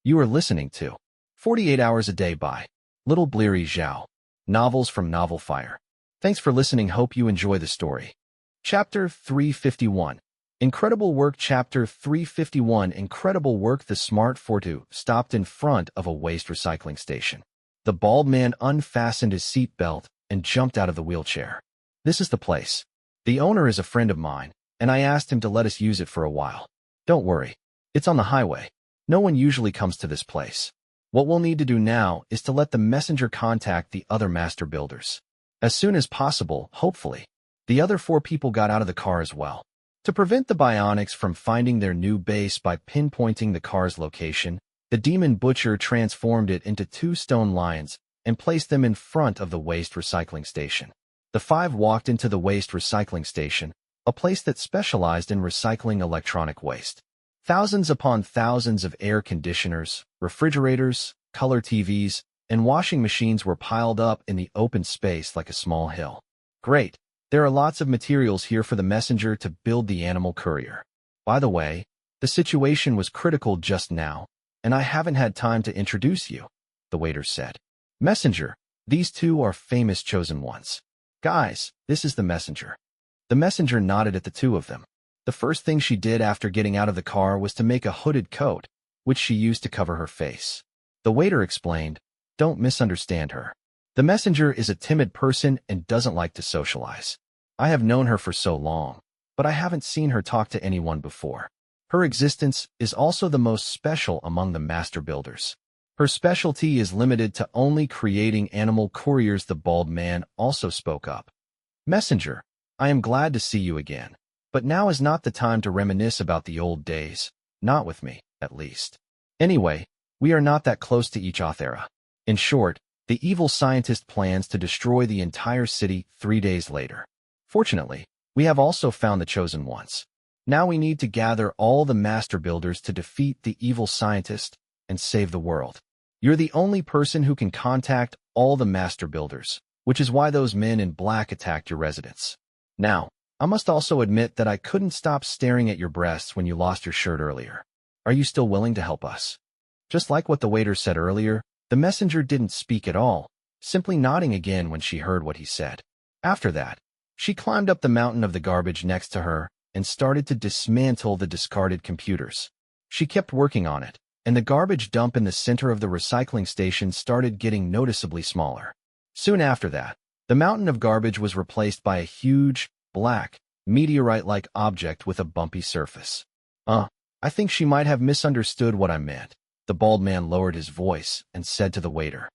You are listening to 48 Hours a Day by Little Bleary Zhao. Novels from Novel Fire. Thanks for listening. Hope you enjoy the story. Chapter 351. Incredible work. Chapter 351. Incredible work. The smart Fortu stopped in front of a waste recycling station. The bald man unfastened his seat belt and jumped out of the wheelchair. This is the place. The owner is a friend of mine, and I asked him to let us use it for a while. Don't worry. It's on the highway. No one usually comes to this place. What we'll need to do now is to let the messenger contact the other master builders. As soon as possible, hopefully. The other 4 people got out of the car as well. To prevent the bionics from finding their new base by pinpointing the car's location, the demon butcher transformed it into 2 stone lions and placed them in front of the waste recycling station. The 5 walked into the waste recycling station, a place that specialized in recycling electronic waste. Thousands upon thousands of air conditioners, refrigerators, color TVs, and washing machines were piled up in the open space like a small hill. Great. There are lots of materials here for the messenger to build the animal courier. By the way, the situation was critical just now, and I haven't had time to introduce you, the waiter said. Messenger, these 2 are famous chosen ones. Guys, this is the messenger. The messenger nodded at the 2 of them. The first thing she did after getting out of the car was to make a hooded coat, which she used to cover her face. The waiter explained, "Don't misunderstand her. The messenger is a timid person and doesn't like to socialize. I have known her for so long, but I haven't seen her talk to anyone before. Her existence is also the most special among the master builders. Her specialty is limited to only creating animal couriers." The bald man also spoke up. "Messenger, I am glad to see you again, but now is not the time to reminisce about the old days, not with me, at least. Anyway, we are not that close to each other. In short, the evil scientist plans to destroy the entire city 3 days later. Fortunately, we have also found the chosen ones. Now we need to gather all the master builders to defeat the evil scientist and save the world. You're the only person who can contact all the master builders, which is why those men in black attacked your residence. Now, I must also admit that I couldn't stop staring at your breasts when you lost your shirt earlier. Are you still willing to help us?" Just like what the waiter said earlier, the messenger didn't speak at all, simply nodding again when she heard what he said. After that, she climbed up the mountain of the garbage next to her and started to dismantle the discarded computers. She kept working on it, and the garbage dump in the center of the recycling station started getting noticeably smaller. Soon after that, the mountain of garbage was replaced by a huge, black, meteorite-like object with a bumpy surface. I think she might have misunderstood what I meant." The bald man lowered his voice and said to the waiter,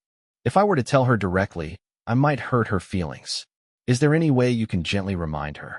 "If I were to tell her directly, I might hurt her feelings. Is there any way you can gently remind her?"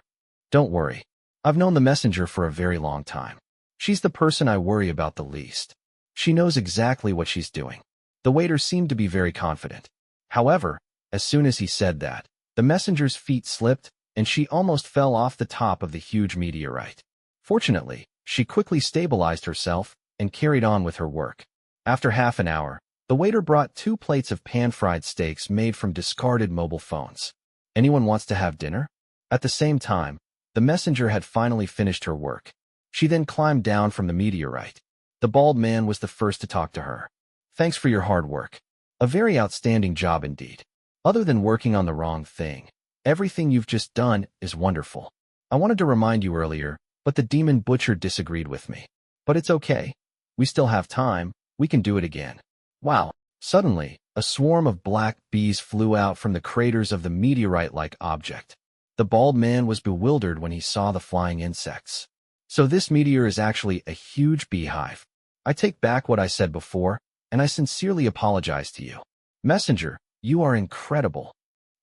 "Don't worry. I've known the messenger for a very long time. She's the person I worry about the least. She knows exactly what she's doing." The waiter seemed to be very confident. However, as soon as he said that, the messenger's feet slipped, and she almost fell off the top of the huge meteorite. Fortunately, she quickly stabilized herself and carried on with her work. After half an hour, the waiter brought 2 plates of pan-fried steaks made from discarded mobile phones. "Anyone wants to have dinner?" At the same time, the messenger had finally finished her work. She then climbed down from the meteorite. The bald man was the first to talk to her. "Thanks for your hard work. A very outstanding job indeed. Other than working on the wrong thing, everything you've just done is wonderful. I wanted to remind you earlier, but the demon butcher disagreed with me. But it's okay. We still have time. We can do it again." Wow! Suddenly, a swarm of black bees flew out from the craters of the meteorite-like object. The bald man was bewildered when he saw the flying insects. "So this meteor is actually a huge beehive. I take back what I said before, and I sincerely apologize to you. Messenger, you are incredible.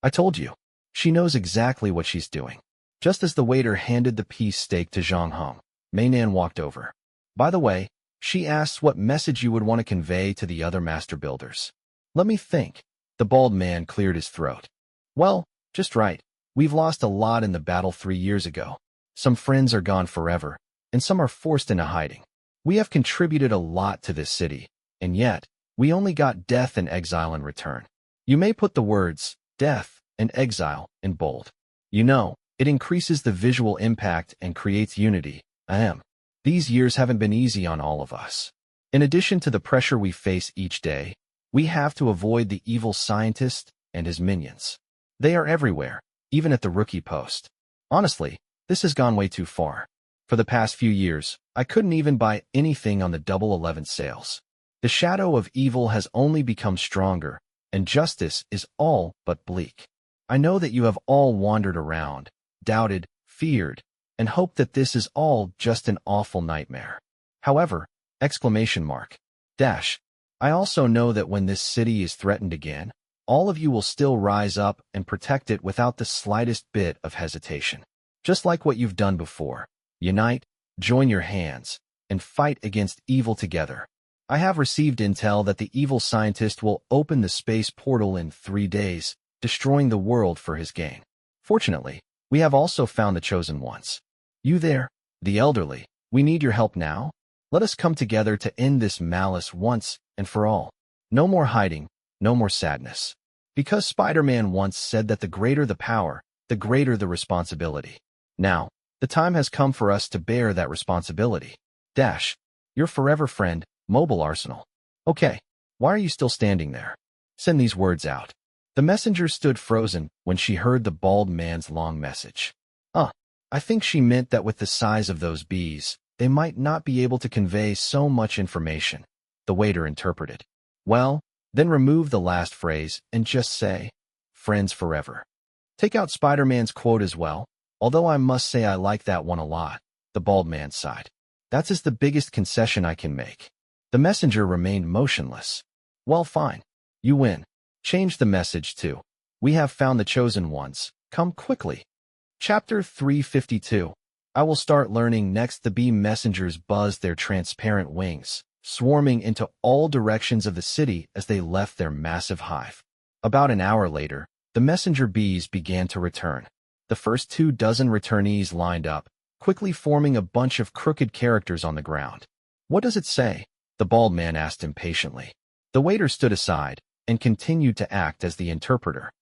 I told you. She knows exactly what she's doing." Just as the waiter handed the peace steak to Zhang Hong, Mei Nan walked over. "By the way, she asks what message you would want to convey to the other master builders." "Let me think." The bald man cleared his throat. "Well, just right. We've lost a lot in the battle 3 years ago. Some friends are gone forever, and some are forced into hiding. We have contributed a lot to this city, and yet, we only got death and exile in return." You may put the words, death and exile, in bold. You know, it increases the visual impact and creates unity. These years haven't been easy on all of us. In addition to the pressure we face each day, we have to avoid the evil scientist and his minions. They are everywhere, even at the rookie post. Honestly, this has gone way too far. For the past few years, I couldn't even buy anything on the Double 11 sales. The shadow of evil has only become stronger, and justice is all but bleak. I know that you have all wandered around, doubted, feared, and hoped that this is all just an awful nightmare. However, I also know that when this city is threatened again, all of you will still rise up and protect it without the slightest bit of hesitation. Just like what you've done before. Unite, join your hands, and fight against evil together. I have received intel that the evil scientist will open the space portal in 3 days, destroying the world for his gain. Fortunately, we have also found the chosen ones. You there, the elderly, we need your help now. Let us come together to end this malice once and for all. No more hiding, no more sadness. Because Spider-Man once said that the greater the power, the greater the responsibility. Now, the time has come for us to bear that responsibility. Your forever friend, Mobile Arsenal. Okay, why are you still standing there? Send these words out. The messenger stood frozen when she heard the bald man's long message. I think she meant that with the size of those bees, they might not be able to convey so much information. The waiter interpreted. Well, then remove the last phrase and just say, friends forever. Take out Spider-Man's quote as well, although I must say I like that one a lot. The bald man sighed. That's the biggest concession I can make. The messenger remained motionless. Well, fine. You win. Change the message to, we have found the chosen ones. Come quickly. Chapter 352. I will start learning next. The bee messengers buzzed their transparent wings, swarming into all directions of the city as they left their massive hive. About an hour later, the messenger bees began to return. The first 24 returnees lined up, quickly forming a bunch of crooked characters on the ground. What does it say? The bald man asked impatiently. The waiter stood aside and continued to act as the interpreter.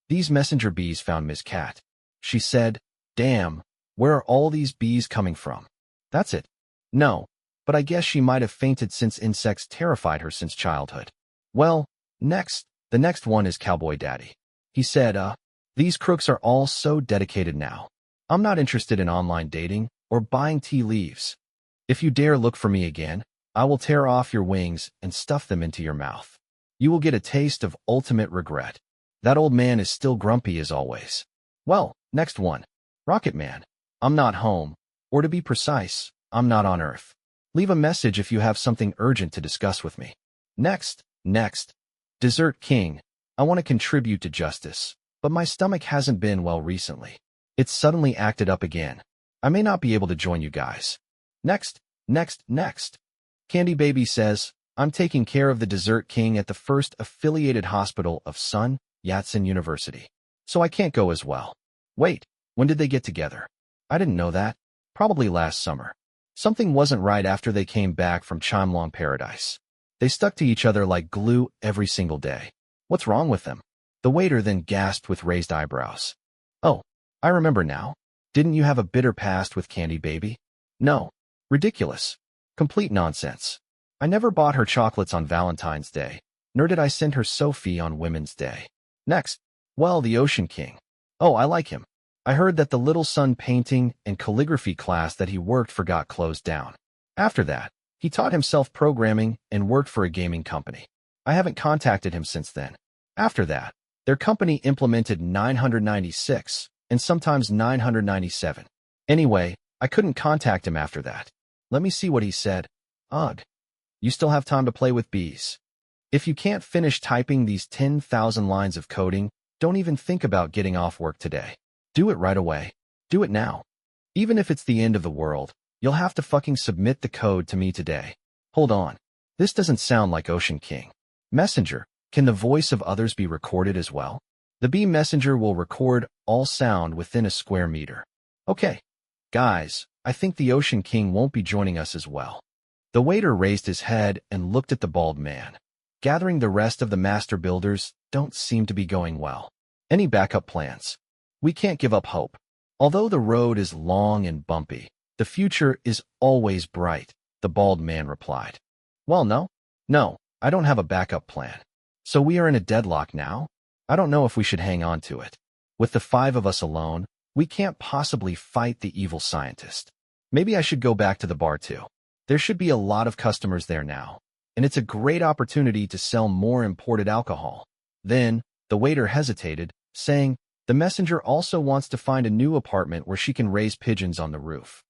These messenger bees found Miss Cat. She said, damn, where are all these bees coming from? That's it. No, but I guess she might have fainted since insects terrified her since childhood. Well, the next one is Cowboy Daddy. He said, these crooks are all so dedicated now. I'm not interested in online dating or buying tea leaves. If you dare look for me again, I will tear off your wings and stuff them into your mouth. You will get a taste of ultimate regret. That old man is still grumpy as always. Well, next one. Rocket Man. I'm not home, or to be precise, I'm not on Earth. Leave a message if you have something urgent to discuss with me. Next. Dessert King. I want to contribute to justice, but my stomach hasn't been well recently. It's suddenly acted up again. I may not be able to join you guys. Next. Candy Baby says, I'm taking care of the Dessert King at the first affiliated hospital of Sun Yat-sen University. So I can't go as well. Wait, when did they get together? I didn't know that. Probably last summer. Something wasn't right after they came back from Chimelong Paradise. They stuck to each other like glue every single day. What's wrong with them? The waiter then gasped with raised eyebrows. Oh, I remember now. Didn't you have a bitter past with Candy Baby? No. Ridiculous. Complete nonsense. I never bought her chocolates on Valentine's Day, nor did I send her Sophie on Women's Day. Next. Well, the Ocean King. Oh, I like him. I heard that the Little Sun painting and calligraphy class that he worked for got closed down. After that, he taught himself programming and worked for a gaming company. I haven't contacted him since then. After that, their company implemented 996 and sometimes 997. Anyway, I couldn't contact him after that. Let me see what he said. Ugh. You still have time to play with bees. If you can't finish typing these 10,000 lines of coding, don't even think about getting off work today. Do it right away. Do it now. Even if it's the end of the world, you'll have to fucking submit the code to me today. Hold on. This doesn't sound like Ocean King. Messenger, can the voice of others be recorded as well? The bee messenger will record all sound within a square meter. Okay. Guys, I think the Ocean King won't be joining us as well. The waiter raised his head and looked at the bald man. Gathering the rest of the master builders don't seem to be going well. Any backup plans? We can't give up hope. Although the road is long and bumpy, the future is always bright, the bald man replied. Well, no. No, I don't have a backup plan. So we are in a deadlock now? I don't know if we should hang on to it. With the 5 of us alone, we can't possibly fight the evil scientist. Maybe I should go back to the bar too. There should be a lot of customers there now, and it's a great opportunity to sell more imported alcohol. Then, the waiter hesitated, saying, the messenger also wants to find a new apartment where she can raise pigeons on the roof.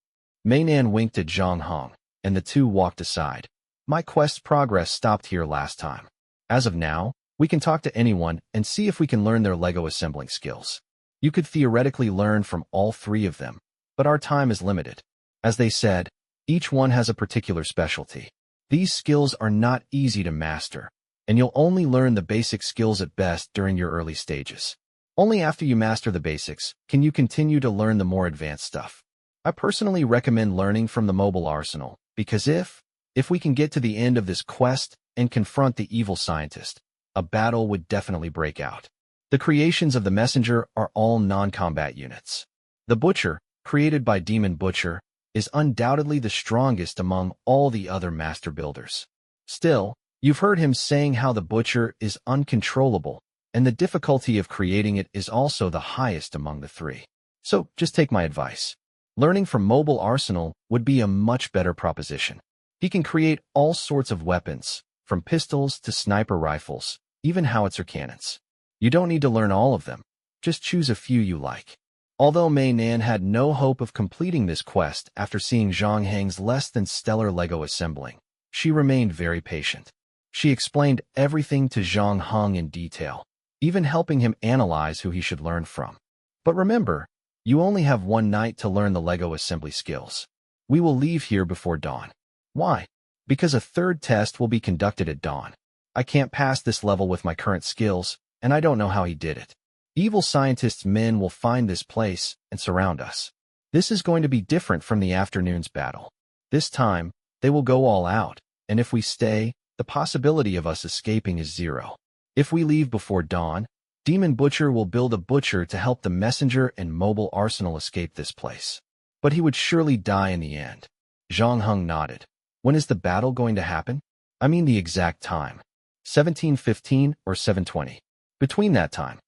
Mei Nan winked at Zhang Hong, and the two walked aside. My quest's progress stopped here last time. As of now, we can talk to anyone and see if we can learn their Lego assembling skills. You could theoretically learn from all 3 of them, but our time is limited. As they said, each one has a particular specialty. These skills are not easy to master, and you'll only learn the basic skills at best during your early stages. Only after you master the basics can you continue to learn the more advanced stuff. I personally recommend learning from the mobile arsenal, because if we can get to the end of this quest and confront the evil scientist, a battle would definitely break out. The creations of the messenger are all non-combat units. The butcher, created by Demon Butcher, is undoubtedly the strongest among all the other master builders. Still, you've heard him saying how the butcher is uncontrollable, and the difficulty of creating it is also the highest among the 3. So, just take my advice. Learning from Mobile Arsenal would be a much better proposition. He can create all sorts of weapons, from pistols to sniper rifles, even howitzer cannons. You don't need to learn all of them. Just choose a few you like. Although Mei Nan had no hope of completing this quest after seeing Zhang Heng's less than stellar Lego assembling, she remained very patient. She explained everything to Zhang Heng in detail, even helping him analyze who he should learn from. But remember, you only have 1 night to learn the Lego assembly skills. We will leave here before dawn. Why? Because a 3rd test will be conducted at dawn. I can't pass this level with my current skills, and I don't know how he did it. Evil scientists' men will find this place and surround us. This is going to be different from the afternoon's battle. This time, they will go all out, and if we stay, the possibility of us escaping is 0. If we leave before dawn, Demon Butcher will build a butcher to help the messenger and mobile arsenal escape this place. But he would surely die in the end. Zhang Heng nodded. When is the battle going to happen? I mean the exact time. 17:15 or 7:20. Between that time.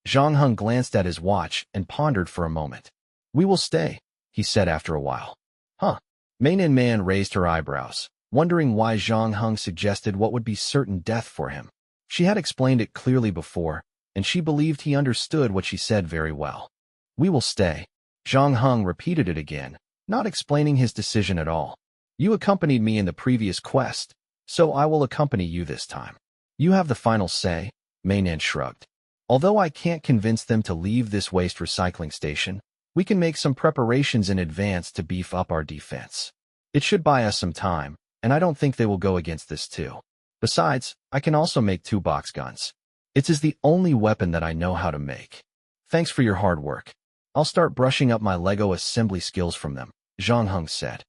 Zhang Heng glanced at his watch and pondered for a moment. We will stay, he said after a while. Huh. Mei Nan raised her eyebrows, wondering why Zhang Heng suggested what would be certain death for him. She had explained it clearly before, and she believed he understood what she said very well. We will stay. Zhang Heng repeated it again, not explaining his decision at all. You accompanied me in the previous quest, so I will accompany you this time. You have the final say, Mei Nan shrugged. Although I can't convince them to leave this waste recycling station, we can make some preparations in advance to beef up our defense. It should buy us some time, and I don't think they will go against this too. Besides, I can also make 2 box guns. It is the only weapon that I know how to make. Thanks for your hard work. I'll start brushing up my Lego assembly skills from them, Zhang Heng said.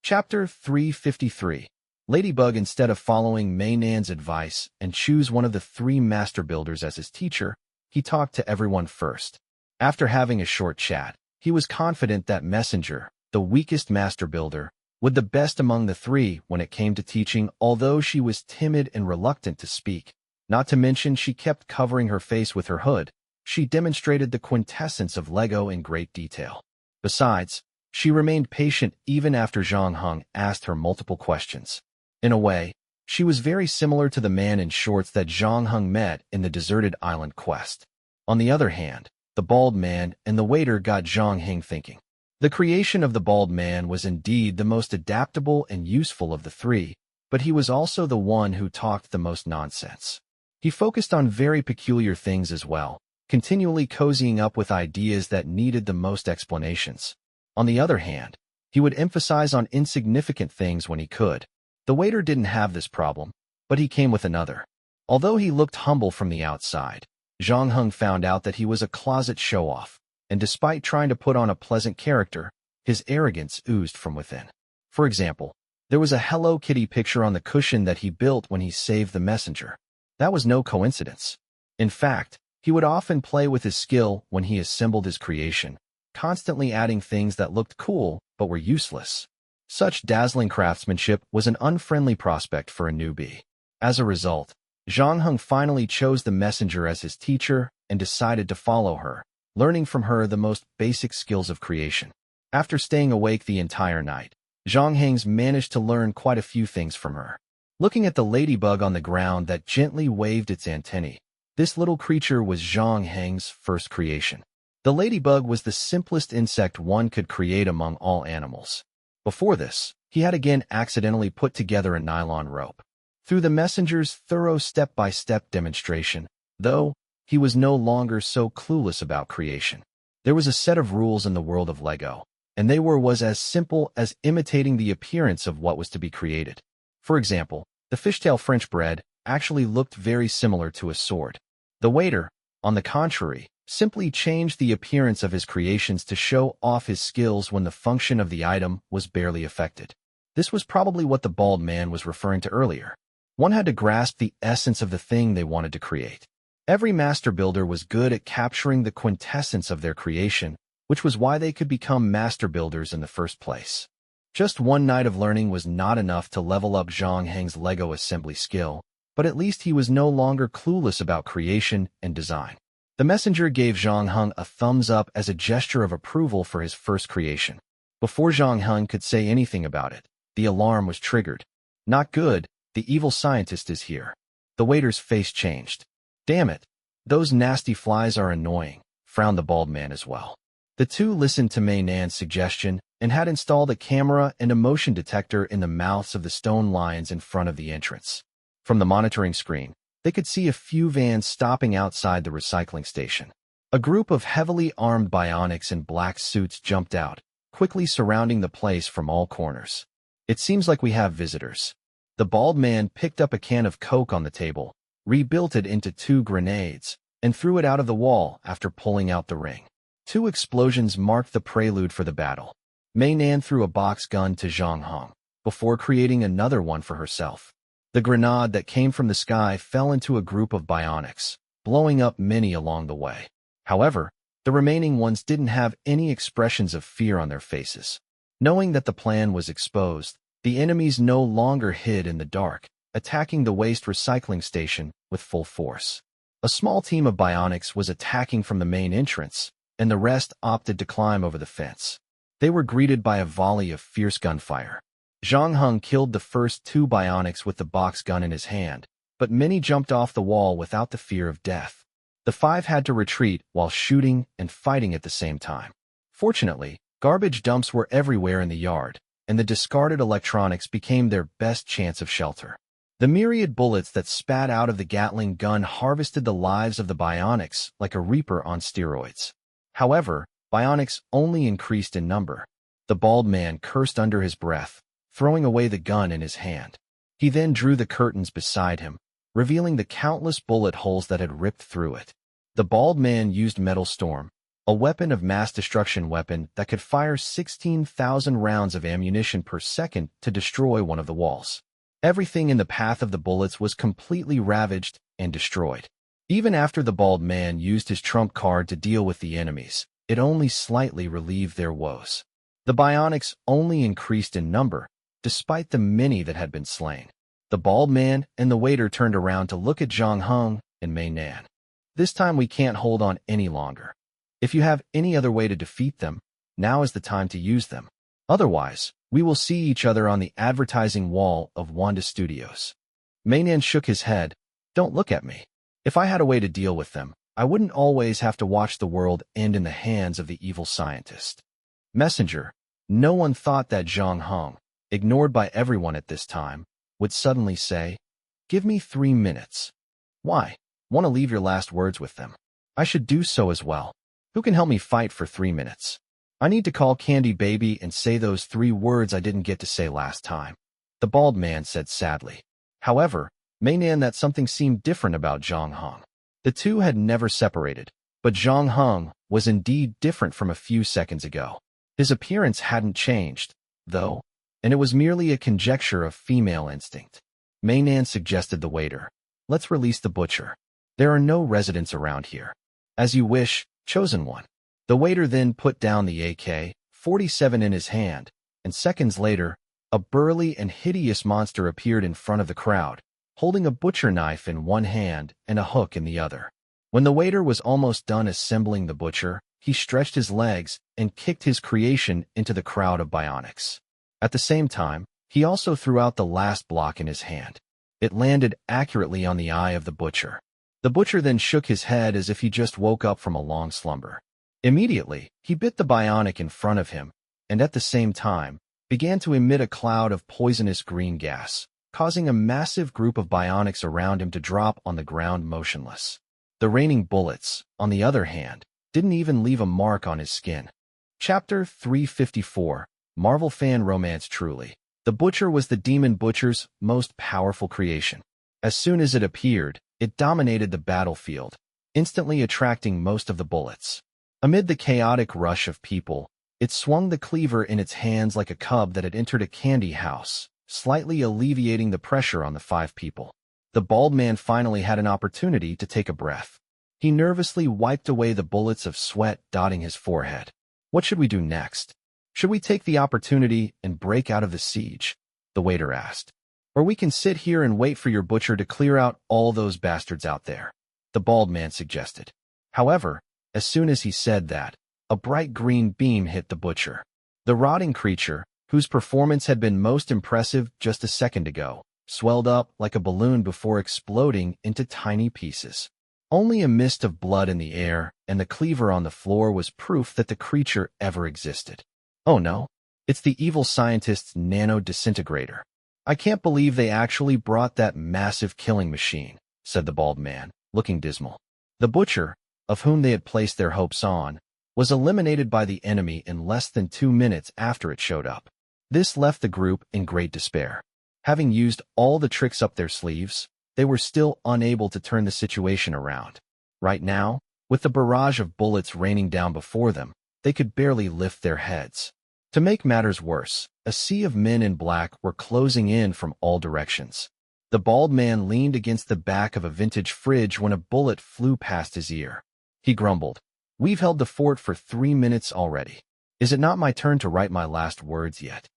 Chapter 353. Ladybug, instead of following Mei Nan's advice and choose one of the 3 master builders as his teacher, he talked to everyone first. After having a short chat, he was confident that Messenger, the weakest master builder, would the best among the 3 when it came to teaching, although she was timid and reluctant to speak. Not to mention she kept covering her face with her hood. She demonstrated the quintessence of Lego in great detail. Besides, she remained patient even after Zhang Heng asked her multiple questions. In a way, she was very similar to the man in shorts that Zhang Heng met in the deserted island quest. On the other hand, the bald man and the waiter got Zhang Heng thinking. The creation of the bald man was indeed the most adaptable and useful of the 3, but he was also the one who talked the most nonsense. He focused on very peculiar things as well, continually cozying up with ideas that needed the most explanations. On the other hand, he would emphasize on insignificant things when he could. The waiter didn't have this problem, but he came with another. Although he looked humble from the outside, Zhang Heng found out that he was a closet show-off, and despite trying to put on a pleasant character, his arrogance oozed from within. For example, there was a Hello Kitty picture on the cushion that he built when he saved the messenger. That was no coincidence. In fact, he would often play with his skill when he assembled his creation, constantly adding things that looked cool but were useless. Such dazzling craftsmanship was an unfriendly prospect for a newbie. As a result, Zhang Heng finally chose the messenger as his teacher and decided to follow her, learning from her the most basic skills of creation. After staying awake the entire night, Zhang Heng's managed to learn quite a few things from her. Looking at the ladybug on the ground that gently waved its antennae, this little creature was Zhang Heng's first creation. The ladybug was the simplest insect one could create among all animals. Before this, he had again accidentally put together a nylon rope. Through the messenger's thorough step-by-step demonstration, though, he was no longer so clueless about creation. There was a set of rules in the world of Lego, and they was as simple as imitating the appearance of what was to be created. For example, the fishtail French bread actually looked very similar to a sword. The waiter, on the contrary, simply changed the appearance of his creations to show off his skills when the function of the item was barely affected. This was probably what the bald man was referring to earlier. One had to grasp the essence of the thing they wanted to create. Every master builder was good at capturing the quintessence of their creation, which was why they could become master builders in the first place. Just one night of learning was not enough to level up Zhang Heng's Lego assembly skill, but at least he was no longer clueless about creation and design. The messenger gave Zhang Heng a thumbs up as a gesture of approval for his first creation. Before Zhang Heng could say anything about it, the alarm was triggered. Not good, the evil scientist is here. The waiter's face changed. Damn it, those nasty flies are annoying, frowned the bald man as well. The two listened to Mei Nan's suggestion and had installed a camera and a motion detector in the mouths of the stone lions in front of the entrance. From the monitoring screen, they could see a few vans stopping outside the recycling station. A group of heavily armed bionics in black suits jumped out, quickly surrounding the place from all corners. It seems like we have visitors. The bald man picked up a can of Coke on the table, rebuilt it into 2 grenades, and threw it out of the wall after pulling out the ring. 2 explosions marked the prelude for the battle. Mei Nan threw a box gun to Zhang Heng, before creating another one for herself. The grenade that came from the sky fell into a group of bionics, blowing up many along the way. However, the remaining ones didn't have any expressions of fear on their faces. Knowing that the plan was exposed, the enemies no longer hid in the dark, attacking the waste recycling station with full force. A small team of bionics was attacking from the main entrance, and the rest opted to climb over the fence. They were greeted by a volley of fierce gunfire. Zhang Heng killed the first 2 bionics with the box gun in his hand, but many jumped off the wall without the fear of death. The 5 had to retreat while shooting and fighting at the same time. Fortunately, garbage dumps were everywhere in the yard, and the discarded electronics became their best chance of shelter. The myriad bullets that spat out of the Gatling gun harvested the lives of the bionics like a reaper on steroids. However, bionics only increased in number. The bald man cursed under his breath, throwing away the gun in his hand. He then drew the curtains beside him, revealing the countless bullet holes that had ripped through it. The bald man used Metal Storm, a weapon of mass destruction weapon that could fire 16,000 rounds of ammunition per second to destroy one of the walls. Everything in the path of the bullets was completely ravaged and destroyed. Even after the bald man used his trump card to deal with the enemies, it only slightly relieved their woes. The bionics only increased in number, despite the many that had been slain. The bald man and the waiter turned around to look at Zhang Heng and Mei Nan. This time we can't hold on any longer. If you have any other way to defeat them, now is the time to use them. Otherwise, we will see each other on the advertising wall of Wanda Studios. Mei Nan shook his head. Don't look at me. If I had a way to deal with them, I wouldn't always have to watch the world end in the hands of the evil scientist. Messenger, no one thought that Zhang Heng, ignored by everyone at this time, would suddenly say, "Give me 3 minutes." Why? Want to leave your last words with them? I should do so as well. Who can help me fight for 3 minutes? I need to call Candy Baby and say those 3 words I didn't get to say last time. The bald man said sadly. However, Mei Nan that something seemed different about Zhang Heng. The two had never separated, but Zhang Heng was indeed different from a few seconds ago. His appearance hadn't changed, though, and it was merely a conjecture of female instinct. Mei Nan suggested the waiter. Let's release the butcher. There are no residents around here. As you wish, chosen one. The waiter then put down the AK-47 in his hand, and seconds later, a burly and hideous monster appeared in front of the crowd, holding a butcher knife in one hand and a hook in the other. When the waiter was almost done assembling the butcher, he stretched his legs and kicked his creation into the crowd of bionics. At the same time, he also threw out the last block in his hand. It landed accurately on the eye of the butcher. The butcher then shook his head as if he just woke up from a long slumber. Immediately, he bit the bionic in front of him, and at the same time, began to emit a cloud of poisonous green gas, causing a massive group of bionics around him to drop on the ground motionless. The raining bullets, on the other hand, didn't even leave a mark on his skin. Chapter 354, Marvel Fan Romance Truly. The Butcher was the Demon Butcher's most powerful creation. As soon as it appeared, it dominated the battlefield, instantly attracting most of the bullets. Amid the chaotic rush of people, it swung the cleaver in its hands like a cub that had entered a candy house, slightly alleviating the pressure on the 5 people. The bald man finally had an opportunity to take a breath. He nervously wiped away the bullets of sweat dotting his forehead. What should we do next? Should we take the opportunity and break out of the siege? The waiter asked. Or we can sit here and wait for your butcher to clear out all those bastards out there, the bald man suggested. However, as soon as he said that, a bright green beam hit the butcher. The rotting creature, whose performance had been most impressive just a second ago, swelled up like a balloon before exploding into tiny pieces. Only a mist of blood in the air and the cleaver on the floor was proof that the creature ever existed. Oh no, it's the evil scientist's nano disintegrator. I can't believe they actually brought that massive killing machine, said the bald man, looking dismal. The butcher, of whom they had placed their hopes on, was eliminated by the enemy in less than 2 minutes after it showed up. This left the group in great despair. Having used all the tricks up their sleeves, they were still unable to turn the situation around. Right now, with the barrage of bullets raining down before them, they could barely lift their heads. To make matters worse, a sea of men in black were closing in from all directions. The bald man leaned against the back of a vintage fridge when a bullet flew past his ear. He grumbled, "We've held the fort for 3 minutes already. Is it not my turn to write my last words yet?"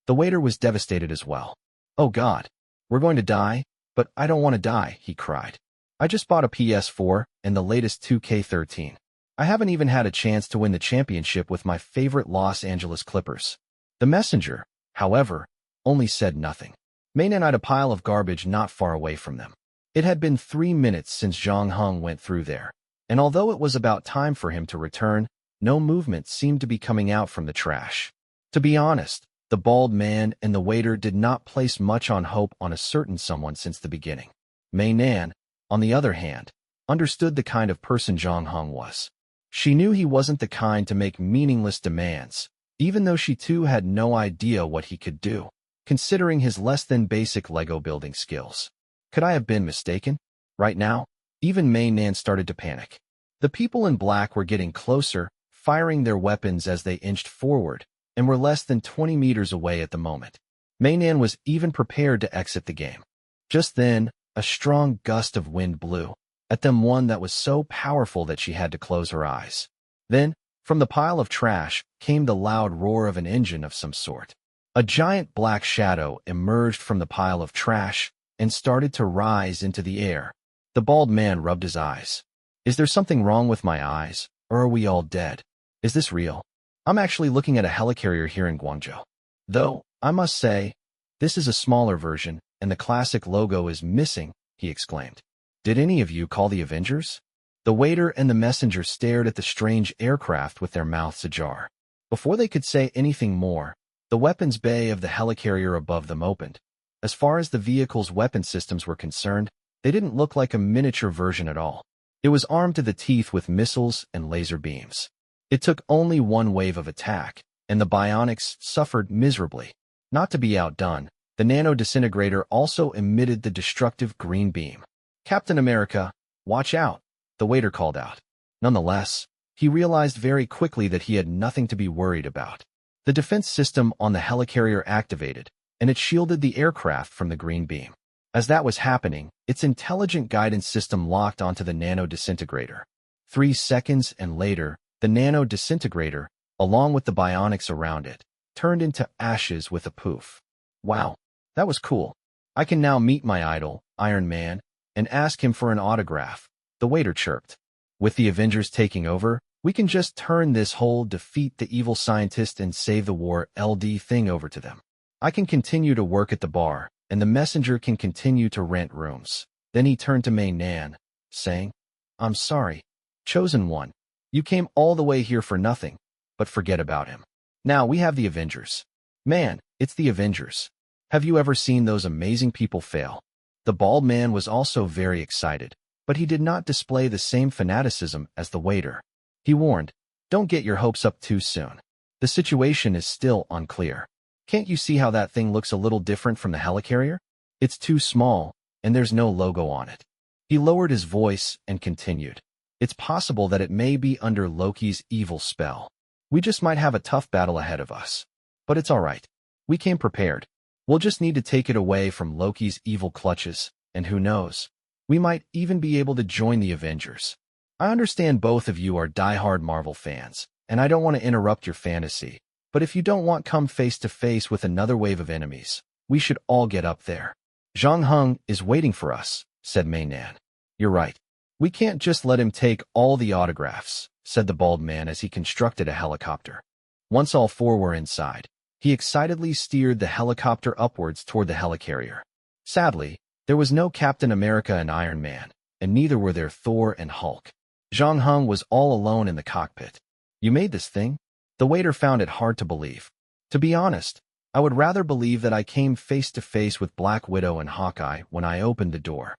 The waiter was devastated as well. "Oh God, we're going to die, but I don't want to die," he cried. "I just bought a PS4 and the latest 2K13. I haven't even had a chance to win the championship with my favorite Los Angeles Clippers." The messenger, however, only said nothing. Mainan eyed a pile of garbage not far away from them. It had been 3 minutes since Zhang Heng went through there, and although it was about time for him to return, no movement seemed to be coming out from the trash. To be honest, the bald man and the waiter did not place much on hope on a certain someone since the beginning. Mei Nan, on the other hand, understood the kind of person Zhang Heng was. She knew he wasn't the kind to make meaningless demands, even though she too had no idea what he could do, considering his less than basic Lego building skills. Could I have been mistaken? Right now, even Mei Nan started to panic. The people in black were getting closer, firing their weapons as they inched forward, and were less than 20 meters away at the moment. Mei Nan was even prepared to exit the game. Just then, a strong gust of wind blew at them, one that was so powerful that she had to close her eyes. Then, from the pile of trash, came the loud roar of an engine of some sort. A giant black shadow emerged from the pile of trash and started to rise into the air. The bald man rubbed his eyes. "Is there something wrong with my eyes, or are we all dead? Is this real? I'm actually looking at a helicarrier here in Guangzhou. Though, I must say, this is a smaller version, and the classic logo is missing," he exclaimed. "Did any of you call the Avengers?" The waiter and the messenger stared at the strange aircraft with their mouths ajar. Before they could say anything more, the weapons bay of the helicarrier above them opened. As far as the vehicle's weapon systems were concerned, they didn't look like a miniature version at all. It was armed to the teeth with missiles and laser beams. It took only one wave of attack, and the bionics suffered miserably. Not to be outdone, the nano disintegrator also emitted the destructive green beam. "Captain America, watch out," the waiter called out. Nonetheless, he realized very quickly that he had nothing to be worried about. The defense system on the helicarrier activated, and it shielded the aircraft from the green beam. As that was happening, its intelligent guidance system locked onto the nano disintegrator. 3 seconds and later, the nano disintegrator, along with the bionics around it, turned into ashes with a poof. Wow, that was cool. I can now meet my idol, Iron Man, and ask him for an autograph, the waiter chirped. With the Avengers taking over, we can just turn this whole defeat the evil scientist and save the war LD thing over to them. I can continue to work at the bar, and the messenger can continue to rent rooms. Then he turned to Mei Nan, saying, I'm sorry, Chosen One. You came all the way here for nothing, but forget about him. Now we have the Avengers. Man, it's the Avengers. Have you ever seen those amazing people fail? The bald man was also very excited, but he did not display the same fanaticism as the waiter. He warned, don't get your hopes up too soon. The situation is still unclear. Can't you see how that thing looks a little different from the helicarrier? It's too small, and there's no logo on it. He lowered his voice and continued. It's possible that it may be under Loki's evil spell. We just might have a tough battle ahead of us. But it's all right. We came prepared. We'll just need to take it away from Loki's evil clutches, and who knows? We might even be able to join the Avengers. I understand both of you are die-hard Marvel fans, and I don't want to interrupt your fantasy, but if you don't want come face-to-face with another wave of enemies, we should all get up there. Zhang Heng is waiting for us, said Mei Nan. You're right. We can't just let him take all the autographs, said the bald man as he constructed a helicopter. Once all four were inside, he excitedly steered the helicopter upwards toward the helicarrier. Sadly, there was no Captain America and Iron Man, and neither were there Thor and Hulk. Zhang Heng was all alone in the cockpit. You made this thing? The waiter found it hard to believe. To be honest, I would rather believe that I came face-to-face with Black Widow and Hawkeye when I opened the door.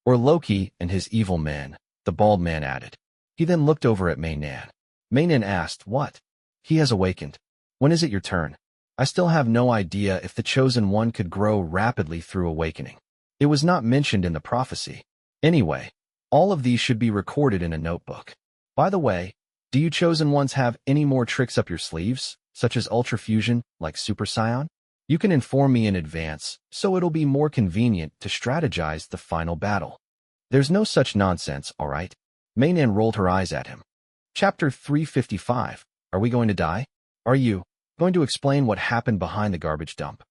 Or Loki and his evil men, the bald man added. He then looked over at Mei Nan. Mei Nan asked, what? He has awakened. When is it your turn? I still have no idea if the Chosen One could grow rapidly through awakening. It was not mentioned in the prophecy. Anyway, all of these should be recorded in a notebook. By the way, do you Chosen Ones have any more tricks up your sleeves, such as Ultra Fusion, like Super Saiyan? You can inform me in advance, so it'll be more convenient to strategize the final battle. There's no such nonsense, all right? Mei Nan rolled her eyes at him. Chapter 355. Are we going to die? Are you going to explain what happened behind the garbage dump?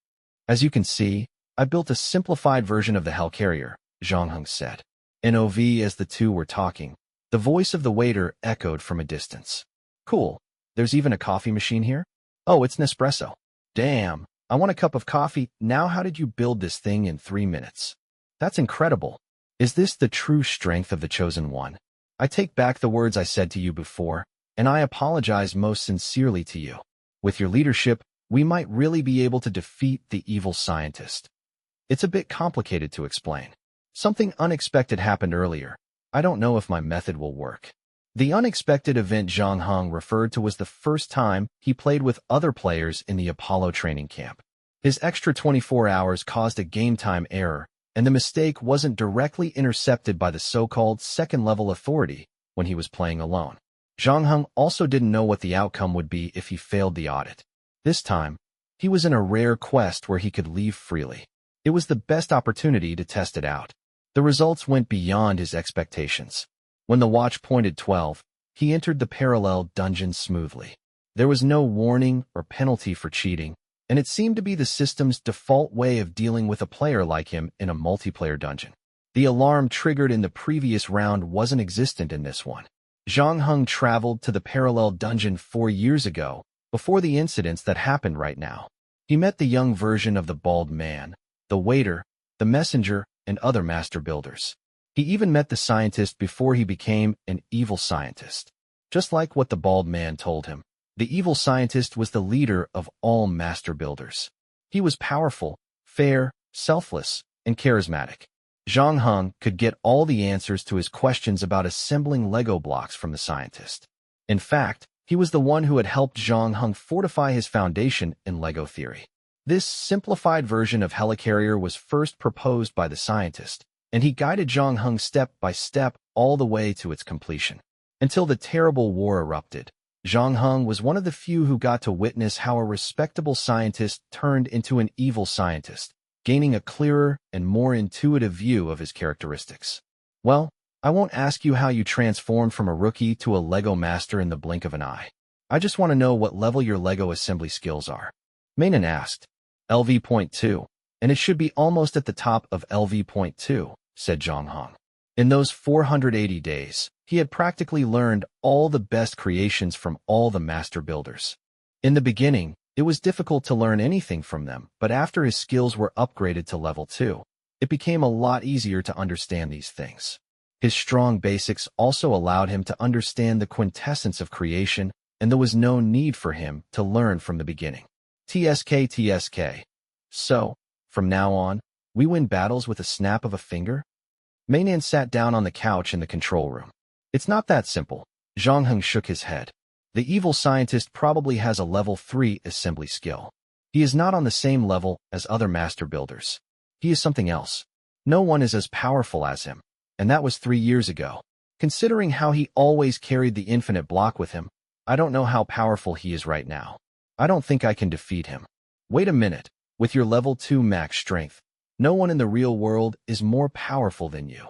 As you can see, I built a simplified version of the helicarrier, Zhang Heng said. NOV as the two were talking. The voice of the waiter echoed from a distance. Cool. There's even a coffee machine here? Oh, it's Nespresso. Damn. I want a cup of coffee. Now how did you build this thing in 3 minutes? That's incredible. Is this the true strength of the Chosen One? I take back the words I said to you before, and I apologize most sincerely to you. With your leadership, we might really be able to defeat the evil scientist. It's a bit complicated to explain. Something unexpected happened earlier. I don't know if my method will work. The unexpected event Zhang Heng referred to was the first time he played with other players in the Apollo training camp. His extra 24 hours caused a game time error, and the mistake wasn't directly intercepted by the so-called second-level authority when he was playing alone. Zhang Heng also didn't know what the outcome would be if he failed the audit. This time, he was in a rare quest where he could leave freely. It was the best opportunity to test it out. The results went beyond his expectations. When the watch pointed 12, he entered the parallel dungeon smoothly. There was no warning or penalty for cheating, and it seemed to be the system's default way of dealing with a player like him in a multiplayer dungeon. The alarm triggered in the previous round wasn't existent in this one. Zhang Heng traveled to the parallel dungeon 4 years ago, before the incidents that happened right now. He met the young version of the bald man, the waiter, the messenger, and other master builders. He even met the scientist before he became an evil scientist. Just like what the bald man told him, the evil scientist was the leader of all master builders. He was powerful, fair, selfless, and charismatic. Zhang Heng could get all the answers to his questions about assembling Lego blocks from the scientist. In fact, he was the one who had helped Zhang Heng fortify his foundation in Lego theory. This simplified version of helicarrier was first proposed by the scientist, and he guided Zhang Heng step by step all the way to its completion. Until the terrible war erupted, Zhang Heng was one of the few who got to witness how a respectable scientist turned into an evil scientist, gaining a clearer and more intuitive view of his characteristics. Well, I won't ask you how you transformed from a rookie to a Lego master in the blink of an eye. I just want to know what level your Lego assembly skills are. Mainan asked. LV.2, and it should be almost at the top of LV.2, said Zhang Heng. In those 480 days, he had practically learned all the best creations from all the master builders. In the beginning, it was difficult to learn anything from them, but after his skills were upgraded to level 2, it became a lot easier to understand these things. His strong basics also allowed him to understand the quintessence of creation, and there was no need for him to learn from the beginning. TSK. So, from now on, we win battles with a snap of a finger? Mainan sat down on the couch in the control room. It's not that simple. Zhang Heng shook his head. The evil scientist probably has a level 3 assembly skill. He is not on the same level as other master builders. He is something else. No one is as powerful as him, and that was 3 years ago. Considering how he always carried the infinite block with him, I don't know how powerful he is right now. I don't think I can defeat him. Wait a minute. With your level 2 max strength, no one in the real world is more powerful than you.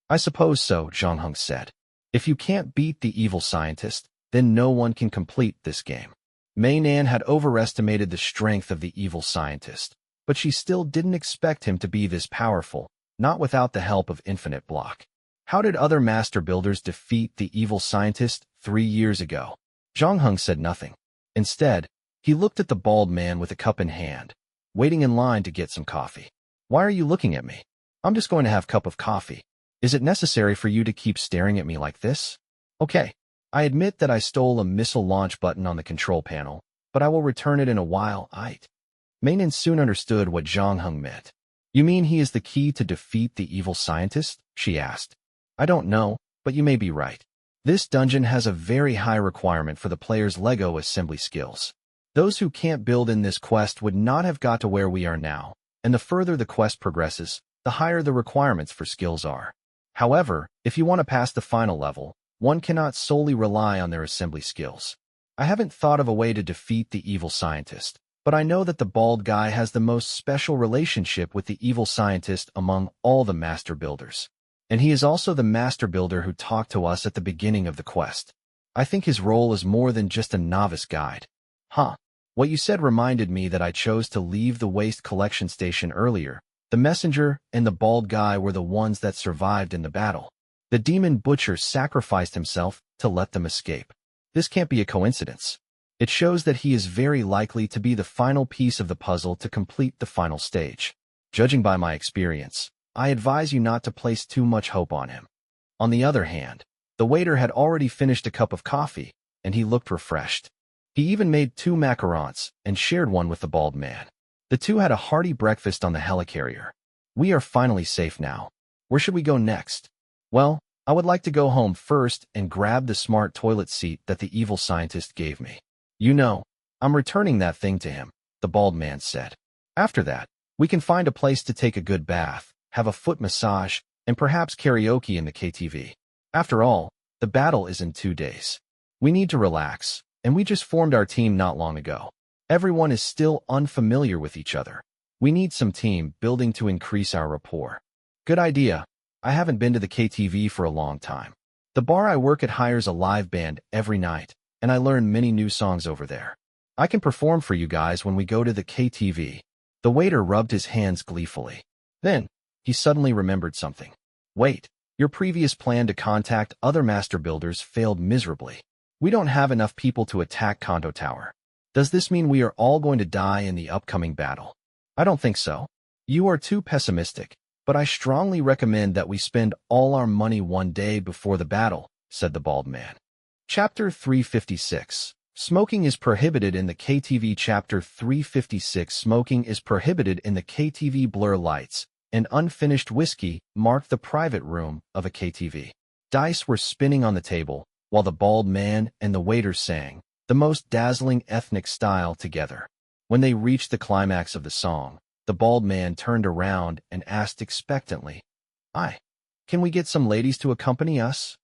I suppose so, Zhang Heng said. If you can't beat the evil scientist, then no one can complete this game. Mei Nan had overestimated the strength of the evil scientist, but she still didn't expect him to be this powerful, not without the help of Infinite Block. How did other master builders defeat the evil scientist 3 years ago? Zhang Heng said nothing. Instead, he looked at the bald man with a cup in hand, waiting in line to get some coffee. Why are you looking at me? I'm just going to have a cup of coffee. Is it necessary for you to keep staring at me like this? Okay. I admit that I stole a missile launch button on the control panel, but I will return it in a while. Mainan soon understood what Zhang Heng meant. You mean he is the key to defeat the evil scientist? She asked. I don't know, but you may be right. This dungeon has a very high requirement for the player's Lego assembly skills. Those who can't build in this quest would not have got to where we are now, and the further the quest progresses, the higher the requirements for skills are. However, if you want to pass the final level, one cannot solely rely on their assembly skills. I haven't thought of a way to defeat the evil scientist, but I know that the bald guy has the most special relationship with the evil scientist among all the master builders. And he is also the master builder who talked to us at the beginning of the quest. I think his role is more than just a novice guide. What you said reminded me that I chose to leave the waste collection station earlier. The messenger and the bald guy were the ones that survived in the battle. The demon butcher sacrificed himself to let them escape. This can't be a coincidence. It shows that he is very likely to be the final piece of the puzzle to complete the final stage. Judging by my experience, I advise you not to place too much hope on him. On the other hand, the waiter had already finished a cup of coffee, and he looked refreshed. He even made 2 macarons and shared one with the bald man. The two had a hearty breakfast on the helicarrier. We are finally safe now. Where should we go next? Well, I would like to go home first and grab the smart toilet seat that the evil scientist gave me. You know, I'm returning that thing to him, the bald man said. After that, we can find a place to take a good bath, have a foot massage, and perhaps karaoke in the KTV. After all, the battle is in 2 days. We need to relax, and we just formed our team not long ago. Everyone is still unfamiliar with each other. We need some team building to increase our rapport. Good idea. I haven't been to the KTV for a long time. The bar I work at hires a live band every night, and I learn many new songs over there. I can perform for you guys when we go to the KTV. The waiter rubbed his hands gleefully. Then, he suddenly remembered something. Wait, your previous plan to contact other master builders failed miserably. We don't have enough people to attack Kanto Tower. Does this mean we are all going to die in the upcoming battle? I don't think so. You are too pessimistic, but I strongly recommend that we spend all our money one day before the battle, said the bald man. Chapter 356. Smoking is prohibited in the KTV. Chapter 356. Smoking is prohibited in the KTV. Blur lights and unfinished whiskey marked the private room of a KTV. Dice were spinning on the table, while the bald man and the waiter sang the most dazzling ethnic style together. When they reached the climax of the song, the bald man turned around and asked expectantly, Can we get some ladies to accompany us?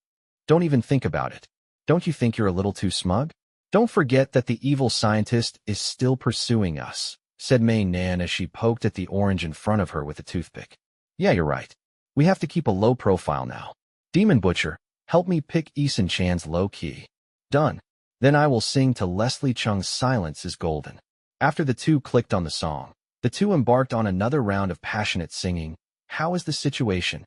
Don't even think about it. Don't you think you're a little too smug? Don't forget that the evil scientist is still pursuing us, said Mei Nan as she poked at the orange in front of her with a toothpick. Yeah, you're right. We have to keep a low profile now. Demon Butcher, help me pick Eason Chan's low key. Done. Then I will sing to Leslie Chung's Silence is Golden. After the two clicked on the song, the two embarked on another round of passionate singing. How is the situation?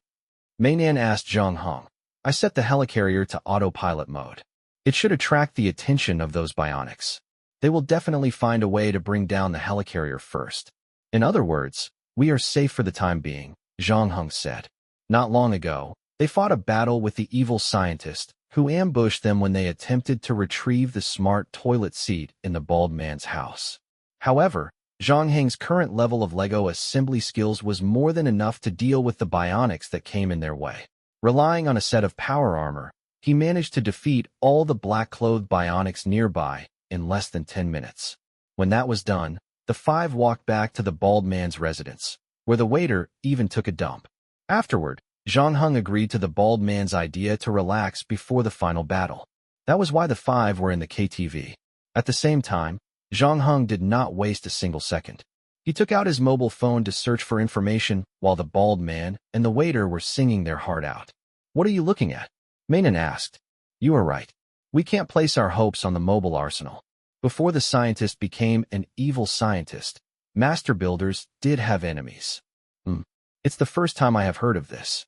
Mainan asked Zhang Hong. I set the helicarrier to autopilot mode. It should attract the attention of those bionics. They will definitely find a way to bring down the helicarrier first. In other words, we are safe for the time being, Zhang Hong said. Not long ago, they fought a battle with the evil scientist, who ambushed them when they attempted to retrieve the smart toilet seat in the bald man's house. However, Zhang Heng's current level of Lego assembly skills was more than enough to deal with the bionics that came in their way. Relying on a set of power armor, he managed to defeat all the black-clothed bionics nearby in less than 10 minutes. When that was done, the five walked back to the bald man's residence, where the waiter even took a dump. Afterward, Zhang Heng agreed to the bald man's idea to relax before the final battle. That was why the five were in the KTV. At the same time, Zhang Heng did not waste a single second. He took out his mobile phone to search for information while the bald man and the waiter were singing their heart out. What are you looking at? Mainan asked. You are right. We can't place our hopes on the mobile arsenal. Before the scientist became an evil scientist, master builders did have enemies. It's the first time I have heard of this.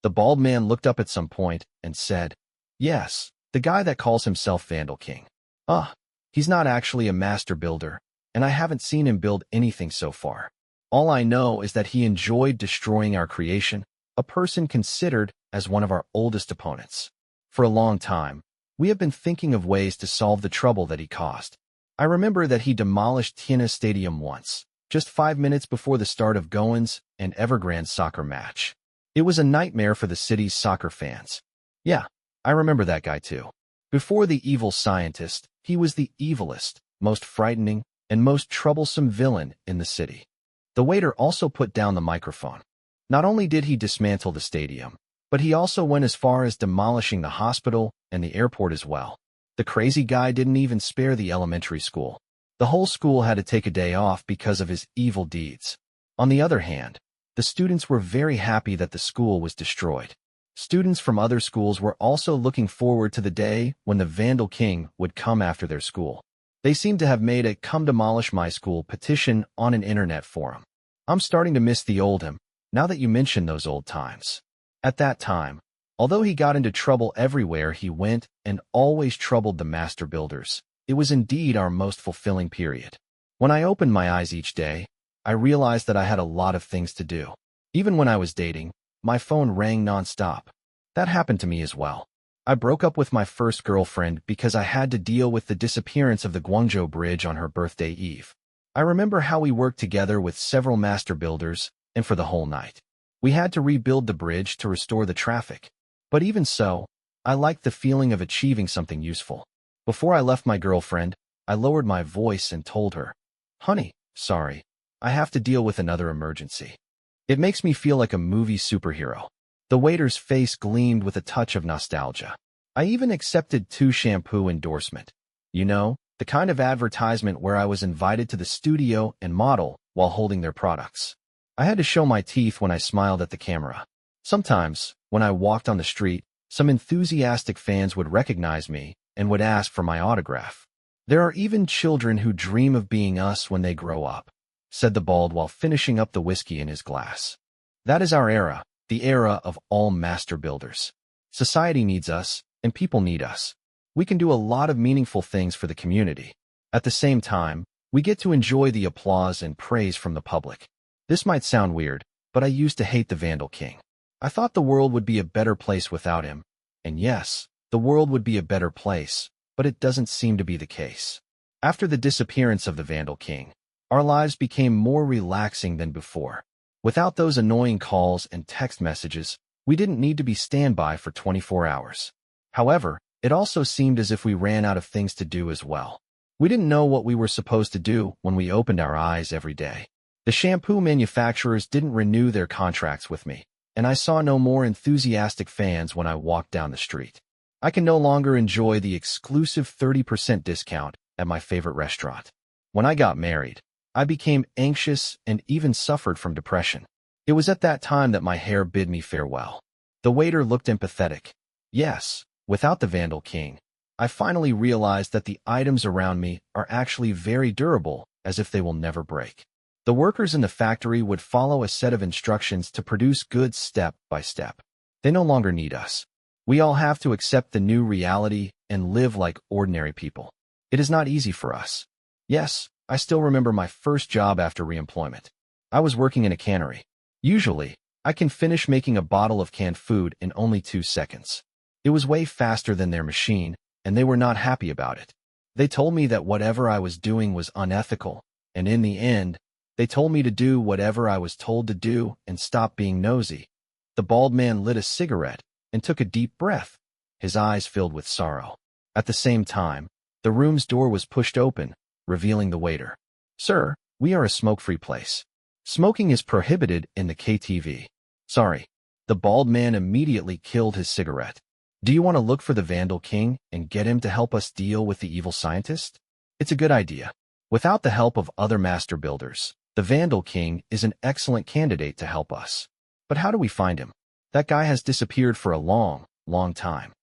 The bald man looked up at some point and said, Yes, the guy that calls himself Vandal King. He's not actually a master builder, and I haven't seen him build anything so far. All I know is that he enjoyed destroying our creation, a person considered as one of our oldest opponents. For a long time, we have been thinking of ways to solve the trouble that he caused. I remember that he demolished Tiana Stadium once, just 5 minutes before the start of Goen's and Evergrande's soccer match. It was a nightmare for the city's soccer fans. Yeah, I remember that guy too. Before the evil scientist, he was the evilest, most frightening, and most troublesome villain in the city. The waiter also put down the microphone. Not only did he dismantle the stadium, but he also went as far as demolishing the hospital and the airport as well. The crazy guy didn't even spare the elementary school. The whole school had to take a day off because of his evil deeds. On the other hand, the students were very happy that the school was destroyed. Students from other schools were also looking forward to the day when the Vandal King would come after their school. They seemed to have made a "Come Demolish My School" petition on an internet forum. I'm starting to miss the old him, now that you mention those old times. At that time, although he got into trouble everywhere he went and always troubled the master builders, it was indeed our most fulfilling period. When I opened my eyes each day, I realized that I had a lot of things to do. Even when I was dating, my phone rang nonstop. That happened to me as well. I broke up with my first girlfriend because I had to deal with the disappearance of the Guangzhou Bridge on her birthday eve. I remember how we worked together with several master builders, and for the whole night. We had to rebuild the bridge to restore the traffic. But even so, I liked the feeling of achieving something useful. Before I left my girlfriend, I lowered my voice and told her, Honey, sorry, I have to deal with another emergency. It makes me feel like a movie superhero. The waiter's face gleamed with a touch of nostalgia. I even accepted 2 shampoo endorsement. You know, the kind of advertisement where I was invited to the studio and model while holding their products. I had to show my teeth when I smiled at the camera. Sometimes, when I walked on the street, some enthusiastic fans would recognize me and would ask for my autograph. There are even children who dream of being us when they grow up, said the bald while finishing up the whiskey in his glass. That is our era, the era of all master builders. Society needs us, and people need us. We can do a lot of meaningful things for the community. At the same time, we get to enjoy the applause and praise from the public. This might sound weird, but I used to hate the Vandal King. I thought the world would be a better place without him. And yes, the world would be a better place, but it doesn't seem to be the case. After the disappearance of the Vandal King, our lives became more relaxing than before. Without those annoying calls and text messages, we didn't need to be standby for 24 hours. However, it also seemed as if we ran out of things to do as well. We didn't know what we were supposed to do when we opened our eyes every day. The shampoo manufacturers didn't renew their contracts with me, and I saw no more enthusiastic fans when I walked down the street. I can no longer enjoy the exclusive 30% discount at my favorite restaurant. When I got married, I became anxious and even suffered from depression. It was at that time that my hair bid me farewell. The waiter looked empathetic. Yes, without the Vandal King, I finally realized that the items around me are actually very durable as if they will never break. The workers in the factory would follow a set of instructions to produce goods step by step. They no longer need us. We all have to accept the new reality and live like ordinary people. It is not easy for us. Yes, I still remember my first job after reemployment. I was working in a cannery. Usually, I can finish making a bottle of canned food in only 2 seconds. It was way faster than their machine, and they were not happy about it. They told me that whatever I was doing was unethical, and in the end, they told me to do whatever I was told to do and stop being nosy. The bald man lit a cigarette and took a deep breath, his eyes filled with sorrow. At the same time, the room's door was pushed open, revealing the waiter. "Sir, we are a smoke-free place. Smoking is prohibited in the KTV. Sorry." The bald man immediately killed his cigarette. "Do you want to look for the Vandal King and get him to help us deal with the evil scientist? It's a good idea. Without the help of other master builders, the Vandal King is an excellent candidate to help us. But how do we find him? That guy has disappeared for a long, long time."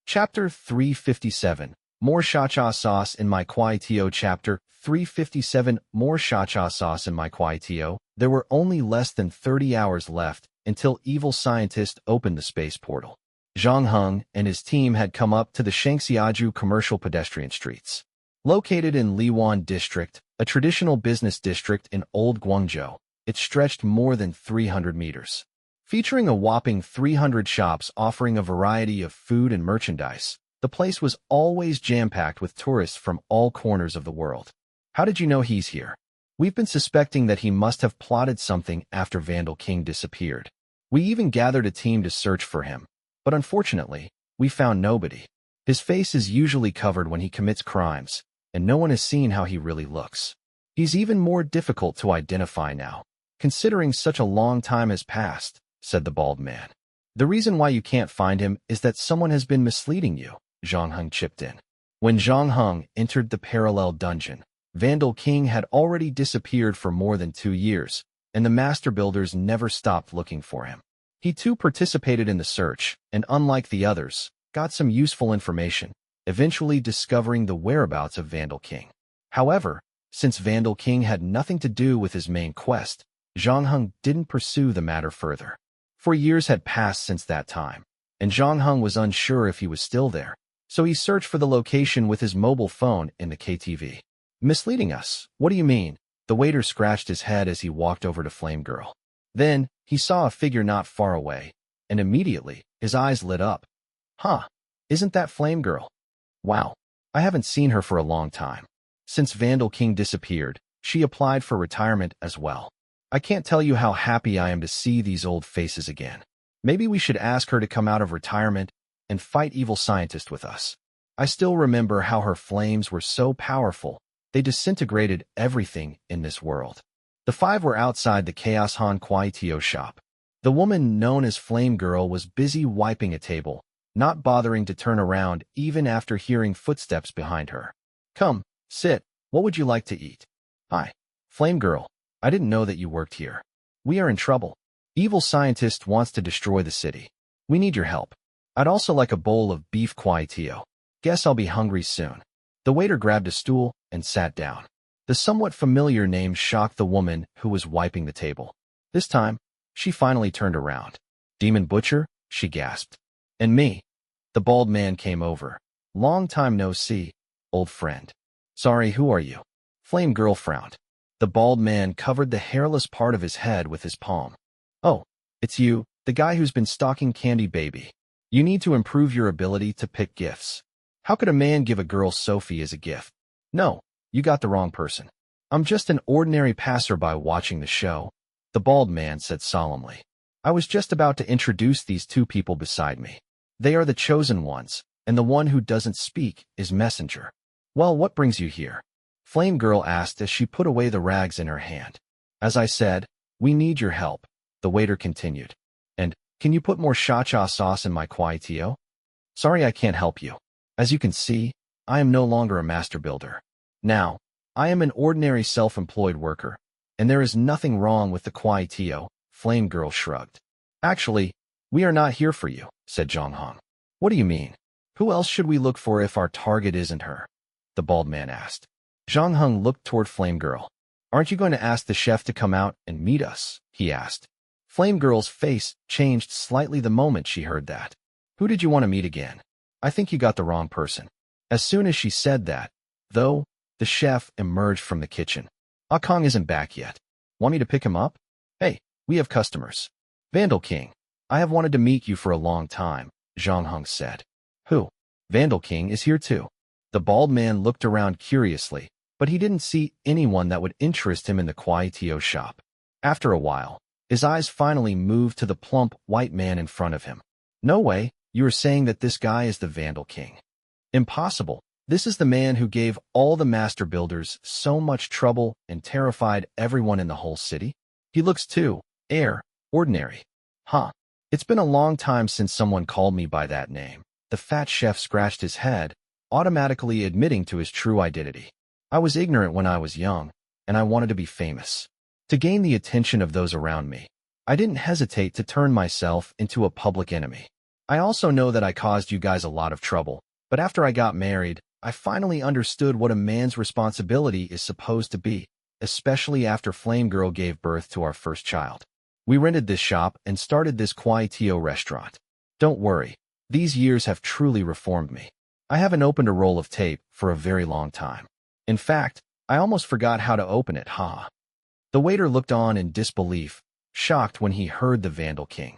Chapter 357. More cha-cha sauce in my Kuaitio. Chapter 357. More cha-cha sauce in my Kuaitio. There were only less than 30 hours left until evil scientist opened the space portal. Zhang Heng and his team had come up to the Shangxiaju commercial pedestrian streets. Located in Liwan District, a traditional business district in Old Guangzhou, it stretched more than 300 meters. Featuring a whopping 300 shops offering a variety of food and merchandise, the place was always jam-packed with tourists from all corners of the world. "How did you know he's here? We've been suspecting that he must have plotted something after Vandal King disappeared. We even gathered a team to search for him, but unfortunately, we found nobody. His face is usually covered when he commits crimes, and no one has seen how he really looks. He's even more difficult to identify now, considering such a long time has passed," said the bald man. "The reason why you can't find him is that someone has been misleading you," Zhang Heng chipped in. When Zhang Heng entered the parallel dungeon, Vandal King had already disappeared for more than 2 years, and the master builders never stopped looking for him. He too participated in the search, and unlike the others, got some useful information, eventually discovering the whereabouts of Vandal King. However, since Vandal King had nothing to do with his main quest, Zhang Heng didn't pursue the matter further. For years had passed since that time, and Zhang Heng was unsure if he was still there, so he searched for the location with his mobile phone in the KTV. "Misleading us? What do you mean?" The waiter scratched his head as he walked over to Flame Girl. Then, he saw a figure not far away, and immediately, his eyes lit up. "Huh, isn't that Flame Girl? Wow, I haven't seen her for a long time. Since Vandal King disappeared, she applied for retirement as well. I can't tell you how happy I am to see these old faces again. Maybe we should ask her to come out of retirement and fight evil scientist with us. I still remember how her flames were so powerful, they disintegrated everything in this world." The 5 were outside the Chaos Han Kuaitio shop. The woman known as Flame Girl was busy wiping a table, not bothering to turn around even after hearing footsteps behind her. "Come, sit. What would you like to eat?" "Hi, Flame Girl. I didn't know that you worked here. We are in trouble. Evil scientist wants to destroy the city. We need your help. I'd also like a bowl of beef Kuaitio. Guess I'll be hungry soon." The waiter grabbed a stool and sat down. The somewhat familiar name shocked the woman who was wiping the table. This time, she finally turned around. "Demon Butcher?" she gasped. "And me." The bald man came over. "Long time no see, old friend." "Sorry, who are you?" Flame Girl frowned. The bald man covered the hairless part of his head with his palm. "Oh, it's you, the guy who's been stalking Candy Baby. You need to improve your ability to pick gifts. How could a man give a girl Sophie as a gift? No, you got the wrong person. I'm just an ordinary passerby watching the show," the bald man said solemnly. "I was just about to introduce these 2 people beside me. They are the chosen ones, and the one who doesn't speak is messenger." "Well, what brings you here?" Flame Girl asked as she put away the rags in her hand. "As I said, we need your help," the waiter continued. "And, can you put more cha-cha sauce in my Kuaitio?" "Sorry, I can't help you. As you can see, I am no longer a master builder. Now, I am an ordinary self-employed worker, and there is nothing wrong with the Kuaitio," Flame Girl shrugged. "Actually, we are not here for you," said Zhang Heng. "What do you mean? Who else should we look for if our target isn't her?" the bald man asked. Zhang Heng looked toward Flame Girl. Aren't you going to ask the chef to come out and meet us? He asked. Flame Girl's face changed slightly the moment she heard that. Who did you want to meet again? I think you got the wrong person. As soon as she said that, though, the chef emerged from the kitchen. Ah Kong isn't back yet. Want me to pick him up? Hey, we have customers. Vandal King, I have wanted to meet you for a long time, Zhang Heng said. Who? Vandal King is here too. The bald man looked around curiously, but he didn't see anyone that would interest him in the Kuaitio shop. After a while, his eyes finally moved to the plump white man in front of him. No way, you are saying that this guy is the Vandal King. Impossible. This is the man who gave all the master builders so much trouble and terrified everyone in the whole city. He looks too ordinary. Huh. It's been a long time since someone called me by that name. The fat chef scratched his head, automatically admitting to his true identity. I was ignorant when I was young, and I wanted to be famous. To gain the attention of those around me, I didn't hesitate to turn myself into a public enemy. I also know that I caused you guys a lot of trouble, but after I got married, I finally understood what a man's responsibility is supposed to be, especially after Flame Girl gave birth to our first child. We rented this shop and started this Kuaitio restaurant. Don't worry, these years have truly reformed me. I haven't opened a roll of tape for a very long time. In fact, I almost forgot how to open it, haha. The waiter looked on in disbelief, shocked when he heard the Vandal King.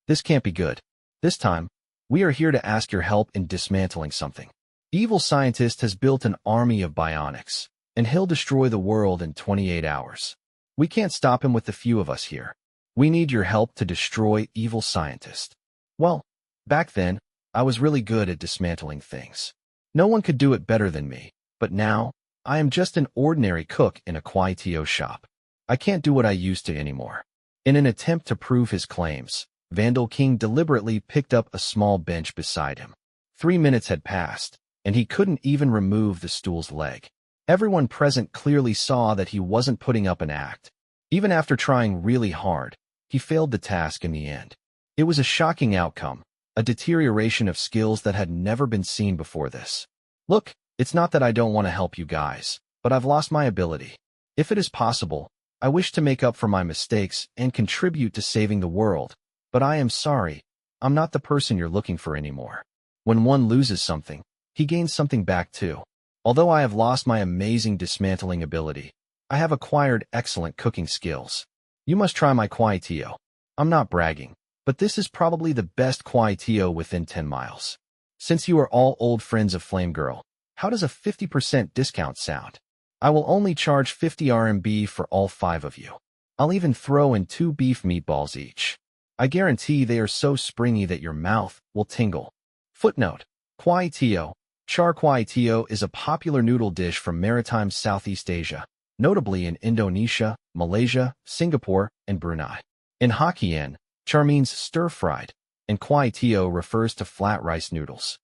This can't be good. This time, we are here to ask your help in dismantling something. Evil Scientist has built an army of bionics, and he'll destroy the world in 28 hours. We can't stop him with the few of us here. We need your help to destroy Evil Scientist. Well, back then, I was really good at dismantling things. No one could do it better than me, but now, I am just an ordinary cook in a Kuaitio shop. I can't do what I used to anymore. In an attempt to prove his claims, Vandal King deliberately picked up a small bench beside him. 3 minutes had passed, and he couldn't even remove the stool's leg. Everyone present clearly saw that he wasn't putting up an act. Even after trying really hard, he failed the task in the end. It was a shocking outcome, a deterioration of skills that had never been seen before this. Look, it's not that I don't want to help you guys, but I've lost my ability. If it is possible, I wish to make up for my mistakes and contribute to saving the world, but I am sorry, I'm not the person you're looking for anymore. When one loses something, he gains something back too. Although I have lost my amazing dismantling ability, I have acquired excellent cooking skills. You must try my Kuaitio. I'm not bragging, but this is probably the best Kuaitio within 10 miles. Since you are all old friends of Flame Girl, how does a 50% discount sound? I will only charge 50 RMB for all 5 of you. I'll even throw in 2 beef meatballs each. I guarantee they are so springy that your mouth will tingle. Footnote: Kuaitio. Char Kuaitio is a popular noodle dish from maritime Southeast Asia, notably in Indonesia, Malaysia, Singapore, and Brunei. In Hokkien, char means stir-fried, and Kuaitio refers to flat rice noodles.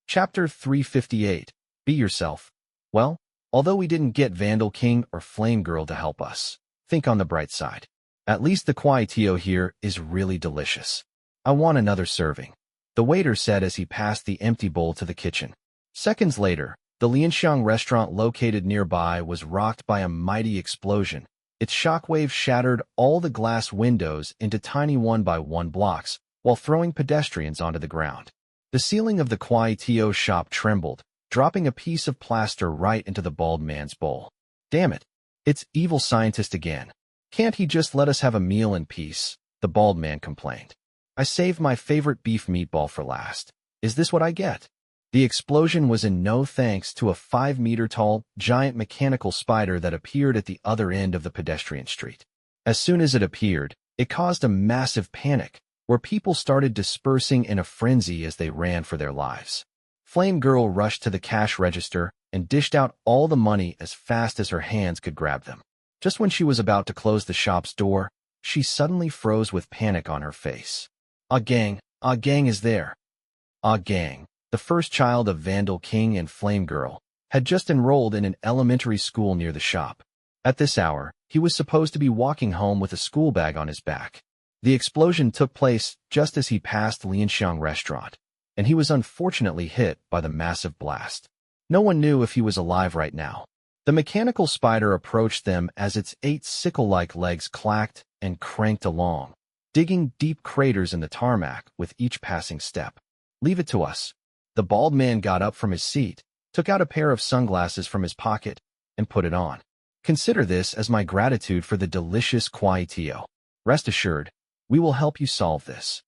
Chapter 358. Be Yourself. Well, although we didn't get Vandal King or Flame Girl to help us, think on the bright side. At least the Kuaitio here is really delicious. I want another serving, the waiter said as he passed the empty bowl to the kitchen. Seconds later, the Lianxiang restaurant located nearby was rocked by a mighty explosion. Its shockwave shattered all the glass windows into tiny 1-by-1 blocks, while throwing pedestrians onto the ground. The ceiling of the Kuaitio shop trembled, dropping a piece of plaster right into the bald man's bowl. Damn it! It's Evil Scientist again. Can't he just let us have a meal in peace? The bald man complained. I saved my favorite beef meatball for last. Is this what I get? The explosion was in no thanks to a 5-meter-tall, giant mechanical spider that appeared at the other end of the pedestrian street. As soon as it appeared, it caused a massive panic, where people started dispersing in a frenzy as they ran for their lives. Flame Girl rushed to the cash register and dished out all the money as fast as her hands could grab them. Just when she was about to close the shop's door, she suddenly froze with panic on her face. Ah Gang is there. Ah Gang, the first child of Vandal King and Flame Girl, had just enrolled in an elementary school near the shop. At this hour, he was supposed to be walking home with a school bag on his back. The explosion took place just as he passed Lianxiang restaurant, and he was unfortunately hit by the massive blast. No one knew if he was alive right now. The mechanical spider approached them as its 8 sickle-like legs clacked and cranked along, digging deep craters in the tarmac with each passing step. "Leave it to us." The bald man got up from his seat, took out a pair of sunglasses from his pocket, and put it on. "Consider this as my gratitude for the delicious kuaitio. Rest assured, we will help you solve this."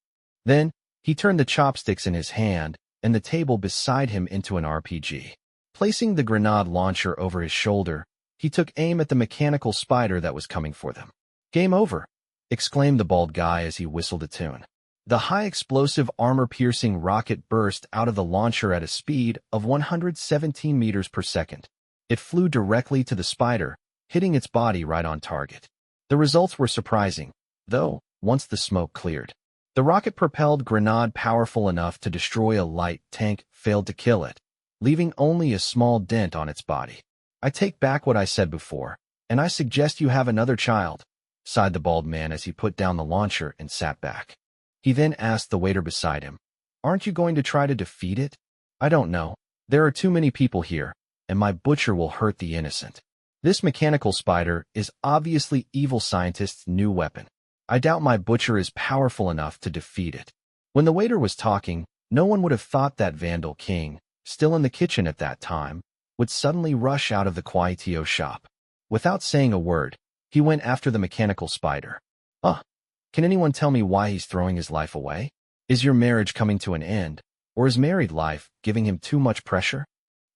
Then, he turned the chopsticks in his hand and the table beside him into an RPG. Placing the grenade launcher over his shoulder, he took aim at the mechanical spider that was coming for them. "Game over," exclaimed the bald guy as he whistled a tune. The high-explosive, armor-piercing rocket burst out of the launcher at a speed of 117 meters per second. It flew directly to the spider, hitting its body right on target. The results were surprising, though, once the smoke cleared. The rocket-propelled grenade powerful enough to destroy a light tank failed to kill it, leaving only a small dent on its body. "I take back what I said before, and I suggest you have another child," sighed the bald man as he put down the launcher and sat back. He then asked the waiter beside him, "Aren't you going to try to defeat it?" "I don't know. There are too many people here, and my butcher will hurt the innocent. This mechanical spider is obviously evil scientist's new weapon. I doubt my butcher is powerful enough to defeat it." When the waiter was talking, no one would have thought that Vandal King, still in the kitchen at that time, would suddenly rush out of the kuaitio shop. Without saying a word, he went after the mechanical spider. Can anyone tell me why he's throwing his life away? Is your marriage coming to an end, or is married life giving him too much pressure?"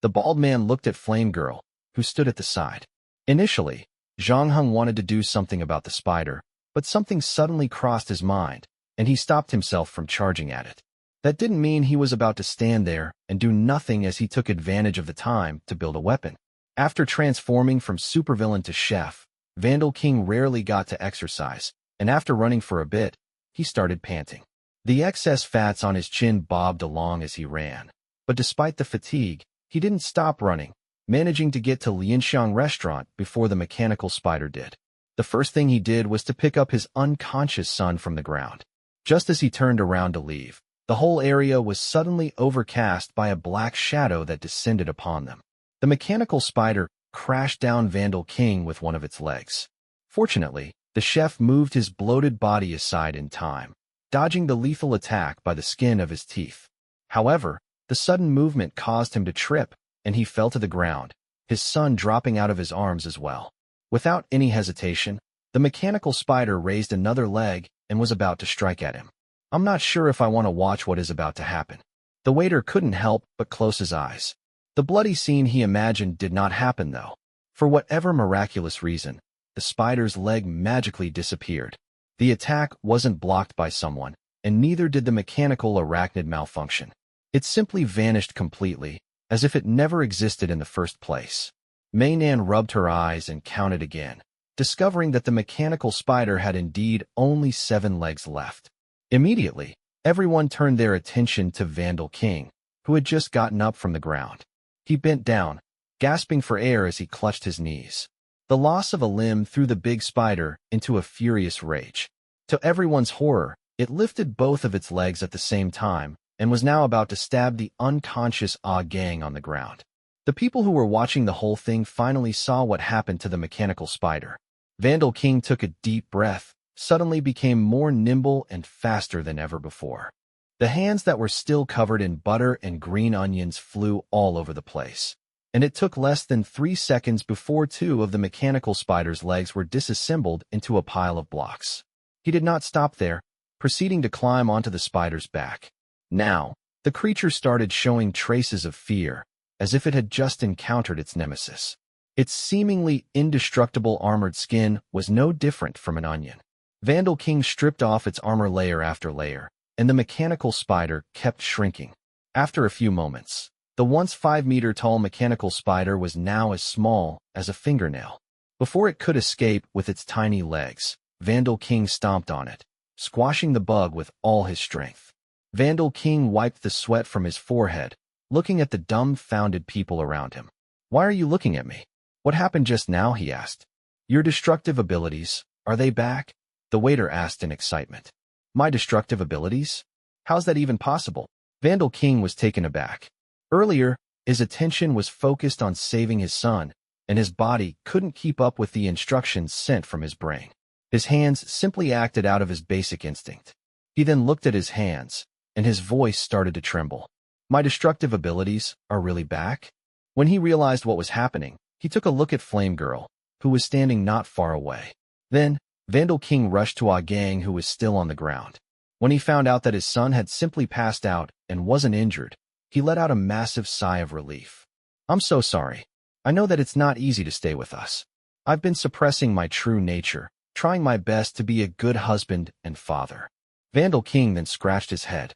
The bald man looked at Flame Girl, who stood at the side. Initially, Zhang Heng wanted to do something about the spider, but something suddenly crossed his mind, and he stopped himself from charging at it. That didn't mean he was about to stand there and do nothing, as he took advantage of the time to build a weapon. After transforming from supervillain to chef, Vandal King rarely got to exercise, and after running for a bit, he started panting. The excess fats on his chin bobbed along as he ran. But despite the fatigue, he didn't stop running, managing to get to Lianxiang restaurant before the mechanical spider did. The first thing he did was to pick up his unconscious son from the ground. Just as he turned around to leave, the whole area was suddenly overcast by a black shadow that descended upon them. The mechanical spider crashed down Vandal King with one of its legs. Fortunately, the chef moved his bloated body aside in time, dodging the lethal attack by the skin of his teeth. However, the sudden movement caused him to trip, and he fell to the ground, his son dropping out of his arms as well. Without any hesitation, the mechanical spider raised another leg and was about to strike at him. "I'm not sure if I want to watch what is about to happen." The waiter couldn't help but close his eyes. The bloody scene he imagined did not happen, though. For whatever miraculous reason, the spider's leg magically disappeared. The attack wasn't blocked by someone, and neither did the mechanical arachnid malfunction. It simply vanished completely, as if it never existed in the first place. Mei Nan rubbed her eyes and counted again, discovering that the mechanical spider had indeed only 7 legs left. Immediately, everyone turned their attention to Vandal King, who had just gotten up from the ground. He bent down, gasping for air as he clutched his knees. The loss of a limb threw the big spider into a furious rage. To everyone's horror, it lifted both of its legs at the same time and was now about to stab the unconscious Ah Gang on the ground. The people who were watching the whole thing finally saw what happened to the mechanical spider. Vandal King took a deep breath, suddenly became more nimble and faster than ever before. The hands that were still covered in butter and green onions flew all over the place, and it took less than 3 seconds before 2 of the mechanical spider's legs were disassembled into a pile of blocks. He did not stop there, proceeding to climb onto the spider's back. Now, the creature started showing traces of fear, as if it had just encountered its nemesis. Its seemingly indestructible armored skin was no different from an onion. Vandal King stripped off its armor layer after layer, and the mechanical spider kept shrinking. After a few moments, the once 5-meter-tall mechanical spider was now as small as a fingernail. Before it could escape with its tiny legs, Vandal King stomped on it, squashing the bug with all his strength. Vandal King wiped the sweat from his forehead, looking at the dumbfounded people around him. "Why are you looking at me? What happened just now?" he asked. "Your destructive abilities, are they back?" the waiter asked in excitement. "My destructive abilities? How's that even possible?" Vandal King was taken aback. Earlier, his attention was focused on saving his son, and his body couldn't keep up with the instructions sent from his brain. His hands simply acted out of his basic instinct. He then looked at his hands, and his voice started to tremble. My destructive abilities are really back? When he realized what was happening, he took a look at Flame Girl, who was standing not far away. Then, Vandal King rushed to Ah Gang, who was still on the ground. When he found out that his son had simply passed out and wasn't injured, he let out a massive sigh of relief. I'm so sorry. I know that it's not easy to stay with us. I've been suppressing my true nature, trying my best to be a good husband and father. Vandal King then scratched his head.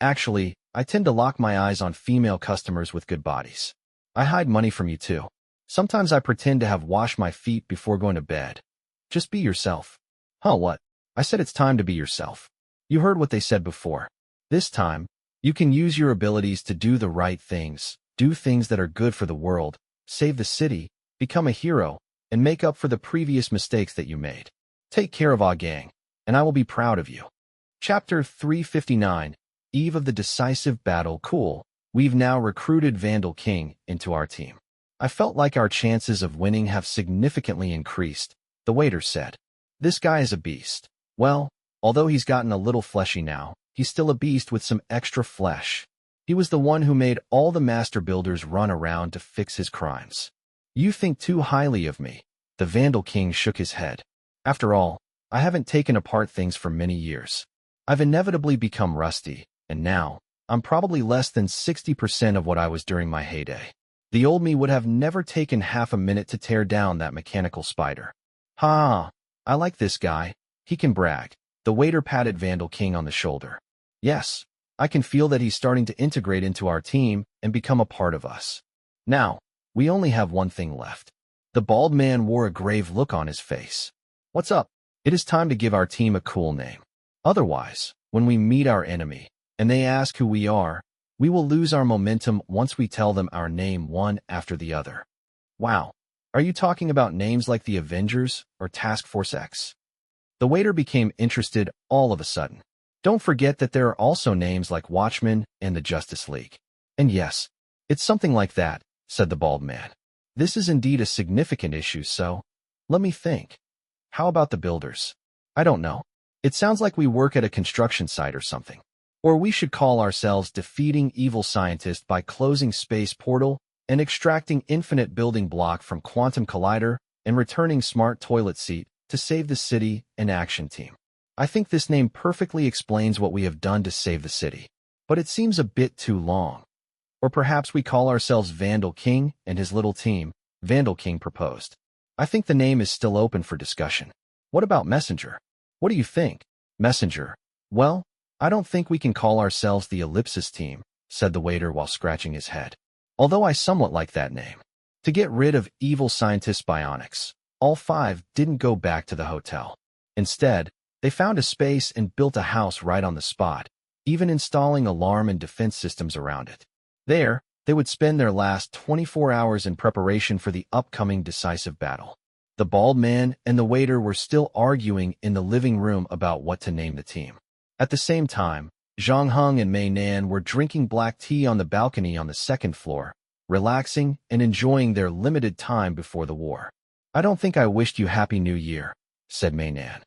Actually, I tend to lock my eyes on female customers with good bodies. I hide money from you too. Sometimes I pretend to have washed my feet before going to bed. Just be yourself. Huh, what? I said it's time to be yourself. You heard what they said before. This time, you can use your abilities to do the right things, do things that are good for the world, save the city, become a hero, and make up for the previous mistakes that you made. Take care of Ah Gang, and I will be proud of you. Chapter 359, Eve of the Decisive Battle. Cool, we've now recruited Vandal King into our team. I felt like our chances of winning have significantly increased, the waiter said. This guy is a beast. Well, although he's gotten a little fleshy now, he's still a beast with some extra flesh. He was the one who made all the master builders run around to fix his crimes. You think too highly of me. The Vandal King shook his head. After all, I haven't taken apart things for many years. I've inevitably become rusty, and now, I'm probably less than 60% of what I was during my heyday. The old me would have never taken half a minute to tear down that mechanical spider. Ha! I like this guy. He can brag. The waiter patted Vandal King on the shoulder. Yes, I can feel that he's starting to integrate into our team and become a part of us. Now, we only have one thing left. The bald man wore a grave look on his face. What's up? It is time to give our team a cool name. Otherwise, when we meet our enemy, and they ask who we are, we will lose our momentum once we tell them our name one after the other. Wow, are you talking about names like the Avengers or Task Force X? The waiter became interested all of a sudden. Don't forget that there are also names like Watchmen and the Justice League. And yes, it's something like that, said the bald man. This is indeed a significant issue, so let me think. How about the builders? I don't know. It sounds like we work at a construction site or something. Or we should call ourselves Defeating Evil Scientist by Closing Space Portal and Extracting Infinite Building Block from Quantum Collider and Returning Smart Toilet Seat to Save the City and Action Team. I think this name perfectly explains what we have done to save the city, but it seems a bit too long. Or perhaps we call ourselves Vandal King and his little team, Vandal King proposed. I think the name is still open for discussion. What about Messenger? What do you think? Messenger? Well, I don't think we can call ourselves the Ellipsis Team, said the waiter while scratching his head. Although I somewhat like that name. To get rid of evil scientist bionics, all five didn't go back to the hotel. Instead, they found a space and built a house right on the spot, even installing alarm and defense systems around it. There, they would spend their last 24 hours in preparation for the upcoming decisive battle. The bald man and the waiter were still arguing in the living room about what to name the team. At the same time, Zhang Heng and Mei Nan were drinking black tea on the balcony on the second floor, relaxing and enjoying their limited time before the war. I don't think I wished you Happy New Year, said Mei Nan.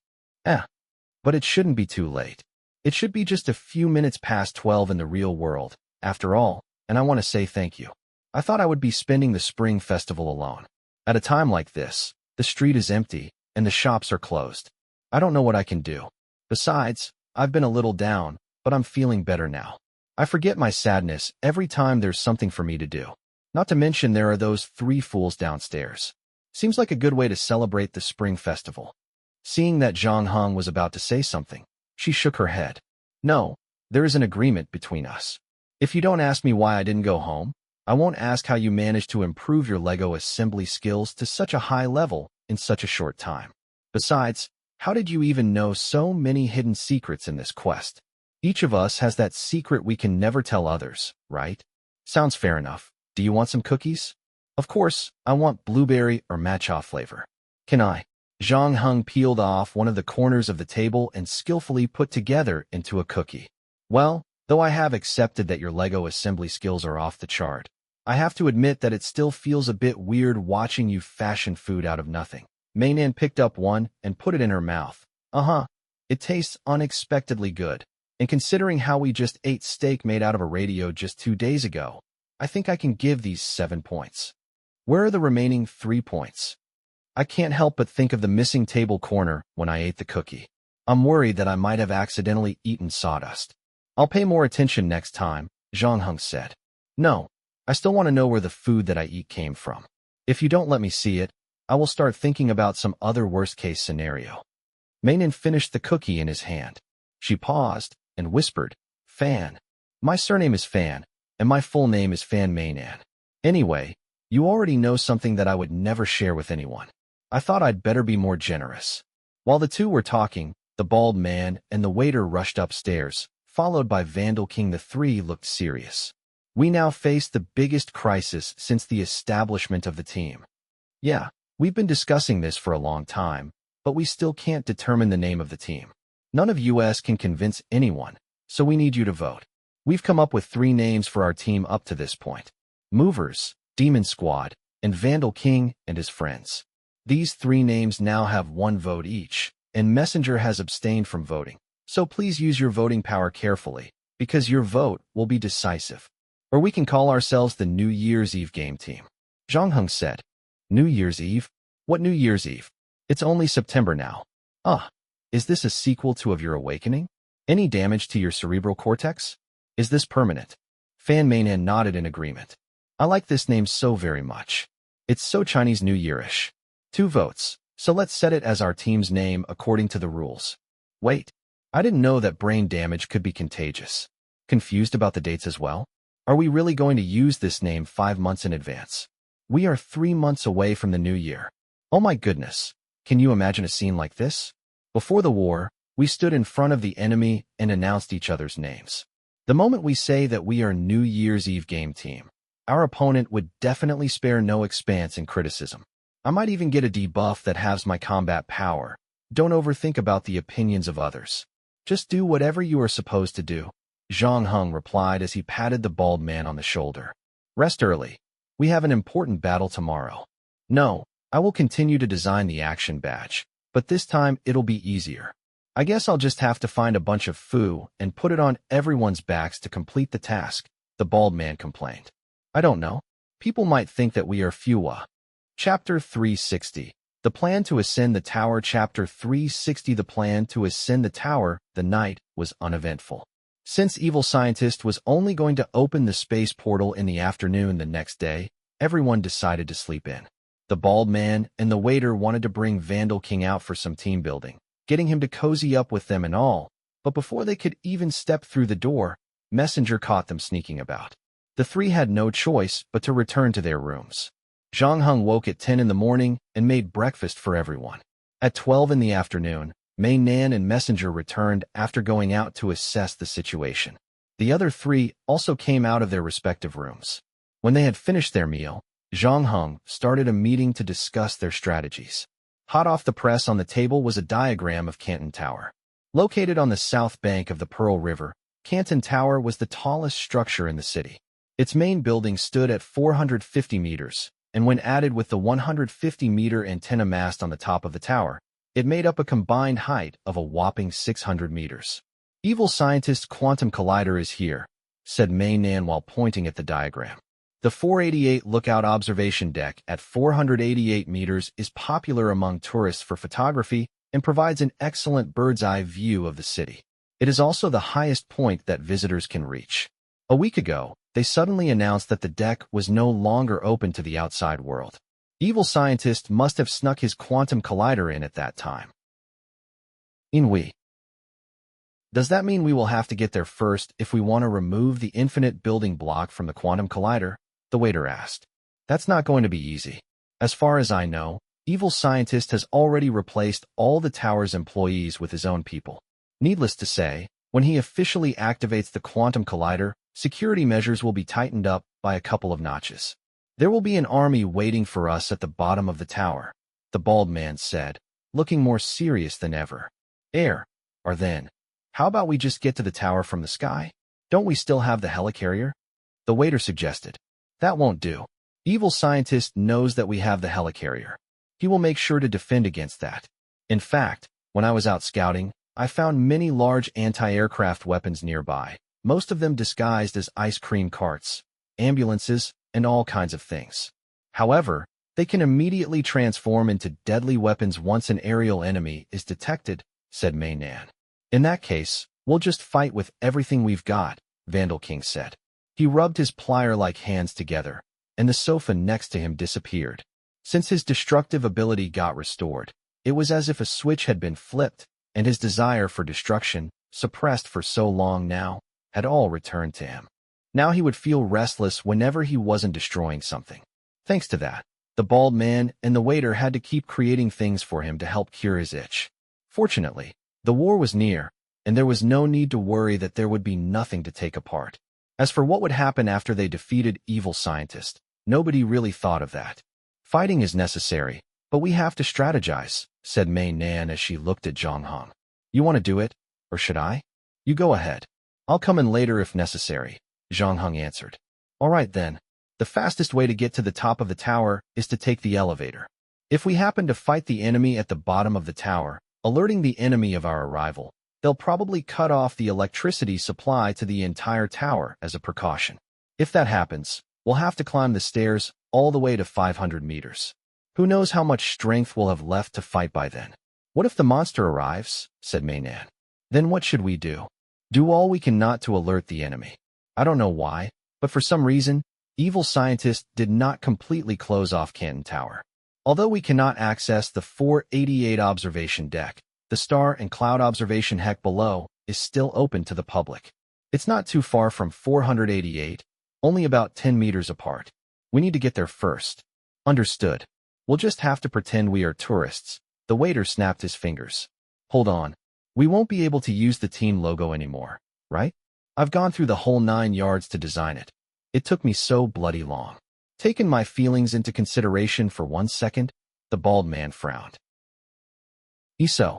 But it shouldn't be too late. It should be just a few minutes past 12 in the real world, after all, and I want to say thank you. I thought I would be spending the Spring Festival alone. At a time like this, the street is empty, and the shops are closed. I don't know what I can do. Besides, I've been a little down, but I'm feeling better now. I forget my sadness every time there's something for me to do. Not to mention there are those three fools downstairs. Seems like a good way to celebrate the Spring Festival. Seeing that Zhang Heng was about to say something, she shook her head. No, there is an agreement between us. If you don't ask me why I didn't go home, I won't ask how you managed to improve your Lego assembly skills to such a high level in such a short time. Besides, how did you even know so many hidden secrets in this quest? Each of us has that secret we can never tell others, right? Sounds fair enough. Do you want some cookies? Of course, I want blueberry or matcha flavor. Can I? Zhang Heng peeled off one of the corners of the table and skillfully put together into a cookie. Well, though I have accepted that your Lego assembly skills are off the chart, I have to admit that it still feels a bit weird watching you fashion food out of nothing. Mainan picked up one and put it in her mouth. Uh-huh. It tastes unexpectedly good. And considering how we just ate steak made out of a radio just 2 days ago, I think I can give these 7 points. Where are the remaining 3 points? I can't help but think of the missing table corner when I ate the cookie. I'm worried that I might have accidentally eaten sawdust. I'll pay more attention next time, Zhang Heng said. No, I still want to know where the food that I eat came from. If you don't let me see it, I will start thinking about some other worst-case scenario. Mainan finished the cookie in his hand. She paused and whispered, Fan. My surname is Fan, and my full name is Fan Mainan. Anyway, you already know something that I would never share with anyone. I thought I'd better be more generous. While the two were talking, the bald man and the waiter rushed upstairs, followed by Vandal King. The three looked serious. We now face the biggest crisis since the establishment of the team. Yeah, we've been discussing this for a long time, but we still can't determine the name of the team. None of us can convince anyone, so we need you to vote. We've come up with 3 names for our team up to this point. Movers, Demon Squad, and Vandal King and his friends. These 3 names now have 1 vote each, and Messenger has abstained from voting. So please use your voting power carefully, because your vote will be decisive. Or we can call ourselves the New Year's Eve game team. Zhang Heng said. New Year's Eve? What New Year's Eve? It's only September now. Is this a sequel to Of Your Awakening? Any damage to your cerebral cortex? Is this permanent? Fan Mainan nodded in agreement. I like this name so very much. It's so Chinese New Year-ish. 2 votes, so let's set it as our team's name according to the rules. Wait, I didn't know that brain damage could be contagious. Confused about the dates as well? Are we really going to use this name 5 months in advance? We are 3 months away from the new year. Oh my goodness, can you imagine a scene like this? Before the war, we stood in front of the enemy and announced each other's names. The moment we say that we are New Year's Eve game team, our opponent would definitely spare no expanse in criticism. I might even get a debuff that halves my combat power. Don't overthink about the opinions of others. Just do whatever you are supposed to do, Zhang Heng replied as he patted the bald man on the shoulder. Rest early. We have an important battle tomorrow. No, I will continue to design the action badge, but this time it'll be easier. I guess I'll just have to find a bunch of foo and put it on everyone's backs to complete the task, the bald man complained. I don't know. People might think that we are fewa. Chapter 360. The Plan to Ascend the Tower. Chapter 360. The plan to ascend the tower. The night was uneventful. Since Evil Scientist was only going to open the space portal in the afternoon the next day, everyone decided to sleep in. The bald man and the waiter wanted to bring Vandal King out for some team building, getting him to cozy up with them and all, but before they could even step through the door, Messenger caught them sneaking about. The 3 had no choice but to return to their rooms. Zhang Heng woke at 10 in the morning and made breakfast for everyone. At 12 in the afternoon, Mei Nan and Messenger returned after going out to assess the situation. The other 3 also came out of their respective rooms. When they had finished their meal, Zhang Heng started a meeting to discuss their strategies. Hot off the press on the table was a diagram of Canton Tower. Located on the south bank of the Pearl River, Canton Tower was the tallest structure in the city. Its main building stood at 450 meters, and when added with the 150-meter antenna mast on the top of the tower, it made up a combined height of a whopping 600 meters. Evil Scientist Quantum Collider is here, said Mei Nan while pointing at the diagram. The 488 Lookout Observation Deck at 488 meters is popular among tourists for photography and provides an excellent bird's-eye view of the city. It is also the highest point that visitors can reach. A week ago, they suddenly announced that the deck was no longer open to the outside world. Evil Scientist must have snuck his quantum collider in at that time. Does that mean we will have to get there first if we want to remove the infinite building block from the quantum collider? The waiter asked. That's not going to be easy. As far as I know, Evil Scientist has already replaced all the tower's employees with his own people. Needless to say, when he officially activates the quantum collider, security measures will be tightened up by a couple of notches. There will be an army waiting for us at the bottom of the tower, the bald man said, looking more serious than ever. Or then, how about we just get to the tower from the sky? Don't we still have the helicarrier? The waiter suggested. That won't do. Evil scientist knows that we have the helicarrier. He will make sure to defend against that. In fact, when I was out scouting, I found many large anti-aircraft weapons nearby, most of them disguised as ice cream carts, ambulances, and all kinds of things. However, they can immediately transform into deadly weapons once an aerial enemy is detected, said Mei Nan. In that case, we'll just fight with everything we've got, Vandal King said. He rubbed his plier-like hands together, and the sofa next to him disappeared. Since his destructive ability got restored, it was as if a switch had been flipped, and his desire for destruction, suppressed for so long now, had all returned to him. Now he would feel restless whenever he wasn't destroying something. Thanks to that, the bald man and the waiter had to keep creating things for him to help cure his itch. Fortunately, the war was near, and there was no need to worry that there would be nothing to take apart. As for what would happen after they defeated evil scientist, nobody really thought of that. Fighting is necessary, but we have to strategize, said Mei Nan as she looked at Zhang Hong. You want to do it, or should I? You go ahead. I'll come in later if necessary, Zhang Hong answered. All right then. The fastest way to get to the top of the tower is to take the elevator. If we happen to fight the enemy at the bottom of the tower, alerting the enemy of our arrival, they'll probably cut off the electricity supply to the entire tower as a precaution. If that happens, we'll have to climb the stairs all the way to 500 meters. Who knows how much strength we'll have left to fight by then? What if the monster arrives? Said Mei Nan. Then what should we do? Do all we can not to alert the enemy. I don't know why, but for some reason, evil scientist did not completely close off Canton Tower. Although we cannot access the 488 observation deck, the star and cloud observation deck below is still open to the public. It's not too far from 488, only about 10 meters apart. We need to get there first. Understood. We'll just have to pretend we are tourists. The waiter snapped his fingers. Hold on. We won't be able to use the team logo anymore, right? I've gone through the whole 9 yards to design it. It took me so bloody long. Taking my feelings into consideration for 1 second, the bald man frowned. So?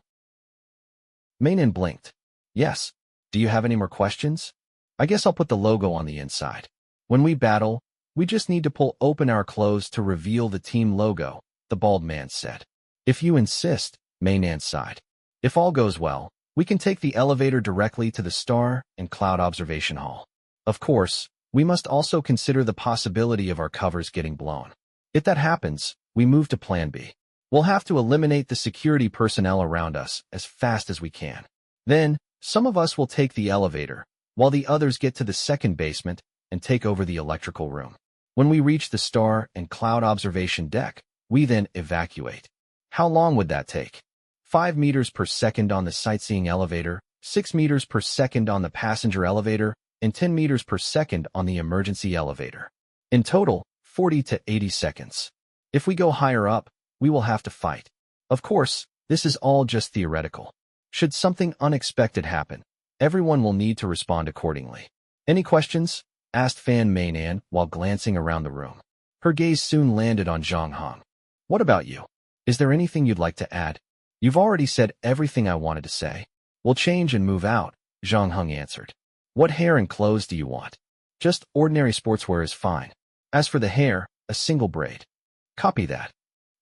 Mei Nan blinked. Yes. Do you have any more questions? I guess I'll put the logo on the inside. When we battle, we just need to pull open our clothes to reveal the team logo, the bald man said. If you insist, Mei Nan sighed. If all goes well, we can take the elevator directly to the star and cloud observation hall. Of course, we must also consider the possibility of our covers getting blown. If that happens, we move to Plan B. We'll have to eliminate the security personnel around us as fast as we can. Then, some of us will take the elevator, while the others get to the second basement and take over the electrical room. When we reach the star and cloud observation deck, we then evacuate. How long would that take? 5 meters per second on the sightseeing elevator, 6 meters per second on the passenger elevator, and 10 meters per second on the emergency elevator. In total, 40 to 80 seconds. If we go higher up, we will have to fight. Of course, this is all just theoretical. Should something unexpected happen, everyone will need to respond accordingly. Any questions? Asked Fan Mei Nan while glancing around the room. Her gaze soon landed on Zhang Hong. What about you? Is there anything you'd like to add? You've already said everything I wanted to say. We'll change and move out, Zhang Hong answered. What hair and clothes do you want? Just ordinary sportswear is fine. As for the hair, a single braid. Copy that.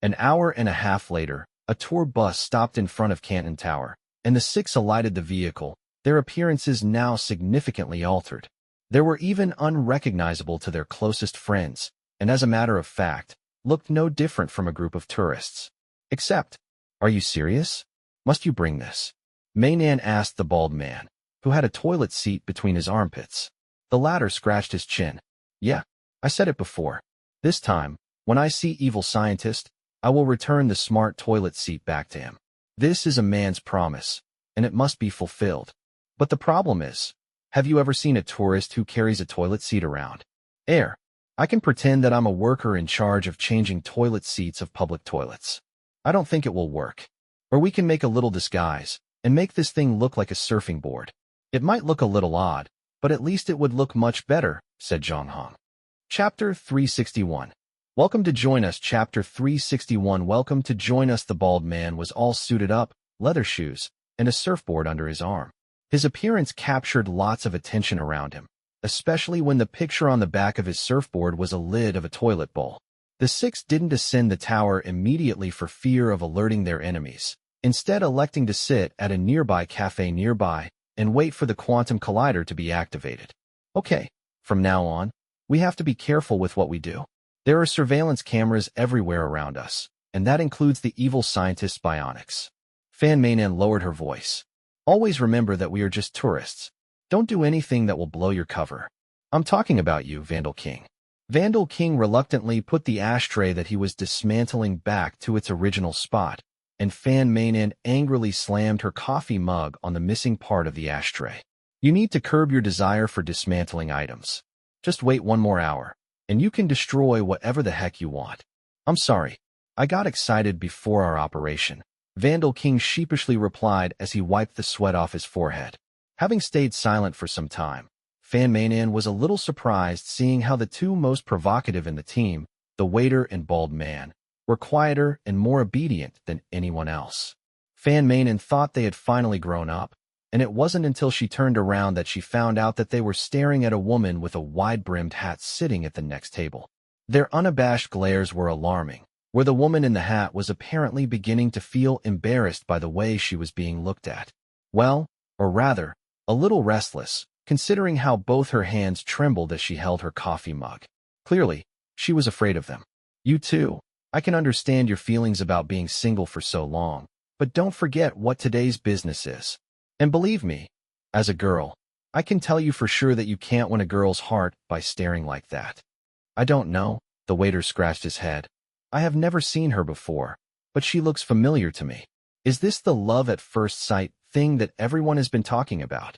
An hour and a half later, a tour bus stopped in front of Canton Tower, and the 6 alighted the vehicle, their appearances now significantly altered. They were even unrecognizable to their closest friends, and as a matter of fact, looked no different from a group of tourists. Except, are you serious? Must you bring this? Mei Nan asked the bald man, who had a toilet seat between his armpits. The latter scratched his chin. Yeah, I said it before. This time, when I see evil scientist, I will return the smart toilet seat back to him. This is a man's promise, and it must be fulfilled. But the problem is, have you ever seen a tourist who carries a toilet seat around? I can pretend that I'm a worker in charge of changing toilet seats of public toilets. I don't think it will work. Or we can make a little disguise and make this thing look like a surfing board. It might look a little odd, but at least it would look much better, said Zhang Hong. Chapter 361. Welcome to join us. Chapter 361. Welcome to join us. The bald man was all suited up, leather shoes, and a surfboard under his arm. His appearance captured lots of attention around him. especially when the picture on the back of his surfboard was a lid of a toilet bowl. The six didn't ascend the tower immediately for fear of alerting their enemies, instead electing to sit at a nearby cafe nearby and wait for the quantum collider to be activated. Okay, from now on, we have to be careful with what we do. There are surveillance cameras everywhere around us, and that includes the evil scientist's bionics. Fan Meinan lowered her voice. Always remember that we are just tourists. Don't do anything that will blow your cover. I'm talking about you, Vandal King. Vandal King reluctantly put the ashtray that he was dismantling back to its original spot, and Fan Meinan angrily slammed her coffee mug on the missing part of the ashtray. You need to curb your desire for dismantling items. Just wait one more hour, and you can destroy whatever the heck you want. I'm sorry. I got excited before our operation. Vandal King sheepishly replied as he wiped the sweat off his forehead. Having stayed silent for some time, Fan Meinan was a little surprised seeing how the two most provocative in the team, the waiter and bald man, were quieter and more obedient than anyone else. Fan Meinan thought they had finally grown up, and it wasn't until she turned around that she found out that they were staring at a woman with a wide-brimmed hat sitting at the next table. Their unabashed glares were alarming, where the woman in the hat was apparently beginning to feel embarrassed by the way she was being looked at. Well, or rather, a little restless, considering how both her hands trembled as she held her coffee mug. Clearly, she was afraid of them. You too. I can understand your feelings about being single for so long, but don't forget what today's business is. And believe me, as a girl, I can tell you for sure that you can't win a girl's heart by staring like that. I don't know, the waiter scratched his head. I have never seen her before, but she looks familiar to me. Is this the love at first sight thing that everyone has been talking about?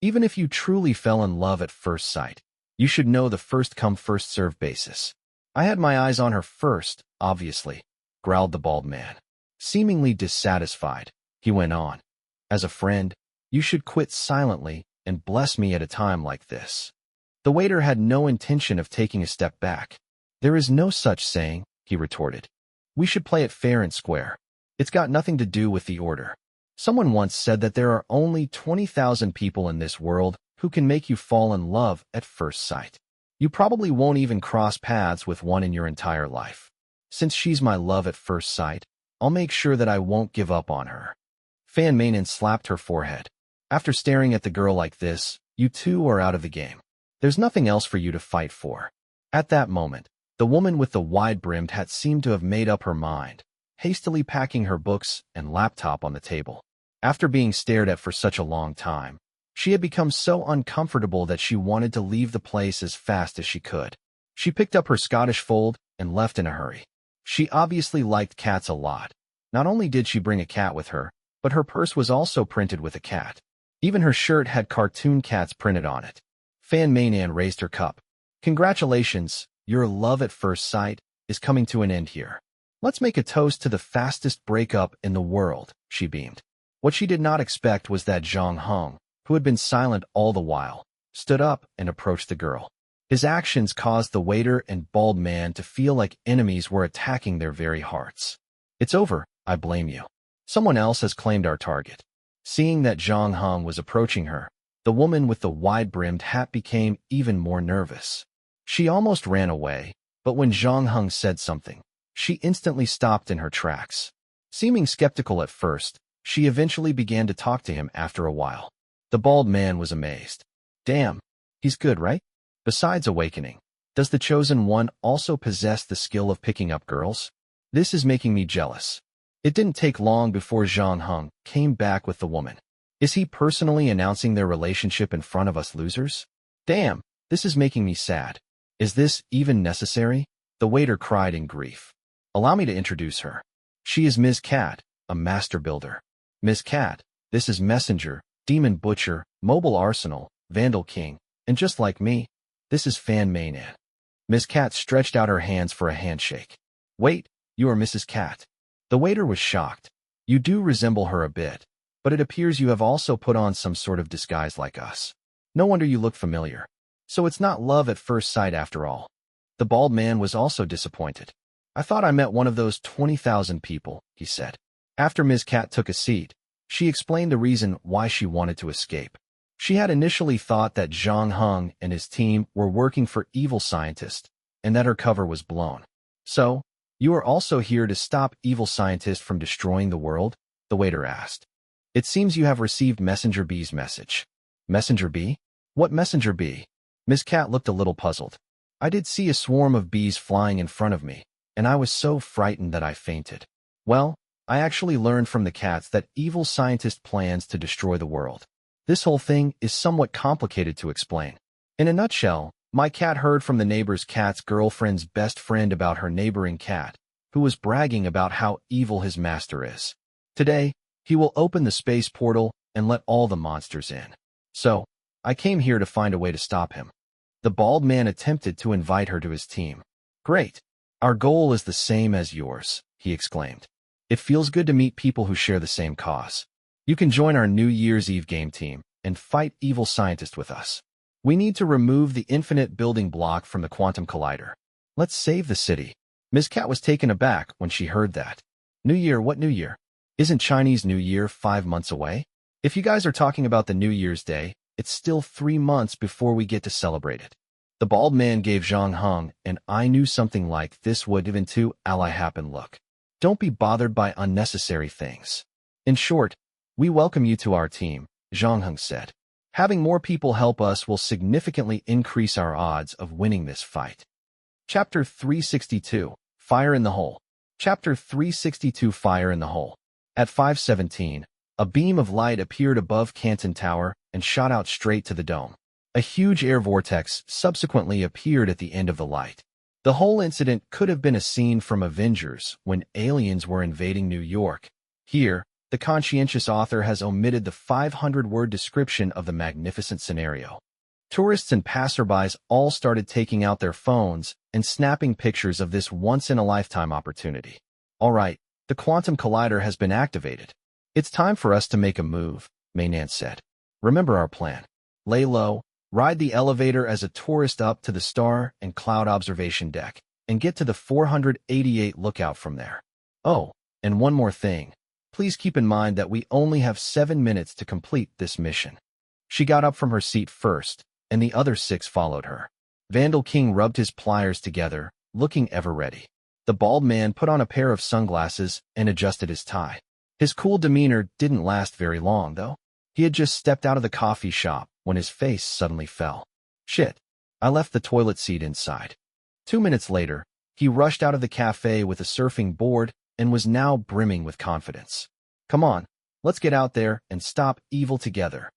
Even if you truly fell in love at first sight, you should know the first-come, first-served basis. I had my eyes on her first, obviously, growled the bald man. Seemingly dissatisfied, he went on. As a friend, you should quit silently and bless me at a time like this. The waiter had no intention of taking a step back. There is no such saying, he retorted. We should play it fair and square. It's got nothing to do with the order. Someone once said that there are only 20,000 people in this world who can make you fall in love at first sight. You probably won't even cross paths with one in your entire life. Since she's my love at first sight, I'll make sure that I won't give up on her. Fan Meinan slapped her forehead. After staring at the girl like this, you two are out of the game. There's nothing else for you to fight for. At that moment, the woman with the wide-brimmed hat seemed to have made up her mind, hastily packing her books and laptop on the table. After being stared at for such a long time, she had become so uncomfortable that she wanted to leave the place as fast as she could. She picked up her Scottish fold and left in a hurry. She obviously liked cats a lot. Not only did she bring a cat with her, but her purse was also printed with a cat. Even her shirt had cartoon cats printed on it. Fan Meinan raised her cup. Congratulations, your love at first sight is coming to an end here. Let's make a toast to the fastest breakup in the world, she beamed. What she did not expect was that Zhang Heng, who had been silent all the while, stood up and approached the girl. His actions caused the waiter and bald man to feel like enemies were attacking their very hearts. It's over, I blame you. Someone else has claimed our target. Seeing that Zhang Heng was approaching her, the woman with the wide-brimmed hat became even more nervous. She almost ran away, but when Zhang Heng said something, she instantly stopped in her tracks. Seeming skeptical at first, she eventually began to talk to him after a while. The bald man was amazed. Damn, he's good, right? Besides awakening, does the Chosen One also possess the skill of picking up girls? This is making me jealous. It didn't take long before Zhang Heng came back with the woman. Is he personally announcing their relationship in front of us losers? Damn, this is making me sad. Is this even necessary? The waiter cried in grief. Allow me to introduce her. She is Ms. Cat, a master builder. Ms. Cat, this is Messenger, Demon Butcher, Mobile Arsenal, Vandal King, and just like me, this is Fan Meinan. Ms. Cat stretched out her hands for a handshake. Wait, you are Mrs. Cat. The waiter was shocked. You do resemble her a bit, but it appears you have also put on some sort of disguise like us. No wonder you look familiar. So it's not love at first sight after all. The bald man was also disappointed. I thought I met one of those 20,000 people, he said. After Ms. Cat took a seat, she explained the reason why she wanted to escape. She had initially thought that Zhang Heng and his team were working for evil scientists, and that her cover was blown. So, you are also here to stop evil scientists from destroying the world? The waiter asked. It seems you have received Messenger B's message. Messenger B? What Messenger B? Miss Cat looked a little puzzled. I did see a swarm of bees flying in front of me, and I was so frightened that I fainted. Well, I actually learned from the cats that evil scientist plans to destroy the world. This whole thing is somewhat complicated to explain. In a nutshell, my cat heard from the neighbor's cat's girlfriend's best friend about her neighboring cat, who was bragging about how evil his master is. Today, he will open the space portal and let all the monsters in. So, I came here to find a way to stop him. The bald man attempted to invite her to his team. Great. Our goal is the same as yours, he exclaimed. It feels good to meet people who share the same cause. You can join our New Year's Eve game team and fight evil scientists with us. We need to remove the infinite building block from the quantum collider. Let's save the city. Miss Cat was taken aback when she heard that. New Year? What New Year? Isn't Chinese New Year 5 months away? If you guys are talking about the New Year's Day, it's still 3 months before we get to celebrate it. The bald man gave Zhang Heng and I knew something like this would even to ally happen look. Don't be bothered by unnecessary things. In short, we welcome you to our team, Zhang Heng said. Having more people help us will significantly increase our odds of winning this fight. Chapter 362, Fire in the Hole. Chapter 362, Fire in the Hole. At 5:17, a beam of light appeared above Canton Tower and shot out straight to the dome. A huge air vortex subsequently appeared at the end of the light. The whole incident could have been a scene from Avengers when aliens were invading New York. Here, the conscientious author has omitted the 500-word description of the magnificent scenario. Tourists and passerbys all started taking out their phones and snapping pictures of this once-in-a-lifetime opportunity. All right, the quantum collider has been activated. It's time for us to make a move, Mainan said. Remember our plan. Lay low, ride the elevator as a tourist up to the star and cloud observation deck, and get to the 488 lookout from there. Oh, and one more thing. Please keep in mind that we only have 7 minutes to complete this mission. She got up from her seat first, and the other 6 followed her. Vandal King rubbed his pliers together, looking ever ready. The bald man put on a pair of sunglasses and adjusted his tie. His cool demeanor didn't last very long, though. He had just stepped out of the coffee shop when his face suddenly fell. Shit, I left the toilet seat inside. 2 minutes later, he rushed out of the cafe with a surfing board and was now brimming with confidence. Come on, let's get out there and stop evil together.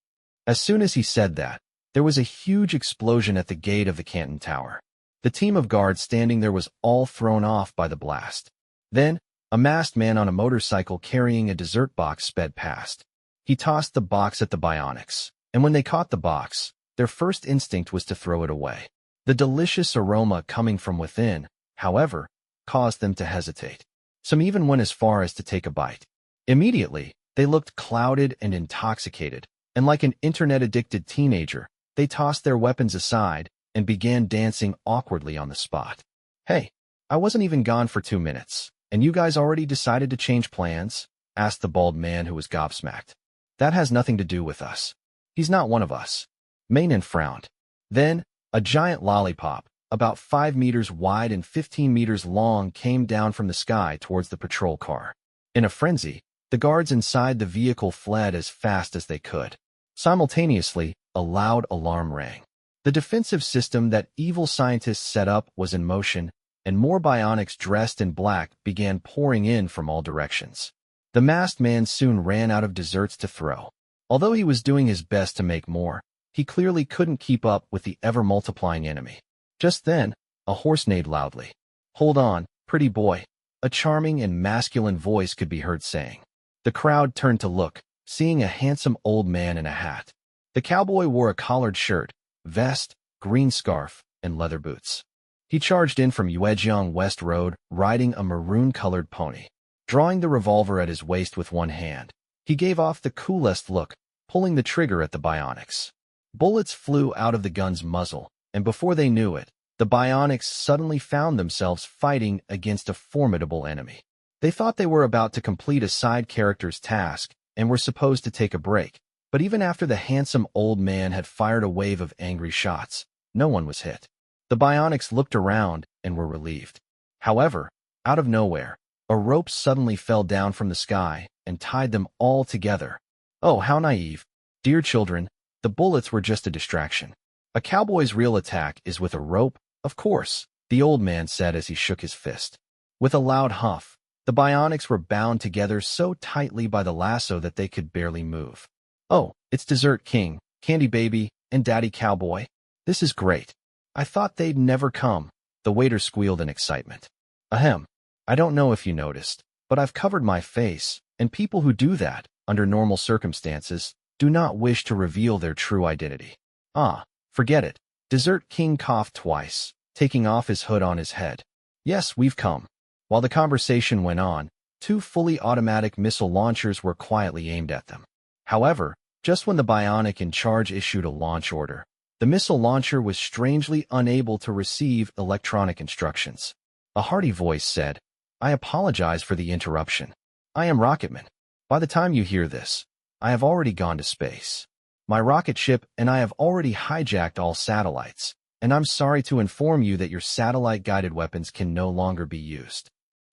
As soon as he said that, there was a huge explosion at the gate of the Canton Tower. The team of guards standing there was all thrown off by the blast. Then, a masked man on a motorcycle carrying a dessert box sped past. He tossed the box at the bionics, and when they caught the box, their first instinct was to throw it away. The delicious aroma coming from within, however, caused them to hesitate. Some even went as far as to take a bite. Immediately, they looked clouded and intoxicated, and like an internet-addicted teenager, they tossed their weapons aside and began dancing awkwardly on the spot. Hey, I wasn't even gone for 2 minutes, and you guys already decided to change plans? Asked the bald man who was gobsmacked. That has nothing to do with us. He's not one of us. Mainan frowned. Then, a giant lollipop, about 5 meters wide and 15 meters long, came down from the sky towards the patrol car. In a frenzy, the guards inside the vehicle fled as fast as they could. Simultaneously, a loud alarm rang. The defensive system that evil scientists set up was in motion, and more bionics dressed in black began pouring in from all directions. The masked man soon ran out of desserts to throw. Although he was doing his best to make more, he clearly couldn't keep up with the ever-multiplying enemy. Just then, a horse neighed loudly. Hold on, pretty boy, a charming and masculine voice could be heard saying. The crowd turned to look, seeing a handsome old man in a hat. The cowboy wore a collared shirt, vest, green scarf, and leather boots. He charged in from Yuejiang West Road, riding a maroon-colored pony. Drawing the revolver at his waist with one hand, he gave off the coolest look, pulling the trigger at the bionics. Bullets flew out of the gun's muzzle, and before they knew it, the bionics suddenly found themselves fighting against a formidable enemy. They thought they were about to complete a side character's task and were supposed to take a break, But even after the handsome old man had fired a wave of angry shots, no one was hit. The bionics looked around and were relieved. However, out of nowhere, a rope suddenly fell down from the sky and tied them all together. Oh, how naive. Dear children, the bullets were just a distraction. A cowboy's real attack is with a rope, of course, the old man said as he shook his fist. With a loud huff, the bionics were bound together so tightly by the lasso that they could barely move. Oh, it's Dessert King, Candy Baby, and Daddy Cowboy. This is great. I thought they'd never come, the waiter squealed in excitement. Ahem. I don't know if you noticed, but I've covered my face, and people who do that, under normal circumstances, do not wish to reveal their true identity. Ah, forget it. Dessert King coughed twice, taking off his hood on his head. Yes, we've come. While the conversation went on, 2 fully automatic missile launchers were quietly aimed at them. However, just when the bionic in charge issued a launch order, the missile launcher was strangely unable to receive electronic instructions. A hearty voice said, I apologize for the interruption. I am Rocketman. By the time you hear this, I have already gone to space. My rocket ship and I have already hijacked all satellites, and I'm sorry to inform you that your satellite-guided weapons can no longer be used.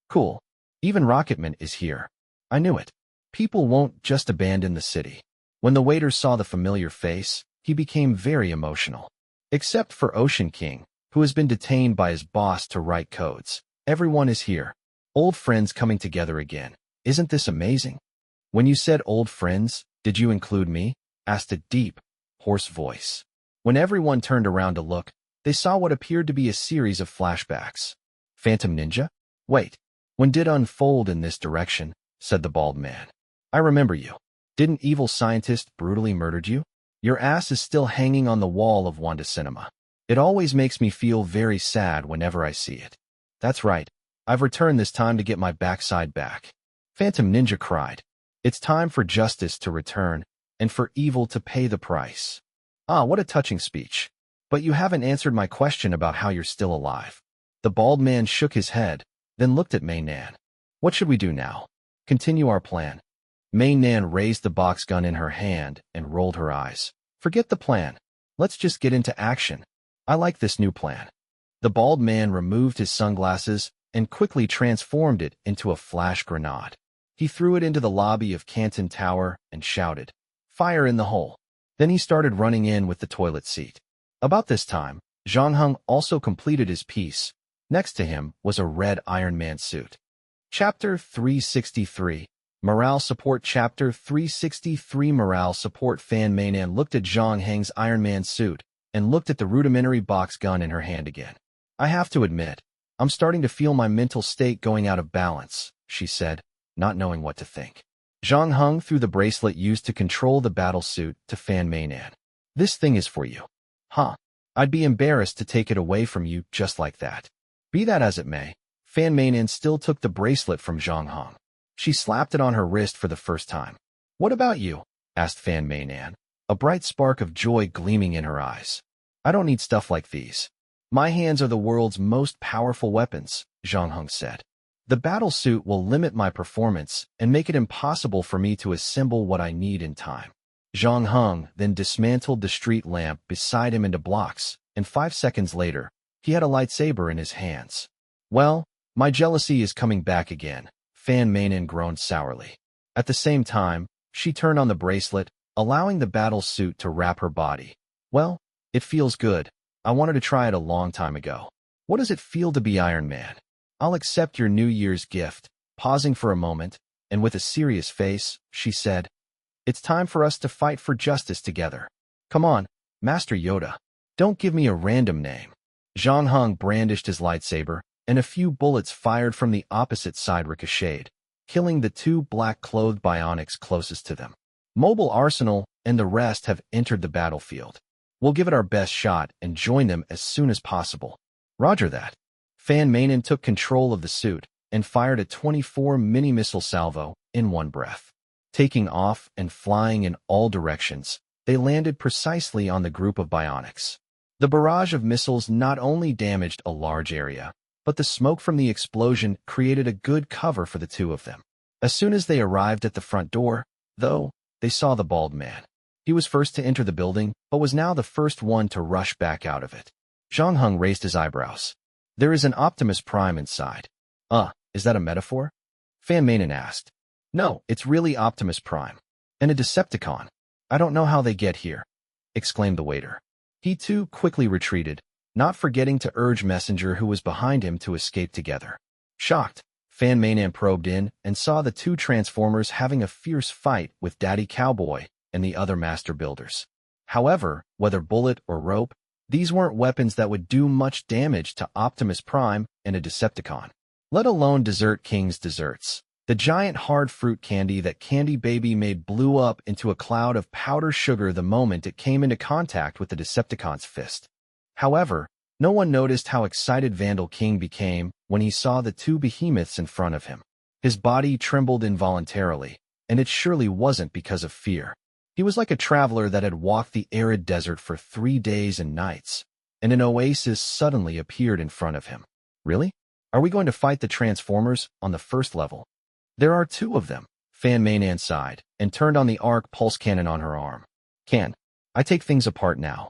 Cool. Even Rocketman is here. I knew it. People won't just abandon the city. When the waiter saw the familiar face, he became very emotional. Except for Ocean King, who has been detained by his boss to write codes. Everyone is here. Old friends coming together again. Isn't this amazing? When you said old friends, did you include me? Asked a deep, hoarse voice. When everyone turned around to look, they saw what appeared to be a series of flashbacks. Phantom Ninja? Wait. When did unfold in this direction? Said the bald man. I remember you. Didn't evil scientist brutally murdered you? Your ass is still hanging on the wall of Wanda Cinema. It always makes me feel very sad whenever I see it. That's right. I've returned this time to get my backside back. Phantom Ninja cried. It's time for justice to return, and for evil to pay the price. Ah, what a touching speech. But you haven't answered my question about how you're still alive. The bald man shook his head, then looked at Mei Nan. What should we do now? Continue our plan. Mei Nan raised the box gun in her hand and rolled her eyes. Forget the plan. Let's just get into action. I like this new plan. The bald man removed his sunglasses and quickly transformed it into a flash grenade. He threw it into the lobby of Canton Tower and shouted, Fire in the hole. Then he started running in with the toilet seat. About this time, Zhang Heng also completed his piece. Next to him was a red Iron Man suit. Chapter 363. Morale Support. Chapter 363. Morale Support. Fan Mei Nan looked at Zhang Heng's Iron Man suit and looked at the rudimentary box gun in her hand again. I have to admit, I'm starting to feel my mental state going out of balance, she said, not knowing what to think. Zhang Heng threw the bracelet used to control the battle suit to Fan Mei Nan. This thing is for you. Huh. I'd be embarrassed to take it away from you just like that. Be that as it may, Fan Mei Nan still took the bracelet from Zhang Heng. She slapped it on her wrist for the first time. What about you? Asked Fan Mei Nan, a bright spark of joy gleaming in her eyes. I don't need stuff like these. My hands are the world's most powerful weapons, Zhang Heng said. The battle suit will limit my performance and make it impossible for me to assemble what I need in time. Zhang Heng then dismantled the street lamp beside him into blocks, and 5 seconds later, he had a lightsaber in his hands. Well, my jealousy is coming back again, Fan Mei Nan groaned sourly. At the same time, she turned on the bracelet, allowing the battle suit to wrap her body. Well, it feels good. I wanted to try it a long time ago. What does it feel to be Iron Man? I'll accept your New Year's gift. Pausing for a moment, and with a serious face, she said, It's time for us to fight for justice together. Come on, Master Yoda. Don't give me a random name. Zhang Heng brandished his lightsaber, and a few bullets fired from the opposite side ricocheted, killing the 2 black-clothed bionics closest to them. Mobile Arsenal and the rest have entered the battlefield. We'll give it our best shot and join them as soon as possible. Roger that. Fan Mei Nan took control of the suit and fired a 24 mini-missile salvo in one breath. Taking off and flying in all directions, they landed precisely on the group of bionics. The barrage of missiles not only damaged a large area, but the smoke from the explosion created a good cover for the 2 of them. As soon as they arrived at the front door, though, they saw the bald man. He was first to enter the building, but was now the first one to rush back out of it. Zhang Heng raised his eyebrows. There is an Optimus Prime inside. Is that a metaphor? Fan Manen asked. No, it's really Optimus Prime. And a Decepticon. I don't know how they get here, exclaimed the waiter. He too quickly retreated, not forgetting to urge Messenger who was behind him to escape together. Shocked, Fan Manen probed in and saw the two Transformers having a fierce fight with Daddy Cowboy and the other master builders. However, whether bullet or rope, these weren't weapons that would do much damage to Optimus Prime and a Decepticon, let alone Dessert King's desserts. The giant hard fruit candy that Candy Baby made blew up into a cloud of powder sugar the moment it came into contact with the Decepticon's fist. However, no one noticed how excited Vandal King became when he saw the two behemoths in front of him. His body trembled involuntarily, and it surely wasn't because of fear. He was like a traveler that had walked the arid desert for 3 days and nights, and an oasis suddenly appeared in front of him. Really? Are we going to fight the Transformers on the first level? There are 2 of them. Fan Manen sighed and turned on the arc pulse cannon on her arm. Can I take things apart now?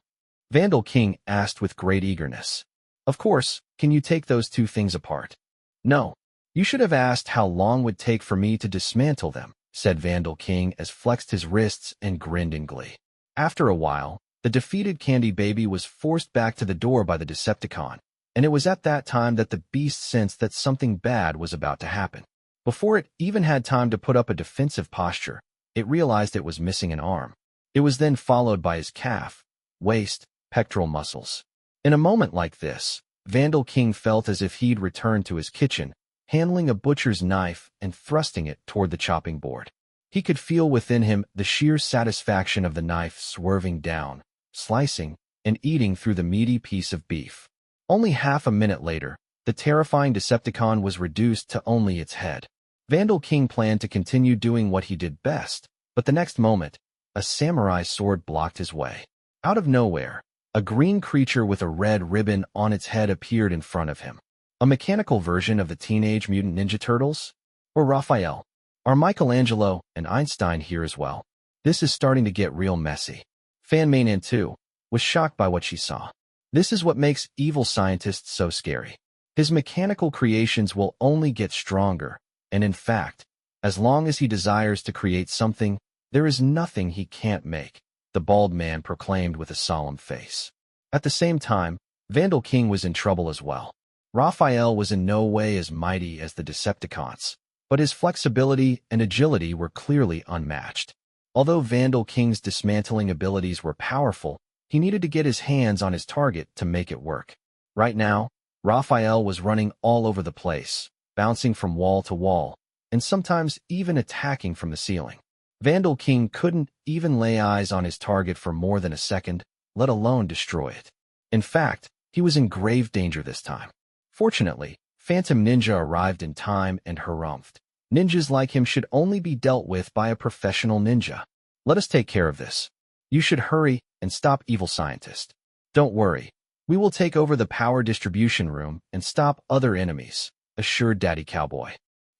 Vandal King asked with great eagerness. Of course, can you take those 2 things apart? No. You should have asked how long would take for me to dismantle them, said Vandal King as flexed his wrists and grinned in glee. After a while, the defeated Candy Baby was forced back to the door by the Decepticon, and it was at that time that the beast sensed that something bad was about to happen. Before it even had time to put up a defensive posture, it realized it was missing an arm. It was then followed by his calf, waist, pectoral muscles. In a moment like this, Vandal King felt as if he'd returned to his kitchen, handling a butcher's knife and thrusting it toward the chopping board. He could feel within him the sheer satisfaction of the knife swerving down, slicing, and eating through the meaty piece of beef. Only half a minute later, the terrifying Decepticon was reduced to only its head. Vandal King planned to continue doing what he did best, but the next moment, a samurai sword blocked his way. Out of nowhere, a green creature with a red ribbon on its head appeared in front of him. A mechanical version of the Teenage Mutant Ninja Turtles? Or Raphael? Are Michelangelo and Einstein here as well? This is starting to get real messy. Fan Manen, too, was shocked by what she saw. This is what makes evil scientists so scary. His mechanical creations will only get stronger, and in fact, as long as he desires to create something, there is nothing he can't make, the bald man proclaimed with a solemn face. At the same time, Vandal King was in trouble as well. Raphael was in no way as mighty as the Decepticons, but his flexibility and agility were clearly unmatched. Although Vandal King's dismantling abilities were powerful, he needed to get his hands on his target to make it work. Right now, Raphael was running all over the place, bouncing from wall to wall, and sometimes even attacking from the ceiling. Vandal King couldn't even lay eyes on his target for more than a second, let alone destroy it. In fact, he was in grave danger this time. Fortunately, Phantom Ninja arrived in time and harumphed. Ninjas like him should only be dealt with by a professional ninja. Let us take care of this. You should hurry and stop evil scientist. Don't worry. We will take over the power distribution room and stop other enemies, assured Daddy Cowboy.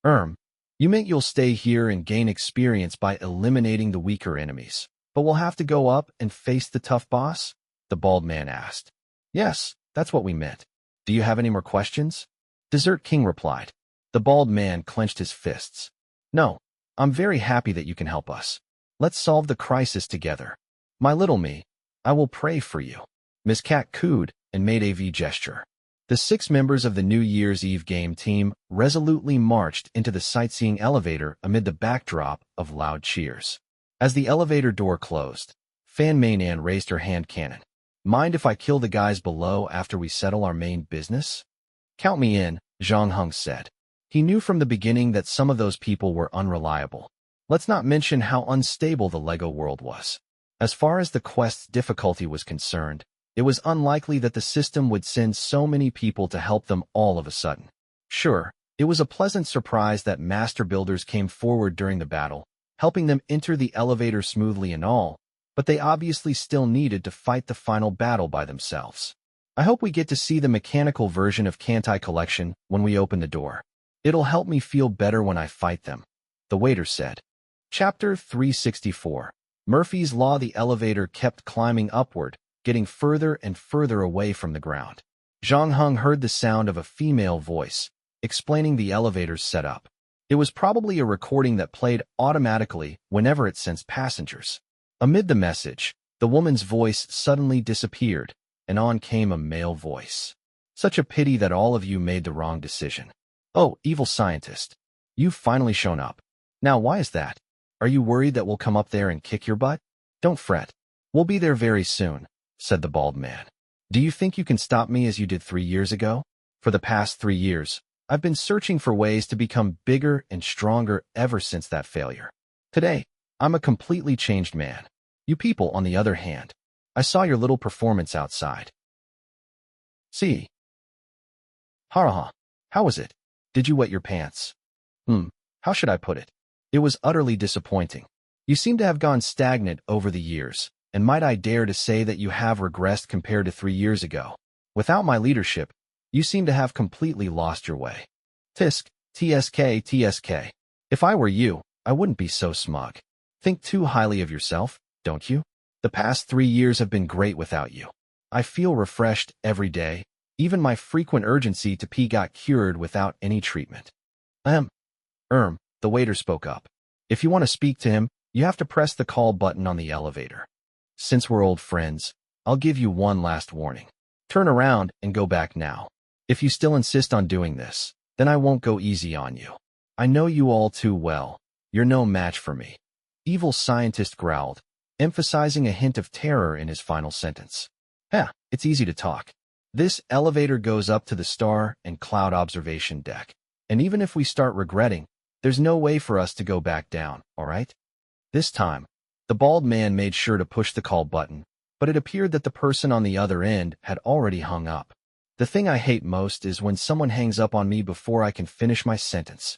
You meant you'll stay here and gain experience by eliminating the weaker enemies, but we'll have to go up and face the tough boss? The bald man asked. Yes, that's what we meant. Do you have any more questions? Dessert King replied. The bald man clenched his fists. No, I'm very happy that you can help us. Let's solve the crisis together. My little me, I will pray for you. Miss Cat cooed and made a V gesture. The 6 members of the New Year's Eve game team resolutely marched into the sightseeing elevator amid the backdrop of loud cheers. As the elevator door closed, Fan Manen raised her hand cannon. Mind if I kill the guys below after we settle our main business? Count me in, Zhang Heng said. He knew from the beginning that some of those people were unreliable. Let's not mention how unstable the Lego world was. As far as the quest's difficulty was concerned, it was unlikely that the system would send so many people to help them all of a sudden. Sure, it was a pleasant surprise that master builders came forward during the battle, helping them enter the elevator smoothly and all, but they obviously still needed to fight the final battle by themselves. I hope we get to see the mechanical version of Kantai Collection when we open the door. It'll help me feel better when I fight them, the waiter said. Chapter 364. Murphy's Law. The elevator kept climbing upward, getting further and further away from the ground. Zhang Heng heard the sound of a female voice, explaining the elevator's setup. It was probably a recording that played automatically whenever it sensed passengers. Amid the message, the woman's voice suddenly disappeared, and on came a male voice. Such a pity that all of you made the wrong decision. Oh, evil scientist. You've finally shown up. Now, why is that? Are you worried that we'll come up there and kick your butt? Don't fret. We'll be there very soon, said the bald man. Do you think you can stop me as you did 3 years ago? For the past 3 years, I've been searching for ways to become bigger and stronger ever since that failure. Today, I'm a completely changed man. You people, on the other hand, I saw your little performance outside. See? Ha. How was it? Did you wet your pants? How should I put it? It was utterly disappointing. You seem to have gone stagnant over the years, and might I dare to say that you have regressed compared to 3 years ago. Without my leadership, you seem to have completely lost your way. TSK. If I were you, I wouldn't be so smug. Think too highly of yourself, don't you? The past 3 years have been great without you. I feel refreshed every day. Even my frequent urgency to pee got cured without any treatment. The waiter spoke up. If you want to speak to him, you have to press the call button on the elevator. Since we're old friends, I'll give you one last warning. Turn around and go back now. If you still insist on doing this, then I won't go easy on you. I know you all too well. You're no match for me. Evil scientist growled, emphasizing a hint of terror in his final sentence. It's easy to talk. This elevator goes up to the star and cloud observation deck. And even if we start regretting, there's no way for us to go back down, all right? This time, the bald man made sure to push the call button, but it appeared that the person on the other end had already hung up. The thing I hate most is when someone hangs up on me before I can finish my sentence.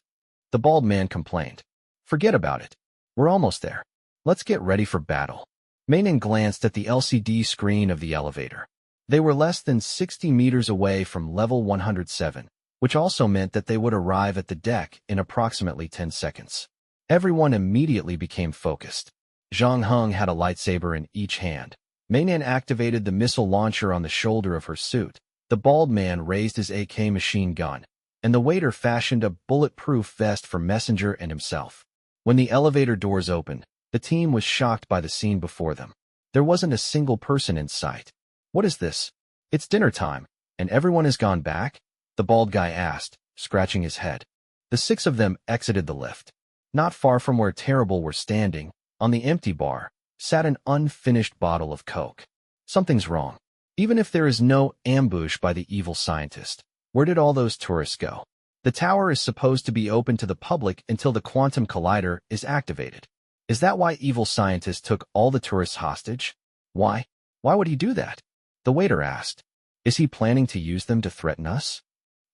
The bald man complained. Forget about it. We're almost there. Let's get ready for battle. Mainan glanced at the LCD screen of the elevator. They were less than 60 meters away from level 107, which also meant that they would arrive at the deck in approximately 10 seconds. Everyone immediately became focused. Zhang Heng had a lightsaber in each hand. Mainan activated the missile launcher on the shoulder of her suit. The bald man raised his AK machine gun, and the waiter fashioned a bulletproof vest for Messenger and himself. When the elevator doors opened, the team was shocked by the scene before them. There wasn't a single person in sight. What is this? It's dinner time, and everyone has gone back? The bald guy asked, scratching his head. The 6 of them exited the lift. Not far from where Terrible were standing, on the empty bar, sat an unfinished bottle of Coke. Something's wrong. Even if there is no ambush by the evil scientist, where did all those tourists go? The tower is supposed to be open to the public until the quantum collider is activated. Is that why evil scientist took all the tourists hostage? Why? Why would he do that? The waiter asked. Is he planning to use them to threaten us?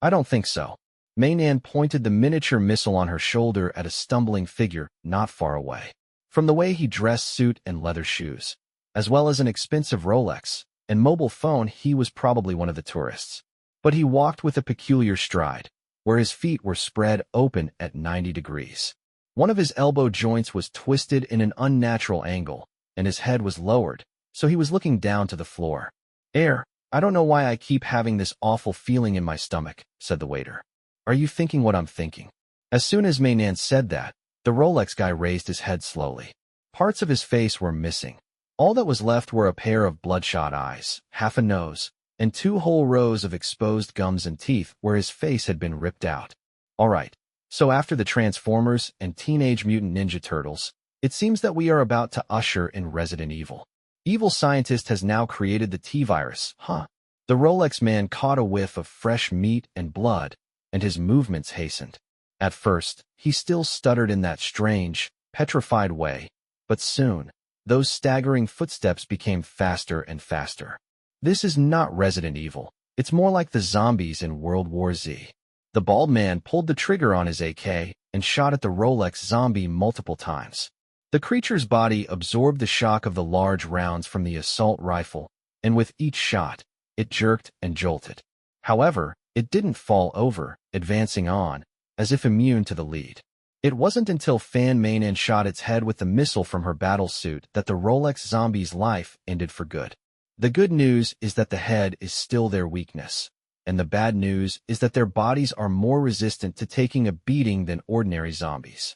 I don't think so. Mainan pointed the miniature missile on her shoulder at a stumbling figure not far away. From the way he dressed, suit and leather shoes, as well as an expensive Rolex and mobile phone, he was probably one of the tourists. But he walked with a peculiar stride, where his feet were spread open at 90 degrees. One of his elbow joints was twisted in an unnatural angle, and his head was lowered, so he was looking down to the floor. I don't know why I keep having this awful feeling in my stomach, said the waiter. Are you thinking what I'm thinking? As soon as Mainan said that, the Rolex guy raised his head slowly. Parts of his face were missing. All that was left were a pair of bloodshot eyes, half a nose, and 2 whole rows of exposed gums and teeth where his face had been ripped out. All right, so after the Transformers and Teenage Mutant Ninja Turtles, it seems that we are about to usher in Resident Evil. Evil scientist has now created the T-virus, huh? The Rolex man caught a whiff of fresh meat and blood, and his movements hastened. At first, he still stuttered in that strange, petrified way, but soon, those staggering footsteps became faster and faster. This is not Resident Evil. It's more like the zombies in World War Z. The bald man pulled the trigger on his AK and shot at the Rolex zombie multiple times. The creature's body absorbed the shock of the large rounds from the assault rifle, and with each shot, it jerked and jolted. However, it didn't fall over, advancing on, as if immune to the lead. It wasn't until Fan Mainen shot its head with the missile from her battle suit that the Rolex zombie's life ended for good. The good news is that the head is still their weakness, and the bad news is that their bodies are more resistant to taking a beating than ordinary zombies.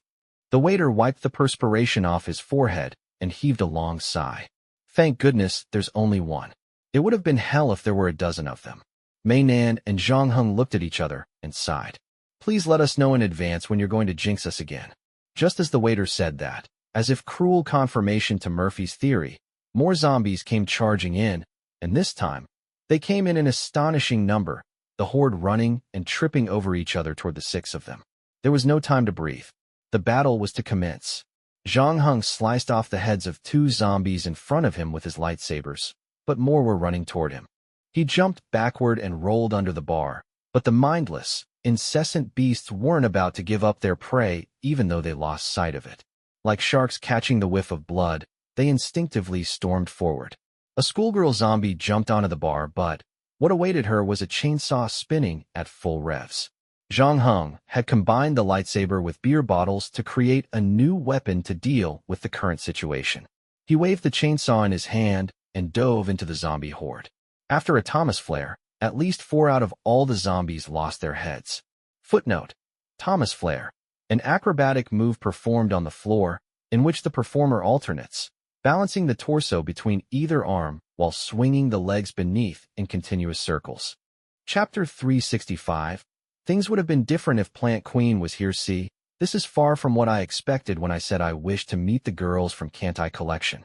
The waiter wiped the perspiration off his forehead and heaved a long sigh. Thank goodness there's only one. It would have been hell if there were a dozen of them. Mei Nan and Zhang Heng looked at each other and sighed. Please let us know in advance when you're going to jinx us again. Just as the waiter said that, as if cruel confirmation to Murphy's theory, more zombies came charging in, and this time, they came in an astonishing number, the horde running and tripping over each other toward the six of them. There was no time to breathe. The battle was to commence. Zhang Heng sliced off the heads of 2 zombies in front of him with his lightsabers, but more were running toward him. He jumped backward and rolled under the bar, but the mindless, incessant beasts weren't about to give up their prey even though they lost sight of it. Like sharks catching the whiff of blood, they instinctively stormed forward. A schoolgirl zombie jumped onto the bar, but what awaited her was a chainsaw spinning at full revs. Zhang Heng had combined the lightsaber with beer bottles to create a new weapon to deal with the current situation. He waved the chainsaw in his hand and dove into the zombie horde. After a Thomas flare, at least 4 out of all the zombies lost their heads. Footnote: Thomas flare, an acrobatic move performed on the floor in which the performer alternates, balancing the torso between either arm while swinging the legs beneath in continuous circles. Chapter 365. Things would have been different if Plant Queen was here. See, this is far from what I expected when I said I wished to meet the girls from Kantai Collection.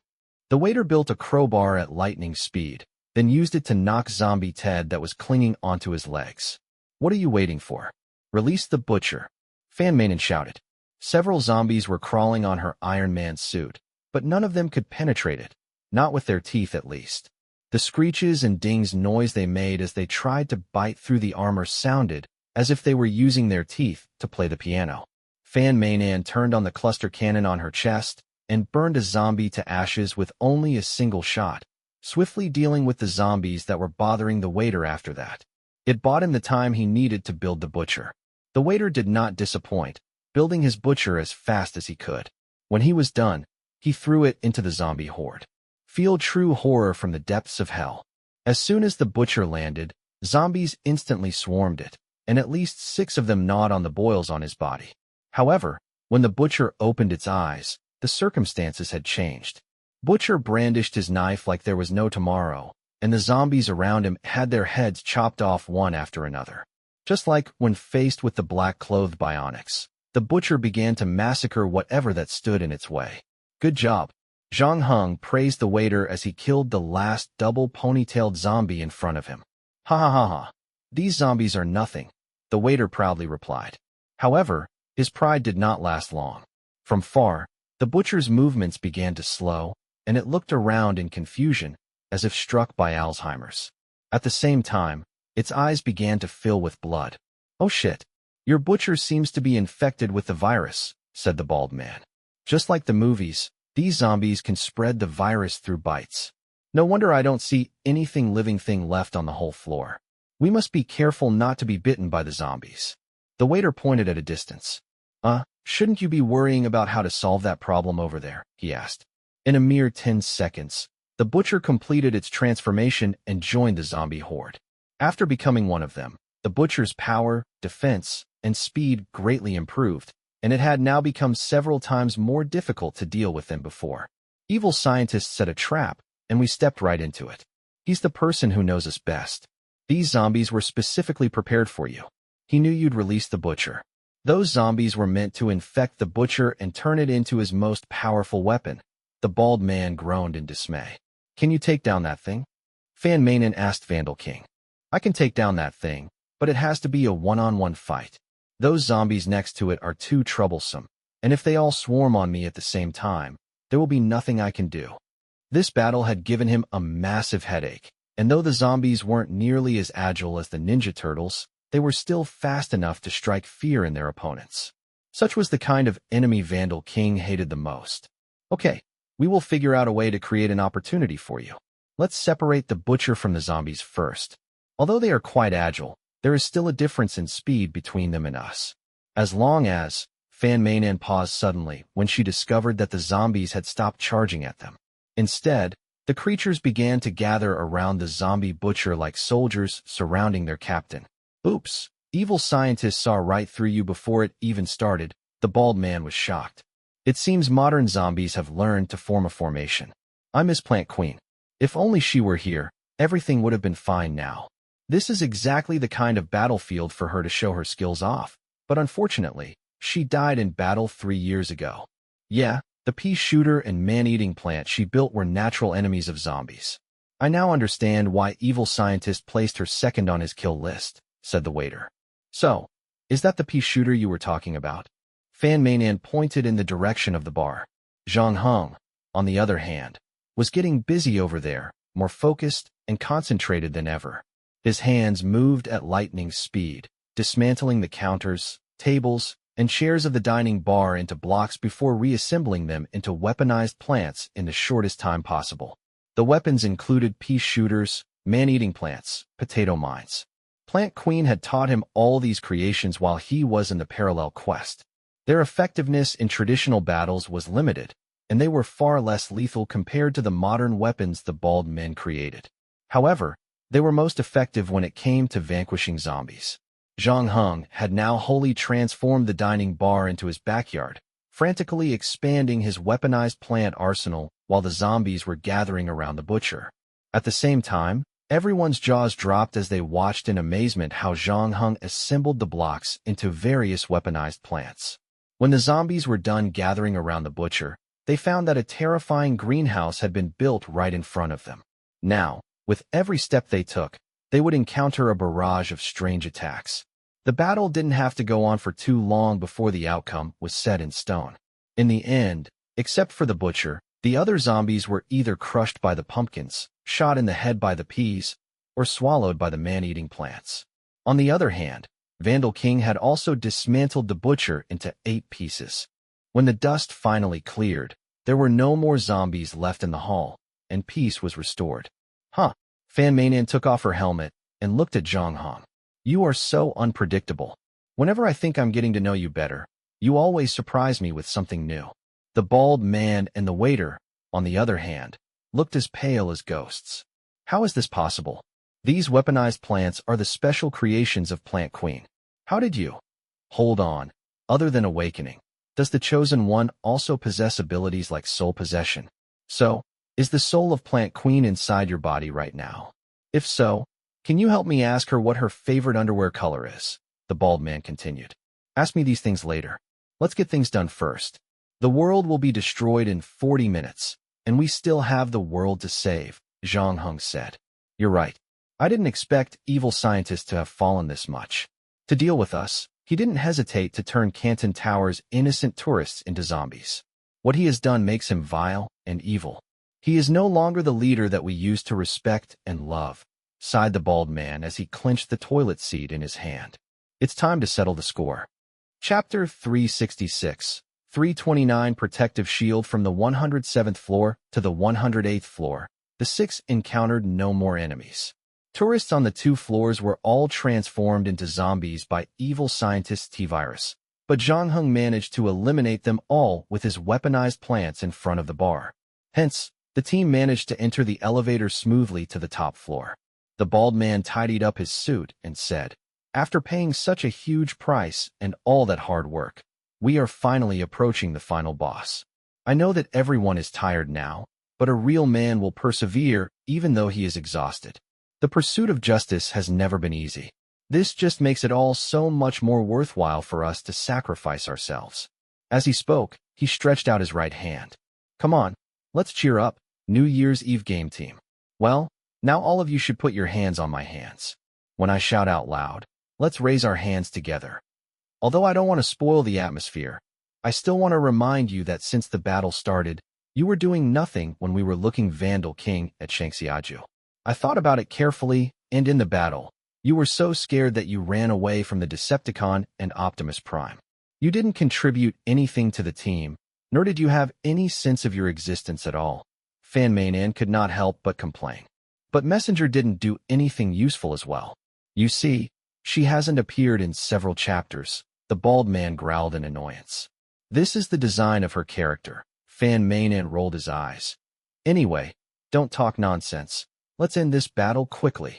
The waiter built a crowbar at lightning speed, then used it to knock zombie Ted that was clinging onto his legs. What are you waiting for? Release the butcher, Fan Mainen shouted. Several zombies were crawling on her Iron Man suit, but none of them could penetrate it, not with their teeth at least. The screeches and dings noise they made as they tried to bite through the armor sounded as if they were using their teeth to play the piano. Fan Mainen turned on the cluster cannon on her chest and burned a zombie to ashes with only a single shot, swiftly dealing with the zombies that were bothering the waiter after that. It bought him the time he needed to build the butcher. The waiter did not disappoint, building his butcher as fast as he could. When he was done, he threw it into the zombie horde. Feel true horror from the depths of hell. As soon as the butcher landed, zombies instantly swarmed it, and at least 6 of them gnawed on the boils on his body. However, when the butcher opened its eyes, the circumstances had changed. Butcher brandished his knife like there was no tomorrow, and the zombies around him had their heads chopped off one after another. Just like when faced with the black-clothed bionics, the butcher began to massacre whatever that stood in its way. Good job. Zhang Heng praised the waiter as he killed the last double ponytailed zombie in front of him. Ha ha ha ha. These zombies are nothing, the waiter proudly replied. However, his pride did not last long. From far, the butcher's movements began to slow, and it looked around in confusion, as if struck by Alzheimer's. At the same time, its eyes began to fill with blood. Oh shit. Your butcher seems to be infected with the virus, said the bald man. Just like the movies, these zombies can spread the virus through bites. No wonder I don't see anything living thing left on the whole floor. We must be careful not to be bitten by the zombies. The waiter pointed at a distance. Shouldn't you be worrying about how to solve that problem over there? He asked. In a mere 10 seconds, the butcher completed its transformation and joined the zombie horde. After becoming one of them, the butcher's power, defense, and speed greatly improved, and it had now become several times more difficult to deal with than before. Evil scientists set a trap, and we stepped right into it. He's the person who knows us best. These zombies were specifically prepared for you. He knew you'd release the butcher. Those zombies were meant to infect the butcher and turn it into his most powerful weapon. The bald man groaned in dismay. Can you take down that thing? Fan Mainen asked Vandal King. I can take down that thing, but it has to be a one-on-one fight. Those zombies next to it are too troublesome, and if they all swarm on me at the same time, there will be nothing I can do. This battle had given him a massive headache, and though the zombies weren't nearly as agile as the Ninja Turtles, they were still fast enough to strike fear in their opponents. Such was the kind of enemy Vandal King hated the most. Okay, we will figure out a way to create an opportunity for you. Let's separate the butcher from the zombies first. Although they are quite agile, there is still a difference in speed between them and us. As long as, Fan Mainan paused suddenly when she discovered that the zombies had stopped charging at them. Instead, the creatures began to gather around the zombie butcher like soldiers surrounding their captain. Oops, evil scientists saw right through you before it even started. The bald man was shocked. It seems modern zombies have learned to form a formation. I miss Plant Queen. If only she were here, everything would have been fine now. This is exactly the kind of battlefield for her to show her skills off, but unfortunately, she died in battle 3 years ago. Yeah, the pea shooter and man-eating plant she built were natural enemies of zombies. I now understand why evil scientist placed her second on his kill list, said the waiter. So, is that the pea shooter you were talking about? Fan Mainan pointed in the direction of the bar. Zhang Heng, on the other hand, was getting busy over there, more focused and concentrated than ever. His hands moved at lightning speed, dismantling the counters, tables, and chairs of the dining bar into blocks before reassembling them into weaponized plants in the shortest time possible. The weapons included pea shooters, man-eating plants, potato mines. Plant Queen had taught him all these creations while he was in the parallel quest. Their effectiveness in traditional battles was limited, and they were far less lethal compared to the modern weapons the bald men created. However, they were most effective when it came to vanquishing zombies. Zhang Heng had now wholly transformed the dining bar into his backyard, frantically expanding his weaponized plant arsenal while the zombies were gathering around the butcher. At the same time, everyone's jaws dropped as they watched in amazement how Zhang Heng assembled the blocks into various weaponized plants. When the zombies were done gathering around the butcher, they found that a terrifying greenhouse had been built right in front of them. Now, with every step they took, they would encounter a barrage of strange attacks. The battle didn't have to go on for too long before the outcome was set in stone. In the end, except for the butcher, the other zombies were either crushed by the pumpkins, shot in the head by the peas, or swallowed by the man-eating plants. On the other hand, Vandal King had also dismantled the butcher into 8 pieces. When the dust finally cleared, there were no more zombies left in the hall, and peace was restored. Huh. Fan Mainan took off her helmet and looked at Zhang Heng. You are so unpredictable. Whenever I think I'm getting to know you better, you always surprise me with something new. The bald man and the waiter, on the other hand, looked as pale as ghosts. How is this possible? These weaponized plants are the special creations of Plant Queen. How did you? Hold on. Other than awakening, does the Chosen One also possess abilities like soul possession? So, is the soul of Plant Queen inside your body right now? If so, can you help me ask her what her favorite underwear color is? The bald man continued. Ask me these things later. Let's get things done first. The world will be destroyed in 40 minutes, and we still have the world to save, Zhang Heng said. You're right. I didn't expect evil scientists to have fallen this much. To deal with us, he didn't hesitate to turn Canton Tower's innocent tourists into zombies. What he has done makes him vile and evil. He is no longer the leader that we used to respect and love, sighed the bald man as he clenched the toilet seat in his hand. It's time to settle the score. Chapter 366, 329 Protective Shield from the 107th floor to the 108th floor. The 6 encountered no more enemies. Tourists on the 2 floors were all transformed into zombies by evil scientist T-Virus, but Zhang Heng managed to eliminate them all with his weaponized plants in front of the bar. Hence, the team managed to enter the elevator smoothly to the top floor. The bald man tidied up his suit and said, after paying such a huge price and all that hard work, we are finally approaching the final boss. I know that everyone is tired now, but a real man will persevere even though he is exhausted. The pursuit of justice has never been easy. This just makes it all so much more worthwhile for us to sacrifice ourselves. As he spoke, he stretched out his right hand. Come on, let's cheer up, New Year's Eve game team. Well, now all of you should put your hands on my hands. When I shout out loud, let's raise our hands together. Although I don't want to spoil the atmosphere, I still want to remind you that since the battle started, you were doing nothing when we were looking Vandal King at Shangxiaju. I thought about it carefully, and in the battle, you were so scared that you ran away from the Decepticon and Optimus Prime. You didn't contribute anything to the team, nor did you have any sense of your existence at all. Fan Mainan could not help but complain. But Messenger didn't do anything useful as well. You see, she hasn't appeared in several chapters, The bald man growled in annoyance. This is the design of her character. Fan Mainan rolled his eyes. Anyway, don't talk nonsense. Let's end this battle quickly.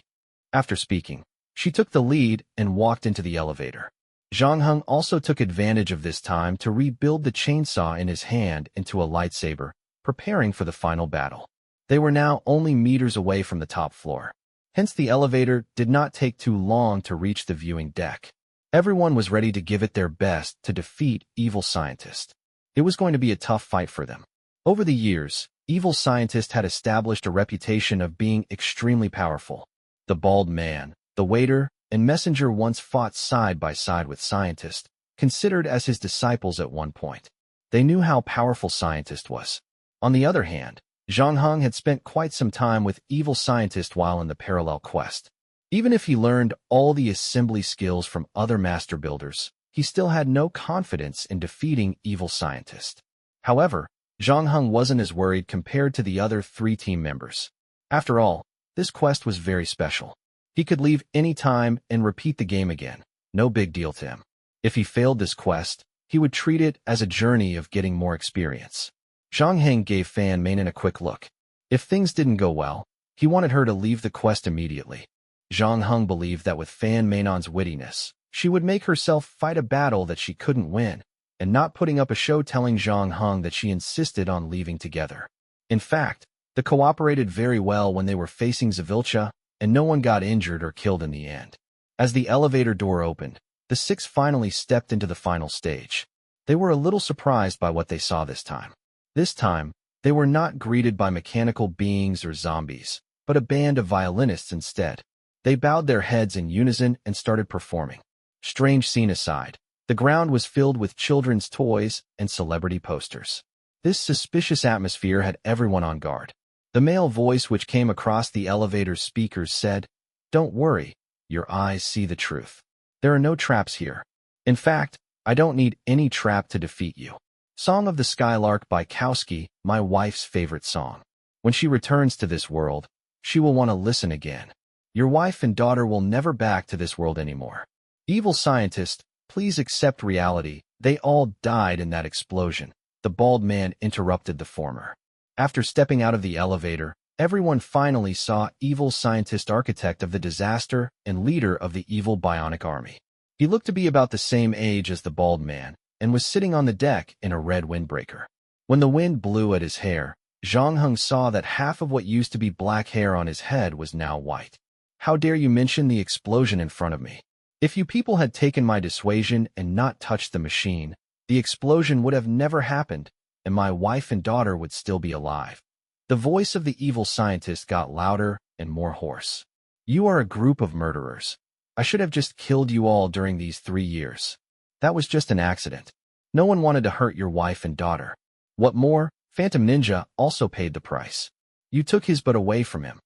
After speaking, she took the lead and walked into the elevator. Zhang Heng also took advantage of this time to rebuild the chainsaw in his hand into a lightsaber, preparing for the final battle. They were now only meters away from the top floor. Hence the elevator did not take too long to reach the viewing deck. Everyone was ready to give it their best to defeat Evil Scientist. It was going to be a tough fight for them. Over the years, Evil Scientist had established a reputation of being extremely powerful. The bald man, the waiter, and messenger once fought side by side with Scientist, considered as his disciples at one point. They knew how powerful Scientist was. On the other hand, Zhang Heng had spent quite some time with Evil Scientist while in the parallel quest. Even if he learned all the assembly skills from other master builders, he still had no confidence in defeating Evil Scientist. However, Zhang Heng wasn't as worried compared to the other 3 team members. After all, this quest was very special. He could leave any time and repeat the game again. No big deal to him. If he failed this quest, he would treat it as a journey of getting more experience. Zhang Heng gave Fan Mainan a quick look. If things didn't go well, he wanted her to leave the quest immediately. Zhang Heng believed that with Fan Mainan's wittiness, she would make herself fight a battle that she couldn't win, and not putting up a show telling Zhang Heng that she insisted on leaving together. In fact, they cooperated very well when they were facing Zavilcha, and no one got injured or killed in the end. As the elevator door opened, the 6 finally stepped into the final stage. They were a little surprised by what they saw this time. This time, they were not greeted by mechanical beings or zombies, but a band of violinists instead. They bowed their heads in unison and started performing. Strange scene aside, the ground was filled with children's toys and celebrity posters. This suspicious atmosphere had everyone on guard. The male voice which came across the elevator's speakers said, "Don't worry, your eyes see the truth. There are no traps here. In fact, I don't need any trap to defeat you." Song of the Skylark by Kowski, my wife's favorite song. When she returns to this world, she will want to listen again. Your wife and daughter will never back to this world anymore. Evil Scientist, please accept reality. They all died in that explosion. The bald man interrupted the former. After stepping out of the elevator, everyone finally saw Evil Scientist, architect of the disaster and leader of the evil bionic army. He looked to be about the same age as the bald man, and was sitting on the deck in a red windbreaker. When the wind blew at his hair, Zhang Heng saw that half of what used to be black hair on his head was now white. How dare you mention the explosion in front of me? If you people had taken my dissuasion and not touched the machine, the explosion would have never happened, and my wife and daughter would still be alive. The voice of the Evil Scientist got louder and more hoarse. You are a group of murderers. I should have just killed you all during these 3 years. That was just an accident. No one wanted to hurt your wife and daughter. What more, Phantom Ninja also paid the price. You took his butt away from him.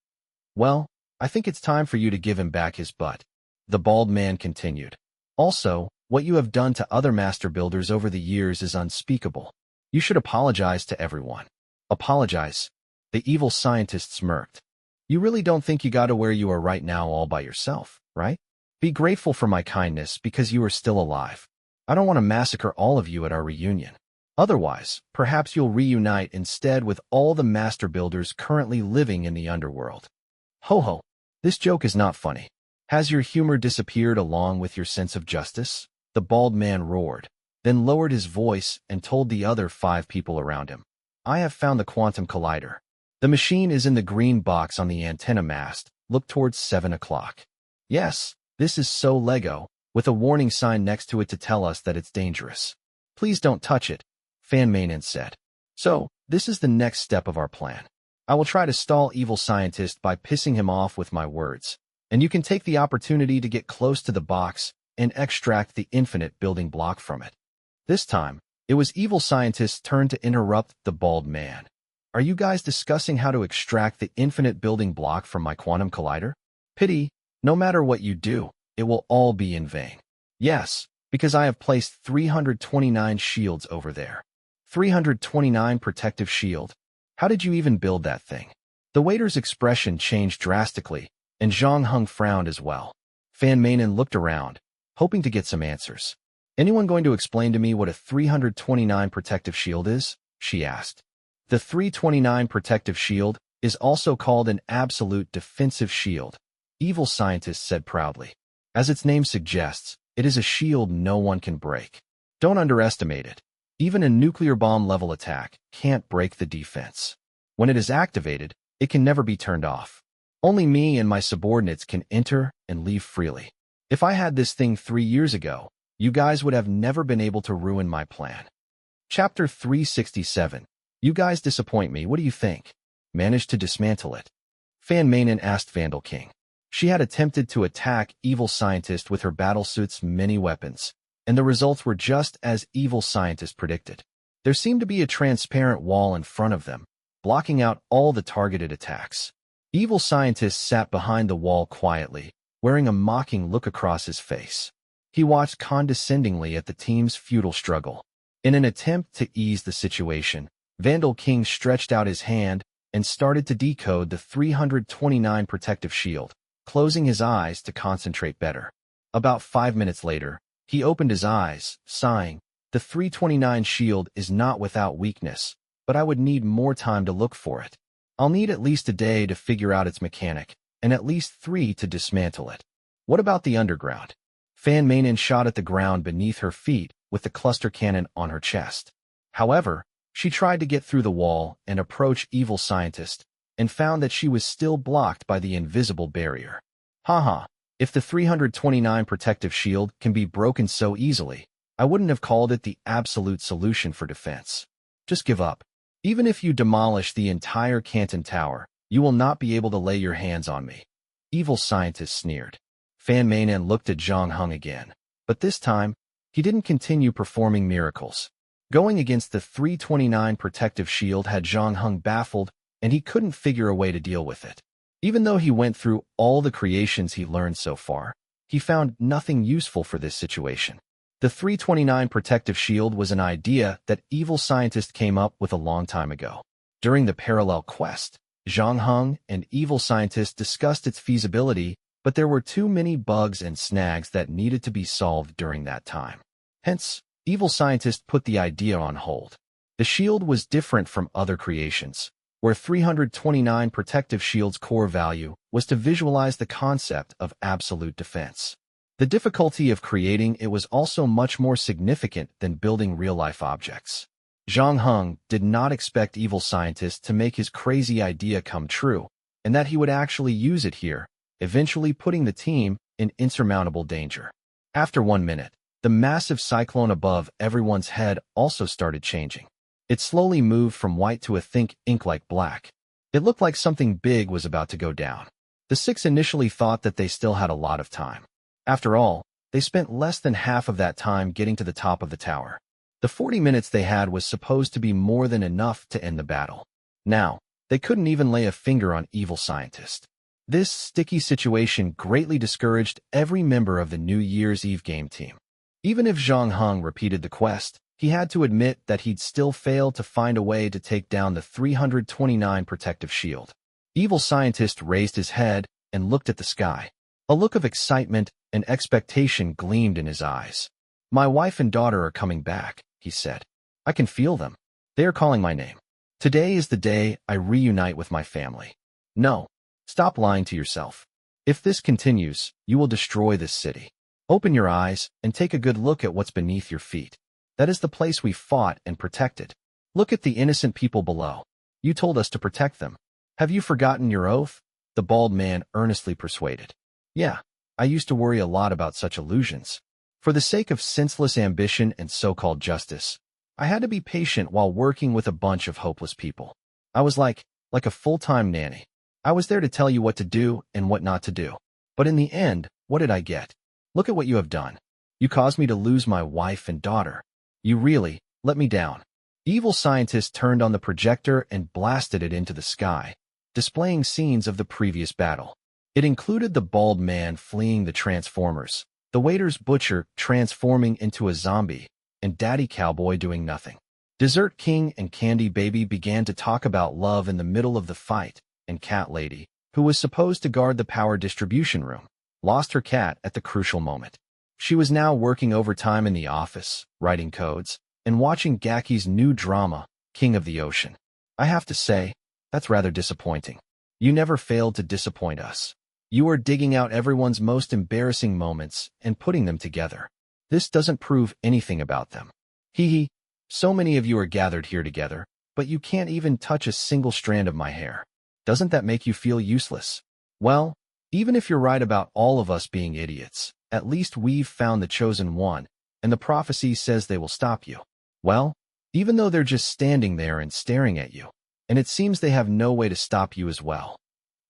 Well, I think it's time for you to give him back his butt. The bald man continued. Also, what you have done to other master builders over the years is unspeakable. You should apologize to everyone. Apologize? The Evil Scientist smirked. You really don't think you got to where you are right now all by yourself, right? Be grateful for my kindness because you are still alive. I don't want to massacre all of you at our reunion. Otherwise, perhaps you'll reunite instead with all the master builders currently living in the underworld. Ho ho, this joke is not funny. Has your humor disappeared along with your sense of justice? The bald man roared, then lowered his voice and told the other 5 people around him. I have found the quantum collider. The machine is in the green box on the antenna mast. Look towards 7 o'clock. Yes, this is so Lego, with a warning sign next to it to tell us that it's dangerous. Please don't touch it, Fan Mainan said. So, this is the next step of our plan. I will try to stall Evil Scientist by pissing him off with my words, and you can take the opportunity to get close to the box and extract the infinite building block from it. This time, it was Evil Scientist's turn to interrupt the bald man. Are you guys discussing how to extract the infinite building block from my quantum collider? Pity, no matter what you do, it will all be in vain. Yes, because I have placed 329 shields over there. 329 protective shield. How did you even build that thing? The waiter's expression changed drastically, and Zhang Heng frowned as well. Fan Mainan looked around, hoping to get some answers. Anyone going to explain to me what a 329 protective shield is? She asked. The 329 protective shield is also called an absolute defensive shield, Evil Scientist said proudly. As its name suggests, it is a shield no one can break. Don't underestimate it. Even a nuclear bomb-level attack can't break the defense. When it is activated, it can never be turned off. Only me and my subordinates can enter and leave freely. If I had this thing 3 years ago, you guys would have never been able to ruin my plan. Chapter 367. You guys disappoint me. What do you think? Managed to dismantle it? Fan Mainen asked Vandal King. She had attempted to attack Evil Scientist with her battlesuit's many weapons, and the results were just as Evil Scientist predicted. There seemed to be a transparent wall in front of them, blocking out all the targeted attacks. Evil Scientist sat behind the wall quietly, wearing a mocking look across his face. He watched condescendingly at the team's futile struggle. In an attempt to ease the situation, Vandal King stretched out his hand and started to decode the 329 protective shield, closing his eyes to concentrate better. About 5 minutes later, he opened his eyes, sighing. The 329 shield is not without weakness, but I would need more time to look for it. I'll need at least a day to figure out its mechanic, and at least 3 to dismantle it. What about the underground? Fan Mainen shot at the ground beneath her feet with the cluster cannon on her chest. However, she tried to get through the wall and approach Evil Scientist, and found that she was still blocked by the invisible barrier. Haha, if the 329 protective shield can be broken so easily, I wouldn't have called it the absolute solution for defense. Just give up. Even if you demolish the entire Canton Tower, you will not be able to lay your hands on me. Evil Scientist sneered. Fan Mainen looked at Zhang Heng again, but this time, he didn't continue performing miracles. Going against the 329 protective shield had Zhang Heng baffled, and he couldn't figure a way to deal with it. Even though he went through all the creations he learned so far, he found nothing useful for this situation. The 329 protective shield was an idea that Evil Scientist came up with a long time ago. During the parallel quest, Zhang Heng and Evil Scientist discussed its feasibility, but there were too many bugs and snags that needed to be solved during that time. Hence, Evil Scientist put the idea on hold. The shield was different from other creations, where 329 protective shield's core value was to visualize the concept of absolute defense. The difficulty of creating it was also much more significant than building real-life objects. Zhang Heng did not expect Evil Scientist to make his crazy idea come true, and that he would actually use it here, eventually putting the team in insurmountable danger. After 1 minute, the massive cyclone above everyone's head also started changing. It slowly moved from white to a thick ink-like black. It looked like something big was about to go down. The 6 initially thought that they still had a lot of time. After all, they spent less than half of that time getting to the top of the tower. The 40 minutes they had was supposed to be more than enough to end the battle. Now, they couldn't even lay a finger on Evil Scientist. This sticky situation greatly discouraged every member of the New Year's Eve game team. Even if Zhang Heng repeated the quest, he had to admit that he'd still failed to find a way to take down the 329 protective shield. Evil Scientist raised his head and looked at the sky. A look of excitement and expectation gleamed in his eyes. My wife and daughter are coming back, he said. I can feel them. They are calling my name. Today is the day I reunite with my family. No, stop lying to yourself. If this continues, you will destroy this city. Open your eyes and take a good look at what's beneath your feet. That is the place we fought and protected. Look at the innocent people below. You told us to protect them. Have you forgotten your oath? The bald man earnestly persuaded. Yeah, I used to worry a lot about such illusions. For the sake of senseless ambition and so-called justice, I had to be patient while working with a bunch of hopeless people. I was like a full-time nanny. I was there to tell you what to do and what not to do. But in the end, what did I get? Look at what you have done. You caused me to lose my wife and daughter. You really let me down. Evil Scientist turned on the projector and blasted it into the sky, displaying scenes of the previous battle. It included the bald man fleeing the Transformers, the waiter's butcher transforming into a zombie, and Daddy Cowboy doing nothing. Dessert King and Candy Baby began to talk about love in the middle of the fight, and Cat Lady, who was supposed to guard the power distribution room, lost her cat at the crucial moment. She was now working overtime in the office, writing codes, and watching Gaki's new drama, King of the Ocean. I have to say, that's rather disappointing. You never failed to disappoint us. You are digging out everyone's most embarrassing moments and putting them together. This doesn't prove anything about them. Hee hee. So many of you are gathered here together, but you can't even touch a single strand of my hair. Doesn't that make you feel useless? Well, even if you're right about all of us being idiots, at least we've found the chosen one, and the prophecy says they will stop you. Well, even though they're just standing there and staring at you, and it seems they have no way to stop you as well.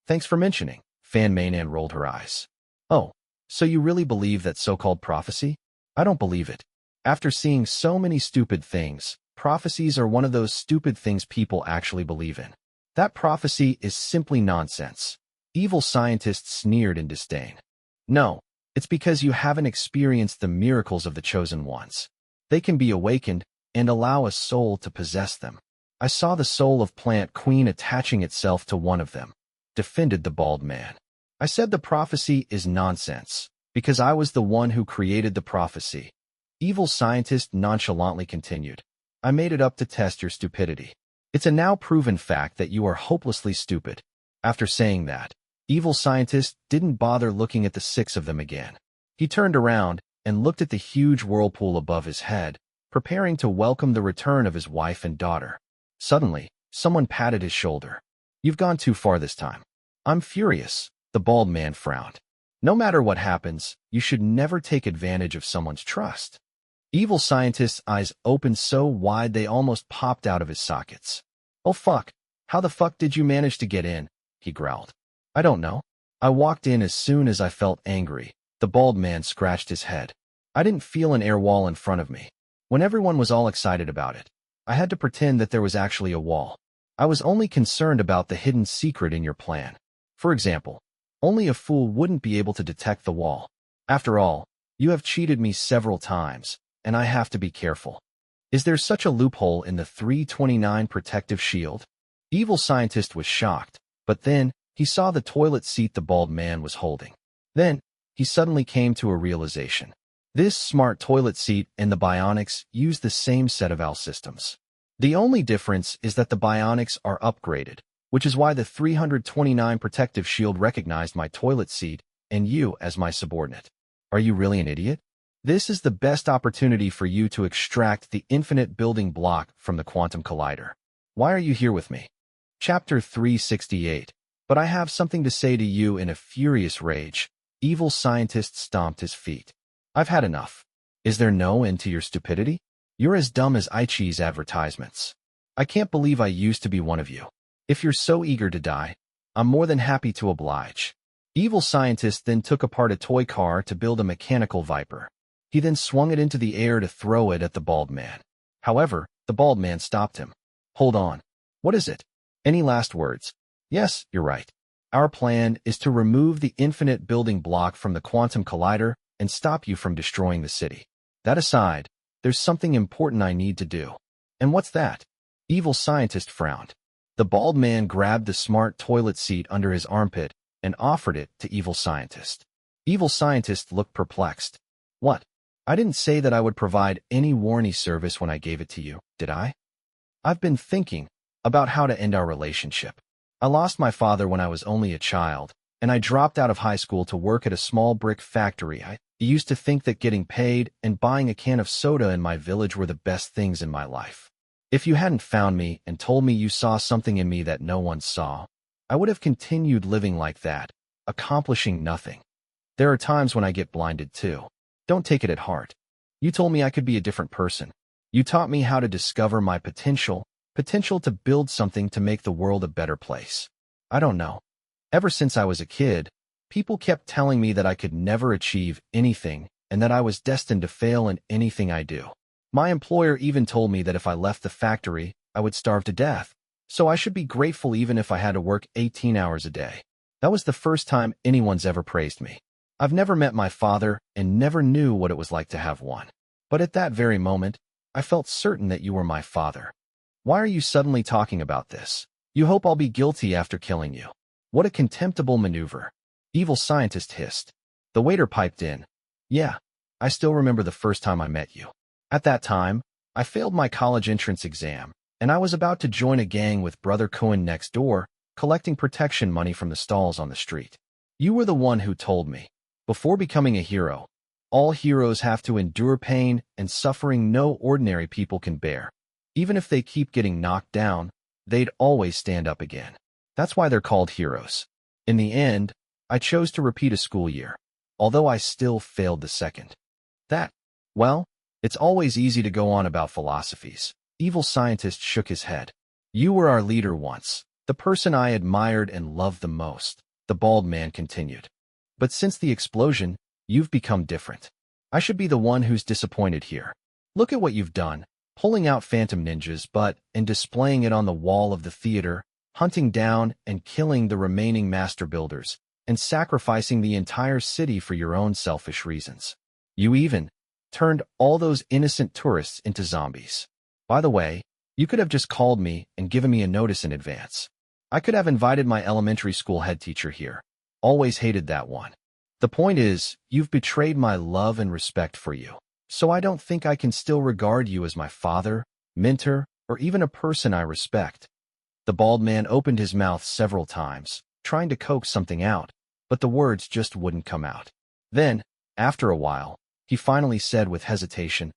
Thanks for mentioning. Fan Mainan rolled her eyes. Oh, so you really believe that so-called prophecy? I don't believe it. After seeing so many stupid things, prophecies are one of those stupid things people actually believe in. That prophecy is simply nonsense. Evil scientists sneered in disdain. No, it's because you haven't experienced the miracles of the chosen ones. They can be awakened and allow a soul to possess them. I saw the soul of Plant Queen attaching itself to one of them, defended the bald man. I said the prophecy is nonsense, because I was the one who created the prophecy. Evil scientist nonchalantly continued. I made it up to test your stupidity. It's a now proven fact that you are hopelessly stupid. After saying that, evil scientist didn't bother looking at the six of them again. He turned around and looked at the huge whirlpool above his head, preparing to welcome the return of his wife and daughter. Suddenly, someone patted his shoulder. You've gone too far this time. I'm furious. The bald man frowned. No matter what happens, you should never take advantage of someone's trust. Evil scientist's eyes opened so wide they almost popped out of his sockets. Oh fuck, how the fuck did you manage to get in? He growled. I don't know. I walked in as soon as I felt angry. The bald man scratched his head. I didn't feel an air wall in front of me. When everyone was all excited about it, I had to pretend that there was actually a wall. I was only concerned about the hidden secret in your plan. For example, only a fool wouldn't be able to detect the wall. After all, you have cheated me several times, and I have to be careful. Is there such a loophole in the 329 protective shield? Evil scientist was shocked, but then he saw the toilet seat the bald man was holding. Then, he suddenly came to a realization. This smart toilet seat and the bionics use the same set of AL systems. The only difference is that the bionics are upgraded, which is why the 329 protective shield recognized my toilet seat and you as my subordinate. Are you really an idiot? This is the best opportunity for you to extract the infinite building block from the quantum collider. Why are you here with me? Chapter 368. But I have something to say to you in a furious rage. Evil scientist stomped his feet. I've had enough. Is there no end to your stupidity? You're as dumb as Aichi's advertisements. I can't believe I used to be one of you. If you're so eager to die, I'm more than happy to oblige. Evil scientist then took apart a toy car to build a mechanical viper. He then swung it into the air to throw it at the bald man. However, the bald man stopped him. Hold on. What is it? Any last words? Yes, you're right. Our plan is to remove the infinite building block from the quantum collider and stop you from destroying the city. That aside, there's something important I need to do. And what's that? Evil scientist frowned. The bald man grabbed the smart toilet seat under his armpit and offered it to evil scientist. Evil scientist looked perplexed. What? I didn't say that I would provide any warranty service when I gave it to you, did I? I've been thinking about how to end our relationship. I lost my father when I was only a child, and I dropped out of high school to work at a small brick factory. I used to think that getting paid and buying a can of soda in my village were the best things in my life. If you hadn't found me and told me you saw something in me that no one saw, I would have continued living like that, accomplishing nothing. There are times when I get blinded too. Don't take it at heart. You told me I could be a different person. You taught me how to discover my potential to build something to make the world a better place. I don't know. Ever since I was a kid, people kept telling me that I could never achieve anything and that I was destined to fail in anything I do. My employer even told me that if I left the factory, I would starve to death, so I should be grateful even if I had to work 18 hours a day. That was the first time anyone's ever praised me. I've never met my father and never knew what it was like to have one. But at that very moment, I felt certain that you were my father. Why are you suddenly talking about this? You hope I'll be guilty after killing you. What a contemptible maneuver. Evil scientist hissed. The waiter piped in. Yeah, I still remember the first time I met you. At that time, I failed my college entrance exam, and I was about to join a gang with Brother Cohen next door, collecting protection money from the stalls on the street. You were the one who told me, before becoming a hero, all heroes have to endure pain and suffering no ordinary people can bear. Even if they keep getting knocked down, they'd always stand up again. That's why they're called heroes. In the end, I chose to repeat a school year, although I still failed the second. Well, it's always easy to go on about philosophies. Evil Scientist shook his head. You were our leader once, the person I admired and loved the most, the bald man continued. But since the explosion, you've become different. I should be the one who's disappointed here. Look at what you've done, pulling out phantom ninjas and displaying it on the wall of the theater, hunting down and killing the remaining master builders, and sacrificing the entire city for your own selfish reasons. You even turned all those innocent tourists into zombies. By the way, you could have just called me and given me a notice in advance. I could have invited my elementary school head teacher here. Always hated that one. The point is, you've betrayed my love and respect for you. So I don't think I can still regard you as my father, mentor, or even a person I respect. The bald man opened his mouth several times, trying to coax something out, but the words just wouldn't come out. Then, after a while, he finally said with hesitation,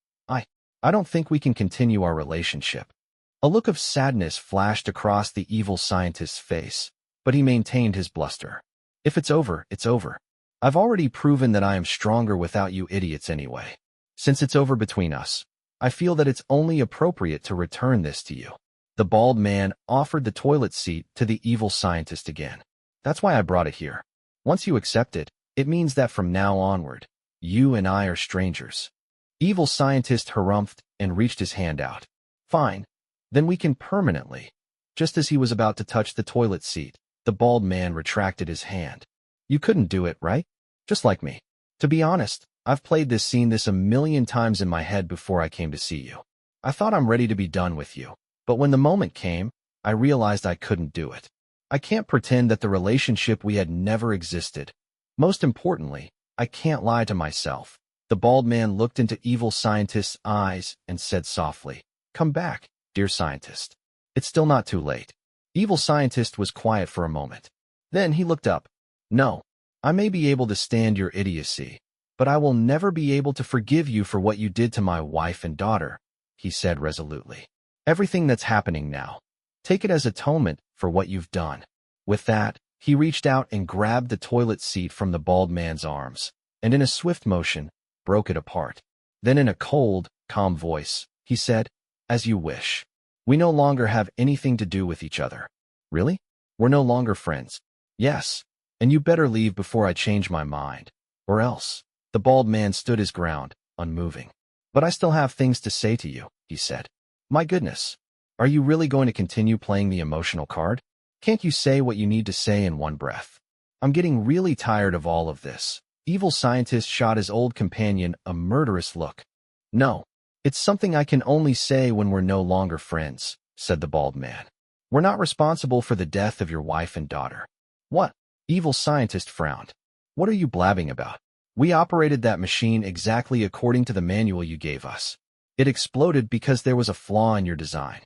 I don't think we can continue our relationship. A look of sadness flashed across the evil scientist's face, but he maintained his bluster. If it's over, it's over. I've already proven that I am stronger without you idiots anyway. Since it's over between us, I feel that it's only appropriate to return this to you. The bald man offered the toilet seat to the evil scientist again. That's why I brought it here. Once you accept it, it means that from now onward, you and I are strangers. Evil scientist harumphed and reached his hand out. Fine. Then we can permanently. Just as he was about to touch the toilet seat, the bald man retracted his hand. You couldn't do it, right? Just like me. To be honest, I've played this scene a million times in my head before I came to see you. I thought I'm ready to be done with you, but when the moment came, I realized I couldn't do it. I can't pretend that the relationship we had never existed. Most importantly, I can't lie to myself. The bald man looked into evil scientist's eyes and said softly, Come back, dear scientist. It's still not too late. Evil scientist was quiet for a moment. Then he looked up. No, I may be able to stand your idiocy, but I will never be able to forgive you for what you did to my wife and daughter, he said resolutely. Everything that's happening now, take it as atonement for what you've done. With that, he reached out and grabbed the toilet seat from the bald man's arms, and in a swift motion, broke it apart. Then in a cold, calm voice, he said, As you wish. We no longer have anything to do with each other. Really? We're no longer friends. Yes, and you better leave before I change my mind. Or else. The bald man stood his ground, unmoving. But I still have things to say to you, he said. My goodness. Are you really going to continue playing the emotional card? Can't you say what you need to say in one breath? I'm getting really tired of all of this. Evil scientist shot his old companion a murderous look. No, it's something I can only say when we're no longer friends, said the bald man. We're not responsible for the death of your wife and daughter. What? Evil scientist frowned. What are you blabbing about? We operated that machine exactly according to the manual you gave us. It exploded because there was a flaw in your design.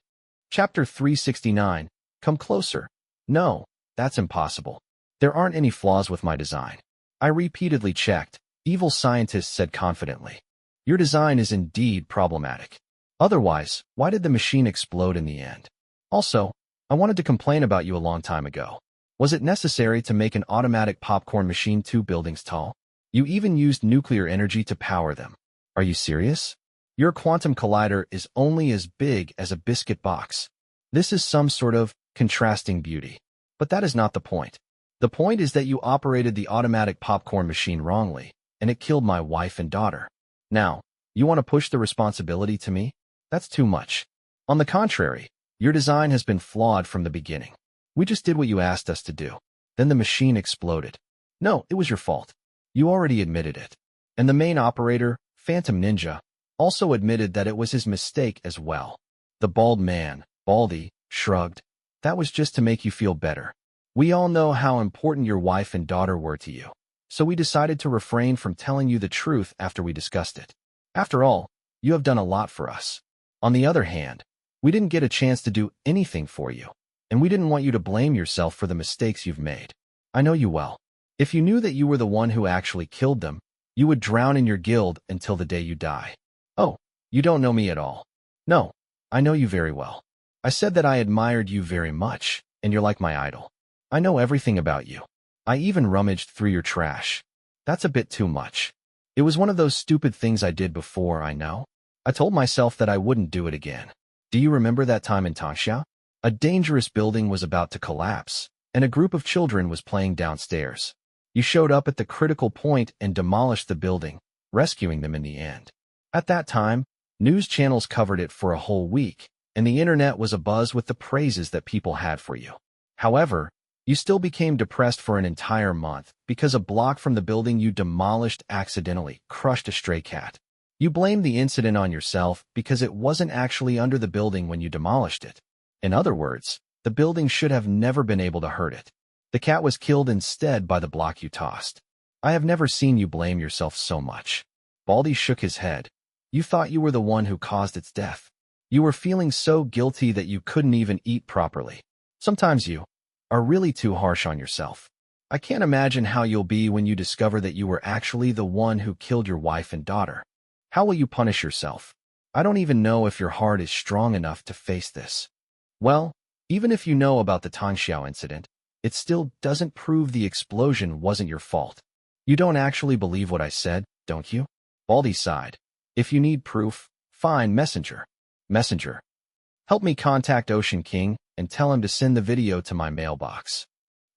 Chapter 369. Come closer. No, that's impossible. There aren't any flaws with my design. I repeatedly checked, evil scientist said confidently. Your design is indeed problematic. Otherwise, why did the machine explode in the end? Also, I wanted to complain about you a long time ago. Was it necessary to make an automatic popcorn machine 2 buildings tall? You even used nuclear energy to power them. Are you serious? Your quantum collider is only as big as a biscuit box. This is some sort of contrasting beauty. But that is not the point. The point is that you operated the automatic popcorn machine wrongly, and it killed my wife and daughter. Now, you want to push the responsibility to me? That's too much. On the contrary, your design has been flawed from the beginning. We just did what you asked us to do. Then the machine exploded. No, it was your fault. You already admitted it. And the main operator, Phantom Ninja, also admitted that it was his mistake as well. The bald man, Baldy, shrugged. That was just to make you feel better. We all know how important your wife and daughter were to you. so we decided to refrain from telling you the truth after we discussed it. After all, you have done a lot for us. On the other hand, we didn't get a chance to do anything for you, and we didn't want you to blame yourself for the mistakes you've made. I know you well. If you knew that you were the one who actually killed them, you would drown in your guilt until the day you die. Oh, you don't know me at all. No, I know you very well. I said that I admired you very much, and you're like my idol. I know everything about you. I even rummaged through your trash. That's a bit too much. It was one of those stupid things I did before, I know. I told myself that I wouldn't do it again. Do you remember that time in Tangsha? A dangerous building was about to collapse, and a group of children was playing downstairs. You showed up at the critical point and demolished the building, rescuing them in the end. At that time, news channels covered it for a whole week, and the internet was abuzz with the praises that people had for you. However, you still became depressed for an entire month because a block from the building you demolished accidentally crushed a stray cat. You blamed the incident on yourself because it wasn't actually under the building when you demolished it. In other words, the building should have never been able to hurt it. The cat was killed instead by the block you tossed. I have never seen you blame yourself so much. Baldy shook his head. You thought you were the one who caused its death. You were feeling so guilty that you couldn't even eat properly. Sometimes you are really too harsh on yourself. I can't imagine how you'll be when you discover that you were actually the one who killed your wife and daughter. How will you punish yourself? I don't even know if your heart is strong enough to face this. Well, even if you know about the Tangxiao incident, it still doesn't prove the explosion wasn't your fault. You don't actually believe what I said, don't you? Baldy sighed. If you need proof, fine, messenger. Messenger. Help me contact Ocean King and tell him to send the video to my mailbox.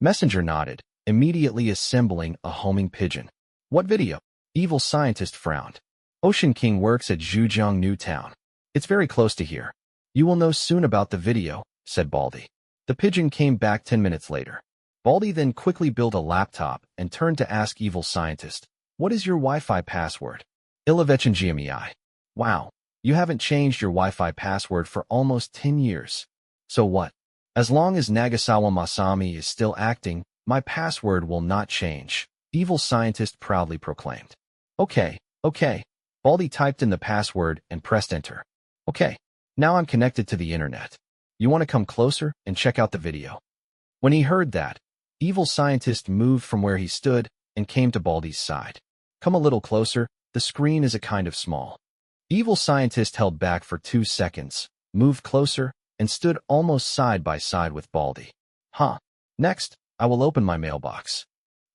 Messenger nodded, immediately assembling a homing pigeon. What video? Evil Scientist frowned. Ocean King works at Zhujiang Newtown. It's very close to here. You will know soon about the video, said Baldy. The pigeon came back 10 minutes later. Baldy then quickly built a laptop and turned to ask Evil Scientist, what is your Wi-Fi password? Ilavechen GMEI. Wow, you haven't changed your Wi-Fi password for almost 10 years. So what? As long as Nagasawa Masami is still acting, my password will not change, Evil Scientist proudly proclaimed. Okay. Baldy typed in the password and pressed enter. Okay, now I'm connected to the internet. You want to come closer and check out the video? When he heard that, Evil Scientist moved from where he stood and came to Baldy's side. Come a little closer, the screen is a kind of small. Evil Scientist held back for 2 seconds, moved closer, and stood almost side by side with Baldy. Huh. Next, I will open my mailbox.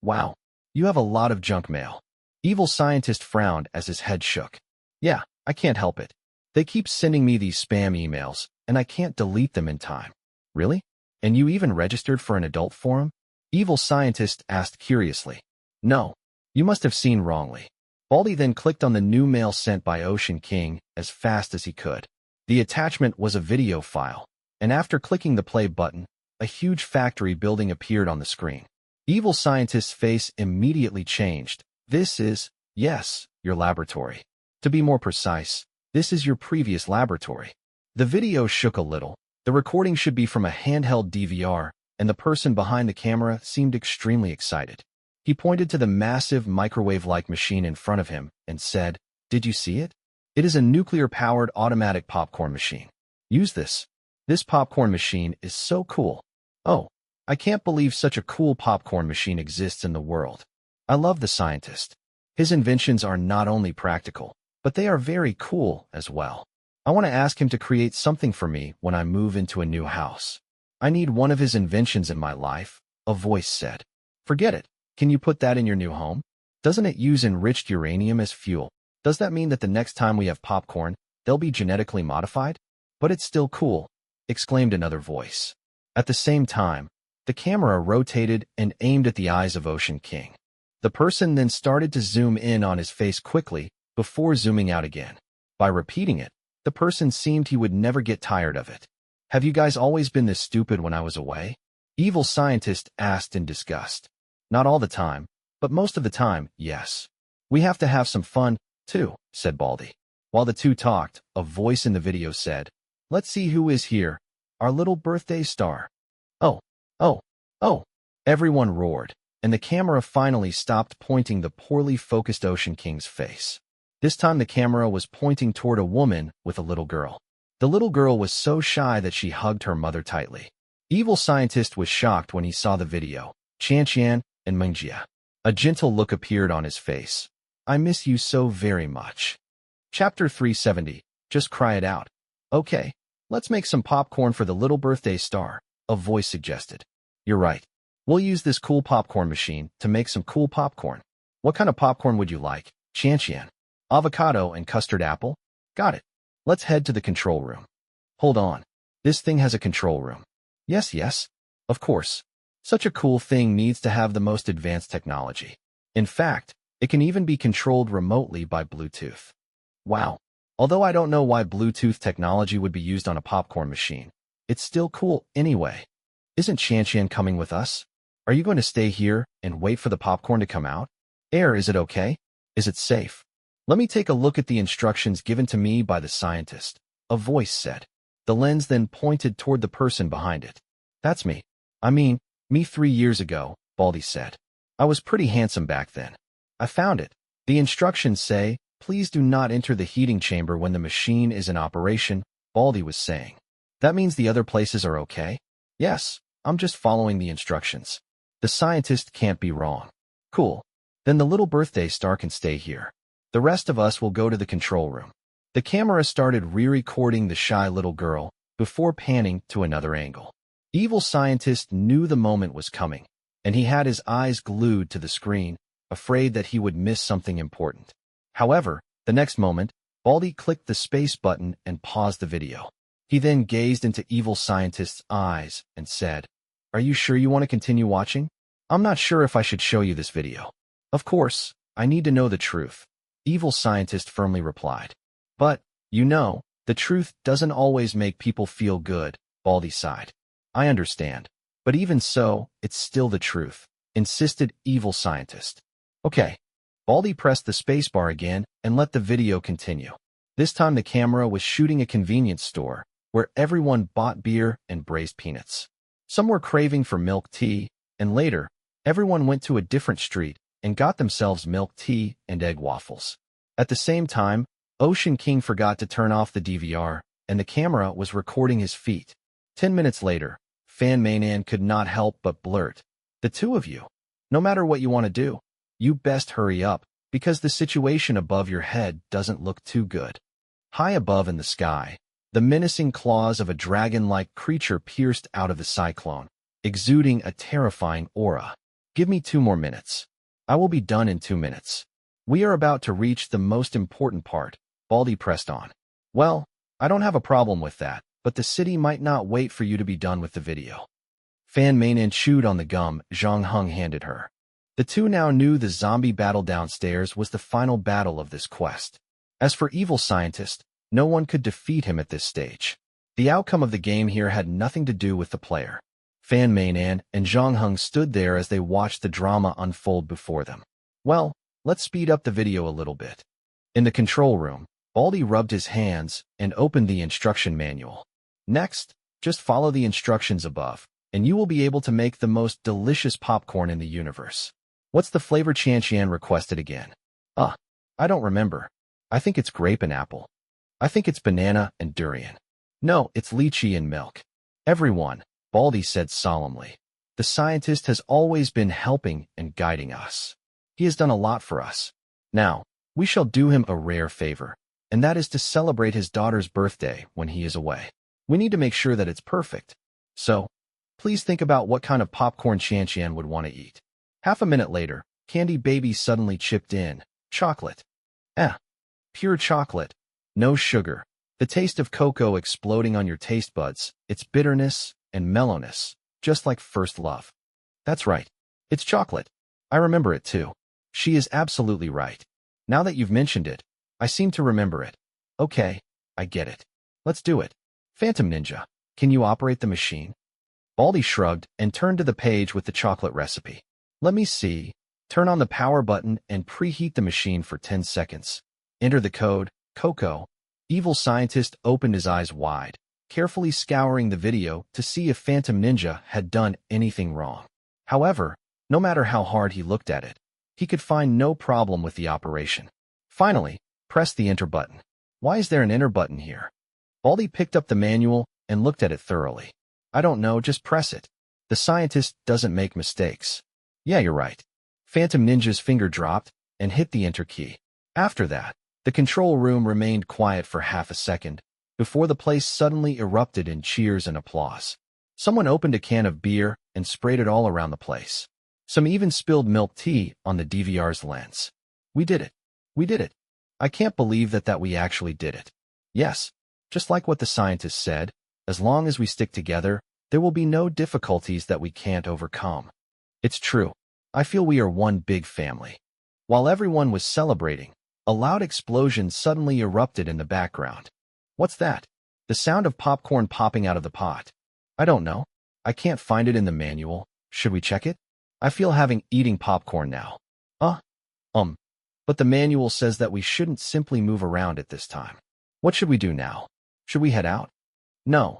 Wow, you have a lot of junk mail. Evil Scientist frowned as his head shook. Yeah, I can't help it. They keep sending me these spam emails, and I can't delete them in time. Really? And you even registered for an adult forum? Evil Scientist asked curiously. No, you must have seen wrongly. Baldy then clicked on the new mail sent by Ocean King as fast as he could. The attachment was a video file, and after clicking the play button, a huge factory building appeared on the screen. Evil Scientist's face immediately changed. This is, yes, your laboratory. To be more precise, this is your previous laboratory. The video shook a little. The recording should be from a handheld DVR, and the person behind the camera seemed extremely excited. He pointed to the massive microwave-like machine in front of him and said, Did you see it? It is a nuclear-powered automatic popcorn machine. Use this. This popcorn machine is so cool. Oh, I can't believe such a cool popcorn machine exists in the world. I love the scientist. His inventions are not only practical, but they are very cool as well. I want to ask him to create something for me when I move into a new house. I need one of his inventions in my life, a voice said. Forget it. Can you put that in your new home? Doesn't it use enriched uranium as fuel? Does that mean that the next time we have popcorn, they'll be genetically modified? But it's still cool, exclaimed another voice. At the same time, the camera rotated and aimed at the eyes of Ocean King. The person then started to zoom in on his face quickly before zooming out again. By repeating it, the person seemed he would never get tired of it. Have you guys always been this stupid when I was away? Evil Scientist asked in disgust. Not all the time, but most of the time, yes. We have to have some fun, too, said Baldy. While the two talked, a voice in the video said, Let's see who is here, our little birthday star. Oh. Everyone roared. and the camera finally stopped pointing the poorly focused Ocean King's face. This time the camera was pointing toward a woman with a little girl. The little girl was so shy that she hugged her mother tightly. Evil Scientist was shocked when he saw the video. Qian and Mengjia. A gentle look appeared on his face. I miss you so very much. Chapter 370. Just cry it out. Okay, let's make some popcorn for the little birthday star, a voice suggested. You're right. We'll use this cool popcorn machine to make some cool popcorn. What kind of popcorn would you like, Qian? Avocado and custard apple? Got it. Let's head to the control room. Hold on. This thing has a control room. Yes. Of course. Such a cool thing needs to have the most advanced technology. In fact, it can even be controlled remotely by Bluetooth. Wow. Although I don't know why Bluetooth technology would be used on a popcorn machine, it's still cool anyway. Isn't Qian coming with us? Are you going to stay here and wait for the popcorn to come out? Is it okay? Is it safe? Let me take a look at the instructions given to me by the scientist, a voice said. The lens then pointed toward the person behind it. That's me. Me 3 years ago, Baldy said. I was pretty handsome back then. I found it. The instructions say, please do not enter the heating chamber when the machine is in operation, Baldy was saying. That means the other places are okay? Yes, I'm just following the instructions. The scientist can't be wrong. Cool. Then the little birthday star can stay here. The rest of us will go to the control room. The camera started re-recording the shy little girl before panning to another angle. Evil Scientist knew the moment was coming, and he had his eyes glued to the screen, afraid that he would miss something important. However, the next moment, Baldy clicked the space button and paused the video. He then gazed into Evil Scientist's eyes and said, Are you sure you want to continue watching? I'm not sure if I should show you this video. Of course, I need to know the truth, Evil Scientist firmly replied. But, the truth doesn't always make people feel good, Baldy sighed. I understand. But even so, it's still the truth, insisted Evil Scientist. Okay. Baldy pressed the spacebar again and let the video continue. This time the camera was shooting a convenience store where everyone bought beer and braised peanuts. Some were craving for milk tea, and later, everyone went to a different street and got themselves milk tea and egg waffles. At the same time, Ocean King forgot to turn off the DVR, and the camera was recording his feet. 10 minutes later, Fan Mainan could not help but blurt, The two of you. No matter what you want to do, you best hurry up, because the situation above your head doesn't look too good. High above in the sky, the menacing claws of a dragon-like creature pierced out of the cyclone, exuding a terrifying aura. Give me 2 more minutes. I will be done in 2 minutes. We are about to reach the most important part, Baldy pressed on. Well, I don't have a problem with that, but the city might not wait for you to be done with the video. Fan Mainan chewed on the gum Zhang Heng handed her. The two now knew the zombie battle downstairs was the final battle of this quest. As for Evil Scientist, no one could defeat him at this stage. The outcome of the game here had nothing to do with the player. Fan Mainan and Zhang Heng stood there as they watched the drama unfold before them. Well, let's speed up the video a little bit. In the control room, Baldy rubbed his hands and opened the instruction manual. Next, just follow the instructions above, and you will be able to make the most delicious popcorn in the universe. What's the flavor Qian requested again? I don't remember. I think it's grape and apple. I think it's banana and durian. No, it's lychee and milk. Everyone, Baldy said solemnly. The scientist has always been helping and guiding us. He has done a lot for us. Now, we shall do him a rare favor, and that is to celebrate his daughter's birthday when he is away. We need to make sure that it's perfect. So, please think about what kind of popcorn Qian would want to eat. Half a minute later, Candy Baby suddenly chipped in. Chocolate. Pure chocolate. No sugar. The taste of cocoa exploding on your taste buds, its bitterness and mellowness, just like first love. That's right. It's chocolate. I remember it too. She is absolutely right. Now that you've mentioned it, I seem to remember it. Okay, I get it. Let's do it. Phantom Ninja, can you operate the machine? Baldy shrugged and turned to the page with the chocolate recipe. Let me see. Turn on the power button and preheat the machine for 10 seconds. Enter the code, Cocoa. Evil Scientist opened his eyes wide, carefully scouring the video to see if Phantom Ninja had done anything wrong. However, No matter how hard he looked at it, he could find no problem with the operation. Finally, press the enter button. Why is there an enter button here? Baldy picked up the manual and looked at it thoroughly. I don't know, just press it. The scientist doesn't make mistakes. Yeah, you're right. Phantom Ninja's finger dropped and hit the enter key. After that, the control room remained quiet for half a second before the place suddenly erupted in cheers and applause. Someone opened a can of beer and sprayed it all around the place. Some even spilled milk tea on the DVR's lens. We did it. We did it. I can't believe that we actually did it. Yes, just like what the scientist said, as long as we stick together, there will be no difficulties that we can't overcome. It's true. I feel we are one big family. While everyone was celebrating, a loud explosion suddenly erupted in the background. What's that? The sound of popcorn popping out of the pot. I don't know. I can't find it in the manual. Should we check it? I feel having eating popcorn now. But the manual says that we shouldn't simply move around at this time. What should we do now? Should we head out? No,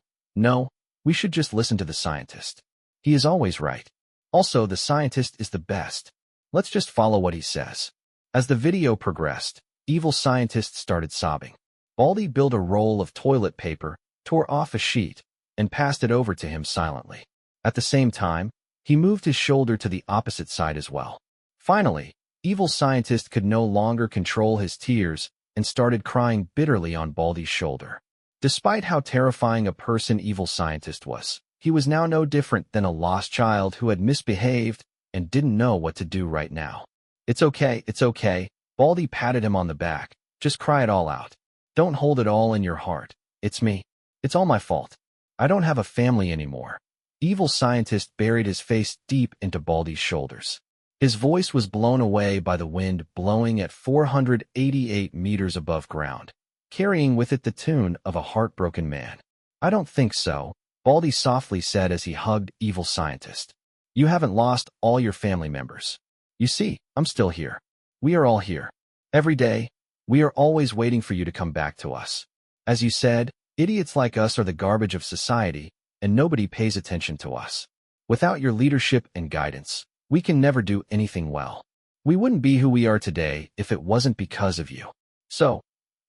we should just listen to the scientist. He is always right. Also, the scientist is the best. Let's just follow what he says. As the video progressed, evil scientist started sobbing. Baldy built a roll of toilet paper, tore off a sheet, and passed it over to him silently. At the same time, he moved his shoulder to the opposite side as well. Finally, evil scientist could no longer control his tears and started crying bitterly on Baldy's shoulder. Despite how terrifying a person evil scientist was, he was now no different than a lost child who had misbehaved and didn't know what to do right now. It's okay. Baldy patted him on the back. Just cry it all out. Don't hold it all in your heart. It's me. It's all my fault. I don't have a family anymore. Evil scientist buried his face deep into Baldy's shoulders. His voice was blown away by the wind blowing at 488 meters above ground, carrying with it the tune of a heartbroken man. I don't think so, Baldy softly said as he hugged evil scientist. You haven't lost all your family members. You see, I'm still here. We are all here. Every day, we are always waiting for you to come back to us. As you said, idiots like us are the garbage of society, and nobody pays attention to us. Without your leadership and guidance, we can never do anything well. We wouldn't be who we are today if it wasn't because of you. So,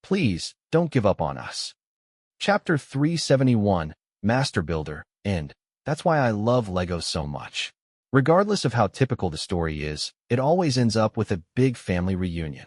please, don't give up on us. Chapter 371, Master Builder, End. That's why I love Legos so much. Regardless of how typical the story is, it always ends up with a big family reunion.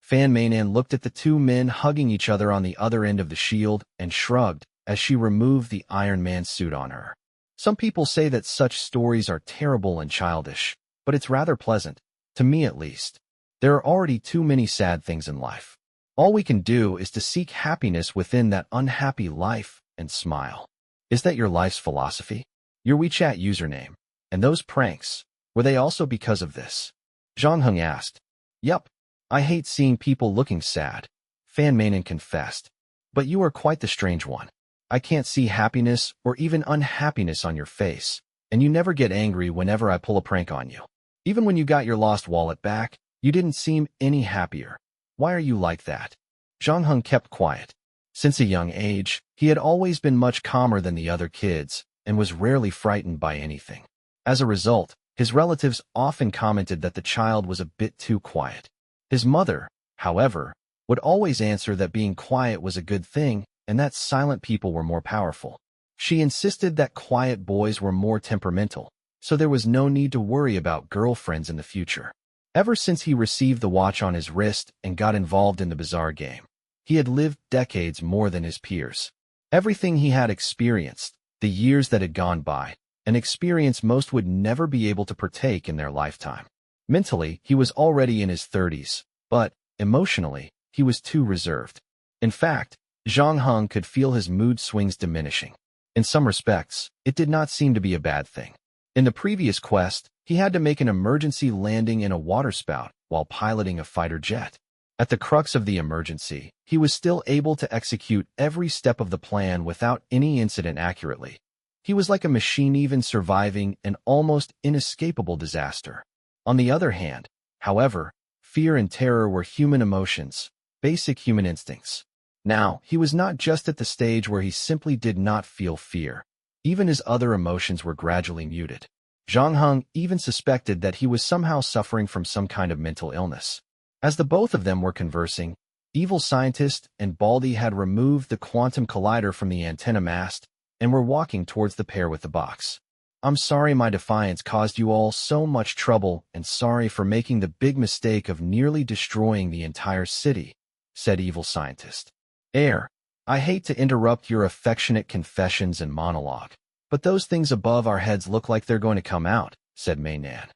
Fan Mainan looked at the two men hugging each other on the other end of the shield and shrugged as she removed the Iron Man suit on her. Some people say that such stories are terrible and childish, but it's rather pleasant, to me at least. There are already too many sad things in life. All we can do is to seek happiness within that unhappy life and smile. Is that your life's philosophy? Your WeChat username? And those pranks, were they also because of this? Zhang Heng asked. Yup. I hate seeing people looking sad, Fan Mainan confessed. But you are quite the strange one. I can't see happiness or even unhappiness on your face, and you never get angry whenever I pull a prank on you. Even when you got your lost wallet back, you didn't seem any happier. Why are you like that? Zhang Heng kept quiet. Since a young age, he had always been much calmer than the other kids and was rarely frightened by anything. As a result, his relatives often commented that the child was a bit too quiet. His mother, however, would always answer that being quiet was a good thing and that silent people were more powerful. She insisted that quiet boys were more temperamental, so there was no need to worry about girlfriends in the future. Ever since he received the watch on his wrist and got involved in the bizarre game, he had lived decades more than his peers. Everything he had experienced, the years that had gone by, an experience most would never be able to partake in their lifetime. Mentally, he was already in his 30s, but, emotionally, he was too reserved. In fact, Zhang Heng could feel his mood swings diminishing. In some respects, it did not seem to be a bad thing. In the previous quest, he had to make an emergency landing in a waterspout while piloting a fighter jet. At the crux of the emergency, he was still able to execute every step of the plan without any incident accurately. He was like a machine even surviving an almost inescapable disaster. On the other hand, however, fear and terror were human emotions, basic human instincts. Now, he was not just at the stage where he simply did not feel fear. Even his other emotions were gradually muted. Zhang Heng even suspected that he was somehow suffering from some kind of mental illness. As the both of them were conversing, Evil Scientist and Baldy had removed the quantum collider from the antenna mast and were walking towards the pair with the box. "I'm sorry my defiance caused you all so much trouble, and sorry for making the big mistake of nearly destroying the entire city," said Evil Scientist. I hate to interrupt your affectionate confessions and monologue, but those things above our heads look like they're going to come out," said Mainan.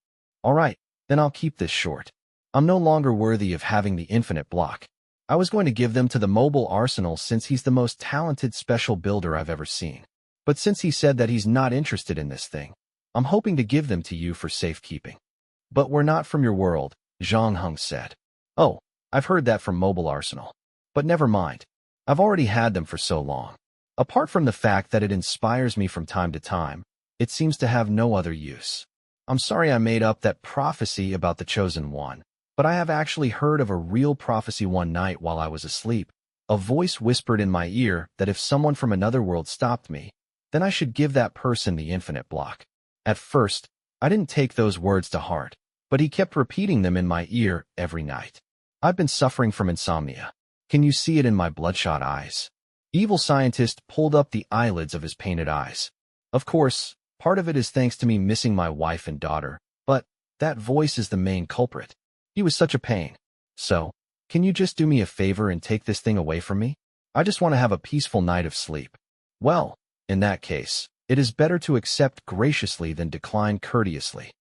"All right, then I'll keep this short. I'm no longer worthy of having the infinite block. I was going to give them to the mobile arsenal since he's the most talented special builder I've ever seen. But since he said that he's not interested in this thing, I'm hoping to give them to you for safekeeping." "But we're not from your world," Zhang Heng said. "Oh, I've heard that from Mobile Arsenal. But never mind. I've already had them for so long. Apart from the fact that it inspires me from time to time, it seems to have no other use. I'm sorry I made up that prophecy about the Chosen One, but I have actually heard of a real prophecy one night while I was asleep. A voice whispered in my ear that if someone from another world stopped me, then I should give that person the infinite block. At first, I didn't take those words to heart, but he kept repeating them in my ear every night. I've been suffering from insomnia. Can you see it in my bloodshot eyes?" Evil Scientist pulled up the eyelids of his painted eyes. "Of course, part of it is thanks to me missing my wife and daughter, but that voice is the main culprit. He was such a pain. So, can you just do me a favor and take this thing away from me? I just want to have a peaceful night of sleep." "Well, in that case, it is better to accept graciously than decline courteously."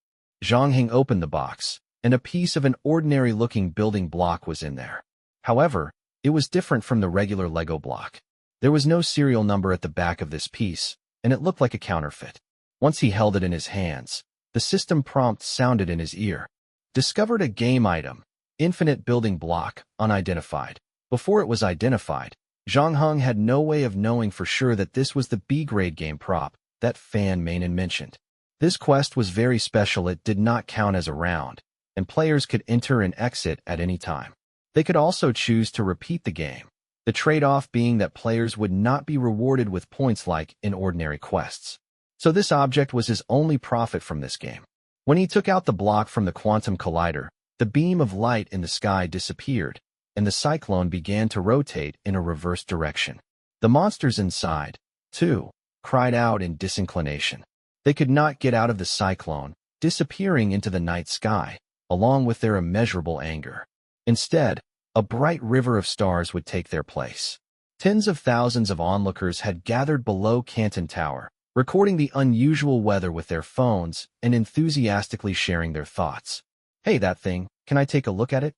Zhang Heng opened the box, and a piece of an ordinary-looking building block was in there. However, it was different from the regular Lego block. There was no serial number at the back of this piece, and it looked like a counterfeit. Once he held it in his hands, the system prompt sounded in his ear. "Discovered a game item. Infinite building block, unidentified." Before it was identified, Zhang Heng had no way of knowing for sure that this was the B-grade game prop that Fan Mainan mentioned. This quest was very special. It did not count as a round, and players could enter and exit at any time. They could also choose to repeat the game, the trade-off being that players would not be rewarded with points like in ordinary quests. So this object was his only profit from this game. When he took out the block from the quantum collider, the beam of light in the sky disappeared, and the cyclone began to rotate in a reverse direction. The monsters inside, too, cried out in disinclination. They could not get out of the cyclone, disappearing into the night sky, along with their immeasurable anger. Instead, a bright river of stars would take their place. Tens of thousands of onlookers had gathered below Canton Tower, recording the unusual weather with their phones and enthusiastically sharing their thoughts. "Hey, that thing, can I take a look at it?"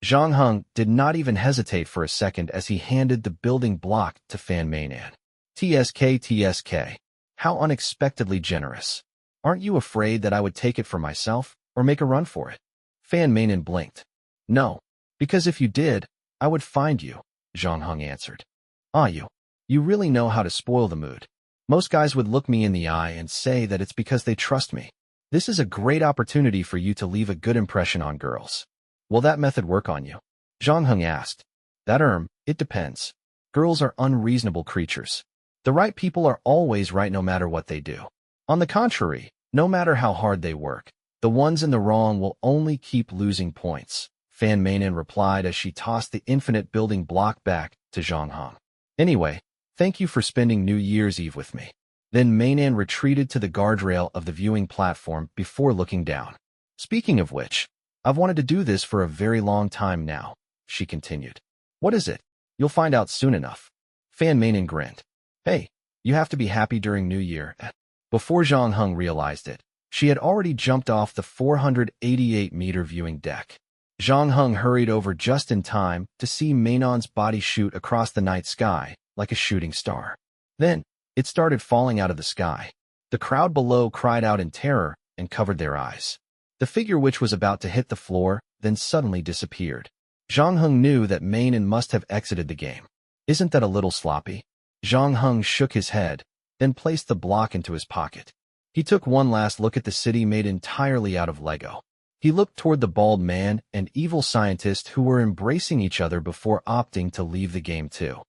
Zhang Heng did not even hesitate for a second as he handed the building block to Fan Mainan. TSK, how unexpectedly generous. Aren't you afraid that I would take it for myself, or make a run for it? Fan Mainan blinked. "No, because if you did, I would find you," Zhang Heng answered. You really know how to spoil the mood. Most guys would look me in the eye and say that it's because they trust me. This is a great opportunity for you to leave a good impression on girls. Will that method work on you?" Zhang Heng asked. It depends. Girls are unreasonable creatures. The right people are always right no matter what they do. On the contrary, no matter how hard they work, the ones in the wrong will only keep losing points," Fan Mainan replied as she tossed the infinite building block back to Zhang Heng. "Anyway, thank you for spending New Year's Eve with me." Then Mainan retreated to the guardrail of the viewing platform before looking down. "Speaking of which, I've wanted to do this for a very long time now," she continued. "What is it? You'll find out soon enough." Fan Mainan grinned. "Hey, you have to be happy during New Year." Before Zhang Heng realized it, she had already jumped off the 488-meter viewing deck. Zhang Heng hurried over just in time to see Mainan's body shoot across the night sky like a shooting star. Then, it started falling out of the sky. The crowd below cried out in terror and covered their eyes. The figure which was about to hit the floor then suddenly disappeared. Zhang Heng knew that Mainan must have exited the game. "Isn't that a little sloppy?" Zhang Heng shook his head, then placed the block into his pocket. He took one last look at the city made entirely out of Lego. He looked toward the bald man and Evil Scientist who were embracing each other before opting to leave the game too.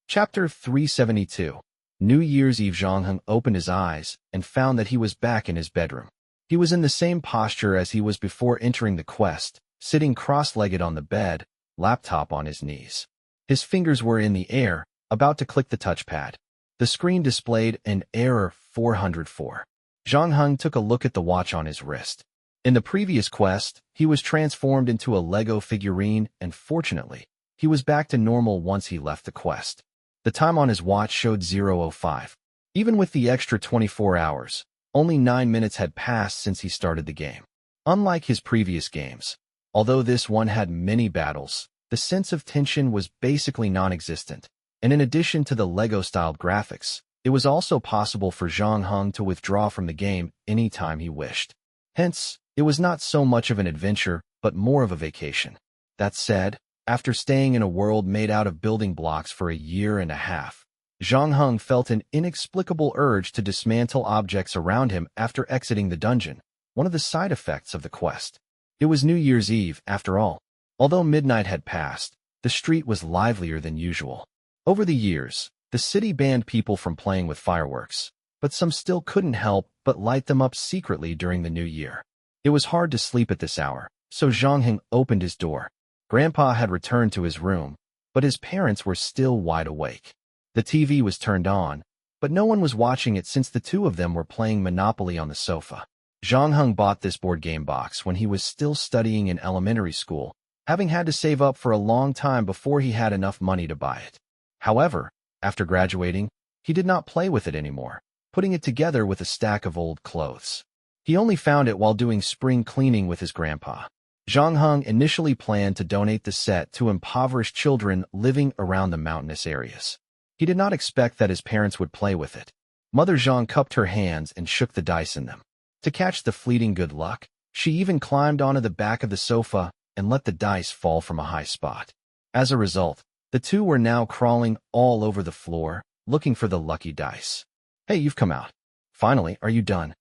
Chapter 372. New Year's Eve. Zhang Heng opened his eyes and found that he was back in his bedroom. He was in the same posture as he was before entering the quest, sitting cross-legged on the bed, laptop on his knees. His fingers were in the air, about to click the touchpad. The screen displayed an error 404. Zhang Heng took a look at the watch on his wrist. In the previous quest, he was transformed into a Lego figurine, and fortunately, he was back to normal once he left the quest. The time on his watch showed 0:05. Even with the extra 24 hours, only 9 minutes had passed since he started the game. Unlike his previous games, although this one had many battles, the sense of tension was basically non-existent, and in addition to the Lego-styled graphics, it was also possible for Zhang Heng to withdraw from the game anytime he wished. Hence, it was not so much of an adventure, but more of a vacation. That said, after staying in a world made out of building blocks for a year and a half, Zhang Heng felt an inexplicable urge to dismantle objects around him after exiting the dungeon, one of the side effects of the quest. It was New Year's Eve, after all. Although midnight had passed, the street was livelier than usual. Over the years, the city banned people from playing with fireworks, but some still couldn't help but light them up secretly during the new year. It was hard to sleep at this hour, so Zhang Heng opened his door. Grandpa had returned to his room, but his parents were still wide awake. The TV was turned on, but no one was watching it since the two of them were playing Monopoly on the sofa. Zhang Heng bought this board game box when he was still studying in elementary school, having had to save up for a long time before he had enough money to buy it. However, after graduating, he did not play with it anymore, putting it together with a stack of old clothes. He only found it while doing spring cleaning with his grandpa. Zhang Heng initially planned to donate the set to impoverished children living around the mountainous areas. He did not expect that his parents would play with it. Mother Zhang cupped her hands and shook the dice in them. To catch the fleeting good luck, she even climbed onto the back of the sofa and let the dice fall from a high spot. As a result, the two were now crawling all over the floor, looking for the lucky dice. "Hey, you've come out. Finally, are you done?"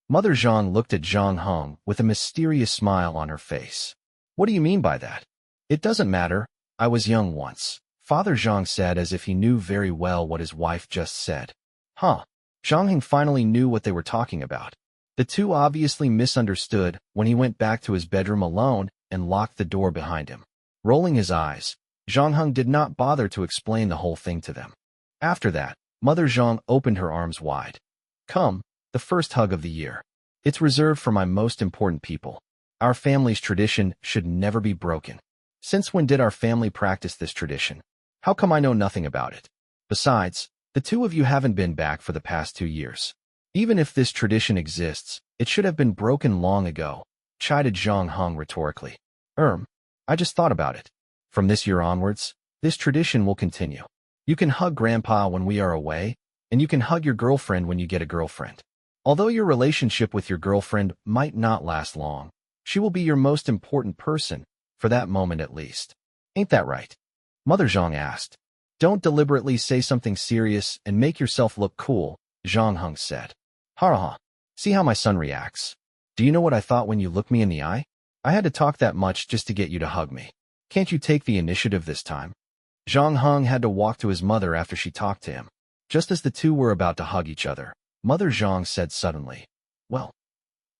Mother Zhang looked at Zhang Heng with a mysterious smile on her face. "What do you mean by that?" "It doesn't matter. I was young once," Father Zhang said as if he knew very well what his wife just said. Huh. Zhang Heng finally knew what they were talking about. The two obviously misunderstood when he went back to his bedroom alone and locked the door behind him. Rolling his eyes, Zhang Heng did not bother to explain the whole thing to them. After that, Mother Zhang opened her arms wide. "Come, the first hug of the year. It's reserved for my most important people. Our family's tradition should never be broken. Since when did our family practice this tradition? How come I know nothing about it? Besides, the two of you haven't been back for the past 2 years. Even if this tradition exists, it should have been broken long ago," chided Zhang Heng rhetorically. I just thought about it. From this year onwards, this tradition will continue. You can hug Grandpa when we are away, and you can hug your girlfriend when you get a girlfriend. Although your relationship with your girlfriend might not last long, she will be your most important person, for that moment at least. Ain't that right? Mother Zhang asked. "Don't deliberately say something serious and make yourself look cool," Zhang Heng said. "Ha. See how my son reacts. Do you know what I thought when you looked me in the eye? I had to talk that much just to get you to hug me. Can't you take the initiative this time?" Zhang Heng had to walk to his mother after she talked to him. Just as the two were about to hug each other, Mother Zhang said suddenly, "Well,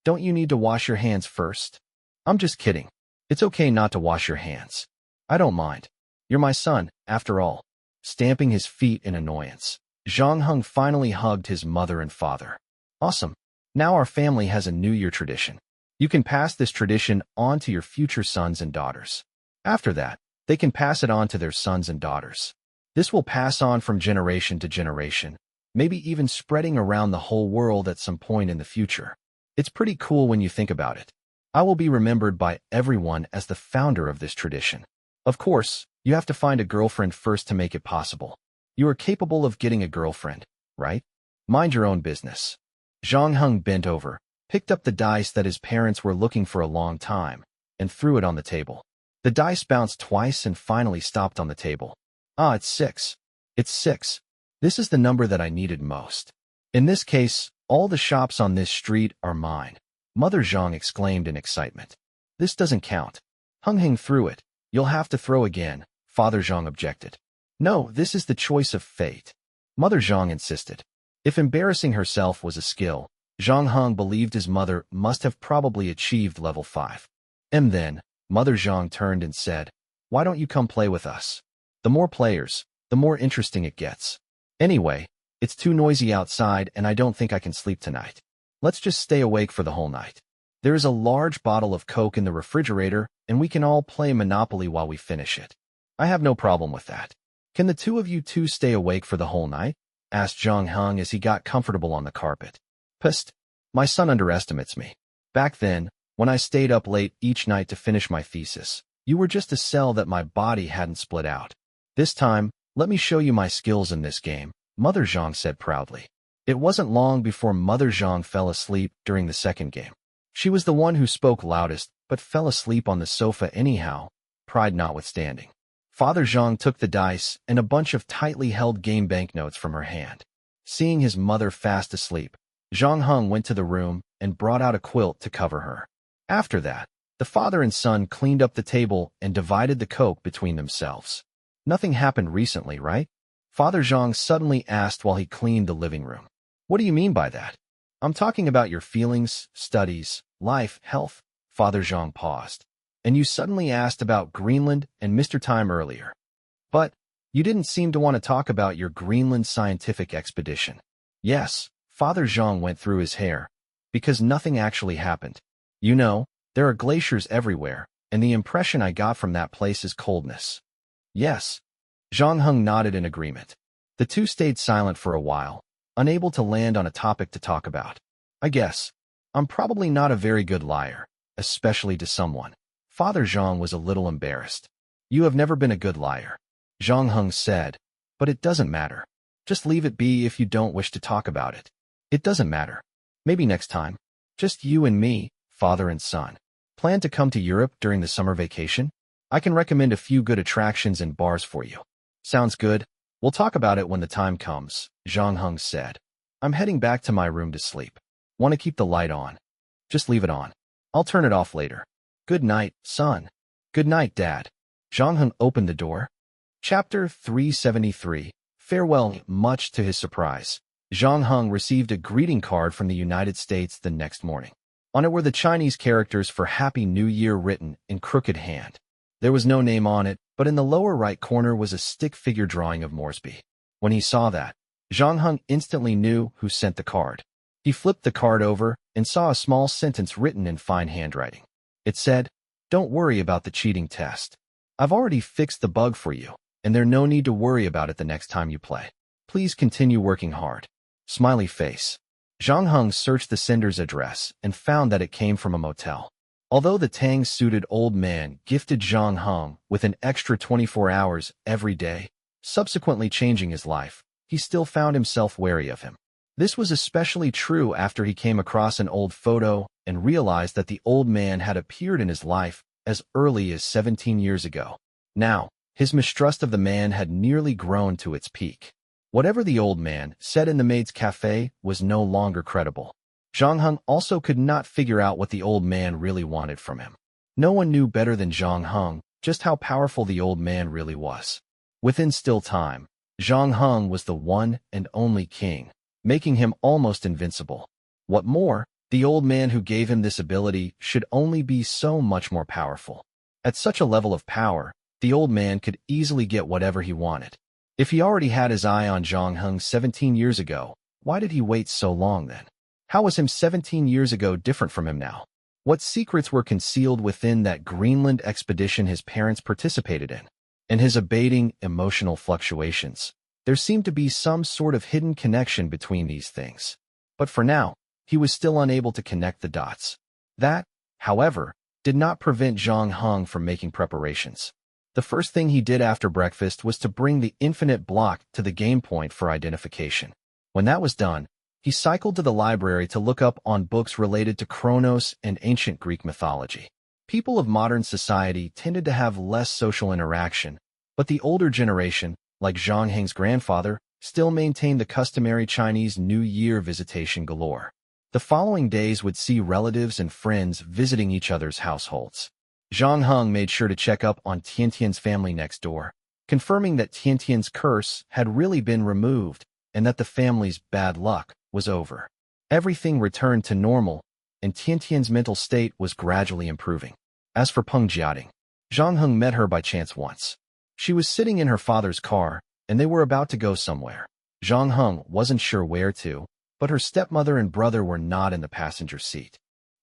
don't you need to wash your hands first?" "I'm just kidding. It's okay not to wash your hands. I don't mind. You're my son, after all." Stamping his feet in annoyance, Zhang Heng finally hugged his mother and father. "Awesome. Now our family has a New Year tradition. You can pass this tradition on to your future sons and daughters. After that, they can pass it on to their sons and daughters. This will pass on from generation to generation, maybe even spreading around the whole world at some point in the future. It's pretty cool when you think about it. I will be remembered by everyone as the founder of this tradition. Of course, you have to find a girlfriend first to make it possible. You are capable of getting a girlfriend, right? Mind your own business." Zhang Heng bent over, picked up the dice that his parents were looking for a long time, and threw it on the table. The dice bounced twice and finally stopped on the table. It's 6. It's 6. This is the number that I needed most. In this case, all the shops on this street are mine," Mother Zhang exclaimed in excitement. "This doesn't count." Heng Heng threw it. "You'll have to throw again," Father Zhang objected. "No, this is the choice of fate," Mother Zhang insisted. If embarrassing herself was a skill, Zhang Heng believed his mother must have probably achieved level 5. And then, Mother Zhang turned and said, "Why don't you come play with us? The more players, the more interesting it gets. Anyway, it's too noisy outside and I don't think I can sleep tonight. Let's just stay awake for the whole night. There is a large bottle of Coke in the refrigerator and we can all play Monopoly while we finish it. I have no problem with that. Can the two of you two stay awake for the whole night?" asked Zhang Heng as he got comfortable on the carpet. "Psst, my son underestimates me. Back then, when I stayed up late each night to finish my thesis, you were just a cell that my body hadn't split out. This time, let me show you my skills in this game," Mother Zhang said proudly. It wasn't long before Mother Zhang fell asleep during the second game. She was the one who spoke loudest, but fell asleep on the sofa anyhow, pride notwithstanding. Father Zhang took the dice and a bunch of tightly held game banknotes from her hand. Seeing his mother fast asleep, Zhang Heng went to the room and brought out a quilt to cover her. After that, the father and son cleaned up the table and divided the Coke between themselves. "Nothing happened recently, right?" Father Zhang suddenly asked while he cleaned the living room. "What do you mean by that?" "I'm talking about your feelings, studies, life, health." Father Zhang paused. "And you suddenly asked about Greenland and Mr. Time earlier. But you didn't seem to want to talk about your Greenland scientific expedition." "Yes," Father Zhang went through his hair, "because nothing actually happened. You know, there are glaciers everywhere, and the impression I got from that place is coldness." "Yes." Zhang Heng nodded in agreement. The two stayed silent for a while, unable to land on a topic to talk about. "I guess I'm probably not a very good liar, especially to someone." Father Zhang was a little embarrassed. "You have never been a good liar," Zhang Heng said, "but it doesn't matter. Just leave it be if you don't wish to talk about it. It doesn't matter. Maybe next time. Just you and me, father and son. Plan to come to Europe during the summer vacation? I can recommend a few good attractions and bars for you." "Sounds good. We'll talk about it when the time comes," Zhang Heng said. "I'm heading back to my room to sleep. Want to keep the light on?" "Just leave it on. I'll turn it off later." "Good night, son." "Good night, Dad." Zhang Heng opened the door. Chapter 373. Farewell. Much to his surprise, Zhang Heng received a greeting card from the United States the next morning. On it were the Chinese characters for Happy New Year written in crooked hand. There was no name on it, but in the lower right corner was a stick figure drawing of Moresby. When he saw that, Zhang Heng instantly knew who sent the card. He flipped the card over and saw a small sentence written in fine handwriting. It said, "Don't worry about the cheating test. I've already fixed the bug for you, and there's no need to worry about it the next time you play. Please continue working hard." Smiley face. Zhang Heng searched the sender's address and found that it came from a motel. Although the tang-suited old man gifted Zhang Heng with an extra 24 hours every day, subsequently changing his life, he still found himself wary of him. This was especially true after he came across an old photo and realized that the old man had appeared in his life as early as 17 years ago. Now, his mistrust of the man had nearly grown to its peak. Whatever the old man said in the maid's cafe was no longer credible. Zhang Heng also could not figure out what the old man really wanted from him. No one knew better than Zhang Heng just how powerful the old man really was. Within still time, Zhang Heng was the one and only king, making him almost invincible. What more, the old man who gave him this ability should only be so much more powerful. At such a level of power, the old man could easily get whatever he wanted. If he already had his eye on Zhang Heng 17 years ago, why did he wait so long then? How was him 17 years ago different from him now? What secrets were concealed within that Greenland expedition his parents participated in? And his abating emotional fluctuations. There seemed to be some sort of hidden connection between these things. But for now, he was still unable to connect the dots. That, however, did not prevent Zhang Heng from making preparations. The first thing he did after breakfast was to bring the infinite block to the game point for identification. When that was done, he cycled to the library to look up on books related to Kronos and ancient Greek mythology. People of modern society tended to have less social interaction, but the older generation, like Zhang Heng's grandfather, still maintained the customary Chinese New Year visitation galore. The following days would see relatives and friends visiting each other's households. Zhang Heng made sure to check up on Tiantian's family next door, confirming that Tiantian's curse had really been removed and that the family's bad luck was over. Everything returned to normal, and Tiantian's mental state was gradually improving. As for Peng Jiating, Zhang Heng met her by chance once. She was sitting in her father's car, and they were about to go somewhere. Zhang Heng wasn't sure where to, but her stepmother and brother were not in the passenger seat.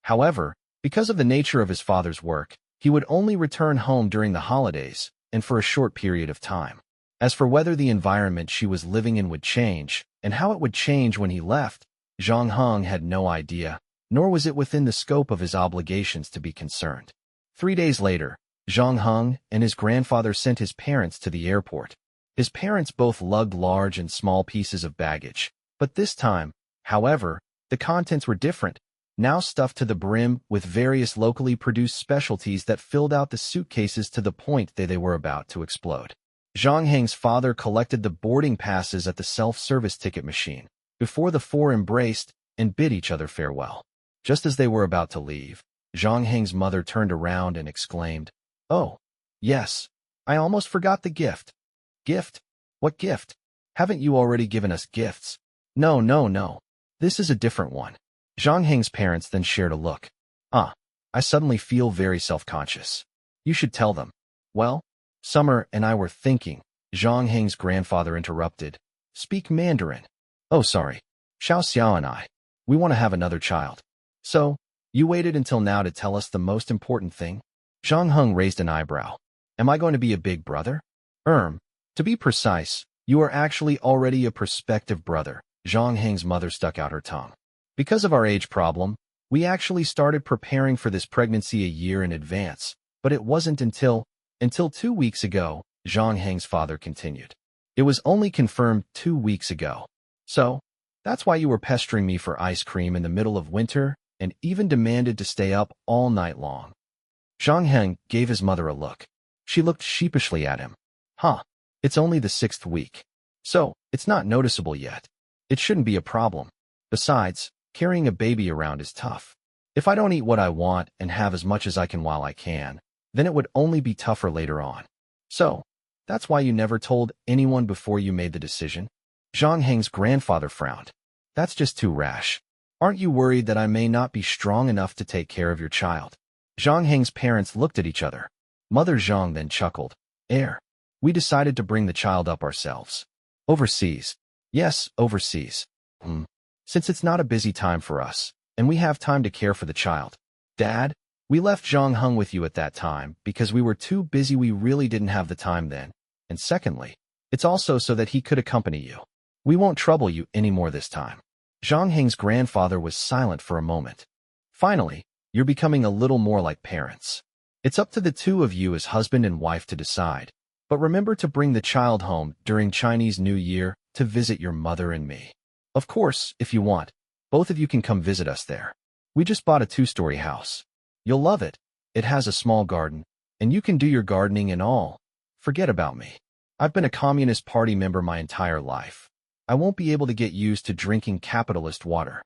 However, because of the nature of his father's work, he would only return home during the holidays, and for a short period of time. As for whether the environment she was living in would change, and how it would change when he left, Zhang Heng had no idea, nor was it within the scope of his obligations to be concerned. 3 days later, Zhang Heng and his grandfather sent his parents to the airport. His parents both lugged large and small pieces of baggage, but this time, however, the contents were different, now stuffed to the brim with various locally produced specialties that filled out the suitcases to the point that they were about to explode. Zhang Heng's father collected the boarding passes at the self-service ticket machine before the four embraced and bid each other farewell. Just as they were about to leave, Zhang Heng's mother turned around and exclaimed, "Oh, yes, I almost forgot the gift." "Gift? What gift? Haven't you already given us gifts?" No, no, no. This is a different one." Zhang Heng's parents then shared a look. I suddenly feel very self-conscious. You should tell them." "Well, Summer and I were thinking," Zhang Heng's grandfather interrupted. "Speak Mandarin." "Oh, sorry. Xiao Xiao and I. We want to have another child." "So, you waited until now to tell us the most important thing?" Zhang Heng raised an eyebrow. "Am I going to be a big brother?" To be precise, you are actually already a prospective brother." Zhang Heng's mother stuck out her tongue. "Because of our age problem, we actually started preparing for this pregnancy a year in advance, but it wasn't until 2 weeks ago," Zhang Heng's father continued. "It was only confirmed 2 weeks ago. So, that's why you were pestering me for ice cream in the middle of winter and even demanded to stay up all night long." Zhang Heng gave his mother a look. She looked sheepishly at him. It's only the 6th week. So, it's not noticeable yet. It shouldn't be a problem. Besides, carrying a baby around is tough. If I don't eat what I want and have as much as I can while I can, then it would only be tougher later on. So, that's why you never told anyone before you made the decision?" Zhang Heng's grandfather frowned. "That's just too rash. Aren't you worried that I may not be strong enough to take care of your child?" Zhang Heng's parents looked at each other. Mother Zhang then chuckled. We decided to bring the child up ourselves." "Overseas?" "Yes, overseas. Since it's not a busy time for us, and we have time to care for the child." "Dad, we left Zhang Heng with you at that time because we were too busy. We really didn't have the time then. And secondly, it's also so that he could accompany you. We won't trouble you anymore this time." Zhang Heng's grandfather was silent for a moment. "Finally, you're becoming a little more like parents. It's up to the two of you as husband and wife to decide. But remember to bring the child home during Chinese New Year to visit your mother and me. Of course, if you want, both of you can come visit us there. We just bought a 2-story house. You'll love it. It has a small garden, and you can do your gardening and all. Forget about me. I've been a Communist Party member my entire life. I won't be able to get used to drinking capitalist water."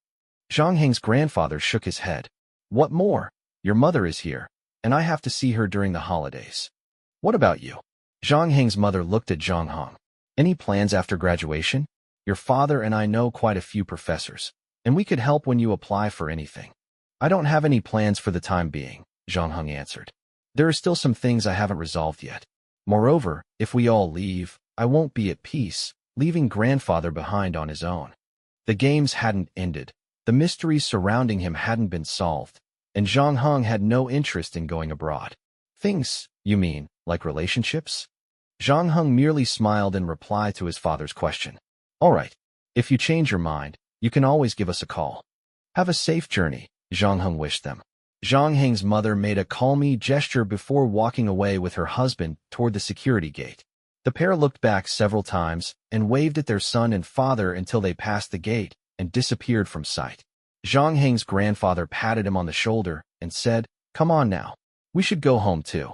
Zhang Heng's grandfather shook his head. "What more? Your mother is here, and I have to see her during the holidays. What about you?" Zhang Heng's mother looked at Zhang Heng. "Any plans after graduation? Your father and I know quite a few professors, and we could help when you apply for anything." "I don't have any plans for the time being," Zhang Heng answered. "There are still some things I haven't resolved yet. Moreover, if we all leave, I won't be at peace, leaving grandfather behind on his own." The games hadn't ended, the mysteries surrounding him hadn't been solved, and Zhang Heng had no interest in going abroad. "Things, you mean, like relationships?" Zhang Heng merely smiled in reply to his father's question. "All right. If you change your mind, you can always give us a call." "Have a safe journey," Zhang Heng wished them. Zhang Heng's mother made a calming gesture before walking away with her husband toward the security gate. The pair looked back several times and waved at their son and father until they passed the gate and disappeared from sight. Zhang Heng's grandfather patted him on the shoulder and said, "Come on now. We should go home too."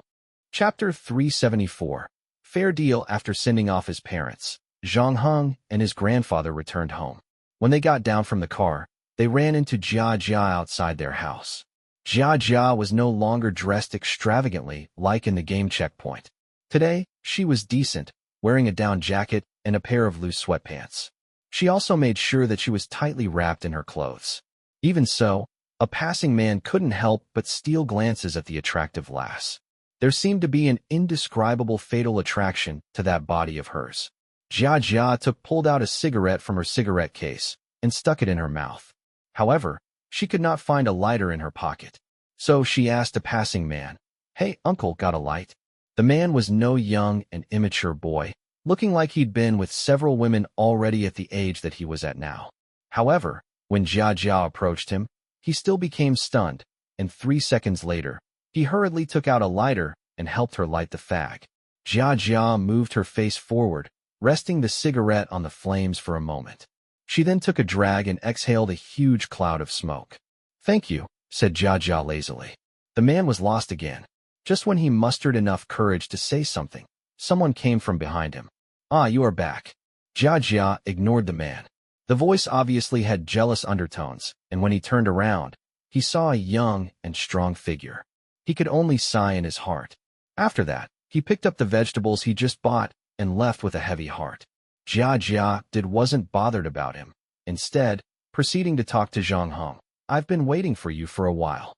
Chapter 374. Fair deal. After sending off his parents, Zhang Heng and his grandfather returned home. When they got down from the car, they ran into Jia Jia outside their house. Jia Jia was no longer dressed extravagantly like in the game checkpoint. Today, she was decent, wearing a down jacket and a pair of loose sweatpants. She also made sure that she was tightly wrapped in her clothes. Even so, a passing man couldn't help but steal glances at the attractive lass. There seemed to be an indescribable fatal attraction to that body of hers. Jia pulled out a cigarette from her cigarette case and stuck it in her mouth. However, she could not find a lighter in her pocket. So she asked a passing man, "Hey, uncle, got a light?" The man was no young and immature boy, looking like he'd been with several women already at the age that he was at now. However, when Jia approached him, he still became stunned, and 3 seconds later, he hurriedly took out a lighter and helped her light the fag. Jia moved her face forward, resting the cigarette on the flames for a moment. She then took a drag and exhaled a huge cloud of smoke. "Thank you," said Jia lazily. The man was lost again. Just when he mustered enough courage to say something, someone came from behind him. "Ah, you are back." Jia ignored the man. The voice obviously had jealous undertones, and when he turned around, he saw a young and strong figure. He could only sigh in his heart. After that, he picked up the vegetables he just bought and left with a heavy heart. Jia wasn't bothered about him, instead, proceeding to talk to Zhang Heng. "I've been waiting for you for a while."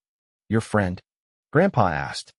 "Your friend?" Grandpa asked.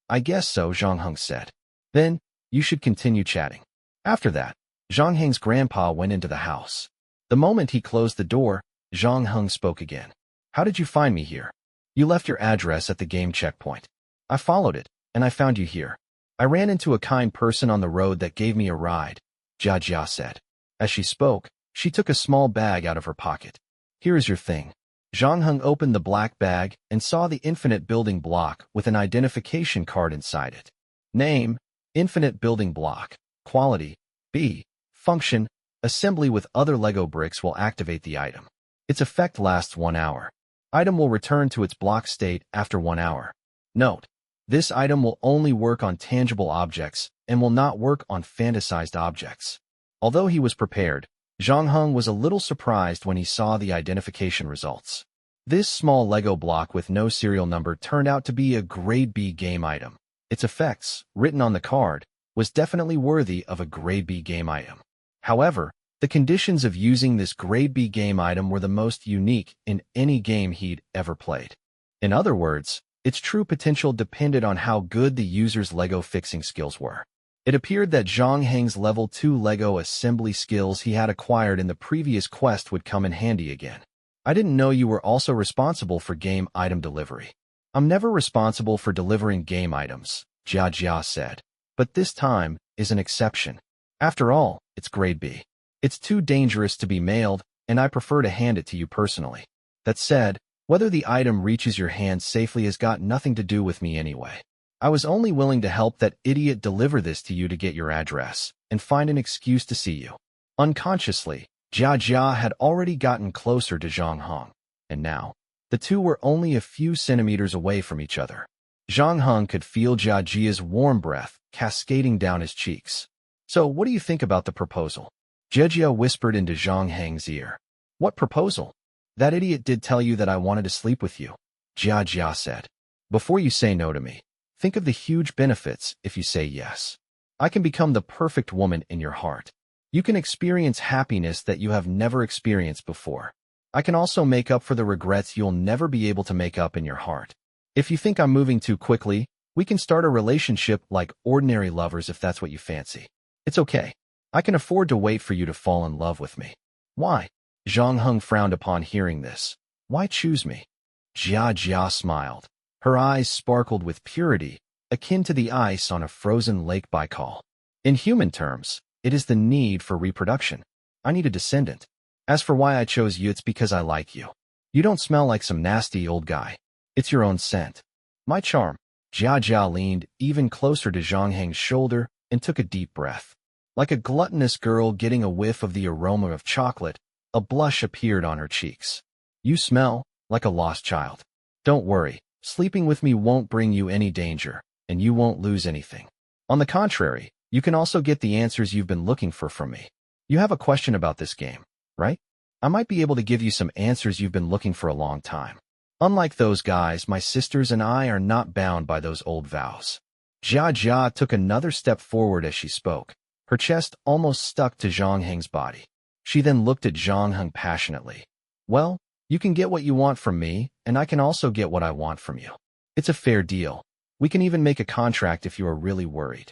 I guess so," Zhang Heng said. "Then, you should continue chatting." After that, Zhang Heng's grandpa went into the house. The moment he closed the door, Zhang Heng spoke again. "How did you find me here?" "You left your address at the game checkpoint. I followed it, and I found you here. I ran into a kind person on the road that gave me a ride," Jia said. As she spoke, she took a small bag out of her pocket. "Here is your thing." Zhang Heng opened the black bag and saw the infinite building block with an identification card inside it. Name: Infinite Building Block. Quality: B. Function: assembly with other Lego bricks will activate the item. Its effect lasts 1 hour. Item will return to its block state after 1 hour. Note: this item will only work on tangible objects and will not work on fantasized objects. Although he was prepared, Zhang Heng was a little surprised when he saw the identification results. This small Lego block with no serial number turned out to be a grade B game item. Its effects, written on the card, was definitely worthy of a grade B game item. However, the conditions of using this grade B game item were the most unique in any game he'd ever played. In other words, its true potential depended on how good the user's Lego fixing skills were. It appeared that Zhang Heng's level 2 Lego assembly skills he had acquired in the previous quest would come in handy again. "I didn't know you were also responsible for game item delivery." "I'm never responsible for delivering game items," Jia said. "But this time is an exception. After all, it's grade B. It's too dangerous to be mailed, and I prefer to hand it to you personally. That said, whether the item reaches your hand safely has got nothing to do with me anyway. I was only willing to help that idiot deliver this to you to get your address and find an excuse to see you." Unconsciously, Jia had already gotten closer to Zhang Heng, and now, the two were only a few centimeters away from each other. Zhang Heng could feel Jia's warm breath cascading down his cheeks. "So what do you think about the proposal?" Jia whispered into Zhang Heng's ear. "What proposal?" "That idiot did tell you that I wanted to sleep with you," Jia said. "Before you say no to me, think of the huge benefits if you say yes. I can become the perfect woman in your heart. You can experience happiness that you have never experienced before. I can also make up for the regrets you'll never be able to make up in your heart. If you think I'm moving too quickly, we can start a relationship like ordinary lovers if that's what you fancy. It's okay. I can afford to wait for you to fall in love with me." "Why?" Zhang Heng frowned upon hearing this. "Why choose me?" Jia smiled. Her eyes sparkled with purity, akin to the ice on a frozen Lake Baikal. "In human terms, it is the need for reproduction. I need a descendant. As for why I chose you, it's because I like you. You don't smell like some nasty old guy. It's your own scent. My charm." Jia leaned even closer to Zhang Heng's shoulder and took a deep breath. Like a gluttonous girl getting a whiff of the aroma of chocolate, a blush appeared on her cheeks. "You smell like a lost child. Don't worry. Sleeping with me won't bring you any danger, and you won't lose anything. On the contrary, you can also get the answers you've been looking for from me. You have a question about this game, right? I might be able to give you some answers you've been looking for a long time. Unlike those guys, my sisters and I are not bound by those old vows." Jia took another step forward as she spoke. Her chest almost stuck to Zhang Heng's body. She then looked at Zhang Heng passionately. Well, you can get what you want from me, and I can also get what I want from you. It's a fair deal. We can even make a contract if you are really worried.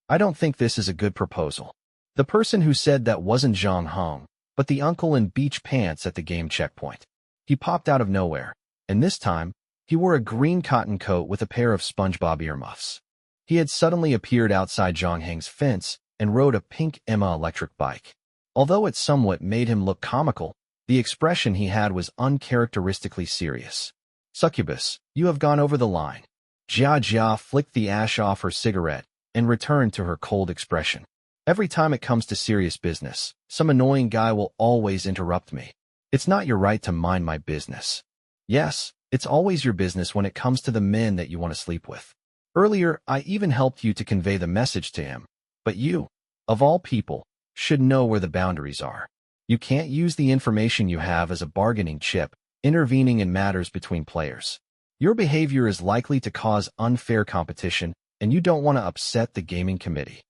I don't think this is a good proposal. The person who said that wasn't Zhang Heng, but the uncle in beach pants at the game checkpoint. He popped out of nowhere, and this time, he wore a green cotton coat with a pair of SpongeBob earmuffs. He had suddenly appeared outside Zhang Heng's fence and rode a pink Emma electric bike. Although it somewhat made him look comical, the expression he had was uncharacteristically serious. Succubus, you have gone over the line. Jia Jia flicked the ash off her cigarette and returned to her cold expression. Every time it comes to serious business, some annoying guy will always interrupt me. It's not your right to mind my business. Yes, it's always your business when it comes to the men that you want to sleep with. Earlier, I even helped you to convey the message to him. But you, of all people, should know where the boundaries are. You can't use the information you have as a bargaining chip, intervening in matters between players. Your behavior is likely to cause unfair competition, and you don't want to upset the gaming committee.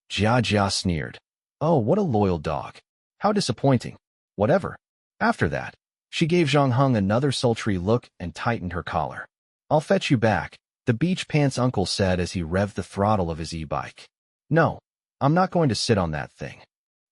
Jia Jia sneered. Oh, what a loyal dog. How disappointing. Whatever. After that, she gave Zhang Heng another sultry look and tightened her collar. I'll fetch you back, the beach pants uncle said as he revved the throttle of his e-bike. No, I'm not going to sit on that thing.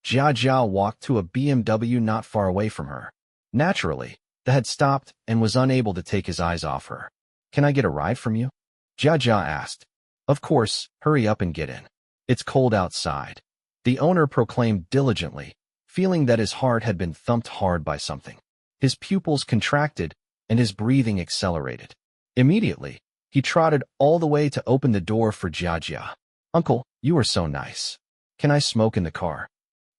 Jia Jia walked to a BMW not far away from her. Naturally, the had stopped and was unable to take his eyes off her. Can I get a ride from you? Jia Jia asked. Of course, hurry up and get in. It's cold outside. The owner proclaimed diligently, feeling that his heart had been thumped hard by something. His pupils contracted and his breathing accelerated. Immediately, he trotted all the way to open the door for Jia Jia. Uncle, you are so nice. Can I smoke in the car?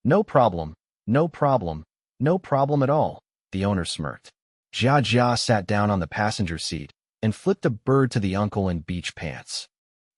No problem, no problem, no problem at all, the owner smirked. Jia Jia sat down on the passenger seat and flipped a bird to the uncle in beach pants.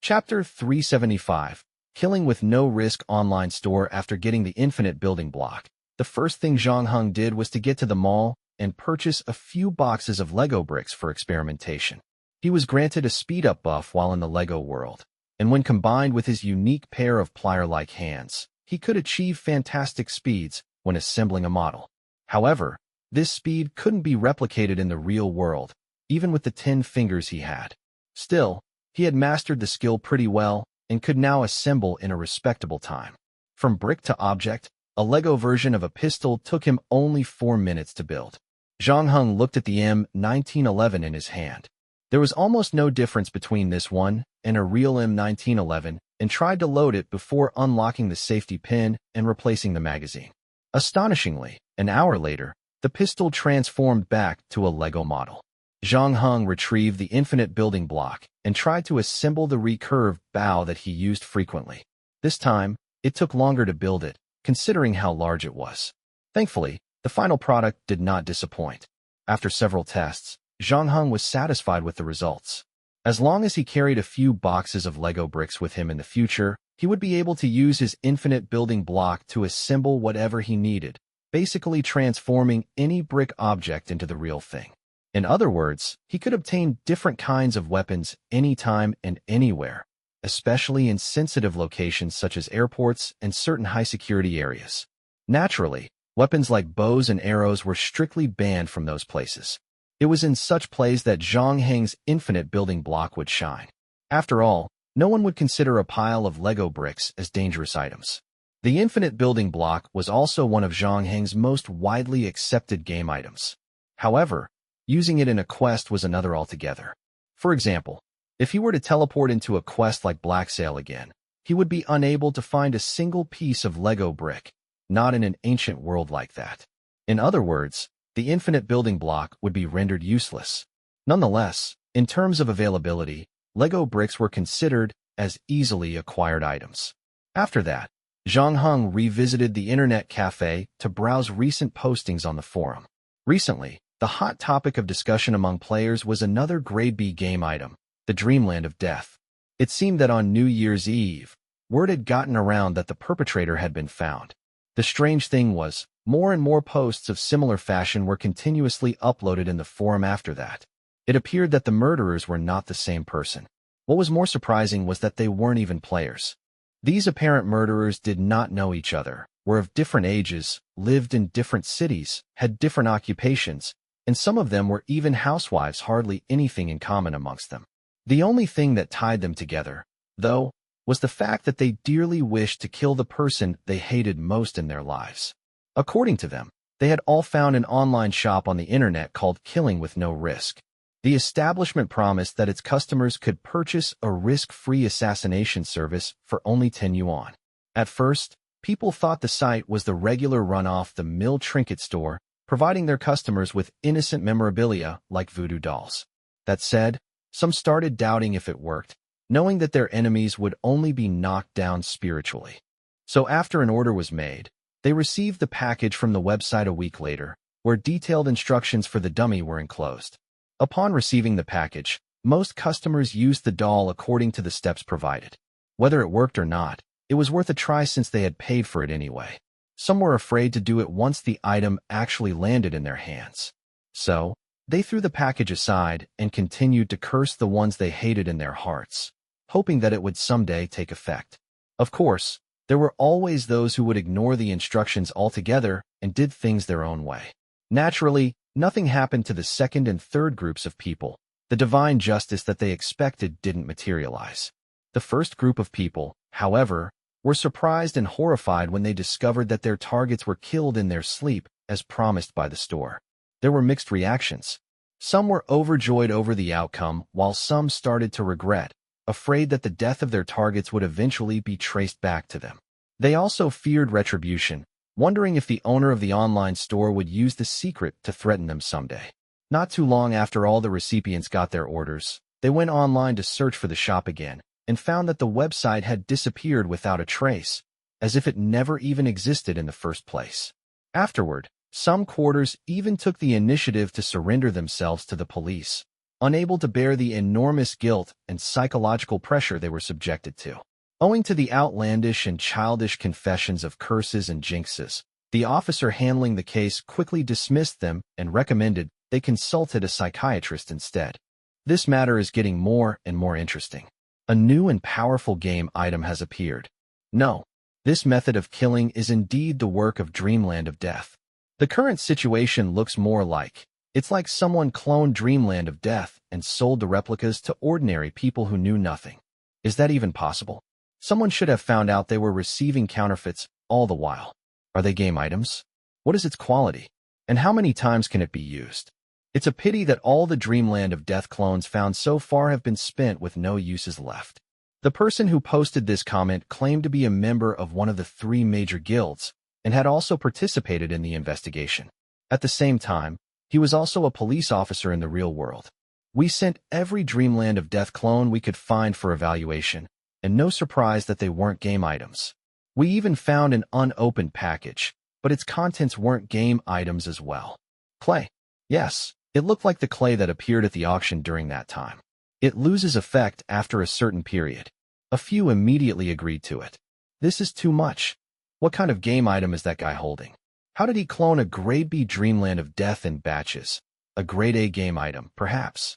Chapter 375, Killing with No Risk Online Store. After getting the infinite building block, the first thing Zhang Heng did was to get to the mall and purchase a few boxes of Lego bricks for experimentation. He was granted a speed-up buff while in the Lego world, and when combined with his unique pair of plier-like hands, he could achieve fantastic speeds when assembling a model. However, this speed couldn't be replicated in the real world, even with the 10 fingers he had. Still, he had mastered the skill pretty well and could now assemble in a respectable time. From brick to object, a Lego version of a pistol took him only 4 minutes to build. Zhang Heng looked at the M1911 in his hand. There was almost no difference between this one and a real M1911 and tried to load it before unlocking the safety pin and replacing the magazine. Astonishingly, an hour later, the pistol transformed back to a Lego model. Zhang Heng retrieved the infinite building block and tried to assemble the recurved bow that he used frequently. This time, it took longer to build it, considering how large it was. Thankfully, the final product did not disappoint. After several tests, Zhang Heng was satisfied with the results. As long as he carried a few boxes of Lego bricks with him in the future, he would be able to use his infinite building block to assemble whatever he needed, basically transforming any brick object into the real thing. In other words, he could obtain different kinds of weapons anytime and anywhere, especially in sensitive locations such as airports and certain high-security areas. Naturally, weapons like bows and arrows were strictly banned from those places. It was in such plays that Zhang Heng's infinite building block would shine. After all, no one would consider a pile of Lego bricks as dangerous items. The infinite building block was also one of Zhang Heng's most widely accepted game items. However, using it in a quest was another altogether. For example, if he were to teleport into a quest like Black Sail again, he would be unable to find a single piece of Lego brick, not in an ancient world like that. In other words, the infinite building block would be rendered useless. Nonetheless, in terms of availability, Lego bricks were considered as easily acquired items. After that, Zhang Heng revisited the internet cafe to browse recent postings on the forum. Recently, the hot topic of discussion among players was another grade B game item, the Dreamland of Death. It seemed that on New Year's Eve, word had gotten around that the perpetrator had been found. The strange thing was, more and more posts of similar fashion were continuously uploaded in the forum after that. It appeared that the murderers were not the same person. What was more surprising was that they weren't even players. These apparent murderers did not know each other, were of different ages, lived in different cities, had different occupations, and some of them were even housewives, hardly anything in common amongst them. The only thing that tied them together, though, was the fact that they dearly wished to kill the person they hated most in their lives. According to them, they had all found an online shop on the internet called Killing with No Risk. The establishment promised that its customers could purchase a risk-free assassination service for only 10 yuan. At first, people thought the site was the regular run-off-the-mill trinket store, providing their customers with innocent memorabilia like voodoo dolls. That said, some started doubting if it worked, knowing that their enemies would only be knocked down spiritually. So after an order was made, they received the package from the website a week later, where detailed instructions for the dummy were enclosed. Upon receiving the package, most customers used the doll according to the steps provided. Whether it worked or not, it was worth a try since they had paid for it anyway. Some were afraid to do it once the item actually landed in their hands. So, they threw the package aside and continued to curse the ones they hated in their hearts, hoping that it would someday take effect. Of course, there were always those who would ignore the instructions altogether and did things their own way. Naturally, nothing happened to the second and third groups of people. The divine justice that they expected didn't materialize. The first group of people, however, were surprised and horrified when they discovered that their targets were killed in their sleep, as promised by the store. There were mixed reactions. Some were overjoyed over the outcome, while some started to regret, afraid that the death of their targets would eventually be traced back to them. They also feared retribution, wondering if the owner of the online store would use the secret to threaten them someday. Not too long after all the recipients got their orders, they went online to search for the shop again, and found that the website had disappeared without a trace, as if it never even existed in the first place. Afterward, some quarters even took the initiative to surrender themselves to the police, unable to bear the enormous guilt and psychological pressure they were subjected to. Owing to the outlandish and childish confessions of curses and jinxes, the officer handling the case quickly dismissed them and recommended they consulted a psychiatrist instead. This matter is getting more and more interesting. A new and powerful game item has appeared. No, this method of killing is indeed the work of Dreamland of Death. The current situation looks more like, it's like someone cloned Dreamland of Death and sold the replicas to ordinary people who knew nothing. Is that even possible? Someone should have found out they were receiving counterfeits all the while. Are they game items? What is its quality? And how many times can it be used? It's a pity that all the Dreamland of Death clones found so far have been spent with no uses left. The person who posted this comment claimed to be a member of one of the 3 major guilds and had also participated in the investigation. At the same time, he was also a police officer in the real world. We sent every Dreamland of Death clone we could find for evaluation, and no surprise that they weren't game items. We even found an unopened package, but its contents weren't game items as well. Clay. Yes, it looked like the clay that appeared at the auction during that time. It loses effect after a certain period. A few immediately agreed to it. This is too much. What kind of game item is that guy holding? How did he clone a grade B Dreamland of Death in batches? A grade A game item, perhaps.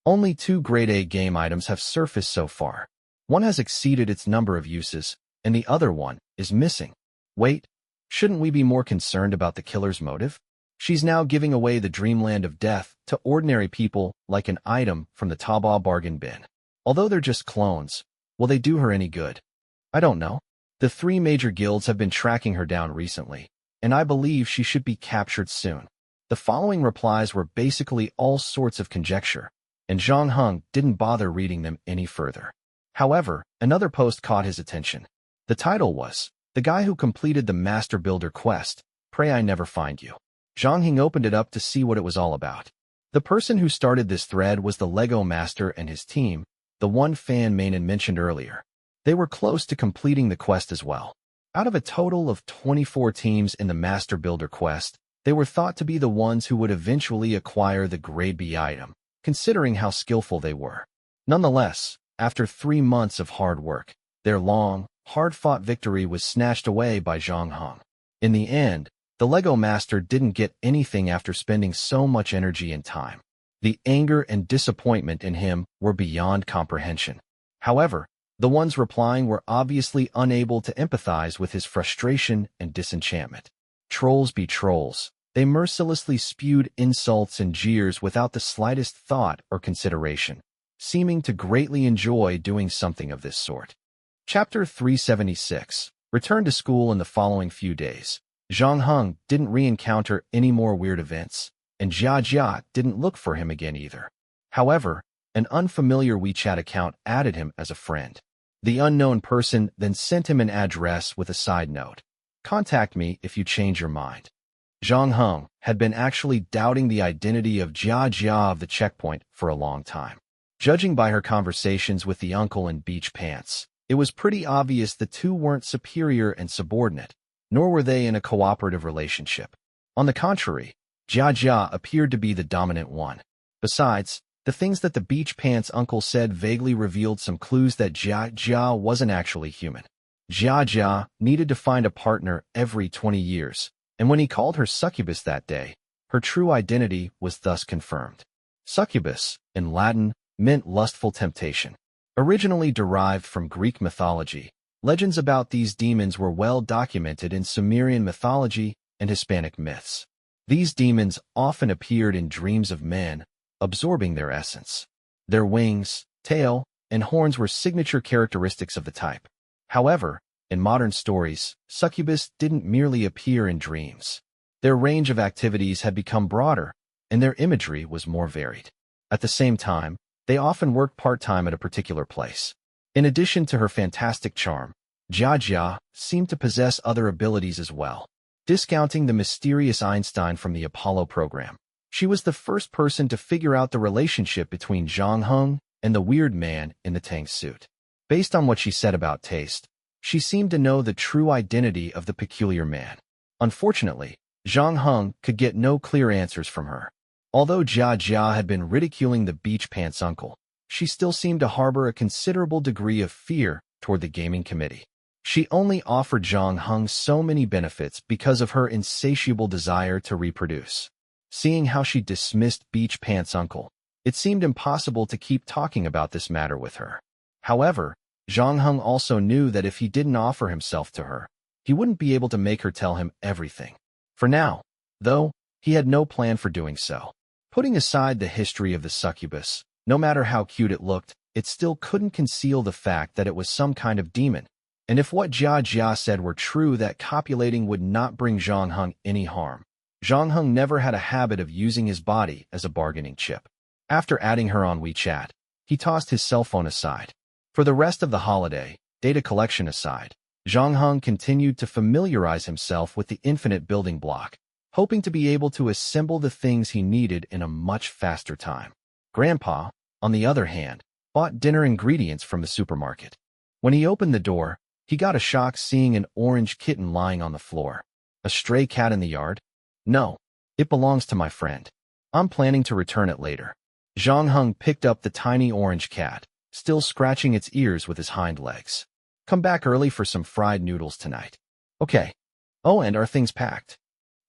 Only 2 grade A game items have surfaced so far. One has exceeded its number of uses, and the other one is missing. Wait, shouldn't we be more concerned about the killer's motive? She's now giving away the Dreamland of Death to ordinary people like an item from the Taobao bargain bin. Although they're just clones, will they do her any good? I don't know. The 3 major guilds have been tracking her down recently, and I believe she should be captured soon. The following replies were basically all sorts of conjecture, and Zhang Heng didn't bother reading them any further. However, another post caught his attention. The title was, "The Guy Who Completed the Master Builder Quest, Pray I Never Find You." Zhang Heng opened it up to see what it was all about. The person who started this thread was the Lego Master and his team, the one fan Mainan mentioned earlier. They were close to completing the quest as well. Out of a total of 24 teams in the Master Builder Quest, they were thought to be the ones who would eventually acquire the Grade B item, considering how skillful they were. Nonetheless, after 3 months of hard work, their long, hard-fought victory was snatched away by Zhang Heng. In the end, the Lego Master didn't get anything after spending so much energy and time. The anger and disappointment in him were beyond comprehension. However, The ones replying were obviously unable to empathize with his frustration and disenchantment. Trolls be trolls. They mercilessly spewed insults and jeers without the slightest thought or consideration, seeming to greatly enjoy doing something of this sort. Chapter 376. Returned to school in the following few days. Zhang Heng didn't re-encounter any more weird events, and Jia Jia didn't look for him again either. However, an unfamiliar WeChat account added him as a friend. The unknown person then sent him an address with a side note. Contact me if you change your mind. Zhang Heng had been actually doubting the identity of Jia Jia of the checkpoint for a long time. Judging by her conversations with the uncle in beach pants, it was pretty obvious the two weren't superior and subordinate, nor were they in a cooperative relationship. On the contrary, Jia Jia appeared to be the dominant one. Besides, the things that the beach pants uncle said vaguely revealed some clues that Jia Jia wasn't actually human. Jia Jia needed to find a partner every 20 years, and when he called her succubus that day, her true identity was thus confirmed. Succubus, in Latin, meant lustful temptation. Originally derived from Greek mythology, legends about these demons were well documented in Sumerian mythology and Hispanic myths. These demons often appeared in dreams of men, absorbing their essence. Their wings, tail, and horns were signature characteristics of the type. However, in modern stories, succubus didn't merely appear in dreams. Their range of activities had become broader, and their imagery was more varied. At the same time, they often worked part-time at a particular place. In addition to her fantastic charm, Jia Jia seemed to possess other abilities as well. Discounting the mysterious Einstein from the Apollo program, she was the first person to figure out the relationship between Zhang Heng and the weird man in the tank suit. Based on what she said about taste, she seemed to know the true identity of the peculiar man. Unfortunately, Zhang Heng could get no clear answers from her. Although Jia Jia had been ridiculing the beach pants uncle, she still seemed to harbor a considerable degree of fear toward the gaming committee. She only offered Zhang Heng so many benefits because of her insatiable desire to reproduce. Seeing how she dismissed beach pants uncle, it seemed impossible to keep talking about this matter with her. However, Zhang Heng also knew that if he didn't offer himself to her, he wouldn't be able to make her tell him everything. For now, though, he had no plan for doing so. Putting aside the history of the succubus, no matter how cute it looked, it still couldn't conceal the fact that it was some kind of demon. And if what Jia Jia said were true, that copulating would not bring Zhang Heng any harm. Zhang Heng never had a habit of using his body as a bargaining chip. After adding her on WeChat, he tossed his cell phone aside. For the rest of the holiday, data collection aside, Zhang Heng continued to familiarize himself with the infinite building block, hoping to be able to assemble the things he needed in a much faster time. Grandpa, on the other hand, bought dinner ingredients from the supermarket. When he opened the door, he got a shock seeing an orange kitten lying on the floor. A stray cat in the yard? No, it belongs to my friend. I'm planning to return it later. Zhang Heng picked up the tiny orange cat, still scratching its ears with his hind legs. Come back early for some fried noodles tonight. Okay. Oh, and are things packed?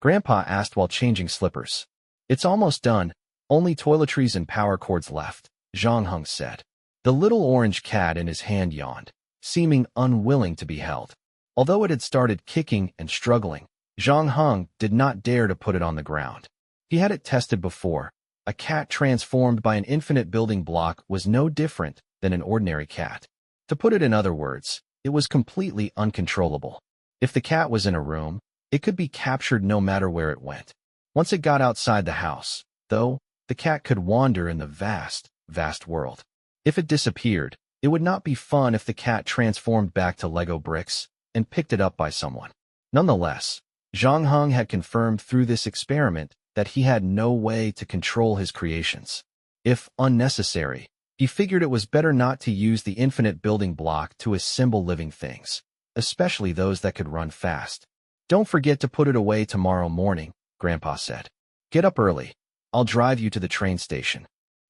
Grandpa asked while changing slippers. It's almost done, only toiletries and power cords left, Zhang Heng said. The little orange cat in his hand yawned, seeming unwilling to be held. Although it had started kicking and struggling, Zhang Heng did not dare to put it on the ground. He had it tested before. A cat transformed by an infinite building block was no different than an ordinary cat. To put it in other words, it was completely uncontrollable. If the cat was in a room, it could be captured no matter where it went. Once it got outside the house, though, the cat could wander in the vast, vast world. If it disappeared, it would not be fun if the cat transformed back to Lego bricks and picked it up by someone. Nonetheless, Zhang Heng had confirmed through this experiment that he had no way to control his creations. If unnecessary, he figured it was better not to use the infinite building block to assemble living things, especially those that could run fast. Don't forget to put it away tomorrow morning, Grandpa said. Get up early. I'll drive you to the train station.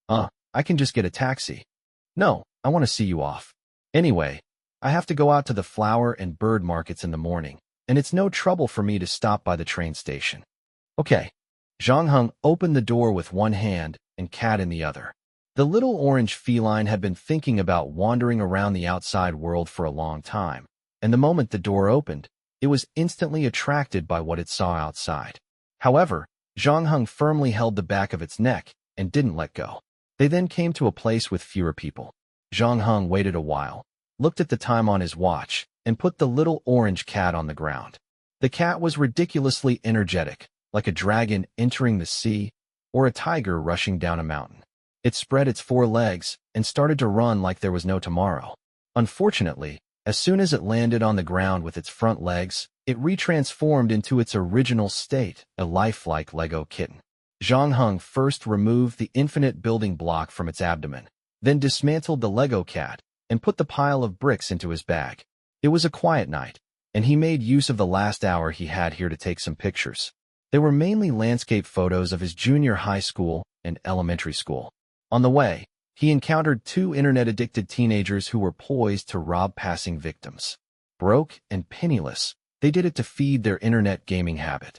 I can just get a taxi. No, I want to see you off. Anyway, I have to go out to the flower and bird markets in the morning, and it's no trouble for me to stop by the train station. Okay. Zhang Heng opened the door with one hand and cat in the other. The little orange feline had been thinking about wandering around the outside world for a long time, and the moment the door opened, it was instantly attracted by what it saw outside. However, Zhang Heng firmly held the back of its neck and didn't let go. They then came to a place with fewer people. Zhang Heng waited a while, looked at the time on his watch, and put the little orange cat on the ground. The cat was ridiculously energetic, like a dragon entering the sea or a tiger rushing down a mountain. It spread its 4 legs and started to run like there was no tomorrow. Unfortunately, as soon as it landed on the ground with its front legs, it retransformed into its original state, a lifelike Lego kitten. Zhang Heng first removed the infinite building block from its abdomen, then dismantled the Lego cat and put the pile of bricks into his bag. It was a quiet night, and he made use of the last hour he had here to take some pictures. They were mainly landscape photos of his junior high school and elementary school. On the way, he encountered 2 internet-addicted teenagers who were poised to rob passing victims. Broke and penniless, they did it to feed their internet gaming habit.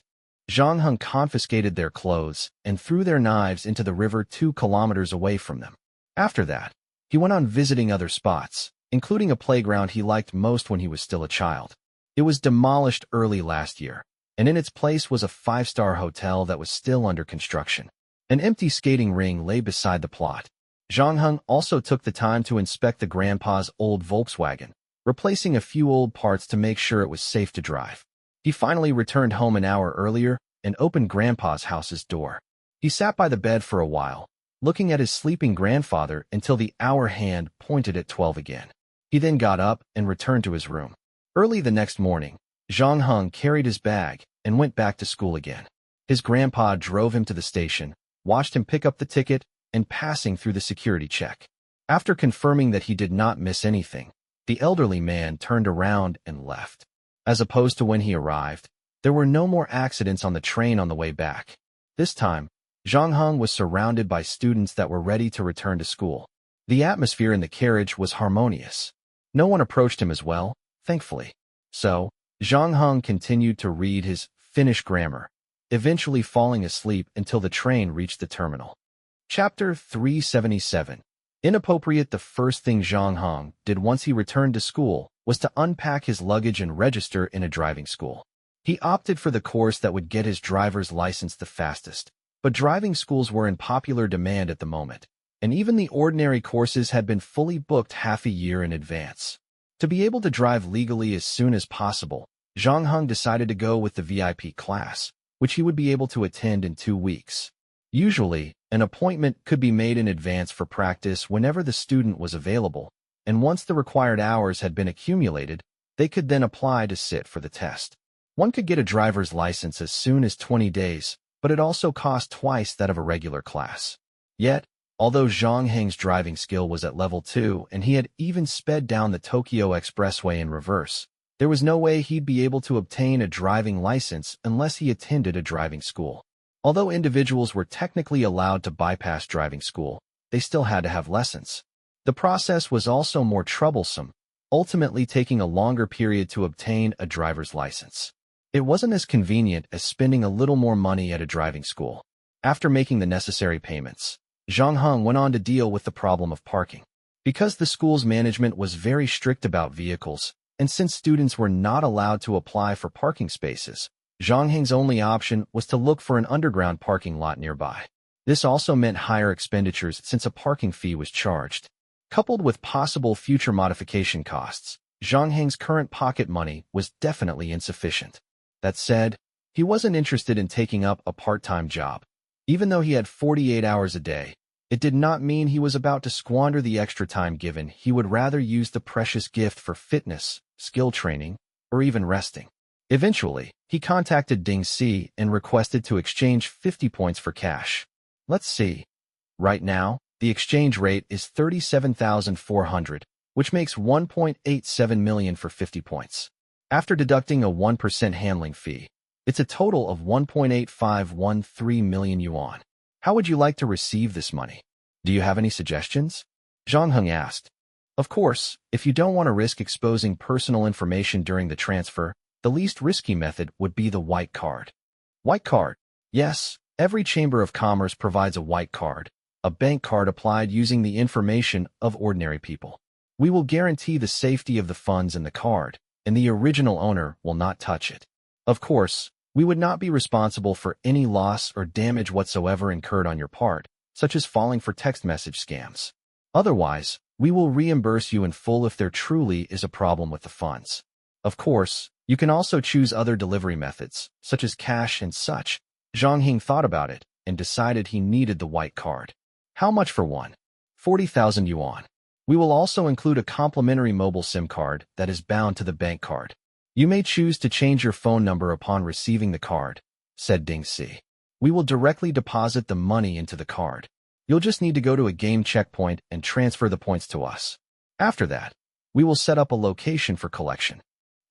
Zhang Heng confiscated their clothes and threw their knives into the river 2 kilometers away from them. After that, he went on visiting other spots, including a playground he liked most when he was still a child. It was demolished early last year, and in its place was a 5-star hotel that was still under construction. An empty skating ring lay beside the plot. Zhang Heng also took the time to inspect the grandpa's old Volkswagen, replacing a few old parts to make sure it was safe to drive. He finally returned home an hour earlier and opened Grandpa's house's door. He sat by the bed for a while, looking at his sleeping grandfather until the hour hand pointed at 12 again. He then got up and returned to his room. Early the next morning, Zhang Heng carried his bag and went back to school again. His grandpa drove him to the station, watched him pick up the ticket, and passing through the security check. After confirming that he did not miss anything, the elderly man turned around and left. As opposed to when he arrived, there were no more accidents on the train on the way back. This time, Zhang Heng was surrounded by students that were ready to return to school. The atmosphere in the carriage was harmonious. No one approached him as well, thankfully. So, Zhang Heng continued to read his Finnish grammar, eventually falling asleep until the train reached the terminal. Chapter 377. Inappropriate. The first thing Zhang Heng did once he returned to school was to unpack his luggage and register in a driving school. He opted for the course that would get his driver's license the fastest, but driving schools were in popular demand at the moment, and even the ordinary courses had been fully booked half a year in advance. To be able to drive legally as soon as possible, Zhang Heng decided to go with the VIP class, which he would be able to attend in 2 weeks. Usually, an appointment could be made in advance for practice whenever the student was available, and once the required hours had been accumulated, they could then apply to sit for the test. One could get a driver's license as soon as 20 days, but it also cost twice that of a regular class. Yet, although Zhang Heng's driving skill was at level 2 and he had even sped down the Tokyo Expressway in reverse, there was no way he'd be able to obtain a driving license unless he attended a driving school. Although individuals were technically allowed to bypass driving school, they still had to have lessons. The process was also more troublesome, ultimately taking a longer period to obtain a driver's license. It wasn't as convenient as spending a little more money at a driving school. After making the necessary payments, Zhang Heng went on to deal with the problem of parking. Because the school's management was very strict about vehicles, and since students were not allowed to apply for parking spaces, Zhang Heng's only option was to look for an underground parking lot nearby. This also meant higher expenditures since a parking fee was charged. Coupled with possible future modification costs, Zhang Heng's current pocket money was definitely insufficient. That said, he wasn't interested in taking up a part-time job. Even though he had 48 hours a day, it did not mean he was about to squander the extra time given. He would rather use the precious gift for fitness, skill training, or even resting. Eventually, he contacted Ding Si and requested to exchange 50 points for cash. Let's see. Right now, the exchange rate is 37,400, which makes 1.87 million for 50 points. After deducting a 1% handling fee, it's a total of 1.8513 million yuan. How would you like to receive this money? Do you have any suggestions? Zhang Heng asked. Of course, if you don't want to risk exposing personal information during the transfer, the least risky method would be the white card. White card. Yes, every chamber of commerce provides a white card, a bank card applied using the information of ordinary people. We will guarantee the safety of the funds in the card, and the original owner will not touch it. Of course, we would not be responsible for any loss or damage whatsoever incurred on your part, such as falling for text message scams. Otherwise, we will reimburse you in full if there truly is a problem with the funds. Of course, you can also choose other delivery methods, such as cash and such. Zhang Hing thought about it and decided he needed the white card. How much for one? 40,000 yuan. We will also include a complimentary mobile SIM card that is bound to the bank card. You may choose to change your phone number upon receiving the card, said Ding Si. We will directly deposit the money into the card. You'll just need to go to a game checkpoint and transfer the points to us. After that, we will set up a location for collection.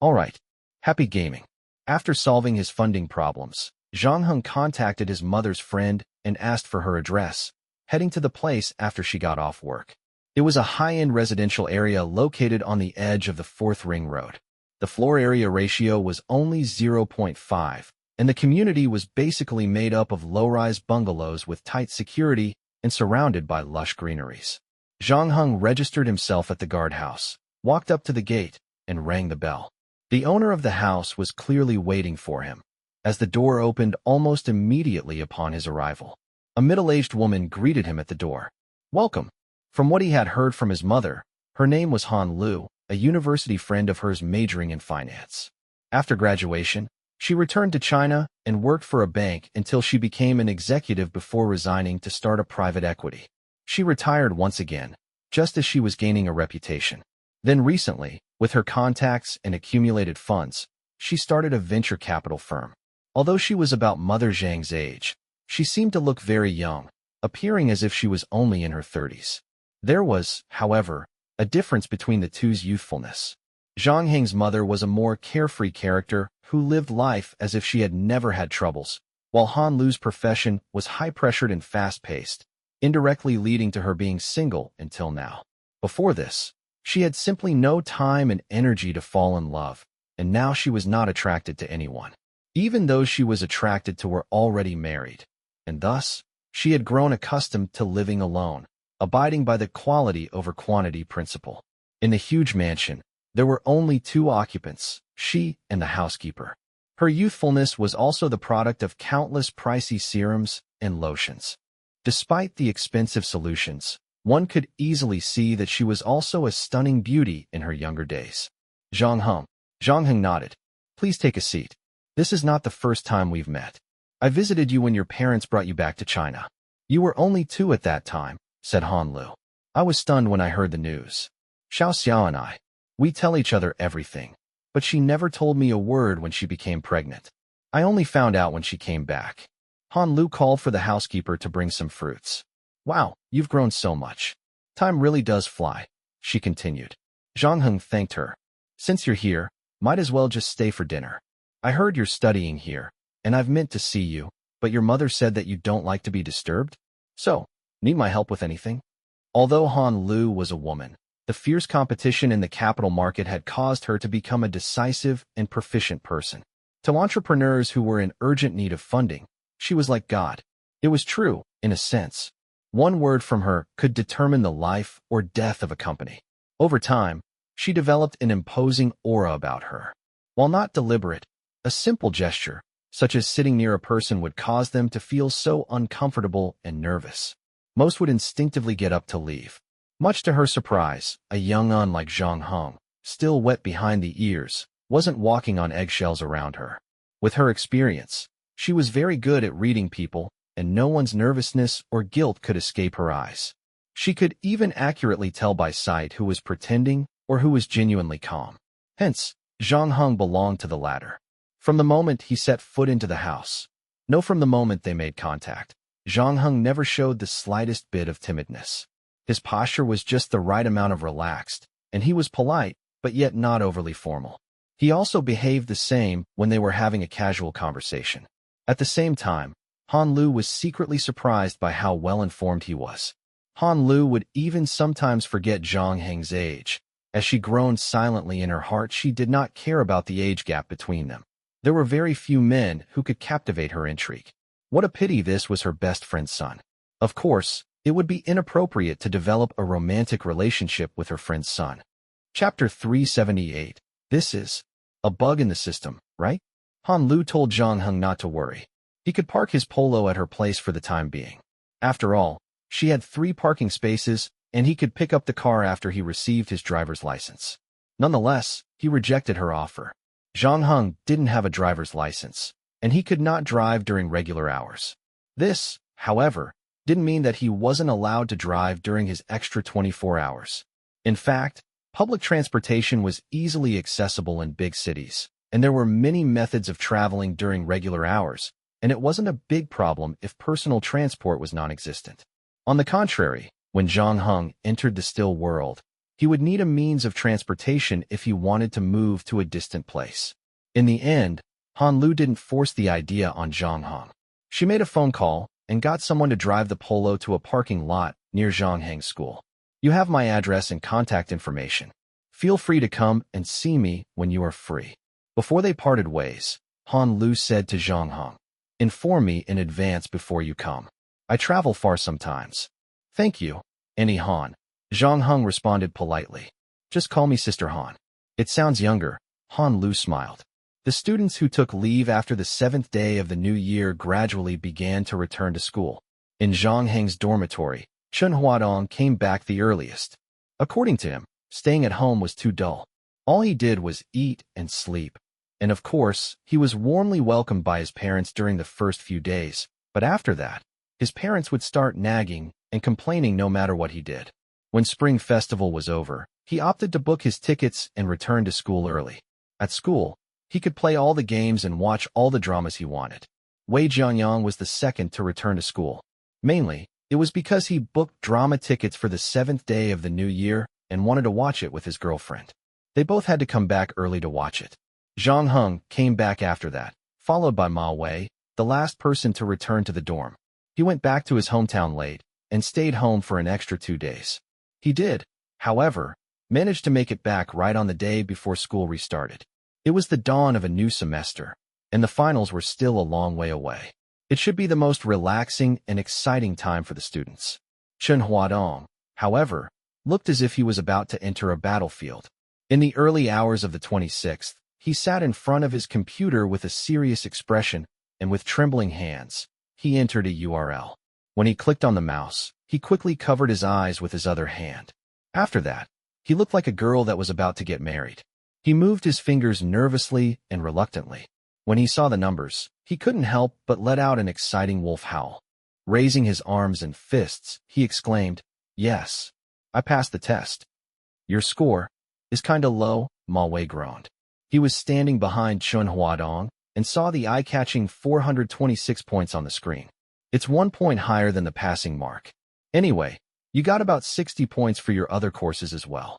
All right. Happy gaming. After solving his funding problems, Zhang Heng contacted his mother's friend and asked for her address, heading to the place after she got off work. It was a high-end residential area located on the edge of the 4th Ring Road. The floor area ratio was only 0.5, and the community was basically made up of low-rise bungalows with tight security and surrounded by lush greeneries. Zhang Heng registered himself at the guardhouse, walked up to the gate, and rang the bell. The owner of the house was clearly waiting for him, as the door opened almost immediately upon his arrival. A middle-aged woman greeted him at the door. Welcome. From what he had heard from his mother, her name was Han Lu, a university friend of hers majoring in finance. After graduation, she returned to China and worked for a bank until she became an executive before resigning to start a private equity. She retired once again, just as she was gaining a reputation. Then recently, with her contacts and accumulated funds, she started a venture capital firm. Although she was about Mother Zhang's age, she seemed to look very young, appearing as if she was only in her 30s. There was, however, a difference between the two's youthfulness. Zhang Heng's mother was a more carefree character who lived life as if she had never had troubles, while Han Lu's profession was high-pressured and fast-paced, indirectly leading to her being single until now. Before this, she had simply no time and energy to fall in love, and now she was not attracted to anyone. Even those she was attracted to were already married, and thus, she had grown accustomed to living alone, abiding by the quality over quantity principle. In the huge mansion, there were only 2 occupants, she and the housekeeper. Her youthfulness was also the product of countless pricey serums and lotions. Despite the expensive solutions, one could easily see that she was also a stunning beauty in her younger days. Zhang Heng nodded. Please take a seat. This is not the first time we've met. I visited you when your parents brought you back to China. You were only 2 at that time, said Han Lu. I was stunned when I heard the news. Xiao Xiao and I, we tell each other everything, but she never told me a word when she became pregnant. I only found out when she came back. Han Lu called for the housekeeper to bring some fruits. Wow, you've grown so much. Time really does fly, she continued. Zhang Heng thanked her. Since you're here, might as well just stay for dinner. I heard you're studying here, and I've meant to see you, but your mother said that you don't like to be disturbed? So, need my help with anything? Although Han Lu was a woman, the fierce competition in the capital market had caused her to become a decisive and proficient person. To entrepreneurs who were in urgent need of funding, she was like God. It was true, in a sense. One word from her could determine the life or death of a company. Over time, she developed an imposing aura about her. While not deliberate, a simple gesture, such as sitting near a person, would cause them to feel so uncomfortable and nervous. Most would instinctively get up to leave. Much to her surprise, a young un like Zhang Heng, still wet behind the ears, wasn't walking on eggshells around her. With her experience, she was very good at reading people, and no one's nervousness or guilt could escape her eyes. She could even accurately tell by sight who was pretending or who was genuinely calm. Hence, Zhang Heng belonged to the latter. From the moment he set foot into the house, no, from the moment they made contact, Zhang Heng never showed the slightest bit of timidness. His posture was just the right amount of relaxed, and he was polite, but yet not overly formal. He also behaved the same when they were having a casual conversation. At the same time, Han Lu was secretly surprised by how well-informed he was. Han Lu would even sometimes forget Zhang Heng's age. As she groaned silently in her heart, she did not care about the age gap between them. There were very few men who could captivate her intrigue. What a pity this was her best friend's son. Of course, it would be inappropriate to develop a romantic relationship with her friend's son. Chapter 378. This is a bug in the system, right? Han Lu told Zhang Heng not to worry. He could park his polo at her place for the time being. After all, she had 3 parking spaces, and he could pick up the car after he received his driver's license. Nonetheless, he rejected her offer. Zhang Heng didn't have a driver's license, and he could not drive during regular hours. This, however, didn't mean that he wasn't allowed to drive during his extra 24 hours. In fact, public transportation was easily accessible in big cities, and there were many methods of traveling during regular hours, and it wasn't a big problem if personal transport was non-existent. On the contrary, when Zhang Heng entered the still world, he would need a means of transportation if he wanted to move to a distant place. In the end, Han Lu didn't force the idea on Zhang Heng. She made a phone call and got someone to drive the polo to a parking lot near Zhang Heng's school. You have my address and contact information. Feel free to come and see me when you are free. Before they parted ways, Han Lu said to Zhang Heng, "Inform me in advance before you come. I travel far sometimes." "Thank you, Annie Han." Zhang Heng responded politely. "Just call me Sister Han." "It sounds younger." Han Lu smiled. The students who took leave after the 7th day of the new year gradually began to return to school. In Zhang Heng's dormitory, Chen Huadong came back the earliest. According to him, staying at home was too dull. All he did was eat and sleep. And of course, he was warmly welcomed by his parents during the first few days, but after that, his parents would start nagging and complaining no matter what he did. When Spring Festival was over, he opted to book his tickets and return to school early. At school, he could play all the games and watch all the dramas he wanted. Wei Jianyang was the second to return to school. Mainly, it was because he booked drama tickets for the 7th day of the new year and wanted to watch it with his girlfriend. They both had to come back early to watch it. Zhang Heng came back after that, followed by Ma Wei, the last person to return to the dorm. He went back to his hometown late and stayed home for an extra 2 days. He did, however, manage to make it back right on the day before school restarted. It was the dawn of a new semester, and the finals were still a long way away. It should be the most relaxing and exciting time for the students. Chen Huadong, however, looked as if he was about to enter a battlefield. In the early hours of the 26th, he sat in front of his computer with a serious expression, and with trembling hands, he entered a URL. When he clicked on the mouse, he quickly covered his eyes with his other hand. After that, he looked like a girl that was about to get married. He moved his fingers nervously and reluctantly. When he saw the numbers, he couldn't help but let out an exciting wolf howl. Raising his arms and fists, he exclaimed, "Yes, I passed the test." "Your score is kinda low," Ma Wei groaned. He was standing behind Chen Huadong and saw the eye-catching 426 points on the screen. "It's 1 point higher than the passing mark. Anyway, you got about 60 points for your other courses as well.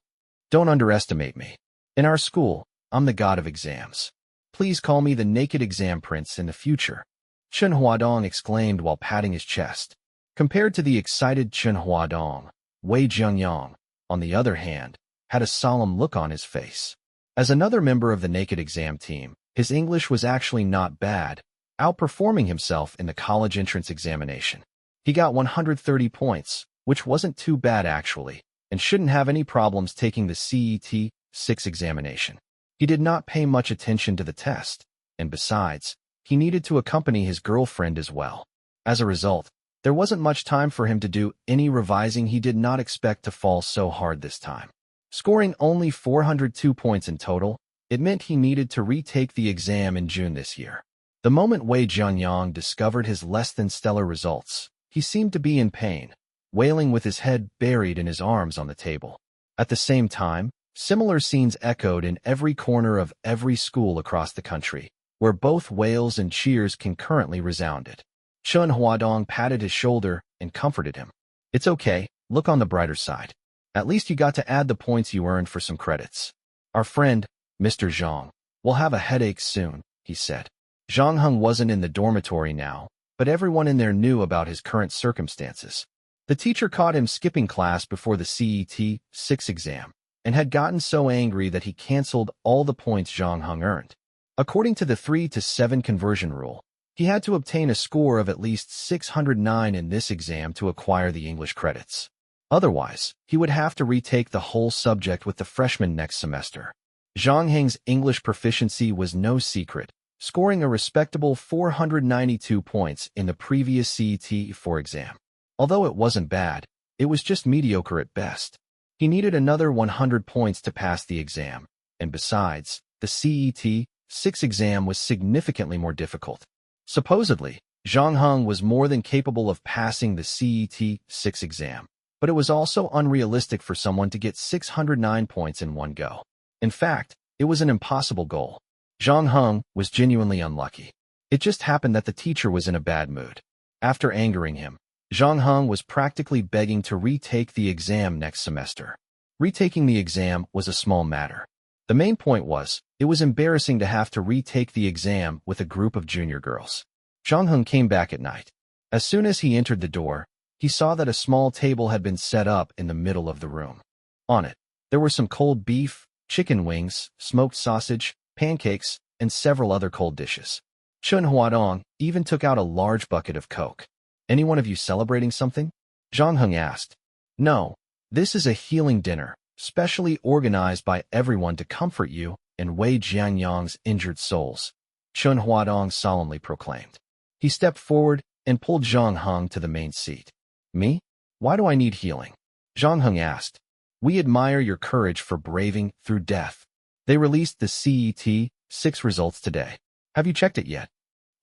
Don't underestimate me. In our school, I'm the god of exams. Please call me the Naked Exam Prince in the future." Chen Huadong exclaimed while patting his chest. Compared to the excited Chen Huadong, Wei Jianyang, on the other hand, had a solemn look on his face. As another member of the Naked Exam team, his English was actually not bad, outperforming himself in the college entrance examination. He got 130 points, which wasn't too bad actually, and shouldn't have any problems taking the CET 6 examination. He did not pay much attention to the test, and besides, he needed to accompany his girlfriend as well. As a result, there wasn't much time for him to do any revising. He did not expect to fall so hard this time. Scoring only 402 points in total, it meant he needed to retake the exam in June this year. The moment Wei Jianyang discovered his less-than-stellar results, he seemed to be in pain, wailing with his head buried in his arms on the table. At the same time, similar scenes echoed in every corner of every school across the country, where both wails and cheers concurrently resounded. Chen Huadong patted his shoulder and comforted him. "It's okay, look on the brighter side. At least you got to add the points you earned for some credits. Our friend, Mr. Zhang, will have a headache soon," he said. Zhang Heng wasn't in the dormitory now, but everyone in there knew about his current circumstances. The teacher caught him skipping class before the CET 6 exam, and had gotten so angry that he canceled all the points Zhang Heng earned. According to the 3 to 7 conversion rule, He had to obtain a score of at least 609 in this exam to acquire the English credits. Otherwise, he would have to retake the whole subject with the freshmen next semester. Zhang Heng's English proficiency was no secret, scoring a respectable 492 points in the previous CET-4 exam. Although it wasn't bad, it was just mediocre at best. He needed another 100 points to pass the exam, and besides, the CET-6 exam was significantly more difficult. Supposedly, Zhang Heng was more than capable of passing the CET-6 exam, but it was also unrealistic for someone to get 609 points in one go. In fact, it was an impossible goal. Zhang Heng was genuinely unlucky. It just happened that the teacher was in a bad mood. After angering him, Zhang Heng was practically begging to retake the exam next semester. Retaking the exam was a small matter. The main point was, it was embarrassing to have to retake the exam with a group of junior girls. Zhang Heng came back at night. As soon as he entered the door, he saw that a small table had been set up in the middle of the room. On it, there were some cold beef, chicken wings, smoked sausage, pancakes, and several other cold dishes. Chun Huadong even took out a large bucket of Coke. "Any one of you celebrating something?" Zhang Heng asked. "No, this is a healing dinner, specially organized by everyone to comfort you and Wei Jianyang's injured souls," Chun Huadong solemnly proclaimed. He stepped forward and pulled Zhang Heng to the main seat. "Me? Why do I need healing?" Zhang Heng asked. "We admire your courage for braving through death. They released the CET-6 results today. Have you checked it yet?"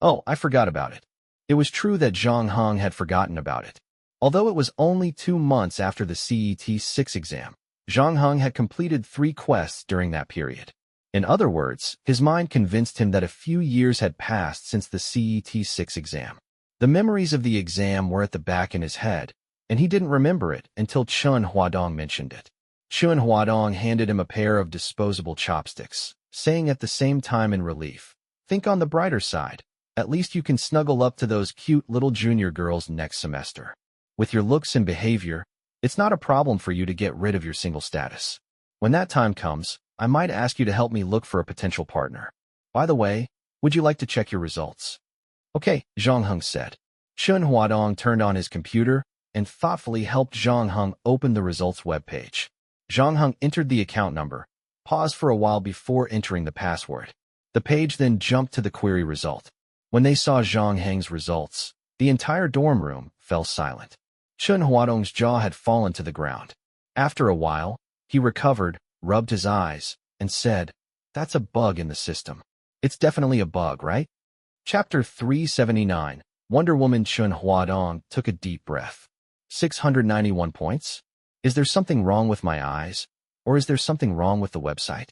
"Oh, I forgot about it." It was true that Zhang Heng had forgotten about it. Although it was only 2 months after the CET-6 exam, Zhang Heng had completed 3 quests during that period. In other words, his mind convinced him that a few years had passed since the CET-6 exam. The memories of the exam were at the back in his head, and he didn't remember it until Chun Huadong mentioned it. Chun Huadong handed him a pair of disposable chopsticks, saying at the same time in relief, "Think on the brighter side. At least you can snuggle up to those cute little junior girls next semester. With your looks and behavior, it's not a problem for you to get rid of your single status. When that time comes, I might ask you to help me look for a potential partner. By the way, would you like to check your results?" "Okay," Zhang Heng said. Chun Huadong turned on his computer and thoughtfully helped Zhang Heng open the results webpage. Zhang Heng entered the account number, paused for a while before entering the password. The page then jumped to the query result. When they saw Zhang Heng's results, the entire dorm room fell silent. Chun Huadong's jaw had fallen to the ground. After a while, he recovered, rubbed his eyes, and said, "That's a bug in the system. It's definitely a bug, right?" Chapter 379, Wonder Woman. Chun Huadong took a deep breath. 691 points? Is there something wrong with my eyes? Or is there something wrong with the website?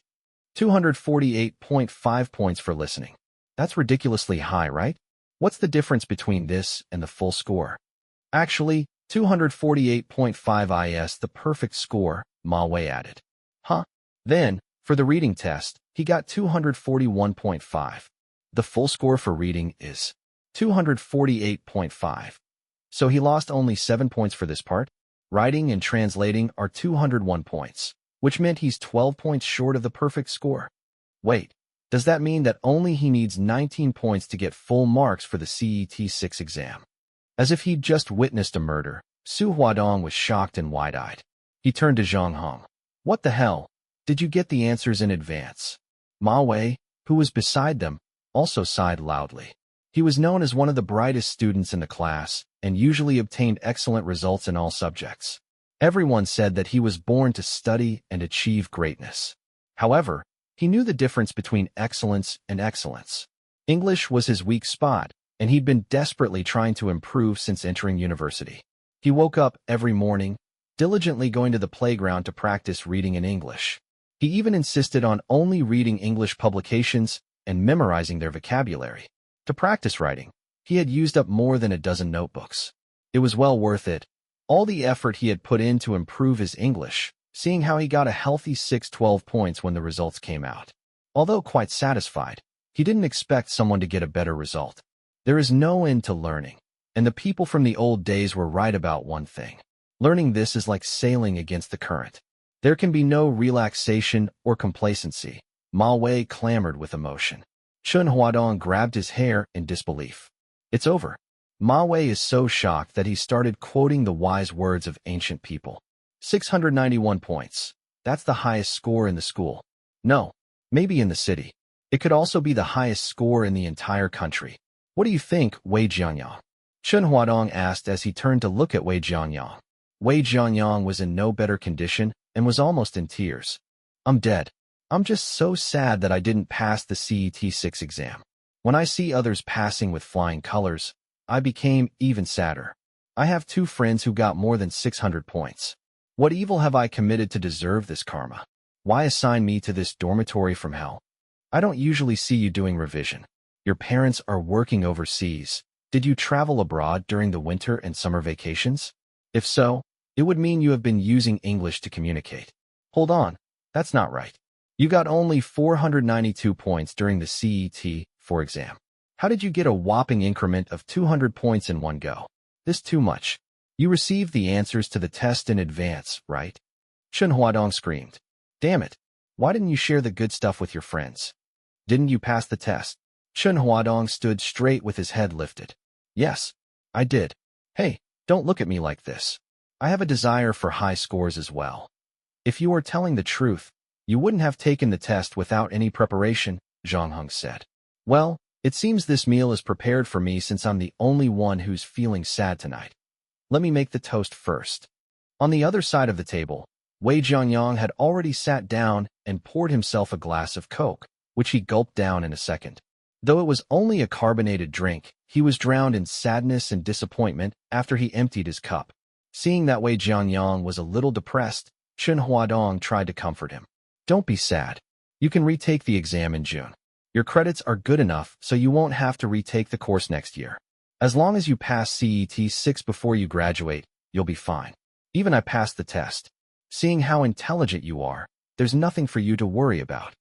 248.5 points for listening. That's ridiculously high, right? What's the difference between this and the full score? Actually, 248.5 is the perfect score, Ma Wei added. Huh? Then, for the reading test, he got 241.5. The full score for reading is 248.5. So he lost only 7 points for this part. Writing and translating are 201 points, which meant he's 12 points short of the perfect score. Wait, does that mean that only he needs 19 points to get full marks for the CET-6 exam? As if he'd just witnessed a murder, Su Huadong was shocked and wide-eyed. He turned to Zhang Heng. "What the hell? Did you get the answers in advance?" Ma Wei, who was beside them, also sighed loudly. He was known as one of the brightest students in the class and usually obtained excellent results in all subjects. Everyone said that he was born to study and achieve greatness. However, he knew the difference between excellence and excellence. English was his weak spot, and he'd been desperately trying to improve since entering university. He woke up every morning, diligently going to the playground to practice reading in English. He even insisted on only reading English publications and memorizing their vocabulary. To practice writing, he had used up more than a dozen notebooks. It was well worth it, all the effort he had put in to improve his English, seeing how he got a healthy 612 points when the results came out. Although quite satisfied, he didn't expect someone to get a better result. There is no end to learning, and the people from the old days were right about one thing. Learning this is like sailing against the current. There can be no relaxation or complacency. Ma Wei clamored with emotion. Chun Huadong grabbed his hair in disbelief. It's over. Ma Wei is so shocked that he started quoting the wise words of ancient people. 691 points. That's the highest score in the school. No, maybe in the city. It could also be the highest score in the entire country. What do you think, Wei Jianyang? Chen Huadong asked as he turned to look at Wei Jianyang. Wei Jianyang was in no better condition and was almost in tears. I'm dead. I'm just so sad that I didn't pass the CET-6 exam. When I see others passing with flying colors, I became even sadder. I have 2 friends who got more than 600 points. What evil have I committed to deserve this karma? Why assign me to this dormitory from hell? I don't usually see you doing revision. Your parents are working overseas. Did you travel abroad during the winter and summer vacations? If so, it would mean you have been using English to communicate. Hold on, that's not right. You got only 492 points during the CET-4 exam. How did you get a whopping increment of 200 points in one go? This too much. You received the answers to the test in advance, right? Chen Huadong screamed. Damn it. Why didn't you share the good stuff with your friends? Didn't you pass the test? Chen Huadong stood straight with his head lifted. Yes, I did. Hey, don't look at me like this. I have a desire for high scores as well. If you are telling the truth, you wouldn't have taken the test without any preparation, Zhang Heng said. Well, it seems this meal is prepared for me since I'm the only one who's feeling sad tonight. Let me make the toast first. On the other side of the table, Wei Jianyang had already sat down and poured himself a glass of Coke, which he gulped down in a second. Though it was only a carbonated drink, he was drowned in sadness and disappointment after he emptied his cup. Seeing that Wei Jianyang was a little depressed, Chen Huadong tried to comfort him. Don't be sad. You can retake the exam in June. Your credits are good enough so you won't have to retake the course next year. As long as you pass CET-6 before you graduate, you'll be fine. Even I passed the test. Seeing how intelligent you are, there's nothing for you to worry about.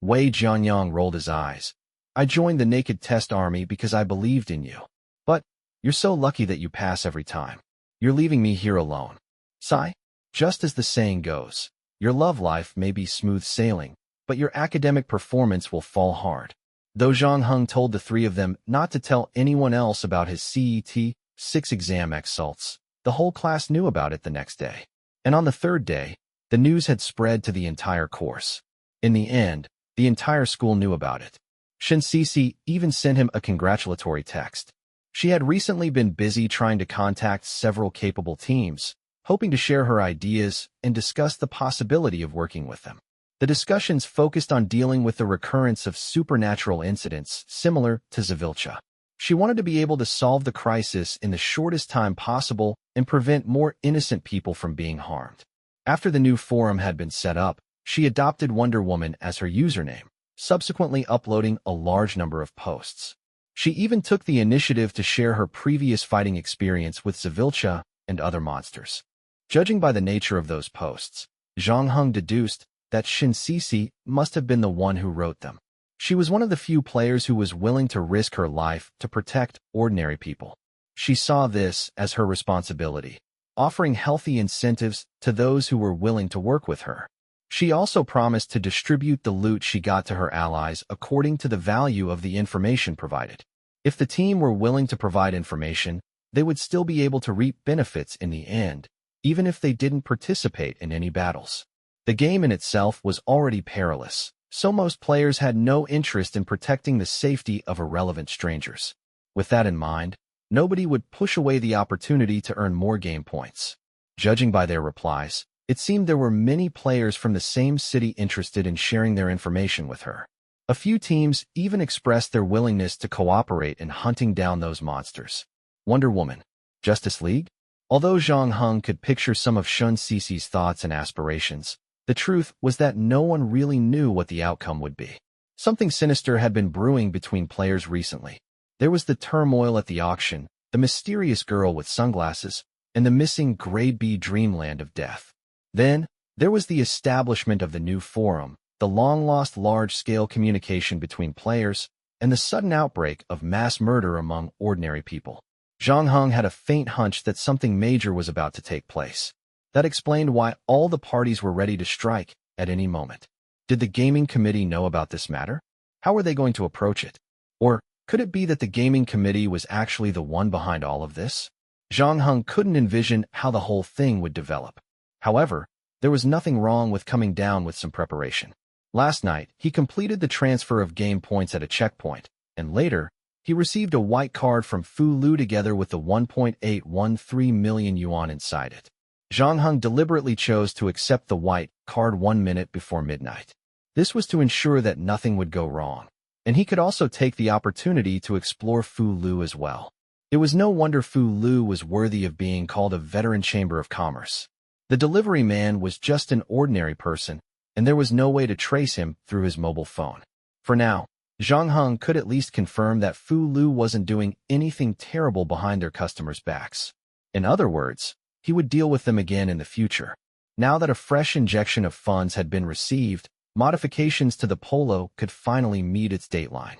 Wei Jianyang rolled his eyes. I joined the Naked Test Army because I believed in you. But you're so lucky that you pass every time. You're leaving me here alone. Sigh. Just as the saying goes, your love life may be smooth sailing, but your academic performance will fall hard. Though Zhang Heng told the 3 of them not to tell anyone else about his CET-6 exam exults, the whole class knew about it the next day. And on the 3rd day, the news had spread to the entire course. In the end, the entire school knew about it. Shen Sisi even sent him a congratulatory text. She had recently been busy trying to contact several capable teams, hoping to share her ideas and discuss the possibility of working with them. The discussions focused on dealing with the recurrence of supernatural incidents similar to Zavilcha. She wanted to be able to solve the crisis in the shortest time possible and prevent more innocent people from being harmed. After the new forum had been set up, she adopted Wonder Woman as her username, subsequently uploading a large number of posts. She even took the initiative to share her previous fighting experience with Zavilcha and other monsters. Judging by the nature of those posts, Zhang Heng deduced that Shin Sisi must have been the one who wrote them. She was one of the few players who was willing to risk her life to protect ordinary people. She saw this as her responsibility, offering healthy incentives to those who were willing to work with her. She also promised to distribute the loot she got to her allies according to the value of the information provided. If the team were willing to provide information, they would still be able to reap benefits in the end, even if they didn't participate in any battles. The game in itself was already perilous, so most players had no interest in protecting the safety of irrelevant strangers. With that in mind, nobody would push away the opportunity to earn more game points. Judging by their replies, it seemed there were many players from the same city interested in sharing their information with her. A few teams even expressed their willingness to cooperate in hunting down those monsters. Wonder Woman, Justice League? Although Zhang Heng could picture some of Shun Sisi's thoughts and aspirations, the truth was that no one really knew what the outcome would be. Something sinister had been brewing between players recently. There was the turmoil at the auction, the mysterious girl with sunglasses, and the missing Grade B dreamland of death. Then, there was the establishment of the new forum, the long-lost large-scale communication between players, and the sudden outbreak of mass murder among ordinary people. Zhang Heng had a faint hunch that something major was about to take place. That explained why all the parties were ready to strike at any moment. Did the gaming committee know about this matter? How were they going to approach it? Or Could it be that the gaming committee was actually the one behind all of this? Zhang Heng couldn't envision how the whole thing would develop. However, there was nothing wrong with coming down with some preparation. Last night, he completed the transfer of game points at a checkpoint, and later, he received a white card from Fu Lu together with the 1.813 million yuan inside it. Zhang Heng deliberately chose to accept the white card 1 minute before midnight. This was to ensure that nothing would go wrong, and he could also take the opportunity to explore Fu Lu as well. It was no wonder Fu Lu was worthy of being called a veteran Chamber of Commerce. The delivery man was just an ordinary person, and there was no way to trace him through his mobile phone. For now, Zhang Heng could at least confirm that Fu Lu wasn't doing anything terrible behind their customers' backs. In other words, he would deal with them again in the future. Now that a fresh injection of funds had been received, modifications to the Polo could finally meet its dateline.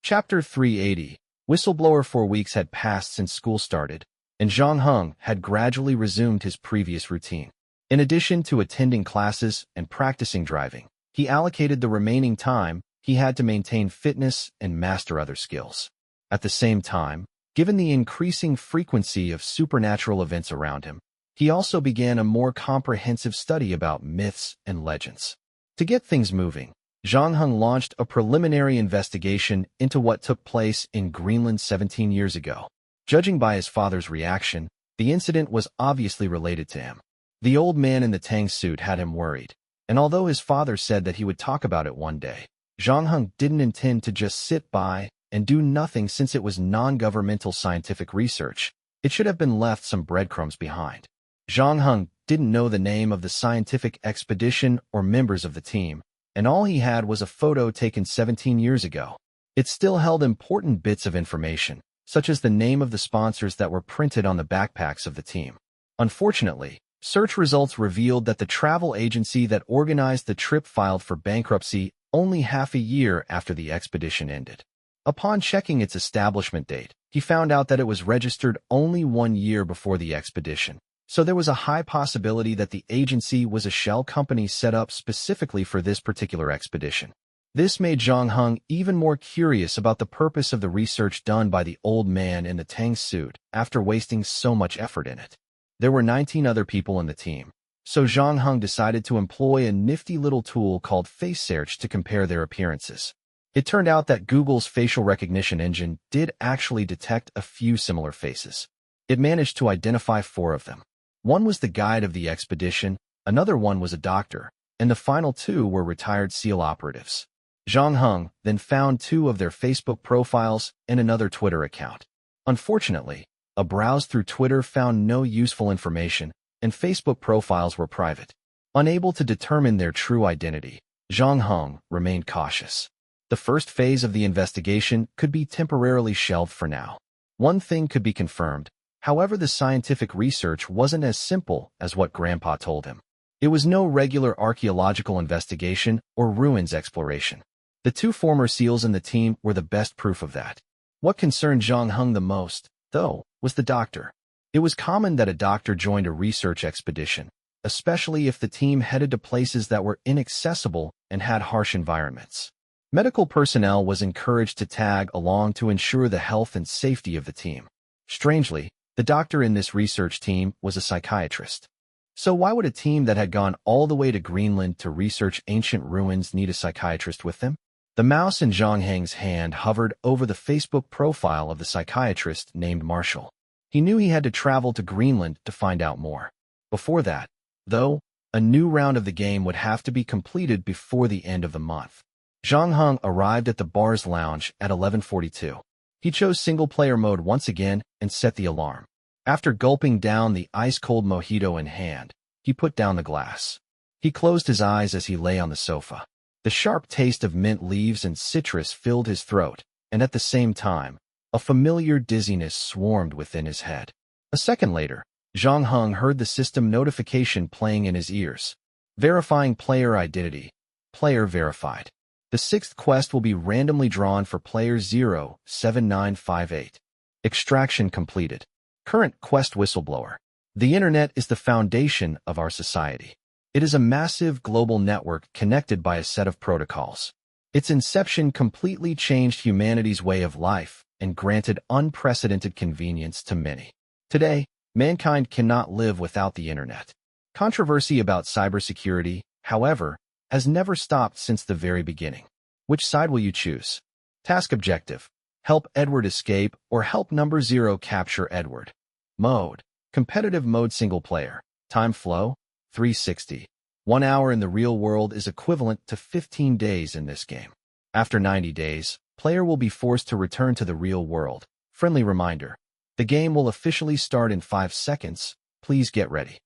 Chapter 380. Whistleblower. 4 weeks had passed since school started, and Zhang Heng had gradually resumed his previous routine. In addition to attending classes and practicing driving, he allocated the remaining time he had to maintain fitness and master other skills. At the same time, given the increasing frequency of supernatural events around him, he also began a more comprehensive study about myths and legends. To get things moving, Zhang Heng launched a preliminary investigation into what took place in Greenland 17 years ago. Judging by his father's reaction, the incident was obviously related to him. The old man in the tang suit had him worried, and although his father said that he would talk about it one day, Zhang Heng didn't intend to just sit by and do nothing since it was non-governmental scientific research. It should have been left some breadcrumbs behind. Zhang Heng didn't know the name of the scientific expedition or members of the team, and all he had was a photo taken 17 years ago. It still held important bits of information, such as the name of the sponsors that were printed on the backpacks of the team. Unfortunately, search results revealed that the travel agency that organized the trip filed for bankruptcy only half a year after the expedition ended. Upon checking its establishment date, he found out that it was registered only 1 year before the expedition. So there was a high possibility that the agency was a shell company set up specifically for this particular expedition. This made Zhang Heng even more curious about the purpose of the research done by the old man in the tang suit after wasting so much effort in it. There were 19 other people in the team, so Zhang Heng decided to employ a nifty little tool called Face Search to compare their appearances. It turned out that Google's facial recognition engine did actually detect a few similar faces. It managed to identify 4 of them. One was the guide of the expedition, another one was a doctor, and the final 2 were retired SEAL operatives. Zhang Heng then found 2 of their Facebook profiles and another Twitter account. Unfortunately, a browse through Twitter found no useful information, and Facebook profiles were private. Unable to determine their true identity, Zhang Heng remained cautious. The first phase of the investigation could be temporarily shelved for now. One thing could be confirmed. However, the scientific research wasn't as simple as what Grandpa told him. It was no regular archaeological investigation or ruins exploration. The 2 former SEALs in the team were the best proof of that. What concerned Zhang Heng the most, though, was the doctor. It was common that a doctor joined a research expedition, especially if the team headed to places that were inaccessible and had harsh environments. Medical personnel was encouraged to tag along to ensure the health and safety of the team. Strangely, the doctor in this research team was a psychiatrist. So why would a team that had gone all the way to Greenland to research ancient ruins need a psychiatrist with them? The mouse in Zhang Heng's hand hovered over the Facebook profile of the psychiatrist named Marshall. He knew he had to travel to Greenland to find out more. Before that, though, a new round of the game would have to be completed before the end of the month. Zhang Heng arrived at the bar's lounge at 11:42. He chose single-player mode once again and set the alarm. After gulping down the ice-cold mojito in hand, he put down the glass. He closed his eyes as he lay on the sofa. The sharp taste of mint leaves and citrus filled his throat, and at the same time, a familiar dizziness swarmed within his head. A second later, Zhang Heng heard the system notification playing in his ears. Verifying player identity. Player verified. The 6th quest will be randomly drawn for player 07958. Extraction completed. Current quest whistleblower. The internet is the foundation of our society. It is a massive global network connected by a set of protocols. Its inception completely changed humanity's way of life and granted unprecedented convenience to many. Today, mankind cannot live without the internet. Controversy about cybersecurity, however, has never stopped since the very beginning. Which side will you choose? Task objective: help Edward escape or help number 0 capture Edward. Mode: competitive mode single player. Time flow: 360. 1 hour in the real world is equivalent to 15 days in this game. After 90 days, player will be forced to return to the real world. Friendly reminder: the game will officially start in 5 seconds. Please get ready.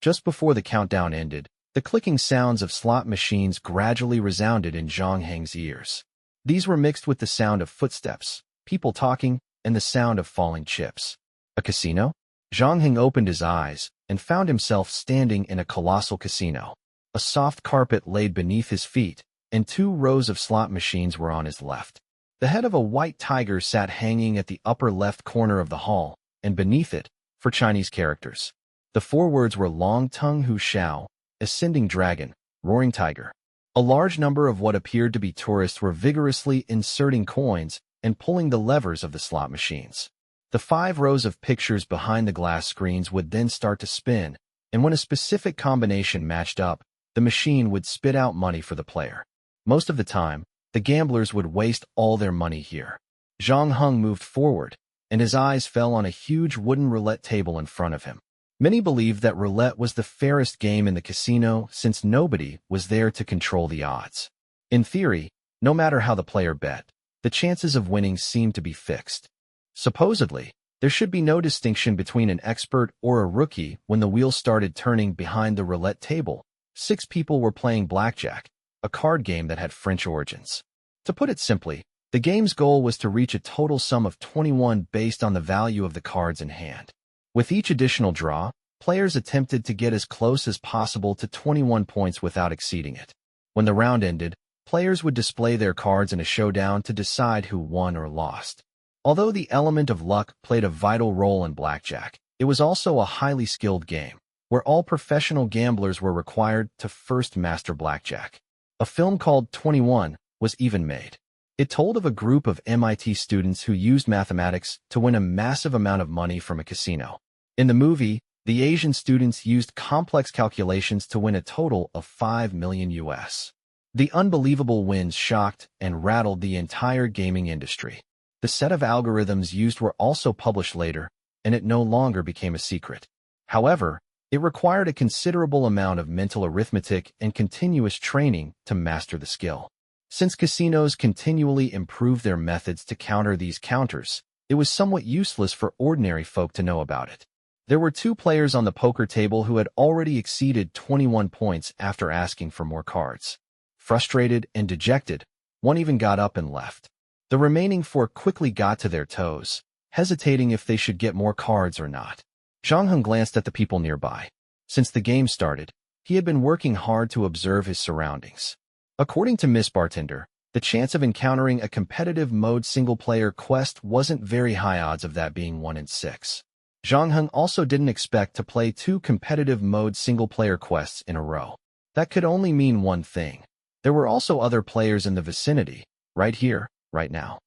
Just before the countdown ended, the clicking sounds of slot machines gradually resounded in Zhang Heng's ears. These were mixed with the sound of footsteps, people talking, and the sound of falling chips. A casino? Zhang Heng opened his eyes and found himself standing in a colossal casino. A soft carpet laid beneath his feet, and 2 rows of slot machines were on his left. The head of a white tiger sat hanging at the upper left corner of the hall, and beneath it, for Chinese characters, the 4 words were Long Tongue Hu Shao, Ascending Dragon, Roaring Tiger. A large number of what appeared to be tourists were vigorously inserting coins and pulling the levers of the slot machines. The 5 rows of pictures behind the glass screens would then start to spin, and when a specific combination matched up, the machine would spit out money for the player. Most of the time, the gamblers would waste all their money here. Zhang Heng moved forward, and his eyes fell on a huge wooden roulette table in front of him. Many believed that roulette was the fairest game in the casino since nobody was there to control the odds. In theory, no matter how the player bet, the chances of winning seemed to be fixed. Supposedly, there should be no distinction between an expert or a rookie when the wheel started turning behind the roulette table. 6 people were playing blackjack, a card game that had French origins. To put it simply, the game's goal was to reach a total sum of 21 based on the value of the cards in hand. With each additional draw, players attempted to get as close as possible to 21 points without exceeding it. When the round ended, players would display their cards in a showdown to decide who won or lost. Although the element of luck played a vital role in blackjack, it was also a highly skilled game, where all professional gamblers were required to first master blackjack. A film called 21 was even made. It told of a group of MIT students who used mathematics to win a massive amount of money from a casino. In the movie, the Asian students used complex calculations to win a total of $5 million US. The unbelievable wins shocked and rattled the entire gaming industry. The set of algorithms used were also published later, and it no longer became a secret. However, it required a considerable amount of mental arithmetic and continuous training to master the skill. Since casinos continually improved their methods to counter these counters, it was somewhat useless for ordinary folk to know about it. There were 2 players on the poker table who had already exceeded 21 points after asking for more cards. Frustrated and dejected, one even got up and left. The remaining 4 quickly got to their toes, hesitating if they should get more cards or not. Zhang Heng glanced at the people nearby. Since the game started, he had been working hard to observe his surroundings. According to Miss Bartender, the chance of encountering a competitive mode single-player quest wasn't very high, odds of that being 1 in 6. Zhang Heng also didn't expect to play 2 competitive mode single-player quests in a row. That could only mean one thing. There were also other players in the vicinity, right here, right now.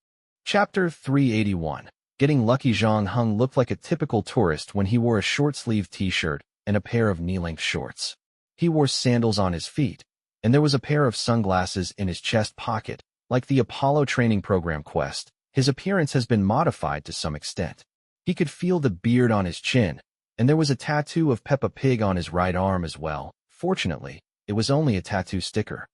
Chapter 381. Getting lucky. Zhang Heng looked like a typical tourist when he wore a short-sleeved t-shirt and a pair of knee-length shorts. He wore sandals on his feet, and there was a pair of sunglasses in his chest pocket. Like the Apollo training program quest, his appearance has been modified to some extent. He could feel the beard on his chin, and there was a tattoo of Peppa Pig on his right arm as well. Fortunately, it was only a tattoo sticker.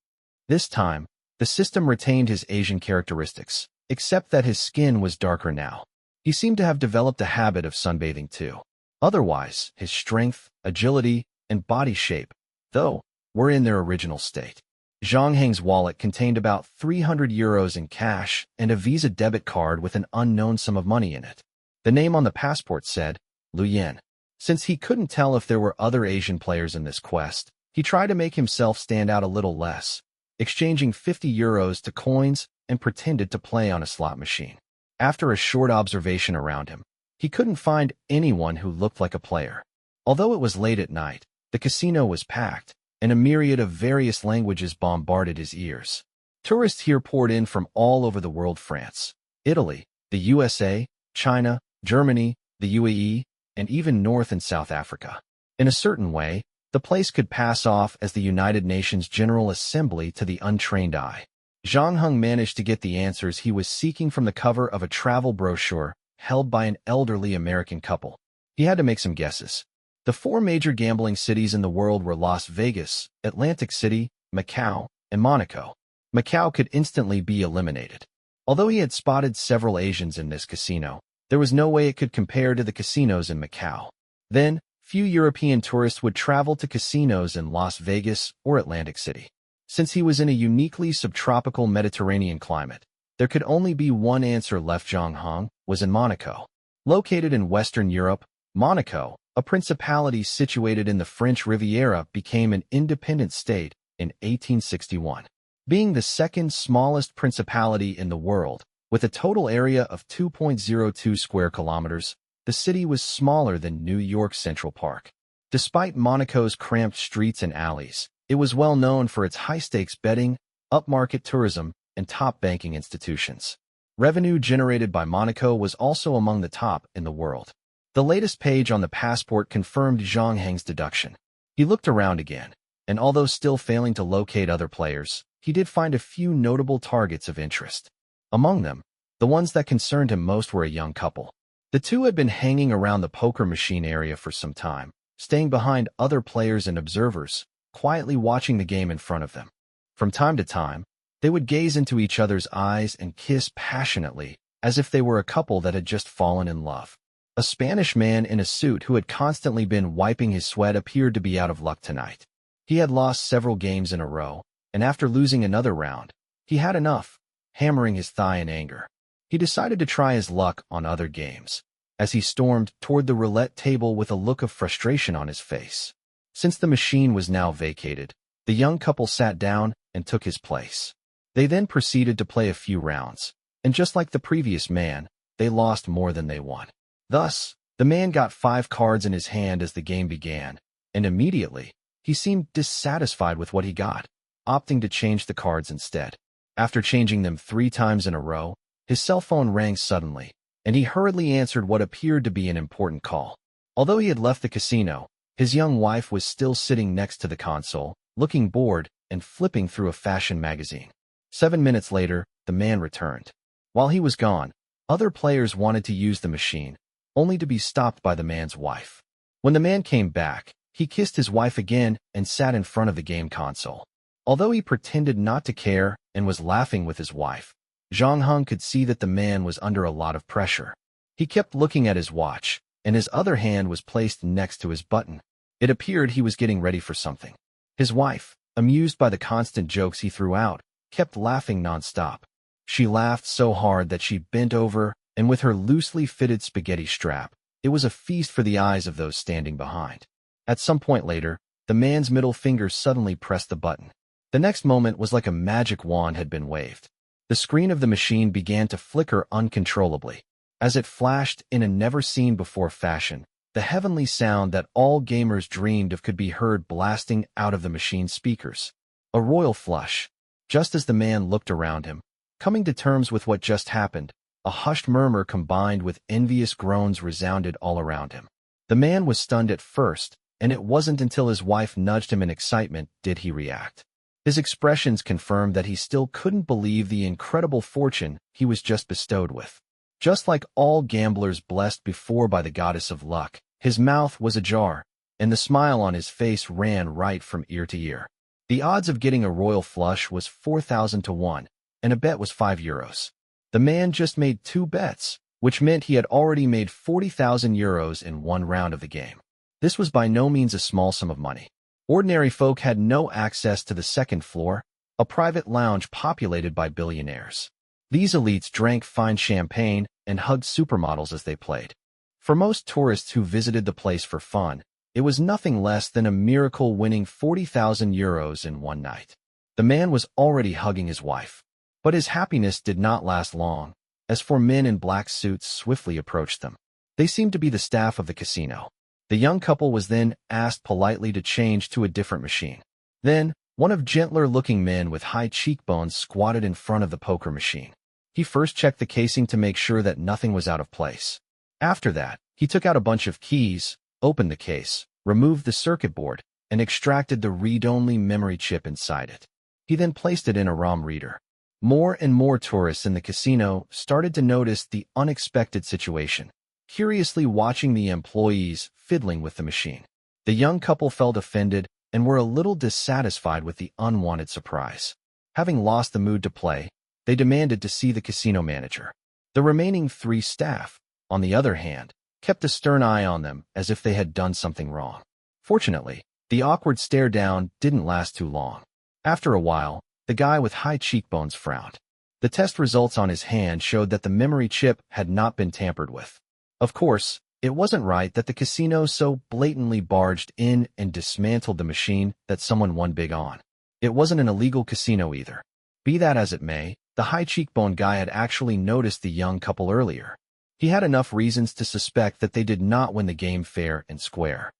This time, the system retained his Asian characteristics, except that his skin was darker now. He seemed to have developed a habit of sunbathing too. Otherwise, his strength, agility, and body shape, though, were in their original state. Zhang Heng's wallet contained about 300 euros in cash and a Visa debit card with an unknown sum of money in it. The name on the passport said, Lu Yen. Since he couldn't tell if there were other Asian players in this quest, he tried to make himself stand out a little less, exchanging 50 euros to coins and pretended to play on a slot machine. After a short observation around him, he couldn't find anyone who looked like a player. Although it was late at night, the casino was packed, and a myriad of various languages bombarded his ears. Tourists here poured in from all over the world: France, Italy, the USA, China, Germany, the UAE, and even North and South Africa. In a certain way, the place could pass off as the United Nations General Assembly to the untrained eye. Zhang Heng managed to get the answers he was seeking from the cover of a travel brochure held by an elderly American couple. He had to make some guesses. The four major gambling cities in the world were Las Vegas, Atlantic City, Macau, and Monaco. Macau could instantly be eliminated. Although he had spotted several Asians in this casino, there was no way it could compare to the casinos in Macau. Then, few European tourists would travel to casinos in Las Vegas or Atlantic City. Since he was in a uniquely subtropical Mediterranean climate, there could only be one answer left. Zhang Heng was in Monaco. Located in Western Europe, Monaco, a principality situated in the French Riviera, became an independent state in 1861. Being the second smallest principality in the world, with a total area of 2.02 square kilometers, the city was smaller than New York's Central Park. Despite Monaco's cramped streets and alleys, it was well known for its high-stakes betting, upmarket tourism, and top banking institutions. Revenue generated by Monaco was also among the top in the world. The latest page on the passport confirmed Zhang Heng's deduction. He looked around again, and although still failing to locate other players, he did find a few notable targets of interest. Among them, the ones that concerned him most were a young couple. The two had been hanging around the poker machine area for some time, staying behind other players and observers, quietly watching the game in front of them. From time to time, they would gaze into each other's eyes and kiss passionately, as if they were a couple that had just fallen in love. A Spanish man in a suit who had constantly been wiping his sweat appeared to be out of luck tonight. He had lost several games in a row, and after losing another round, he had enough, hammering his thigh in anger. He decided to try his luck on other games, as he stormed toward the roulette table with a look of frustration on his face. Since the machine was now vacated, the young couple sat down and took his place. They then proceeded to play a few rounds, and just like the previous man, they lost more than they won. Thus, the man got 5 cards in his hand as the game began, and immediately, he seemed dissatisfied with what he got, opting to change the cards instead. After changing them 3 times in a row, his cell phone rang suddenly, and he hurriedly answered what appeared to be an important call. Although he had left the casino, his young wife was still sitting next to the console, looking bored and flipping through a fashion magazine. 7 minutes later, the man returned. While he was gone, other players wanted to use the machine, only to be stopped by the man's wife. When the man came back, he kissed his wife again and sat in front of the game console. Although he pretended not to care and was laughing with his wife, Zhang Heng could see that the man was under a lot of pressure. He kept looking at his watch, and his other hand was placed next to his button. It appeared he was getting ready for something. His wife, amused by the constant jokes he threw out, kept laughing non-stop. She laughed so hard that she bent over, and with her loosely fitted spaghetti strap, it was a feast for the eyes of those standing behind. At some point later, the man's middle finger suddenly pressed the button. The next moment was like a magic wand had been waved. The screen of the machine began to flicker uncontrollably. As it flashed in a never-seen-before fashion, the heavenly sound that all gamers dreamed of could be heard blasting out of the machine's speakers. A royal flush. Just as the man looked around him, coming to terms with what just happened, a hushed murmur combined with envious groans resounded all around him. The man was stunned at first, and it wasn't until his wife nudged him in excitement did he react. His expressions confirmed that he still couldn't believe the incredible fortune he was just bestowed with. Just like all gamblers blessed before by the goddess of luck, his mouth was ajar, and the smile on his face ran right from ear to ear. The odds of getting a royal flush was 4,000 to 1, and a bet was €5. The man just made 2 bets, which meant he had already made €40,000 in one round of the game. This was by no means a small sum of money. Ordinary folk had no access to the second floor, a private lounge populated by billionaires. These elites drank fine champagne and hugged supermodels as they played. For most tourists who visited the place for fun, it was nothing less than a miracle winning €40,000 in one night. The man was already hugging his wife. But his happiness did not last long, as 4 men in black suits swiftly approached them. They seemed to be the staff of the casino. The young couple was then asked politely to change to a different machine. Then, One of gentler-looking men with high cheekbones squatted in front of the poker machine. He first checked the casing to make sure that nothing was out of place. After that, he took out a bunch of keys, opened the case, removed the circuit board, and extracted the read-only memory chip inside it. He then placed it in a ROM reader. More and more tourists in the casino started to notice the unexpected situation, curiously watching the employees fiddling with the machine. The young couple felt offended and were a little dissatisfied with the unwanted surprise. Having lost the mood to play, they demanded to see the casino manager. The remaining 3 staff, on the other hand, kept a stern eye on them as if they had done something wrong. Fortunately, the awkward stare-down didn't last too long. After a while, the guy with high cheekbones frowned. The test results on his hand showed that the memory chip had not been tampered with. Of course, it wasn't right that the casino so blatantly barged in and dismantled the machine that someone won big on. It wasn't an illegal casino either. Be that as it may, the high cheekbone guy had actually noticed the young couple earlier. He had enough reasons to suspect that they did not win the game fair and square.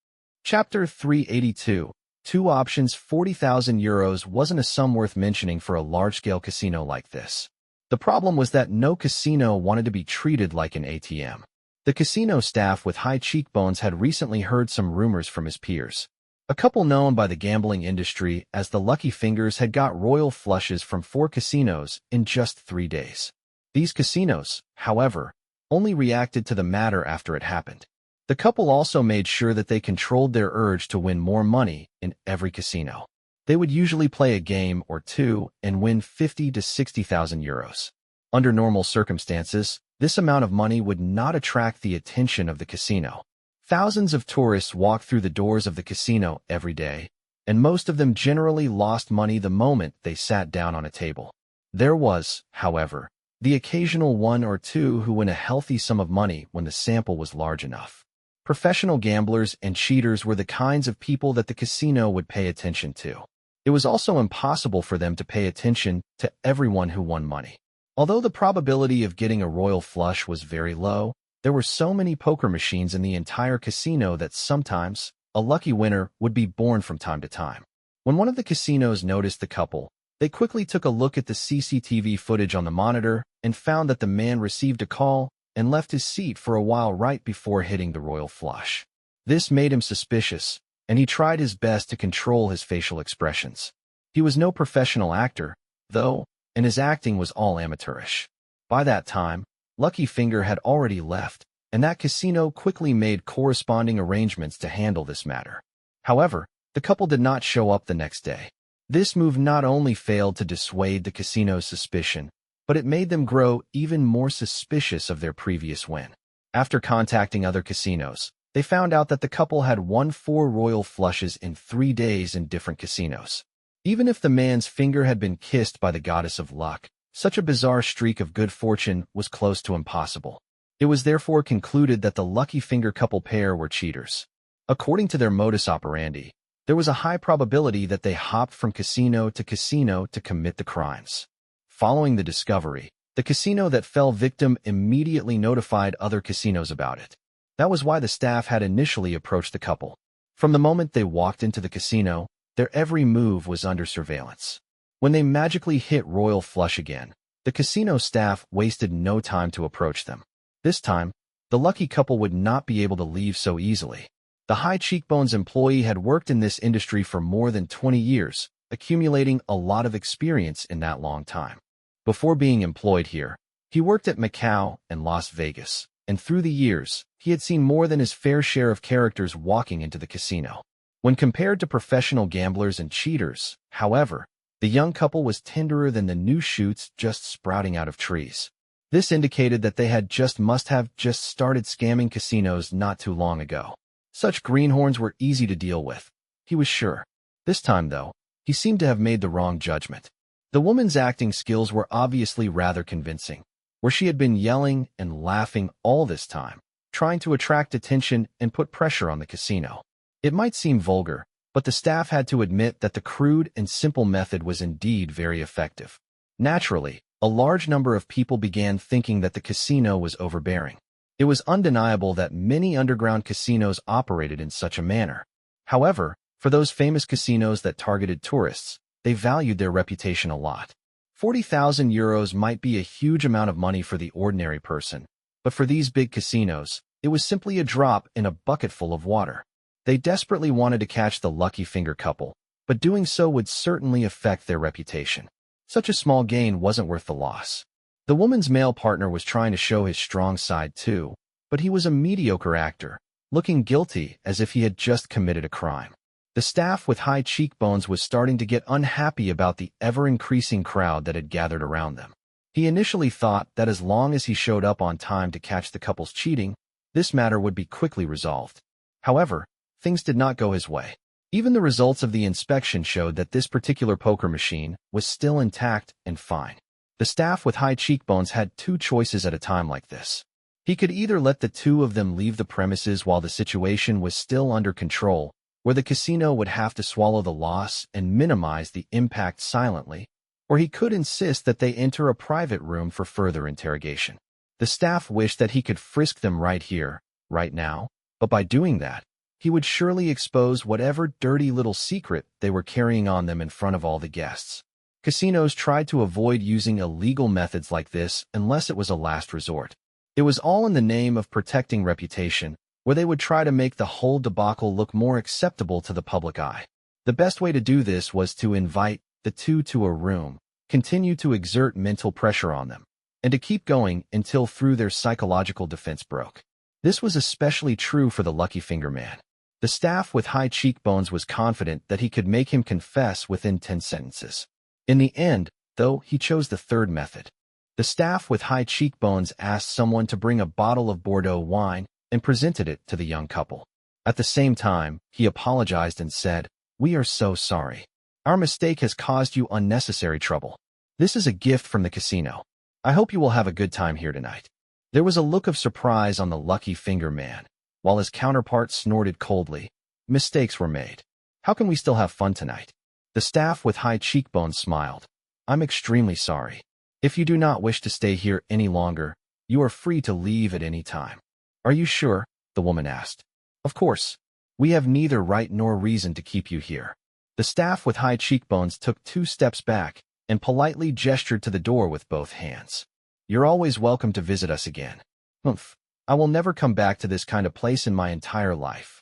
Chapter 382. 2 options. 40,000 euros wasn't a sum worth mentioning for a large-scale casino like this. The problem was that no casino wanted to be treated like an ATM. The casino staff with high cheekbones had recently heard some rumors from his peers. A couple known by the gambling industry as the Lucky Fingers had got royal flushes from 4 casinos in just 3 days. These casinos, however, only reacted to the matter after it happened. The couple also made sure that they controlled their urge to win more money in every casino. They would usually play a game or 2 and win 50 to 60,000 euros. Under normal circumstances, this amount of money would not attract the attention of the casino. Thousands of tourists walked through the doors of the casino every day, and most of them generally lost money the moment they sat down on a table. There was, however, the occasional 1 or 2 who win a healthy sum of money when the sample was large enough. Professional gamblers and cheaters were the kinds of people that the casino would pay attention to. It was also impossible for them to pay attention to everyone who won money. Although the probability of getting a royal flush was very low, there were so many poker machines in the entire casino that sometimes a lucky winner would be born from time to time. When one of the casinos noticed the couple, they quickly took a look at the CCTV footage on the monitor and found that the man received a call and left his seat for a while right before hitting the royal flush. This made him suspicious, and he tried his best to control his facial expressions. He was no professional actor, though, and his acting was all amateurish. By that time, Lucky Finger had already left, and that casino quickly made corresponding arrangements to handle this matter. However, the couple did not show up the next day. This move not only failed to dissuade the casino's suspicion, but it made them grow even more suspicious of their previous win. After contacting other casinos, they found out that the couple had won 4 royal flushes in 3 days in different casinos. Even if the man's finger had been kissed by the goddess of luck, such a bizarre streak of good fortune was close to impossible. It was therefore concluded that the Lucky Finger couple pair were cheaters. According to their modus operandi, there was a high probability that they hopped from casino to commit the crimes. Following the discovery, the casino that fell victim immediately notified other casinos about it. That was why the staff had initially approached the couple. From the moment they walked into the casino, their every move was under surveillance. When they magically hit royal flush again, the casino staff wasted no time to approach them. This time, the lucky couple would not be able to leave so easily. The high cheekbones employee had worked in this industry for more than 20 years, accumulating a lot of experience in that long time. Before being employed here, he worked at Macau and Las Vegas, and through the years, he had seen more than his fair share of characters walking into the casino. When compared to professional gamblers and cheaters, however, the young couple was tenderer than the new shoots just sprouting out of trees. This indicated that they had must have just started scamming casinos not too long ago. Such greenhorns were easy to deal with, he was sure. This time, though, he seemed to have made the wrong judgment. The woman's acting skills were obviously rather convincing, where she had been yelling and laughing all this time, trying to attract attention and put pressure on the casino. It might seem vulgar, but the staff had to admit that the crude and simple method was indeed very effective. Naturally, a large number of people began thinking that the casino was overbearing. It was undeniable that many underground casinos operated in such a manner. However, for those famous casinos that targeted tourists, they valued their reputation a lot. 40,000 euros might be a huge amount of money for the ordinary person, but for these big casinos, it was simply a drop in a bucket full of water. They desperately wanted to catch the lucky finger couple, but doing so would certainly affect their reputation. Such a small gain wasn't worth the loss. The woman's male partner was trying to show his strong side too, but he was a mediocre actor, looking guilty as if he had just committed a crime. The staff with high cheekbones was starting to get unhappy about the ever-increasing crowd that had gathered around them. He initially thought that as long as he showed up on time to catch the couple's cheating, this matter would be quickly resolved. However, things did not go his way. Even the results of the inspection showed that this particular poker machine was still intact and fine. The staff with high cheekbones had two choices at a time like this. He could either let the two of them leave the premises while the situation was still under control, where the casino would have to swallow the loss and minimize the impact silently, or he could insist that they enter a private room for further interrogation. The staff wished that he could frisk them right here, right now, but by doing that, he would surely expose whatever dirty little secret they were carrying on them in front of all the guests. Casinos tried to avoid using illegal methods like this unless it was a last resort. It was all in the name of protecting reputation, where they would try to make the whole debacle look more acceptable to the public eye. The best way to do this was to invite the two to a room, continue to exert mental pressure on them, and to keep going until through their psychological defense broke. This was especially true for the lucky finger man. The staff with high cheekbones was confident that he could make him confess within 10 sentences. In the end, though, he chose the third method. The staff with high cheekbones asked someone to bring a bottle of Bordeaux wine and presented it to the young couple. At the same time, he apologized and said, "We are so sorry. Our mistake has caused you unnecessary trouble. This is a gift from the casino. I hope you will have a good time here tonight." There was a look of surprise on the lucky finger man, while his counterpart snorted coldly. Mistakes were made. How can we still have fun tonight? The staff with high cheekbones smiled. I'm extremely sorry. If you do not wish to stay here any longer, you are free to leave at any time. Are you sure? The woman asked. Of course. We have neither right nor reason to keep you here. The staff with high cheekbones took 2 steps back and politely gestured to the door with both hands. You're always welcome to visit us again. Humph. I will never come back to this kind of place in my entire life.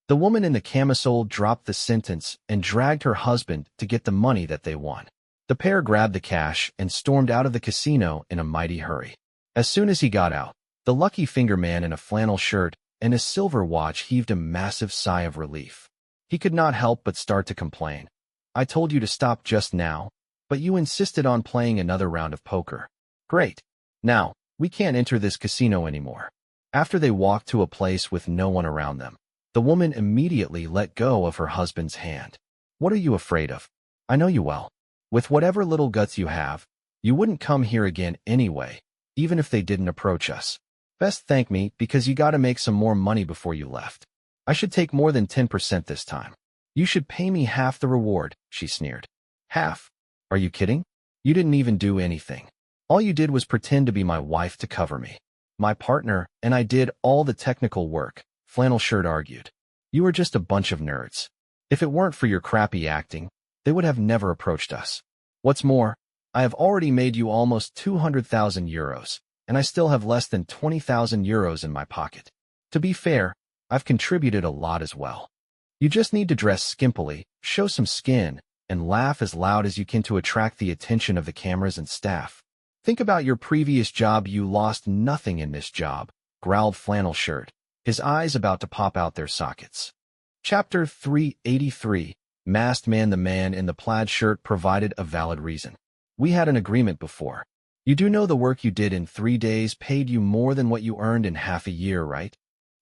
The woman in the camisole dropped the sentence and dragged her husband to get the money that they won. The pair grabbed the cash and stormed out of the casino in a mighty hurry. As soon as he got out, the lucky finger man in a flannel shirt and a silver watch heaved a massive sigh of relief. He could not help but start to complain. I told you to stop just now, but you insisted on playing another round of poker. Great. Now, we can't enter this casino anymore. After they walked to a place with no one around them, the woman immediately let go of her husband's hand. What are you afraid of? I know you well. With whatever little guts you have, you wouldn't come here again anyway, even if they didn't approach us. Best thank me because you gotta make some more money before you left. I should take more than 10% this time. You should pay me half the reward, she sneered. Half? Are you kidding? You didn't even do anything. All you did was pretend to be my wife to cover me. My partner and I did all the technical work, Flannel Shirt argued. You are just a bunch of nerds. If it weren't for your crappy acting, they would have never approached us. What's more, I have already made you almost 200,000 euros, and I still have less than 20,000 euros in my pocket. To be fair, I've contributed a lot as well. You just need to dress skimpily, show some skin, and laugh as loud as you can to attract the attention of the cameras and staff. Think about your previous job. You lost nothing in this job, growled Flannel Shirt, his eyes about to pop out their sockets. Chapter 383, Masked Man. The man in the plaid shirt provided a valid reason. We had an agreement before. You do know the work you did in 3 days paid you more than what you earned in half a year, right?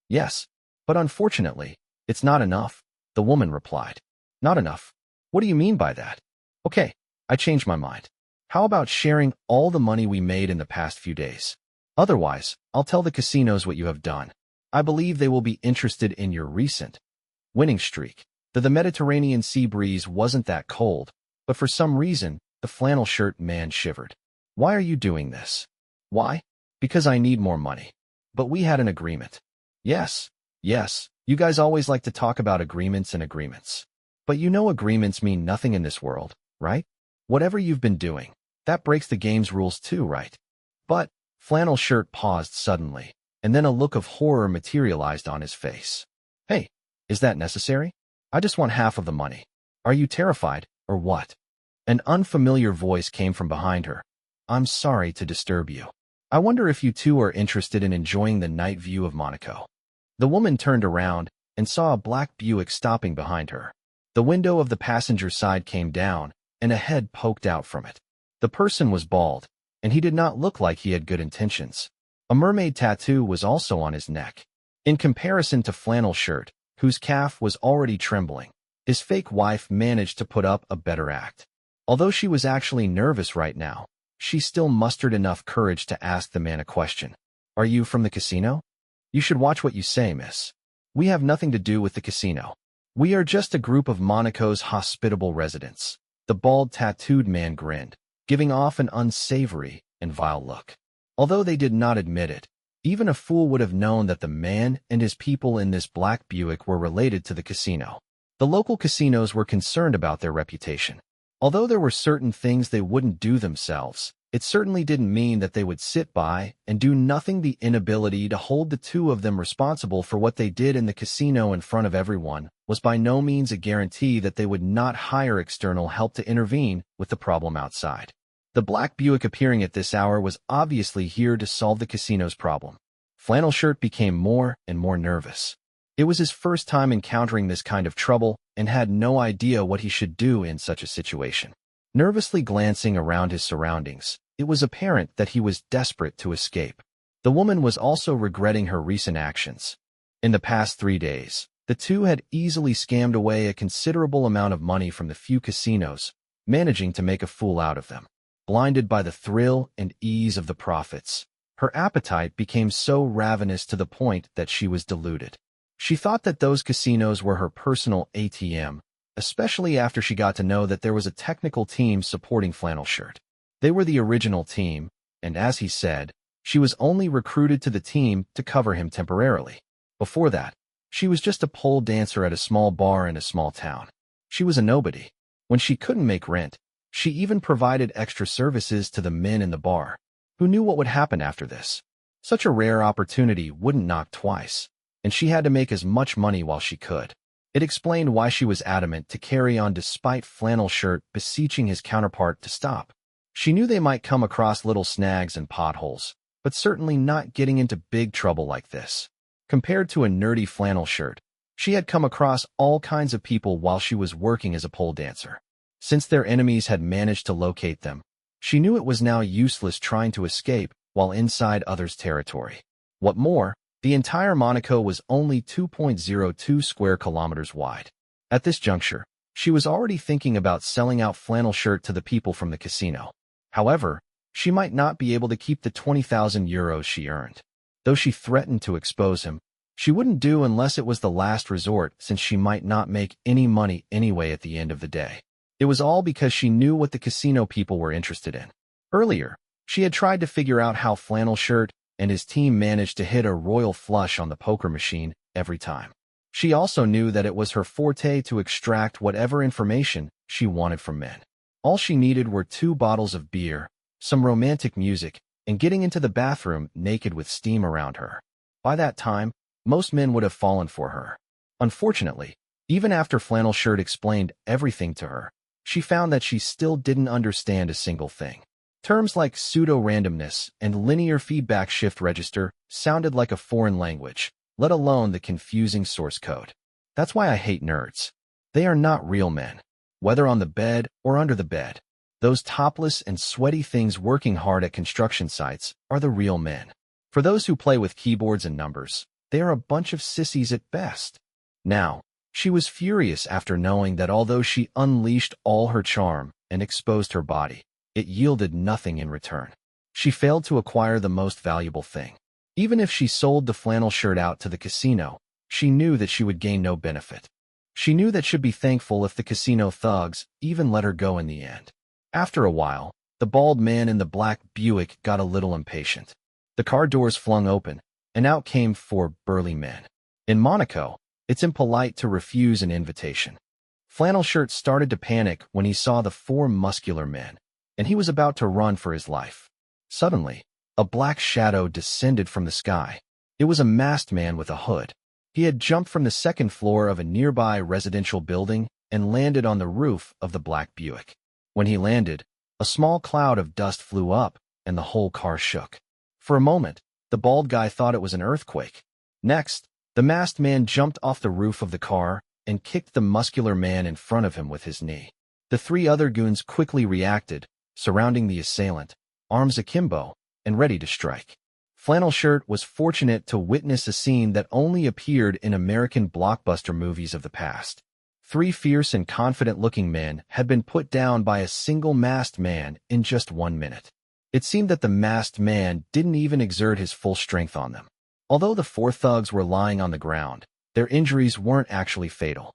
Yes, but unfortunately, it's not enough, the woman replied. Not enough? What do you mean by that? Okay, I changed my mind. How about sharing all the money we made in the past few days? Otherwise, I'll tell the casinos what you have done. I believe they will be interested in your recent winning streak. The Mediterranean sea breeze wasn't that cold, but for some reason, the flannel shirt man shivered. Why are you doing this? Why? Because I need more money. But we had an agreement. Yes, you guys always like to talk about agreements and agreements. But you know agreements mean nothing in this world. right? Whatever you've been doing, that breaks the game's rules too, right? But Flannel Shirt paused suddenly, and then a look of horror materialized on his face. Hey, is that necessary? I just want half of the money. Are you terrified, or what? An unfamiliar voice came from behind her. I'm sorry to disturb you. I wonder if you two are interested in enjoying the night view of Monaco. The woman turned around and saw a black Buick stopping behind her. The window of the passenger side came down, and a head poked out from it. The person was bald, and he did not look like he had good intentions. A mermaid tattoo was also on his neck. In comparison to Flannel Shirt, whose calf was already trembling, his fake wife managed to put up a better act. Although she was actually nervous right now, she still mustered enough courage to ask the man a question. Are you from the casino? You should watch what you say, miss. We have nothing to do with the casino. We are just a group of Monaco's hospitable residents. The bald tattooed man grinned, giving off an unsavory and vile look. Although they did not admit it, even a fool would have known that the man and his people in this black Buick were related to the casino. The local casinos were concerned about their reputation. Although there were certain things they wouldn't do themselves, it certainly didn't mean that they would sit by and do nothing. The inability to hold the two of them responsible for what they did in the casino in front of everyone was by no means a guarantee that they would not hire external help to intervene with the problem outside. The black Buick appearing at this hour was obviously here to solve the casino's problem. Flannel Shirt became more and more nervous. It was his first time encountering this kind of trouble and had no idea what he should do in such a situation. Nervously glancing around his surroundings, it was apparent that he was desperate to escape. The woman was also regretting her recent actions. In the past 3 days, the two had easily scammed away a considerable amount of money from the few casinos, managing to make a fool out of them. Blinded by the thrill and ease of the profits, her appetite became so ravenous to the point that she was deluded. She thought that those casinos were her personal ATM, especially after she got to know that there was a technical team supporting Flannel Shirt. They were the original team, and as he said, she was only recruited to the team to cover him temporarily. Before that, she was just a pole dancer at a small bar in a small town. She was a nobody. When she couldn't make rent, she even provided extra services to the men in the bar. Who knew what would happen after this? Such a rare opportunity wouldn't knock twice, and she had to make as much money while she could. It explained why she was adamant to carry on despite Flannel Shirt beseeching his counterpart to stop. She knew they might come across little snags and potholes, but certainly not getting into big trouble like this. Compared to a nerdy Flannel Shirt, she had come across all kinds of people while she was working as a pole dancer. Since their enemies had managed to locate them, she knew it was now useless trying to escape while inside others' territory. What more, the entire Monaco was only 2.02 square kilometers wide. At this juncture, she was already thinking about selling out Flannel Shirt to the people from the casino. However, she might not be able to keep the 20,000 euros she earned. Though she threatened to expose him, she wouldn't do unless it was the last resort, since she might not make any money anyway at the end of the day. It was all because she knew what the casino people were interested in. Earlier, she had tried to figure out how Flannel Shirt and his team managed to hit a royal flush on the poker machine every time. She also knew that it was her forte to extract whatever information she wanted from men. All she needed were 2 bottles of beer, some romantic music, and getting into the bathroom naked with steam around her. By that time, most men would have fallen for her. Unfortunately, even after Flannel Shirt explained everything to her, she found that she still didn't understand a single thing. Terms like pseudo-randomness and linear feedback shift register sounded like a foreign language, let alone the confusing source code. That's why I hate nerds. They are not real men. Whether on the bed or under the bed, those topless and sweaty things working hard at construction sites are the real men. For those who play with keyboards and numbers, they are a bunch of sissies at best. Now, she was furious after knowing that although she unleashed all her charm and exposed her body, it yielded nothing in return. She failed to acquire the most valuable thing. Even if she sold the Flannel Shirt out to the casino, she knew that she would gain no benefit. She knew that she'd be thankful if the casino thugs even let her go in the end. After a while, the bald man in the black Buick got a little impatient. The car doors flung open, and out came 4 burly men. In Monaco, it's impolite to refuse an invitation. Flannel Shirt started to panic when he saw the four muscular men, and he was about to run for his life. Suddenly, a black shadow descended from the sky. It was a masked man with a hood. He had jumped from the second floor of a nearby residential building and landed on the roof of the black Buick. When he landed, a small cloud of dust flew up, and the whole car shook. For a moment, the bald guy thought it was an earthquake. Next, the masked man jumped off the roof of the car and kicked the muscular man in front of him with his knee. The three other goons quickly reacted, surrounding the assailant, arms akimbo, and ready to strike. Flannel Shirt was fortunate to witness a scene that only appeared in American blockbuster movies of the past. Three fierce and confident-looking men had been put down by a single masked man in just 1 minute. It seemed that the masked man didn't even exert his full strength on them. Although the four thugs were lying on the ground, their injuries weren't actually fatal.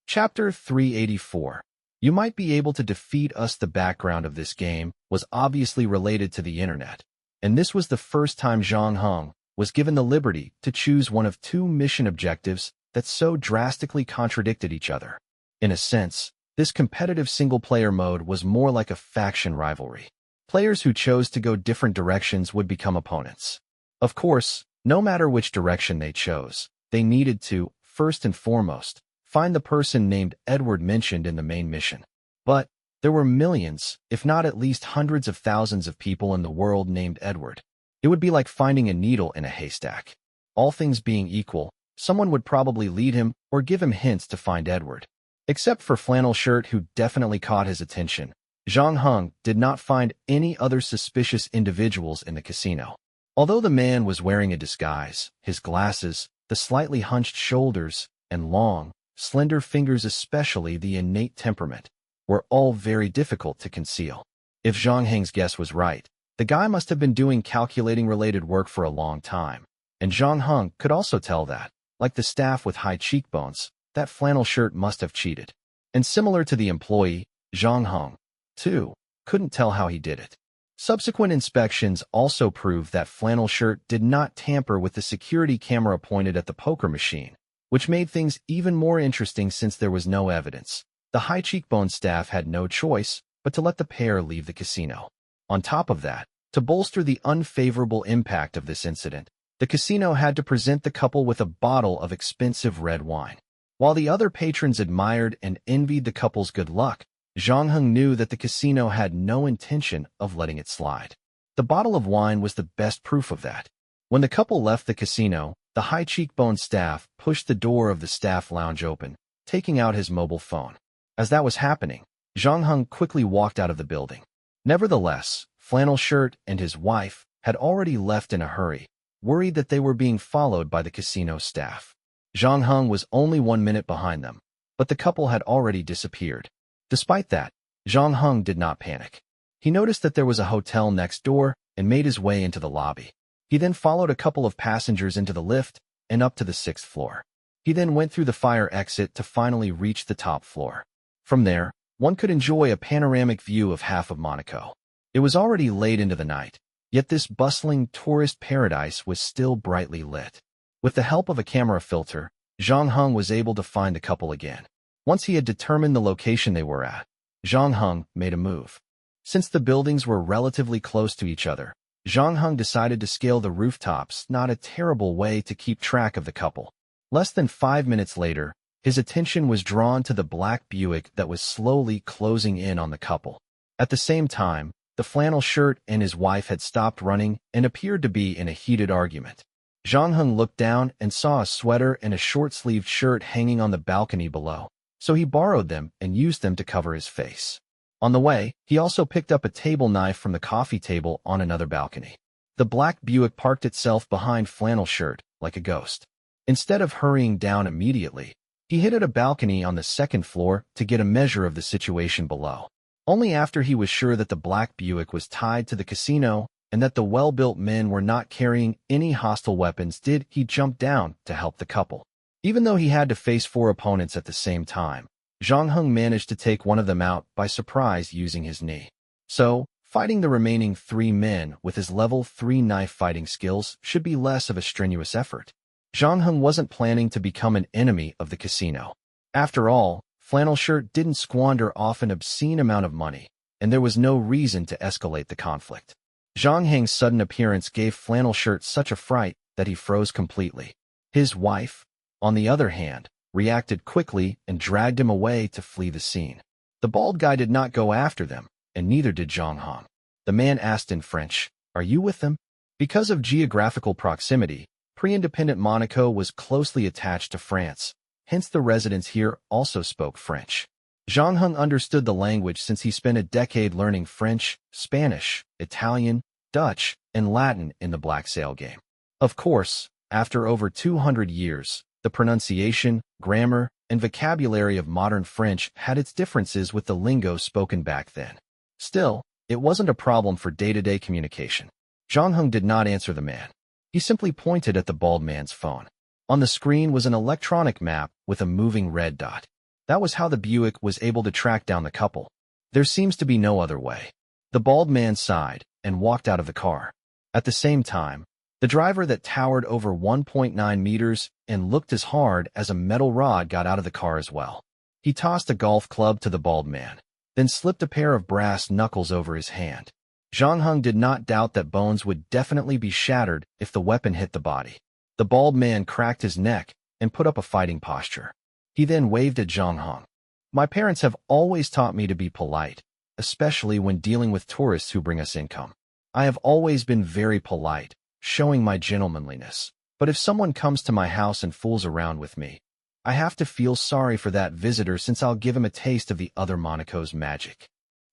Chapter 384. You might be able to defeat us. The background of this game was obviously related to the internet, and this was the first time Zhang Heng was given the liberty to choose one of two mission objectives that so drastically contradicted each other. In a sense, this competitive single-player mode was more like a faction rivalry. Players who chose to go different directions would become opponents. Of course, no matter which direction they chose, they needed to, first and foremost, find the person named Edward mentioned in the main mission. But there were millions, if not at least hundreds of thousands of people in the world named Edward. It would be like finding a needle in a haystack. All things being equal, someone would probably lead him or give him hints to find Edward. Except for Flannel Shirt, who definitely caught his attention, Zhang Heng did not find any other suspicious individuals in the casino. Although the man was wearing a disguise, his glasses, the slightly hunched shoulders, and long, slender fingers, especially the innate temperament, were all very difficult to conceal. If Zhang Heng's guess was right, the guy must have been doing calculating-related work for a long time, and Zhang Heng could also tell that, like the staff with high cheekbones, that Flannel Shirt must have cheated. And similar to the employee, Zhang Heng, too, couldn't tell how he did it. Subsequent inspections also proved that Flannel Shirt did not tamper with the security camera pointed at the poker machine, which made things even more interesting since there was no evidence. The high cheekbone staff had no choice but to let the pair leave the casino. On top of that, to bolster the unfavorable impact of this incident, the casino had to present the couple with a bottle of expensive red wine. While the other patrons admired and envied the couple's good luck, Zhang Heng knew that the casino had no intention of letting it slide. The bottle of wine was the best proof of that. When the couple left the casino, the high cheekbone staff pushed the door of the staff lounge open, taking out his mobile phone. As that was happening, Zhang Heng quickly walked out of the building. Nevertheless, Flannel Shirt and his wife had already left in a hurry, worried that they were being followed by the casino staff. Zhang Heng was only 1 minute behind them, but the couple had already disappeared. Despite that, Zhang Heng did not panic. He noticed that there was a hotel next door and made his way into the lobby. He then followed a couple of passengers into the lift and up to the 6th floor. He then went through the fire exit to finally reach the top floor. From there, one could enjoy a panoramic view of half of Monaco. It was already late into the night, yet this bustling tourist paradise was still brightly lit. With the help of a camera filter, Zhang Heng was able to find the couple again. Once he had determined the location they were at, Zhang Heng made a move. Since the buildings were relatively close to each other, Zhang Heng decided to scale the rooftops, not a terrible way to keep track of the couple. Less than 5 minutes later, his attention was drawn to the black Buick that was slowly closing in on the couple. At the same time, the Flannel Shirt and his wife had stopped running and appeared to be in a heated argument. Zhang Heng looked down and saw a sweater and a short-sleeved shirt hanging on the balcony below, so he borrowed them and used them to cover his face. On the way, he also picked up a table knife from the coffee table on another balcony. The black Buick parked itself behind Flannel Shirt, like a ghost. Instead of hurrying down immediately, he hid at a balcony on the 2nd floor to get a measure of the situation below. Only after he was sure that the black Buick was tied to the casino and that the well-built men were not carrying any hostile weapons did he jump down to help the couple. Even though he had to face 4 opponents at the same time, Zhang Heng managed to take one of them out by surprise using his knee. So, fighting the remaining 3 men with his level 3 knife fighting skills should be less of a strenuous effort. Zhang Heng wasn't planning to become an enemy of the casino. After all, Flannel Shirt didn't squander off an obscene amount of money, and there was no reason to escalate the conflict. Zhang Heng's sudden appearance gave Flannel Shirt such a fright that he froze completely. His wife, on the other hand, reacted quickly and dragged him away to flee the scene. The bald guy did not go after them, and neither did Zhang Heng. The man asked in French, "Are you with them?" Because of geographical proximity, pre-independent Monaco was closely attached to France, hence the residents here also spoke French. Zhang Heng understood the language since he spent a decade learning French, Spanish, Italian, Dutch, and Latin in the Black Sail game. Of course, after over 200 years, the pronunciation, grammar, and vocabulary of modern French had its differences with the lingo spoken back then. Still, it wasn't a problem for day-to-day communication. Zhang Heng did not answer the man. He simply pointed at the bald man's phone. On the screen was an electronic map with a moving red dot. That was how the Buick was able to track down the couple. There seems to be no other way. The bald man sighed and walked out of the car. At the same time, the driver that towered over 1.9 meters and looked as hard as a metal rod got out of the car as well. He tossed a golf club to the bald man, then slipped a pair of brass knuckles over his hand. Zhang Heng did not doubt that bones would definitely be shattered if the weapon hit the body. The bald man cracked his neck and put up a fighting posture. He then waved at Zhang Heng. "My parents have always taught me to be polite, especially when dealing with tourists who bring us income. I have always been very polite, showing my gentlemanliness. But if someone comes to my house and fools around with me, I have to feel sorry for that visitor since I'll give him a taste of the other Monaco's magic."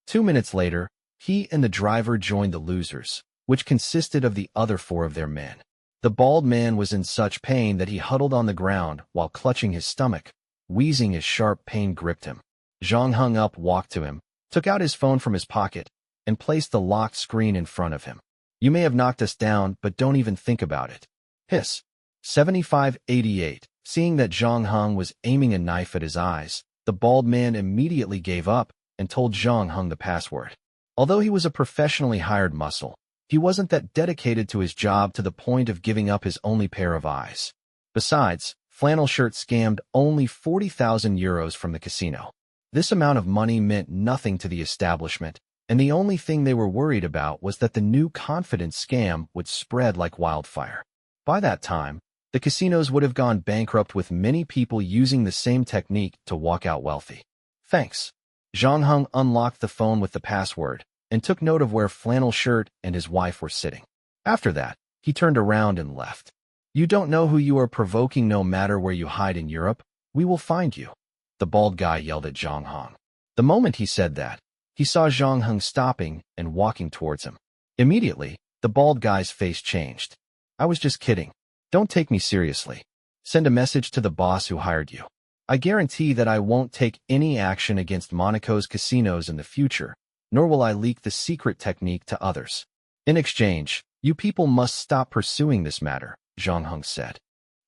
2 minutes later, he and the driver joined the losers, which consisted of the other 4 of their men. The bald man was in such pain that he huddled on the ground while clutching his stomach, wheezing as sharp pain gripped him. Zhang Heng walked to him, took out his phone from his pocket, and placed the locked screen in front of him. "You may have knocked us down, but don't even think about it." Hiss. 7588. Seeing that Zhang Heng was aiming a knife at his eyes, the bald man immediately gave up and told Zhang Heng the password. Although he was a professionally hired muscle, he wasn't that dedicated to his job to the point of giving up his only pair of eyes. Besides, Flannel Shirt scammed only 40,000 euros from the casino. This amount of money meant nothing to the establishment, and the only thing they were worried about was that the new confidence scam would spread like wildfire. By that time, the casinos would have gone bankrupt with many people using the same technique to walk out wealthy. "Thanks." Zhang Heng unlocked the phone with the password and took note of where Flannel Shirt and his wife were sitting. After that, he turned around and left. "You don't know who you are provoking no matter where you hide in Europe. We will find you," the bald guy yelled at Zhang Heng. The moment he said that, he saw Zhang Heng stopping and walking towards him. Immediately, the bald guy's face changed. "I was just kidding. Don't take me seriously. Send a message to the boss who hired you. I guarantee that I won't take any action against Monaco's casinos in the future, nor will I leak the secret technique to others. In exchange, you people must stop pursuing this matter," Zhang Heng said.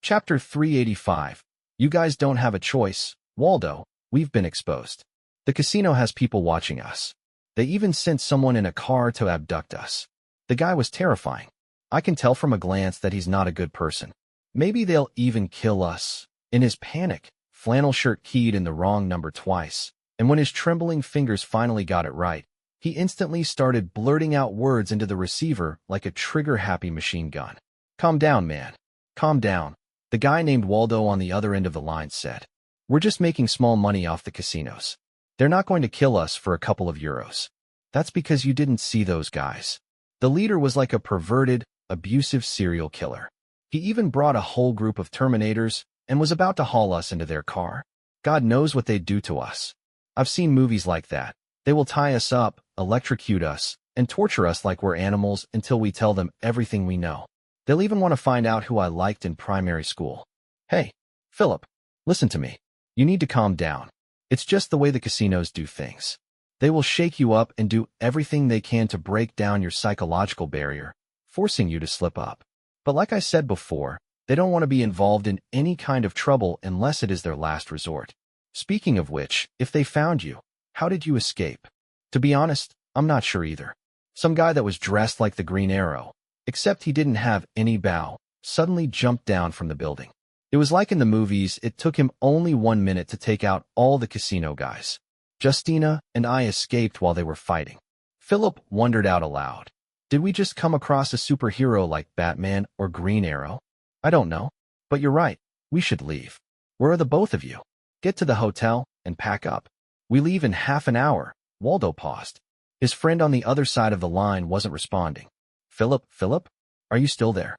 Chapter 385. You guys don't have a choice, Waldo. We've been exposed. The casino has people watching us. They even sent someone in a car to abduct us. The guy was terrifying. I can tell from a glance that he's not a good person. Maybe they'll even kill us. In his panic, Flannel Shirt keyed in the wrong number twice, and when his trembling fingers finally got it right, he instantly started blurting out words into the receiver like a trigger-happy machine gun. "Calm down, man. Calm down," the guy named Waldo on the other end of the line said. "We're just making small money off the casinos. They're not going to kill us for a couple of euros. That's because you didn't see those guys." The leader was like a perverted, abusive serial killer. He even brought a whole group of Terminators and was about to haul us into their car. God knows what they'd do to us. I've seen movies like that. They will tie us up, electrocute us, and torture us like we're animals until we tell them everything we know. They'll even want to find out who I liked in primary school. Hey, Philip, listen to me. You need to calm down. It's just the way the casinos do things. They will shake you up and do everything they can to break down your psychological barrier, forcing you to slip up. But like I said before, they don't want to be involved in any kind of trouble unless it is their last resort. Speaking of which, if they found you, how did you escape? To be honest, I'm not sure either. Some guy that was dressed like the Green Arrow, except he didn't have any bow, suddenly jumped down from the building. It was like in the movies, it took him only 1 minute to take out all the casino guys. Justina and I escaped while they were fighting. Philip wondered out aloud. Did we just come across a superhero like Batman or Green Arrow? I don't know. But you're right. We should leave. Where are the both of you? Get to the hotel and pack up. We leave in half an hour. Waldo paused. His friend on the other side of the line wasn't responding. Philip, are you still there?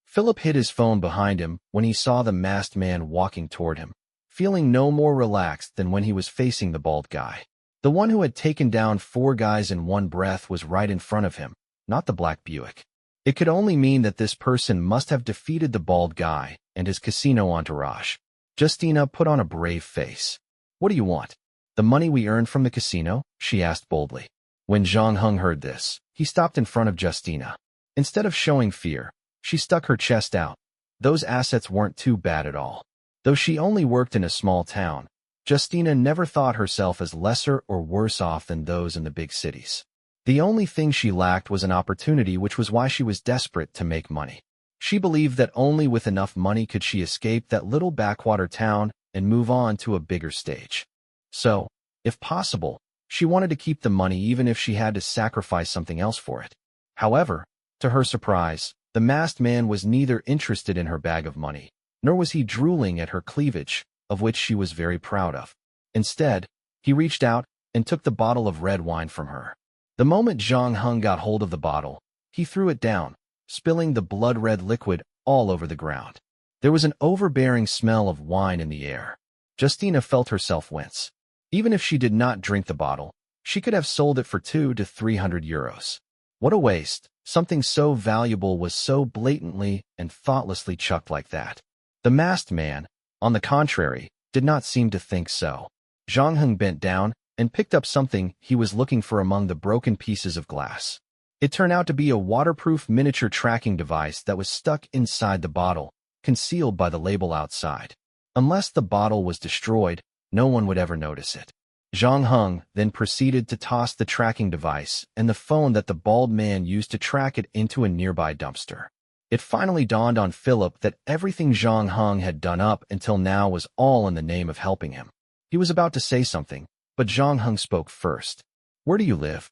Philip hid his phone behind him when he saw the masked man walking toward him, feeling no more relaxed than when he was facing the bald guy. The one who had taken down 4 guys in one breath was right in front of him, not the black Buick. It could only mean that this person must have defeated the bald guy and his casino entourage. Justina put on a brave face. What do you want? The money we earned from the casino? She asked boldly. When Zhang Heng heard this, he stopped in front of Justina. Instead of showing fear, she stuck her chest out. Those assets weren't too bad at all. Though she only worked in a small town, Justina never thought herself as lesser or worse off than those in the big cities. The only thing she lacked was an opportunity, which was why she was desperate to make money. She believed that only with enough money could she escape that little backwater town and move on to a bigger stage. So, if possible, she wanted to keep the money even if she had to sacrifice something else for it. However, to her surprise, the masked man was neither interested in her bag of money, nor was he drooling at her cleavage, of which she was very proud of. Instead, he reached out and took the bottle of red wine from her. The moment Zhang Heng got hold of the bottle, he threw it down, spilling the blood-red liquid all over the ground. There was an overbearing smell of wine in the air. Justina felt herself wince. Even if she did not drink the bottle, she could have sold it for 200 to 300 euros. What a waste. Something so valuable was so blatantly and thoughtlessly chucked like that. The masked man, on the contrary, did not seem to think so. Zhang Heng bent down and picked up something he was looking for among the broken pieces of glass. It turned out to be a waterproof miniature tracking device that was stuck inside the bottle, concealed by the label outside. Unless the bottle was destroyed, no one would ever notice it. Zhang Heng then proceeded to toss the tracking device and the phone that the bald man used to track it into a nearby dumpster. It finally dawned on Philip that everything Zhang Heng had done up until now was all in the name of helping him. He was about to say something, but Zhang Heng spoke first. Where do you live?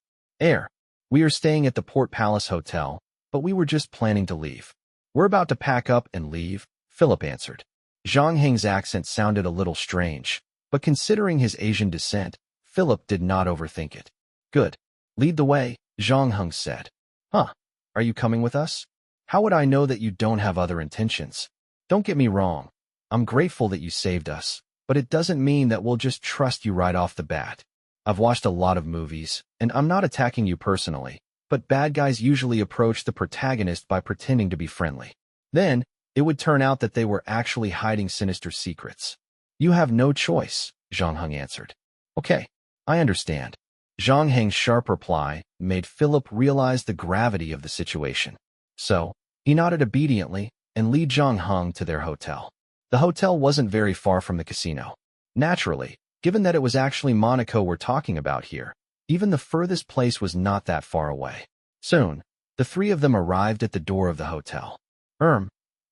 We are staying at the Port Palace Hotel, but we were just planning to leave. We're about to pack up and leave, Philip answered. Zhang Heng's accent sounded a little strange, but considering his Asian descent, Philip did not overthink it. Good. Lead the way, Zhang Heng said. Huh? Are you coming with us? How would I know that you don't have other intentions? Don't get me wrong. I'm grateful that you saved us, but it doesn't mean that we'll just trust you right off the bat. I've watched a lot of movies, and I'm not attacking you personally, but bad guys usually approach the protagonist by pretending to be friendly. Then, it would turn out that they were actually hiding sinister secrets. You have no choice, Zhang Heng answered. Okay, I understand. Zhang Heng's sharp reply made Philip realize the gravity of the situation. So, he nodded obediently and led Zhang Heng to their hotel. The hotel wasn't very far from the casino. Naturally, given that it was actually Monaco we're talking about here, even the furthest place was not that far away. Soon, the 3 of them arrived at the door of the hotel.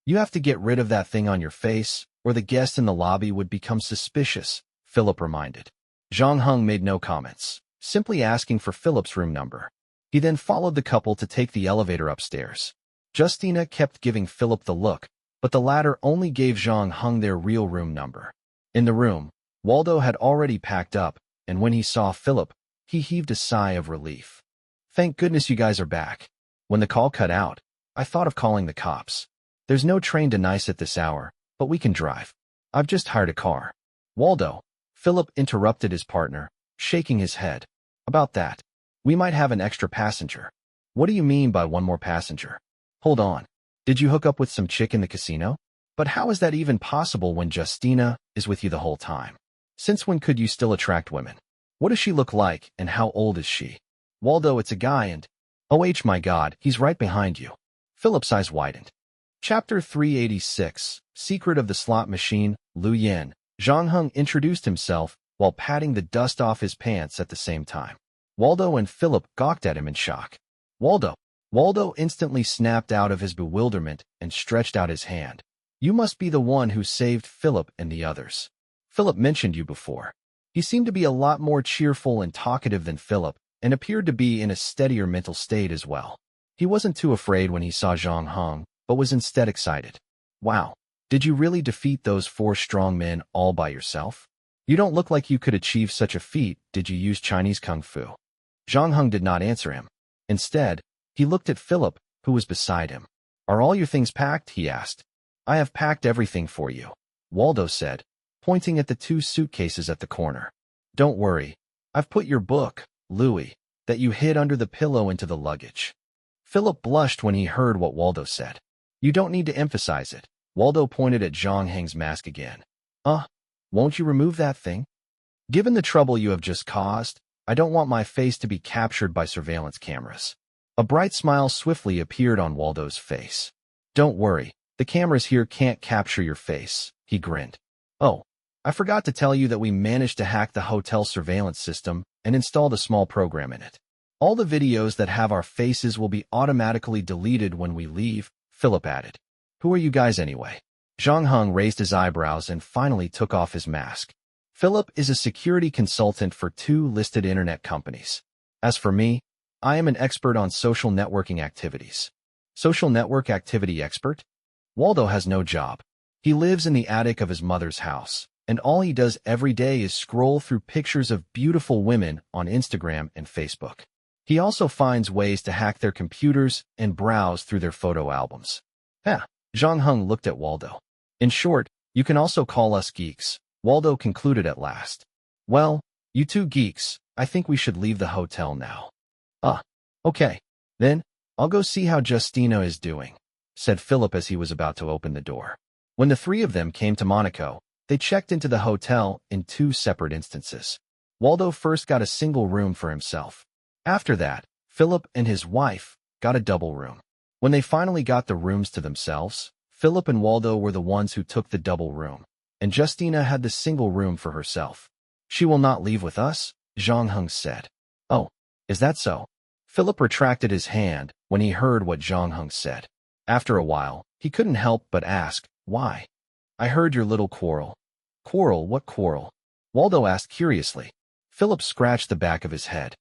You have to get rid of that thing on your face, or the guests in the lobby would become suspicious, Philip reminded. Zhang Heng made no comments, simply asking for Philip's room number. He then followed the couple to take the elevator upstairs. Justina kept giving Philip the look, but the latter only gave Zhang Heng their real room number. In the room, Waldo had already packed up, and when he saw Philip, he heaved a sigh of relief. Thank goodness you guys are back. When the call cut out, I thought of calling the cops. There's no train to Nice at this hour, but we can drive. I've just hired a car. Waldo, Philip interrupted his partner, shaking his head. About that, we might have an extra passenger. What do you mean by one more passenger? Hold on. Did you hook up with some chick in the casino? But how is that even possible when Justina is with you the whole time? Since when could you still attract women? What does she look like, and how old is she? Waldo, it's a guy and... Oh my God, he's right behind you. Philip's eyes widened. Chapter 386, Secret of the Slot Machine, Lu Yin. Zhang Heng introduced himself while patting the dust off his pants at the same time. Waldo and Philip gawked at him in shock. Waldo instantly snapped out of his bewilderment and stretched out his hand. You must be the one who saved Philip and the others. Philip mentioned you before. He seemed to be a lot more cheerful and talkative than Philip, and appeared to be in a steadier mental state as well. He wasn't too afraid when he saw Zhang Heng, but was instead excited. Wow, did you really defeat those 4 strong men all by yourself? You don't look like you could achieve such a feat. Did you use Chinese Kung Fu? Zhang Heng did not answer him. Instead, he looked at Philip, who was beside him. Are all your things packed? He asked. I have packed everything for you, Waldo said, pointing at the 2 suitcases at the corner. Don't worry, I've put your book, Louis, that you hid under the pillow into the luggage. Philip blushed when he heard what Waldo said. You don't need to emphasize it. Waldo pointed at Zhang Heng's mask again. Won't you remove that thing? Given the trouble you have just caused, I don't want my face to be captured by surveillance cameras. A bright smile swiftly appeared on Waldo's face. Don't worry, the cameras here can't capture your face, he grinned. Oh, I forgot to tell you that we managed to hack the hotel surveillance system and installed a small program in it. All the videos that have our faces will be automatically deleted when we leave, Philip added. Who are you guys anyway? Zhang Heng raised his eyebrows and finally took off his mask. Philip is a security consultant for 2 listed internet companies. As for me, I am an expert on social networking activities. Social network activity expert? Waldo has no job. He lives in the attic of his mother's house, and all he does every day is scroll through pictures of beautiful women on Instagram and Facebook. He also finds ways to hack their computers and browse through their photo albums. Zhang Heng looked at Waldo. In short, you can also call us geeks, Waldo concluded at last. Well, you 2 geeks, I think we should leave the hotel now. Okay. Then, I'll go see how Justina is doing, said Philip as he was about to open the door. When the 3 of them came to Monaco, they checked into the hotel in 2 separate instances. Waldo first got a single room for himself. After that, Philip and his wife got a double room. When they finally got the rooms to themselves, Philip and Waldo were the ones who took the double room, and Justina had the single room for herself. She will not leave with us, Zhang Heng said. Oh, is that so? Philip retracted his hand when he heard what Zhang Heng said. After a while, he couldn't help but ask, why? I heard your little quarrel. Quarrel? What quarrel? Waldo asked curiously. Philip scratched the back of his head.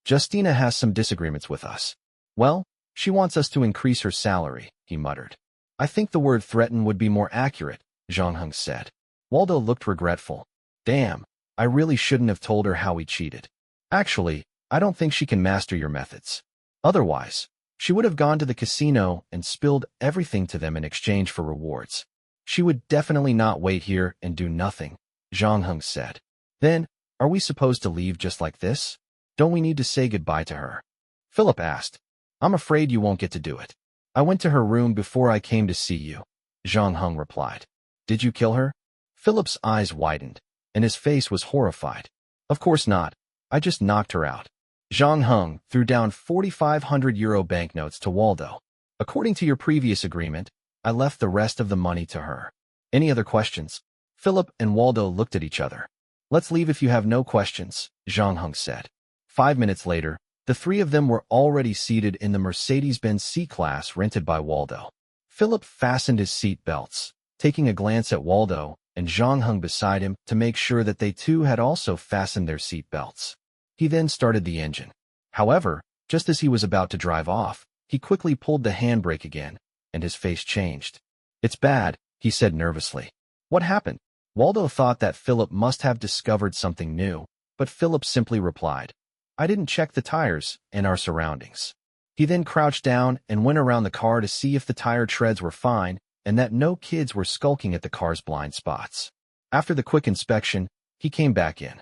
Justina has some disagreements with us. Well, she wants us to increase her salary, he muttered. I think the word threaten would be more accurate, Zhang Heng said. Waldo looked regretful. Damn, I really shouldn't have told her how we cheated. Actually, I don't think she can master your methods. Otherwise, she would have gone to the casino and spilled everything to them in exchange for rewards. She would definitely not wait here and do nothing, Zhang Heng said. Then, are we supposed to leave just like this? Don't we need to say goodbye to her? Philip asked. I'm afraid you won't get to do it. I went to her room before I came to see you, Zhang Heng replied. Did you kill her? Philip's eyes widened, and his face was horrified. Of course not. I just knocked her out. Zhang Heng threw down 4,500 euro banknotes to Waldo. According to your previous agreement, I left the rest of the money to her. Any other questions? Philip and Waldo looked at each other. Let's leave if you have no questions, Zhang Heng said. 5 minutes later, the 3 of them were already seated in the Mercedes-Benz C-Class rented by Waldo. Philip fastened his seat belts, taking a glance at Waldo and Zhang Heng beside him to make sure that they too had also fastened their seat belts. He then started the engine. However, just as he was about to drive off, he quickly pulled the handbrake again, and his face changed. It's bad, he said nervously. What happened? Waldo thought that Philip must have discovered something new, but Philip simply replied, I didn't check the tires and our surroundings. He then crouched down and went around the car to see if the tire treads were fine and that no kids were skulking at the car's blind spots. After the quick inspection, he came back in.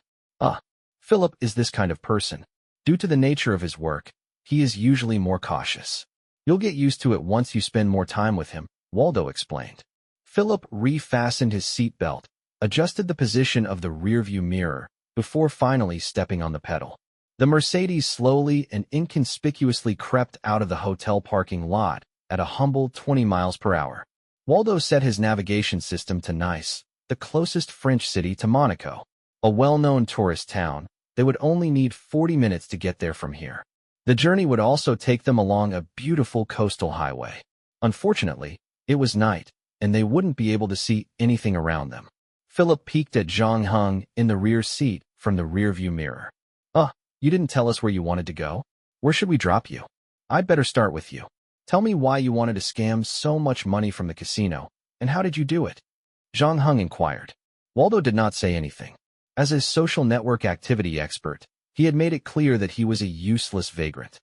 Philip is this kind of person. Due to the nature of his work, he is usually more cautious. You'll get used to it once you spend more time with him, Waldo explained. Philip refastened his seatbelt, adjusted the position of the rearview mirror, before finally stepping on the pedal. The Mercedes slowly and inconspicuously crept out of the hotel parking lot at a humble 20 miles per hour. Waldo set his navigation system to Nice, the closest French city to Monaco. A well-known tourist town, they would only need 40 minutes to get there from here. The journey would also take them along a beautiful coastal highway. Unfortunately, it was night, and they wouldn't be able to see anything around them. Philip peeked at Zhang Heng in the rear seat from the rearview mirror. You didn't tell us where you wanted to go? Where should we drop you? I'd better start with you. Tell me why you wanted to scam so much money from the casino, and how did you do it? Zhang Heng inquired. Waldo did not say anything. As a social network activity expert, he had made it clear that he was a useless vagrant.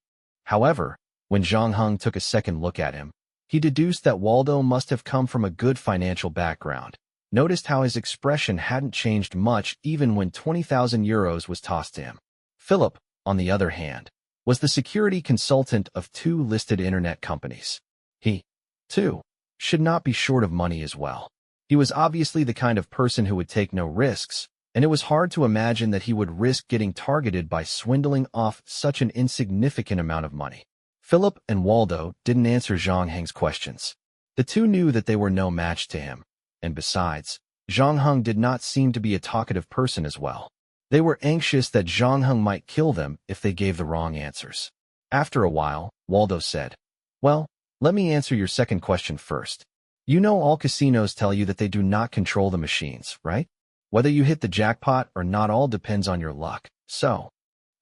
However, when Zhang Heng took a second look at him, he deduced that Waldo must have come from a good financial background. Noticed how his expression hadn't changed much even when 20,000 euros was tossed to him. Philip, on the other hand, was the security consultant of 2 listed internet companies. He, too, should not be short of money as well. He was obviously the kind of person who would take no risks, and it was hard to imagine that he would risk getting targeted by swindling off such an insignificant amount of money. Philip and Waldo didn't answer Zhang Heng's questions. The two knew that they were no match to him, and besides, Zhang Heng did not seem to be a talkative person as well. They were anxious that Zhang Heng might kill them if they gave the wrong answers. After a while, Waldo said, "Well, let me answer your second question first. You know all casinos tell you that they do not control the machines, right? Whether you hit the jackpot or not all depends on your luck, so."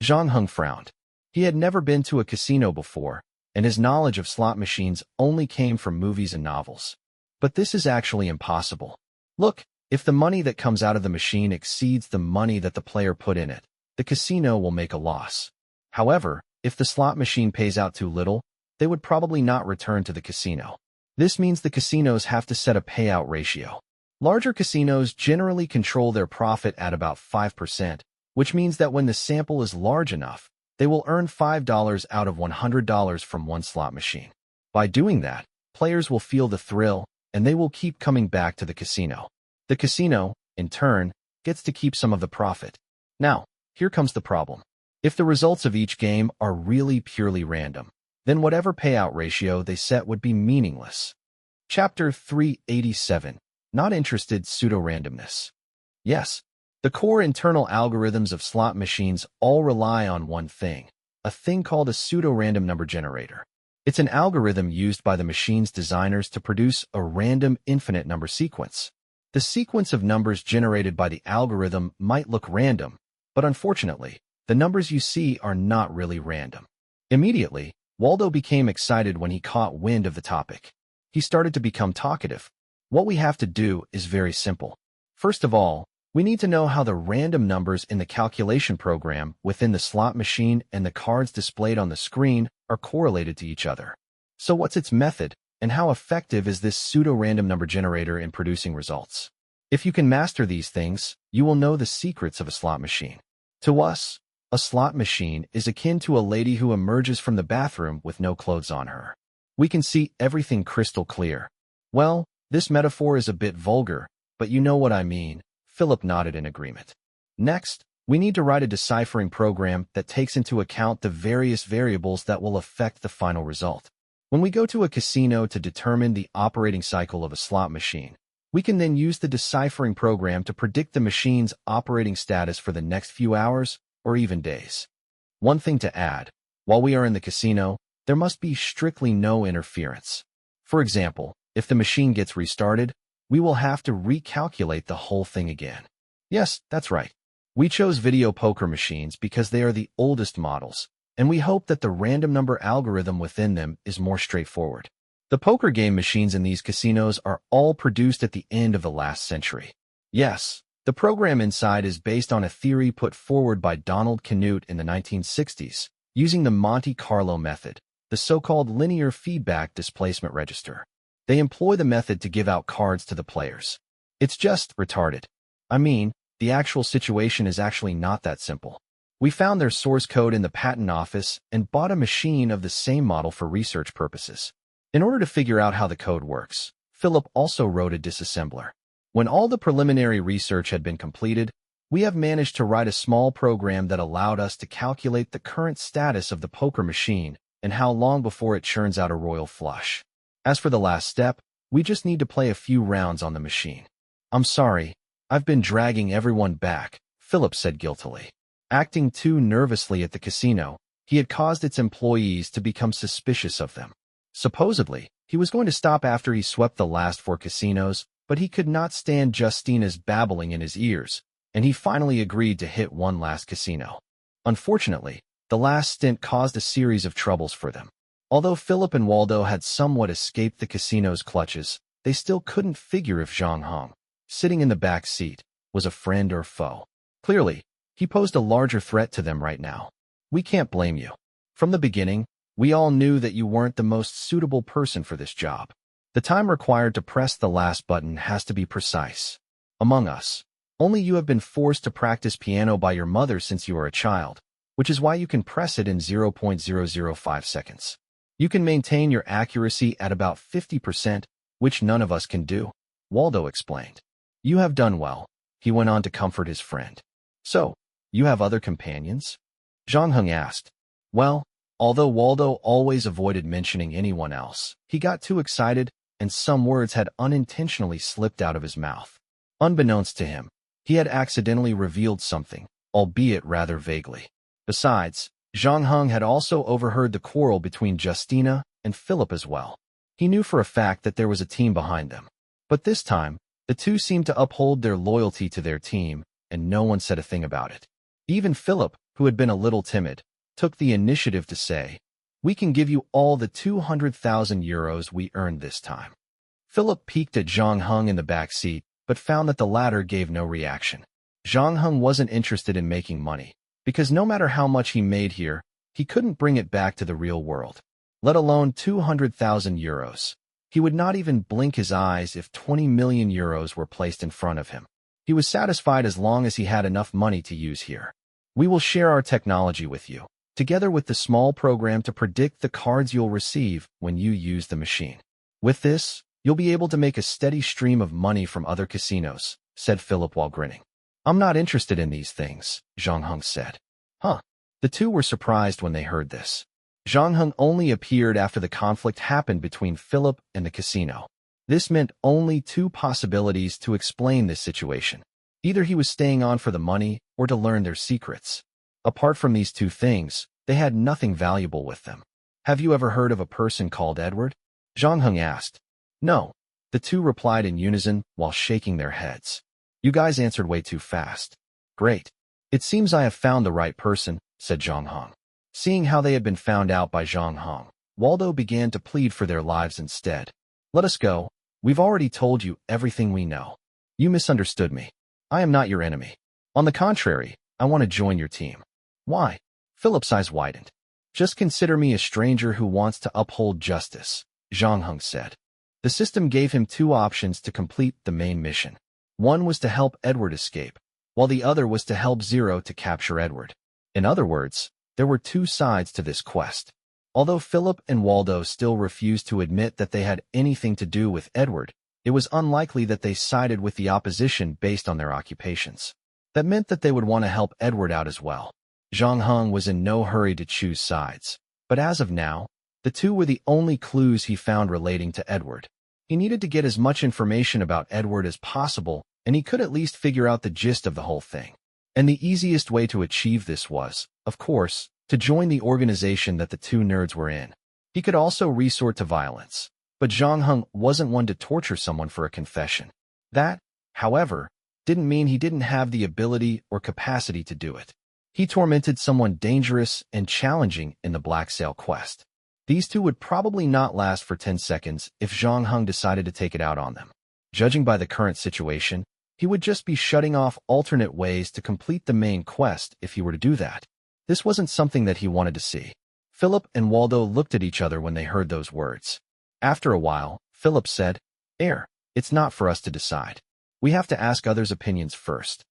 Zhang Heng frowned. He had never been to a casino before, and his knowledge of slot machines only came from movies and novels. But this is actually impossible. Look, if the money that comes out of the machine exceeds the money that the player put in it, the casino will make a loss. However, if the slot machine pays out too little, they would probably not return to the casino. This means the casinos have to set a payout ratio. Larger casinos generally control their profit at about 5%, which means that when the sample is large enough, they will earn $5 out of $100 from one slot machine. By doing that, players will feel the thrill, and they will keep coming back to the casino. The casino, in turn, gets to keep some of the profit. Now, here comes the problem. If the results of each game are really purely random, then whatever payout ratio they set would be meaningless. Chapter 387. Not Interested Pseudo-Randomness. Yes, the core internal algorithms of slot machines all rely on one thing, a thing called a pseudo-random number generator. It's an algorithm used by the machine's designers to produce a random infinite number sequence. The sequence of numbers generated by the algorithm might look random, but unfortunately, the numbers you see are not really random. Immediately, Waldo became excited when he caught wind of the topic. He started to become talkative. What we have to do is very simple. First of all, we need to know how the random numbers in the calculation program within the slot machine and the cards displayed on the screen are correlated to each other. So what's its method, and how effective is this pseudo-random number generator in producing results? If you can master these things, you will know the secrets of a slot machine. To us, a slot machine is akin to a lady who emerges from the bathroom with no clothes on her. We can see everything crystal clear. Well, this metaphor is a bit vulgar, but you know what I mean. Philip nodded in agreement. Next, we need to write a deciphering program that takes into account the various variables that will affect the final result. When we go to a casino to determine the operating cycle of a slot machine, we can then use the deciphering program to predict the machine's operating status for the next few hours or even days. One thing to add, while we are in the casino, there must be strictly no interference. For example, if the machine gets restarted, we will have to recalculate the whole thing again. Yes, that's right. We chose video poker machines because they are the oldest models, and we hope that the random number algorithm within them is more straightforward. The poker game machines in these casinos are all produced at the end of the last century. Yes, the program inside is based on a theory put forward by Donald Knuth in the 1960s, using the Monte Carlo method, the so-called linear feedback displacement register. They employ the method to give out cards to the players. It's just retarded. I mean, the actual situation is actually not that simple. We found their source code in the patent office and bought a machine of the same model for research purposes. In order to figure out how the code works, Philip also wrote a disassembler. When all the preliminary research had been completed, we have managed to write a small program that allowed us to calculate the current status of the poker machine and how long before it churns out a royal flush. As for the last step, we just need to play a few rounds on the machine. I'm sorry, I've been dragging everyone back, Philip said guiltily. Acting too nervously at the casino, he had caused its employees to become suspicious of them. Supposedly, He was going to stop after he swept the last 4 casinos, but he could not stand Justina's babbling in his ears, and he finally agreed to hit one last casino. Unfortunately, the last stint caused a series of troubles for them. Although Philip and Waldo had somewhat escaped the casino's clutches, they still couldn't figure if Zhang Heng, sitting in the back seat, was a friend or foe. Clearly, he posed a larger threat to them right now. We can't blame you. From the beginning, we all knew that you weren't the most suitable person for this job. The time required to press the last button has to be precise. Among us, only you have been forced to practice piano by your mother since you were a child, which is why you can press it in 0.005 seconds. You can maintain your accuracy at about 50%, which none of us can do, Waldo explained. You have done well, he went on to comfort his friend. So, you have other companions? Zhang Heng asked. Well, although Waldo always avoided mentioning anyone else, he got too excited, and some words had unintentionally slipped out of his mouth. Unbeknownst to him, he had accidentally revealed something, albeit rather vaguely. Besides, Zhang Heng had also overheard the quarrel between Justina and Philip as well. He knew for a fact that there was a team behind them. But this time, the two seemed to uphold their loyalty to their team, and no one said a thing about it. Even Philip, who had been a little timid, took the initiative to say, "We can give you all the 200,000 euros we earned this time." Philip peeked at Zhang Heng in the back seat, but found that the latter gave no reaction. Zhang Heng wasn't interested in making money, because no matter how much he made here, he couldn't bring it back to the real world, let alone 200,000 euros. He would not even blink his eyes if 20 million euros were placed in front of him. He was satisfied as long as he had enough money to use here. We will share our technology with you, together with the small program to predict the cards you'll receive when you use the machine. With this, you'll be able to make a steady stream of money from other casinos, said Philip while grinning. I'm not interested in these things, Zhang Heng said. Huh. The two were surprised when they heard this. Zhang Heng only appeared after the conflict happened between Philip and the casino. This meant only 2 possibilities to explain this situation. Either he was staying on for the money or to learn their secrets. Apart from these 2 things, they had nothing valuable with them. Have you ever heard of a person called Edward? Zhang Heng asked. No. The two replied in unison while shaking their heads. You guys answered way too fast. Great. It seems I have found the right person, said Zhang Heng. Seeing how they had been found out by Zhang Heng, Waldo began to plead for their lives instead. Let us go. We've already told you everything we know. You misunderstood me. I am not your enemy. On the contrary, I want to join your team. Why? Philip's eyes widened. Just consider me a stranger who wants to uphold justice, Zhang Heng said. The system gave him 2 options to complete the main mission. One was to help Edward escape, while the other was to help Zero to capture Edward. In other words, there were 2 sides to this quest. Although Philip and Waldo still refused to admit that they had anything to do with Edward, it was unlikely that they sided with the opposition based on their occupations. That meant that they would want to help Edward out as well. Zhang Heng was in no hurry to choose sides, but as of now, the 2 were the only clues he found relating to Edward. He needed to get as much information about Edward as possible, and he could at least figure out the gist of the whole thing. And the easiest way to achieve this was, of course, to join the organization that the 2 nerds were in. He could also resort to violence, but Zhang Heng wasn't one to torture someone for a confession. That, however, didn't mean he didn't have the ability or capacity to do it. He tormented someone dangerous and challenging in the Black Sail quest. These 2 would probably not last for 10 seconds if Zhang Heng decided to take it out on them. Judging by the current situation, he would just be shutting off alternate ways to complete the main quest if he were to do that. This wasn't something that he wanted to see. Philip and Waldo looked at each other when they heard those words. After a while, Philip said, it's not for us to decide. We have to ask others' opinions first.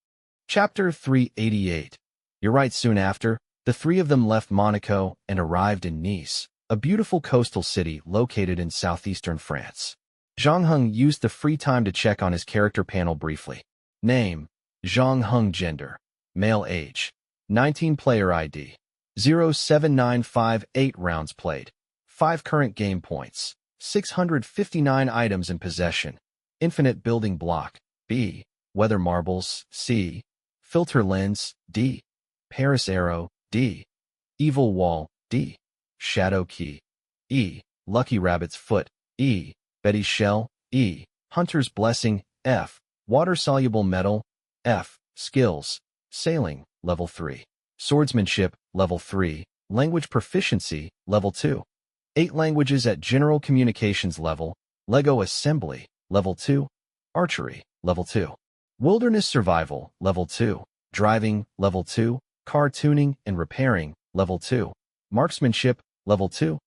Chapter 388. You're right. Soon after, the 3 of them left Monaco and arrived in Nice, a beautiful coastal city located in southeastern France. Zhang Heng used the free time to check on his character panel briefly. Name, Zhang Heng. Gender, male. Age, 19. Player ID, 07958. Rounds played, 5. Current game points, 659. Items in possession, infinite building block, B. Weather marbles, C. Filter lens, D. Paris arrow, D. Evil wall, D. Shadow key, E. Lucky rabbit's foot, E. Betty's shell, E. Hunter's blessing, F. Water-soluble metal, F. Skills, sailing, level 3. Swordsmanship, level 3. Language proficiency, level 2. 8 languages at general communications level, Lego assembly, level 2. Archery, level 2. Wilderness survival, level 2. Driving, level 2. Car tuning and repairing, level 2. Marksmanship, level 2.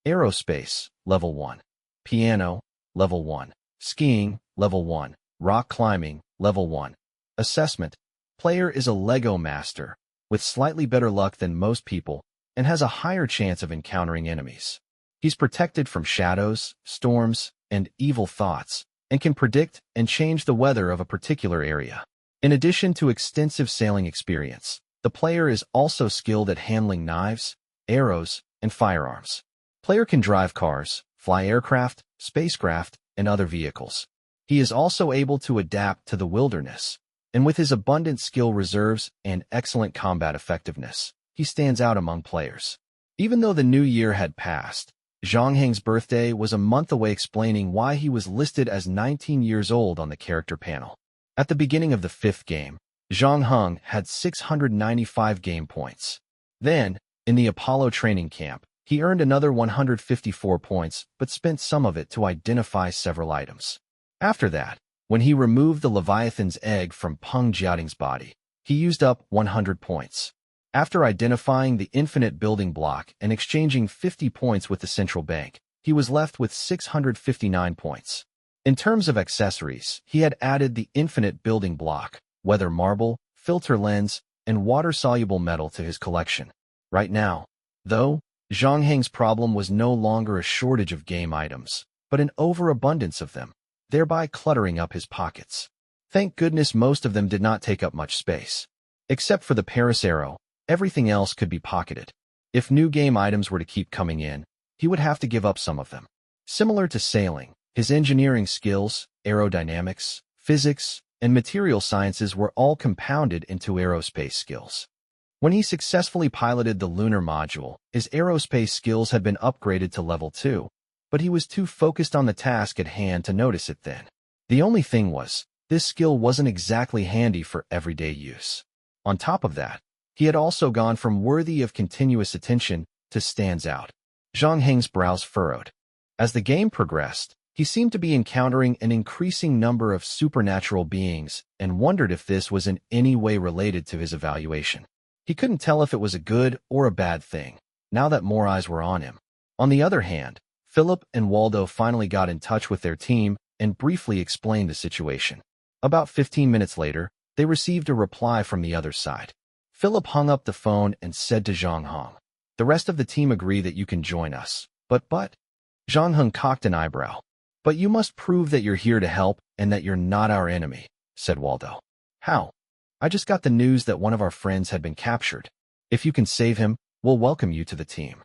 Aerospace, level 1. Piano, level 1. Skiing, level 1. Rock climbing, level 1. Assessment. Player is a Lego master, with slightly better luck than most people, and has a higher chance of encountering enemies. He's protected from shadows, storms, and evil thoughts, and can predict and change the weather of a particular area. In addition to extensive sailing experience, the player is also skilled at handling knives, arrows, and firearms. Player can drive cars, fly aircraft, spacecraft, and other vehicles. He is also able to adapt to the wilderness, and with his abundant skill reserves and excellent combat effectiveness, he stands out among players. Even though the new year had passed, Zhang Heng's birthday was a month away, explaining why he was listed as 19 years old on the character panel. At the beginning of the 5th game, Zhang Heng had 695 game points. Then, in the Apollo training camp, he earned another 154 points, but spent some of it to identify several items. After that, when he removed the Leviathan's egg from Peng Jiating's body, he used up 100 points. After identifying the infinite building block and exchanging 50 points with the central bank, he was left with 659 points. In terms of accessories, he had added the infinite building block, weather marble, filter lens, and water-soluble metal to his collection. Right now, though, Zhang Heng's problem was no longer a shortage of game items, but an overabundance of them, thereby cluttering up his pockets. Thank goodness most of them did not take up much space. Except for the Paris arrow, everything else could be pocketed. If new game items were to keep coming in, he would have to give up some of them. Similar to sailing, his engineering skills, aerodynamics, physics, and material sciences were all compounded into aerospace skills. When he successfully piloted the lunar module, his aerospace skills had been upgraded to level 2, but he was too focused on the task at hand to notice it then. The only thing was, this skill wasn't exactly handy for everyday use. On top of that, he had also gone from worthy of continuous attention to stands out. Zhang Heng's brows furrowed. As the game progressed, he seemed to be encountering an increasing number of supernatural beings and wondered if this was in any way related to his evaluation. He couldn't tell if it was a good or a bad thing, now that more eyes were on him. On the other hand, Philip and Waldo finally got in touch with their team and briefly explained the situation. About 15 minutes later, they received a reply from the other side. Philip hung up the phone and said to Zhang Heng, "The rest of the team agree that you can join us, but..." Zhang Heng cocked an eyebrow. "But you must prove that you're here to help and that you're not our enemy," said Waldo. "How?" "I just got the news that one of our friends had been captured. If you can save him, we'll welcome you to the team."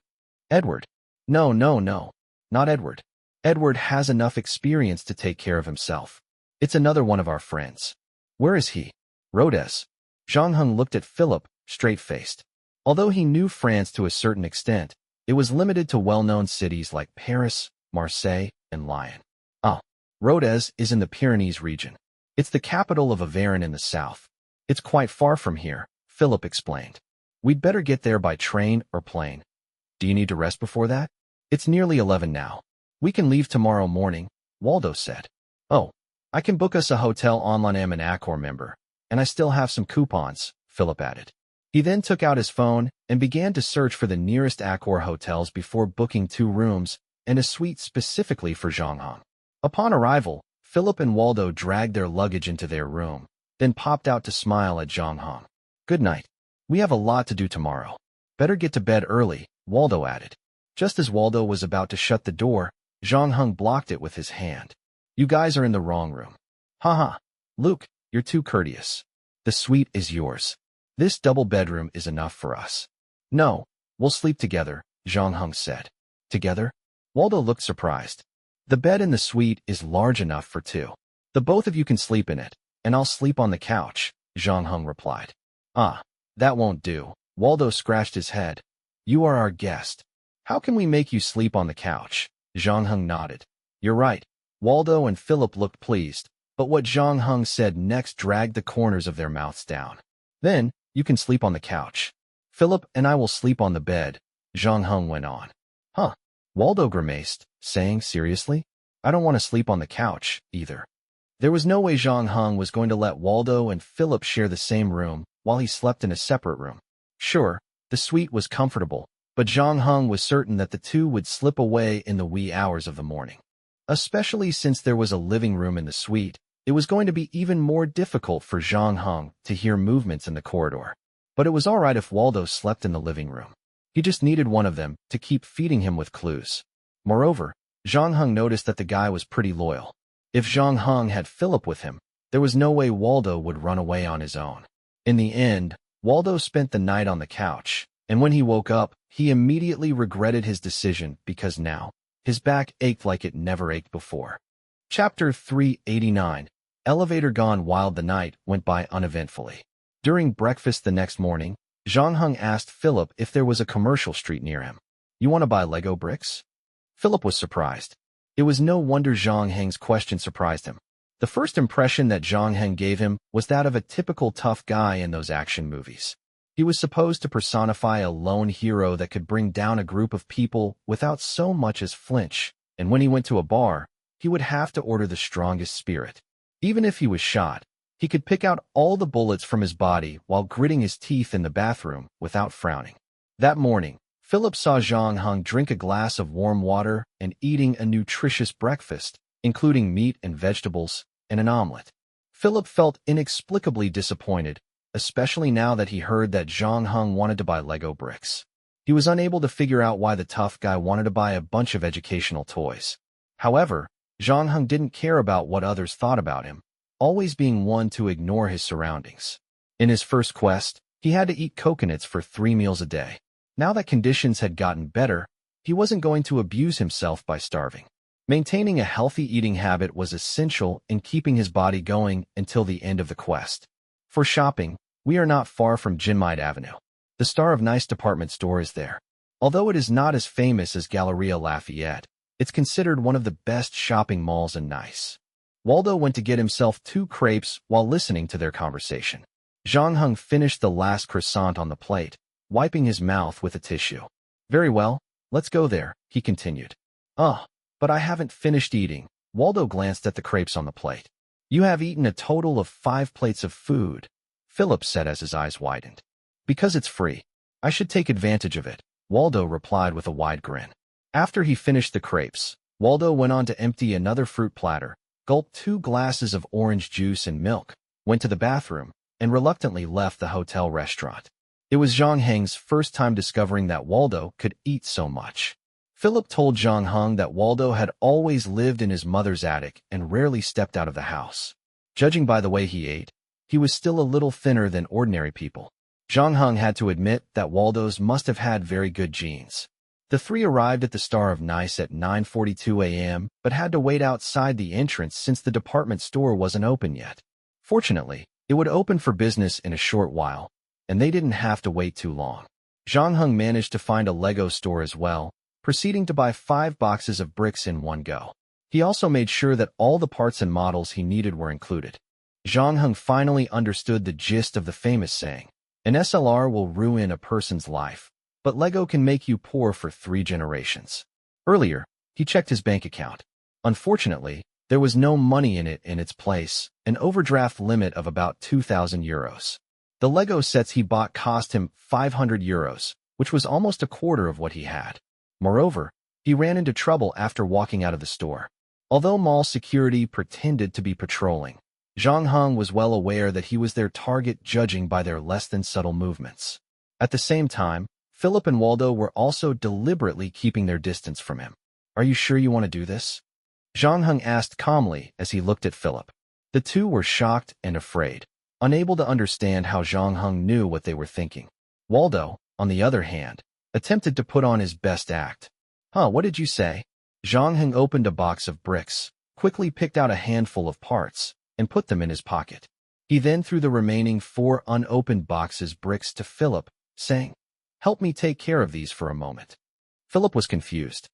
"Edward?" No, not Edward. Edward has enough experience to take care of himself. It's another one of our friends." "Where is he?" "Rodez." Zhang Heng looked at Philip, straight-faced. Although he knew France to a certain extent, it was limited to well-known cities like Paris, Marseille, and Lyon. "Ah, Rodez is in the Pyrenees region. It's the capital of Auvergne in the south. It's quite far from here," Philip explained. "We'd better get there by train or plane." "Do you need to rest before that?" "It's nearly 11 now. We can leave tomorrow morning," Waldo said. "Oh, I can book us a hotel online. I'm an Accor member, and I still have some coupons," Philip added. He then took out his phone and began to search for the nearest Accor hotels before booking 2 rooms and a suite specifically for Zhang Heng. Upon arrival, Philip and Waldo dragged their luggage into their room, then popped out to smile at Zhang Heng. "Good night. We have a lot to do tomorrow. Better get to bed early," Waldo added. Just as Waldo was about to shut the door, Zhang Heng blocked it with his hand. "You guys are in the wrong room." "Haha. Luke, you're too courteous. The suite is yours. This double bedroom is enough for us." "No, we'll sleep together," Zhang Heng said. "Together?" Waldo looked surprised. "The bed in the suite is large enough for 2. The both of you can sleep in it, and I'll sleep on the couch," Zhang Heng replied. "Ah, that won't do." Waldo scratched his head. "You are our guest. How can we make you sleep on the couch?" Zhang Heng nodded. You're right. Waldo and Philip looked pleased, but what Zhang Heng said next dragged the corners of their mouths down. Then, you can sleep on the couch. Philip and I will sleep on the bed, Zhang Heng went on. Huh? Waldo grimaced, saying, seriously? I don't want to sleep on the couch, either. There was no way Zhang Heng was going to let Waldo and Philip share the same room while he slept in a separate room. Sure, the suite was comfortable, but Zhang Heng was certain that the two would slip away in the wee hours of the morning. Especially since there was a living room in the suite, it was going to be even more difficult for Zhang Heng to hear movements in the corridor. But it was all right if Waldo slept in the living room. He just needed one of them to keep feeding him with clues. Moreover, Zhang Heng noticed that the guy was pretty loyal. If Zhang Heng had Philip with him, there was no way Waldo would run away on his own. In the end, Waldo spent the night on the couch, and when he woke up, he immediately regretted his decision because now, his back ached like it never ached before. Chapter 389. Elevator gone wild. The night went by uneventfully. During breakfast the next morning, Zhang Heng asked Philip if there was a commercial street near him. You want to buy Lego bricks? Philip was surprised. It was no wonder Zhang Heng's question surprised him. The first impression that Zhang Heng gave him was that of a typical tough guy in those action movies. He was supposed to personify a lone hero that could bring down a group of people without so much as flinch, and when he went to a bar, he would have to order the strongest spirit. Even if he was shot, he could pick out all the bullets from his body while gritting his teeth in the bathroom without frowning. That morning, Philip saw Zhang Heng drink a glass of warm water and eating a nutritious breakfast, including meat and vegetables, and an omelet. Philip felt inexplicably disappointed, especially now that he heard that Zhang Heng wanted to buy Lego bricks. He was unable to figure out why the tough guy wanted to buy a bunch of educational toys. However, Zhang Heng didn't care about what others thought about him, always being one to ignore his surroundings. In his first quest, he had to eat coconuts for 3 meals a day. Now that conditions had gotten better, he wasn't going to abuse himself by starving. Maintaining a healthy eating habit was essential in keeping his body going until the end of the quest. For shopping, we are not far from Jinmai Avenue. The Star of Nice department store is there. Although it is not as famous as Galleria Lafayette, it's considered one of the best shopping malls in Nice. Waldo went to get himself 2 crepes while listening to their conversation. Zhang Heng finished the last croissant on the plate, wiping his mouth with a tissue. Very well, let's go there, he continued. But I haven't finished eating. Waldo glanced at the crepes on the plate. You have eaten a total of 5 plates of food, Philip said as his eyes widened. Because it's free. I should take advantage of it, Waldo replied with a wide grin. After he finished the crepes, Waldo went on to empty another fruit platter, gulped 2 glasses of orange juice and milk, went to the bathroom, and reluctantly left the hotel restaurant. It was Zhang Heng's first time discovering that Waldo could eat so much. Philip told Zhang Heng that Waldo had always lived in his mother's attic and rarely stepped out of the house. Judging by the way he ate, he was still a little thinner than ordinary people. Zhang Heng had to admit that Waldo's must have had very good genes. The 3 arrived at the Star of Nice at 9:42 a.m. but had to wait outside the entrance since the department store wasn't open yet. Fortunately, it would open for business in a short while, and they didn't have to wait too long. Zhang Heng managed to find a Lego store as well, proceeding to buy 5 boxes of bricks in one go. He also made sure that all the parts and models he needed were included. Zhang Heng finally understood the gist of the famous saying, an SLR will ruin a person's life, but Lego can make you poor for 3 generations. Earlier, he checked his bank account. Unfortunately, there was no money in it. In its place, an overdraft limit of about 2,000 euros. The Lego sets he bought cost him 500 euros, which was almost a quarter of what he had. Moreover, he ran into trouble after walking out of the store. Although mall security pretended to be patrolling, Zhang Heng was well aware that he was their target judging by their less than subtle movements. At the same time, Philip and Waldo were also deliberately keeping their distance from him. Are you sure you want to do this? Zhang Heng asked calmly as he looked at Philip. The two were shocked and afraid, unable to understand how Zhang Heng knew what they were thinking. Waldo, on the other hand, attempted to put on his best act. What did you say? Zhang Heng opened a box of bricks, quickly picked out a handful of parts, and put them in his pocket. He then threw the remaining 4 unopened boxes bricks to Philip, saying, help me take care of these for a moment. Philip was confused.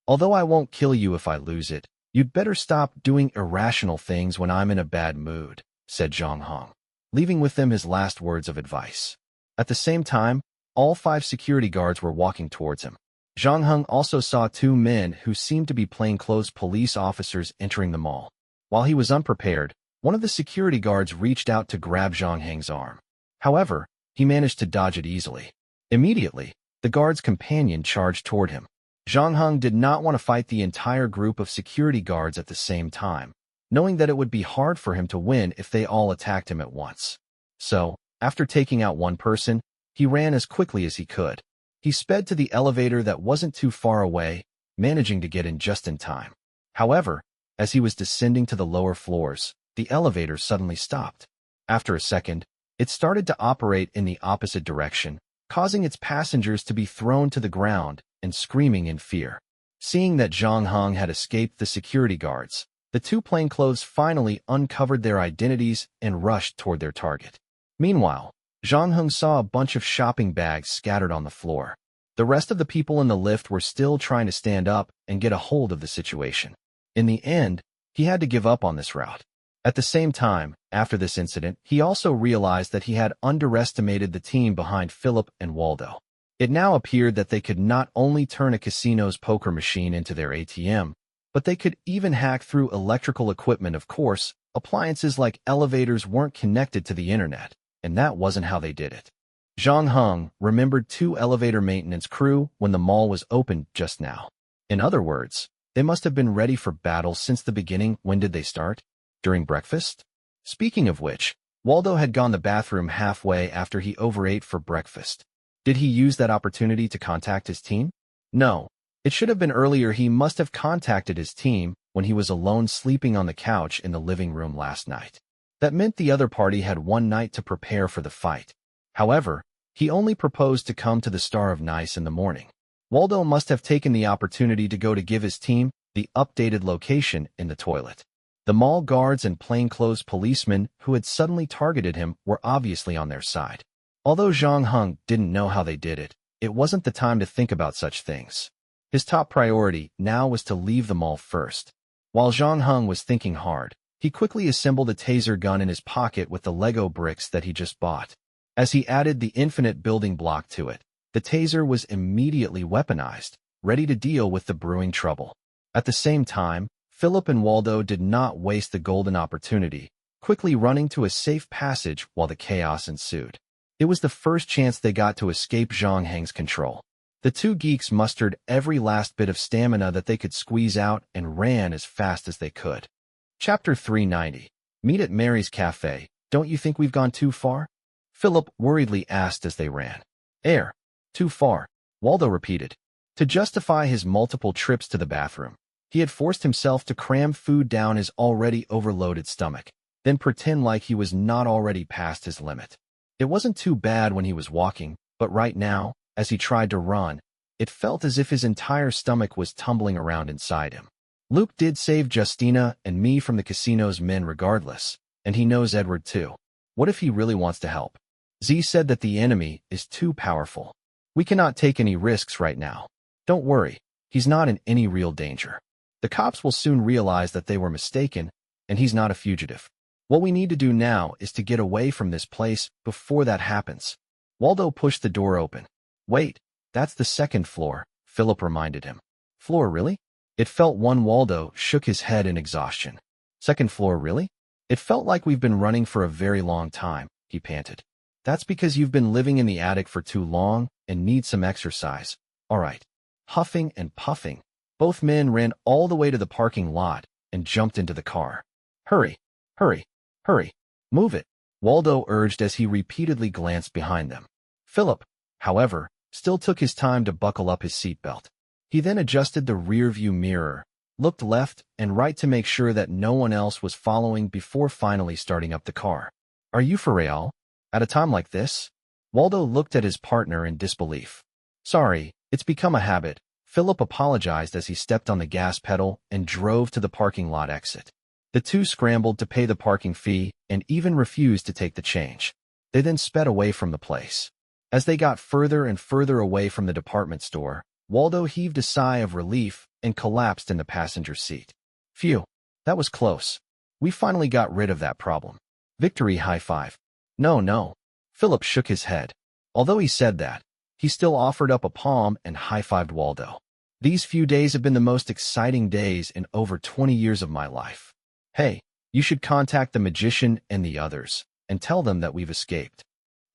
Although I won't kill you if I lose it, you'd better stop doing irrational things when I'm in a bad mood, said Zhang Hong, leaving with them his last words of advice. At the same time, all 5 security guards were walking towards him. Zhang Hong also saw 2 men who seemed to be plainclothes police officers entering the mall. While he was unprepared, one of the security guards reached out to grab Zhang Hong's arm. However, he managed to dodge it easily. Immediately, the guard's companion charged toward him. Zhang Hong did not want to fight the entire group of security guards at the same time, knowing that it would be hard for him to win if they all attacked him at once. So, after taking out one person, he ran as quickly as he could. He sped to the elevator that wasn't too far away, managing to get in just in time. However, as he was descending to the lower floors, the elevator suddenly stopped. After a second, it started to operate in the opposite direction, causing its passengers to be thrown to the ground and screaming in fear. Seeing that Zhang Hong had escaped the security guards, the 2 plainclothes finally uncovered their identities and rushed toward their target. Meanwhile, Zhang Hong saw a bunch of shopping bags scattered on the floor. The rest of the people in the lift were still trying to stand up and get a hold of the situation. In the end, he had to give up on this route. At the same time, after this incident, he also realized that he had underestimated the team behind Philip and Waldo. It now appeared that they could not only turn a casino's poker machine into their ATM, but they could even hack through electrical equipment. Of course, appliances like elevators weren't connected to the internet, and that wasn't how they did it. Zhang Hong remembered 2 elevator maintenance crew when the mall was opened just now. In other words, they must have been ready for battle since the beginning. When did they start? During breakfast? Speaking of which, Waldo had gone to the bathroom halfway after he overate for breakfast. Did he use that opportunity to contact his team? No. It should have been earlier. He must have contacted his team when he was alone sleeping on the couch in the living room last night. That meant the other party had one night to prepare for the fight. However, he only proposed to come to the Star of Nice in the morning. Waldo must have taken the opportunity to go to give his team the updated location in the toilet. The mall guards and plainclothes policemen who had suddenly targeted him were obviously on their side. Although Zhang Hong didn't know how they did it, it wasn't the time to think about such things. His top priority now was to leave the mall first. While Zhang Hong was thinking hard, he quickly assembled a taser gun in his pocket with the Lego bricks that he just bought. As he added the infinite building block to it, the taser was immediately weaponized, ready to deal with the brewing trouble. At the same time, Philip and Waldo did not waste the golden opportunity, quickly running to a safe passage while the chaos ensued. It was the first chance they got to escape Zhang Hong's control. The 2 geeks mustered every last bit of stamina that they could squeeze out and ran as fast as they could. Chapter 390. Meet at Mary's Cafe. Don't you think we've gone too far? Philip worriedly asked as they ran. Too far, Waldo repeated. To justify his multiple trips to the bathroom, he had forced himself to cram food down his already overloaded stomach, then pretend like he was not already past his limit. It wasn't too bad when he was walking, but right now, as he tried to run, it felt as if his entire stomach was tumbling around inside him. Luke did save Justina and me from the casino's men regardless, and he knows Edward too. What if he really wants to help? Z said that the enemy is too powerful. We cannot take any risks right now. Don't worry, he's not in any real danger. The cops will soon realize that they were mistaken, and he's not a fugitive. What we need to do now is to get away from this place before that happens. Waldo pushed the door open. Wait, that's the 2nd floor, Philip reminded him. Floor, really? It felt one. Waldo shook his head in exhaustion. 2nd floor, really? It felt like we've been running for a very long time, he panted. That's because you've been living in the attic for too long and need some exercise. All right. Huffing and puffing, both men ran all the way to the parking lot and jumped into the car. Hurry, hurry, hurry, move it, Waldo urged as he repeatedly glanced behind them. Philip, however, still took his time to buckle up his seatbelt. He then adjusted the rear-view mirror, looked left and right to make sure that no one else was following before finally starting up the car. Are you for real? At a time like this? Waldo looked at his partner in disbelief. Sorry, it's become a habit, Philip apologized as he stepped on the gas pedal and drove to the parking lot exit. The 2 scrambled to pay the parking fee and even refused to take the change. They then sped away from the place. As they got further and further away from the department store, Waldo heaved a sigh of relief and collapsed in the passenger seat. Phew, that was close. We finally got rid of that problem. Victory high five. No, no. Philip shook his head. Although he said that, he still offered up a palm and high-fived Waldo. These few days have been the most exciting days in over 20 years of my life. Hey, you should contact the magician and the others, and tell them that we've escaped.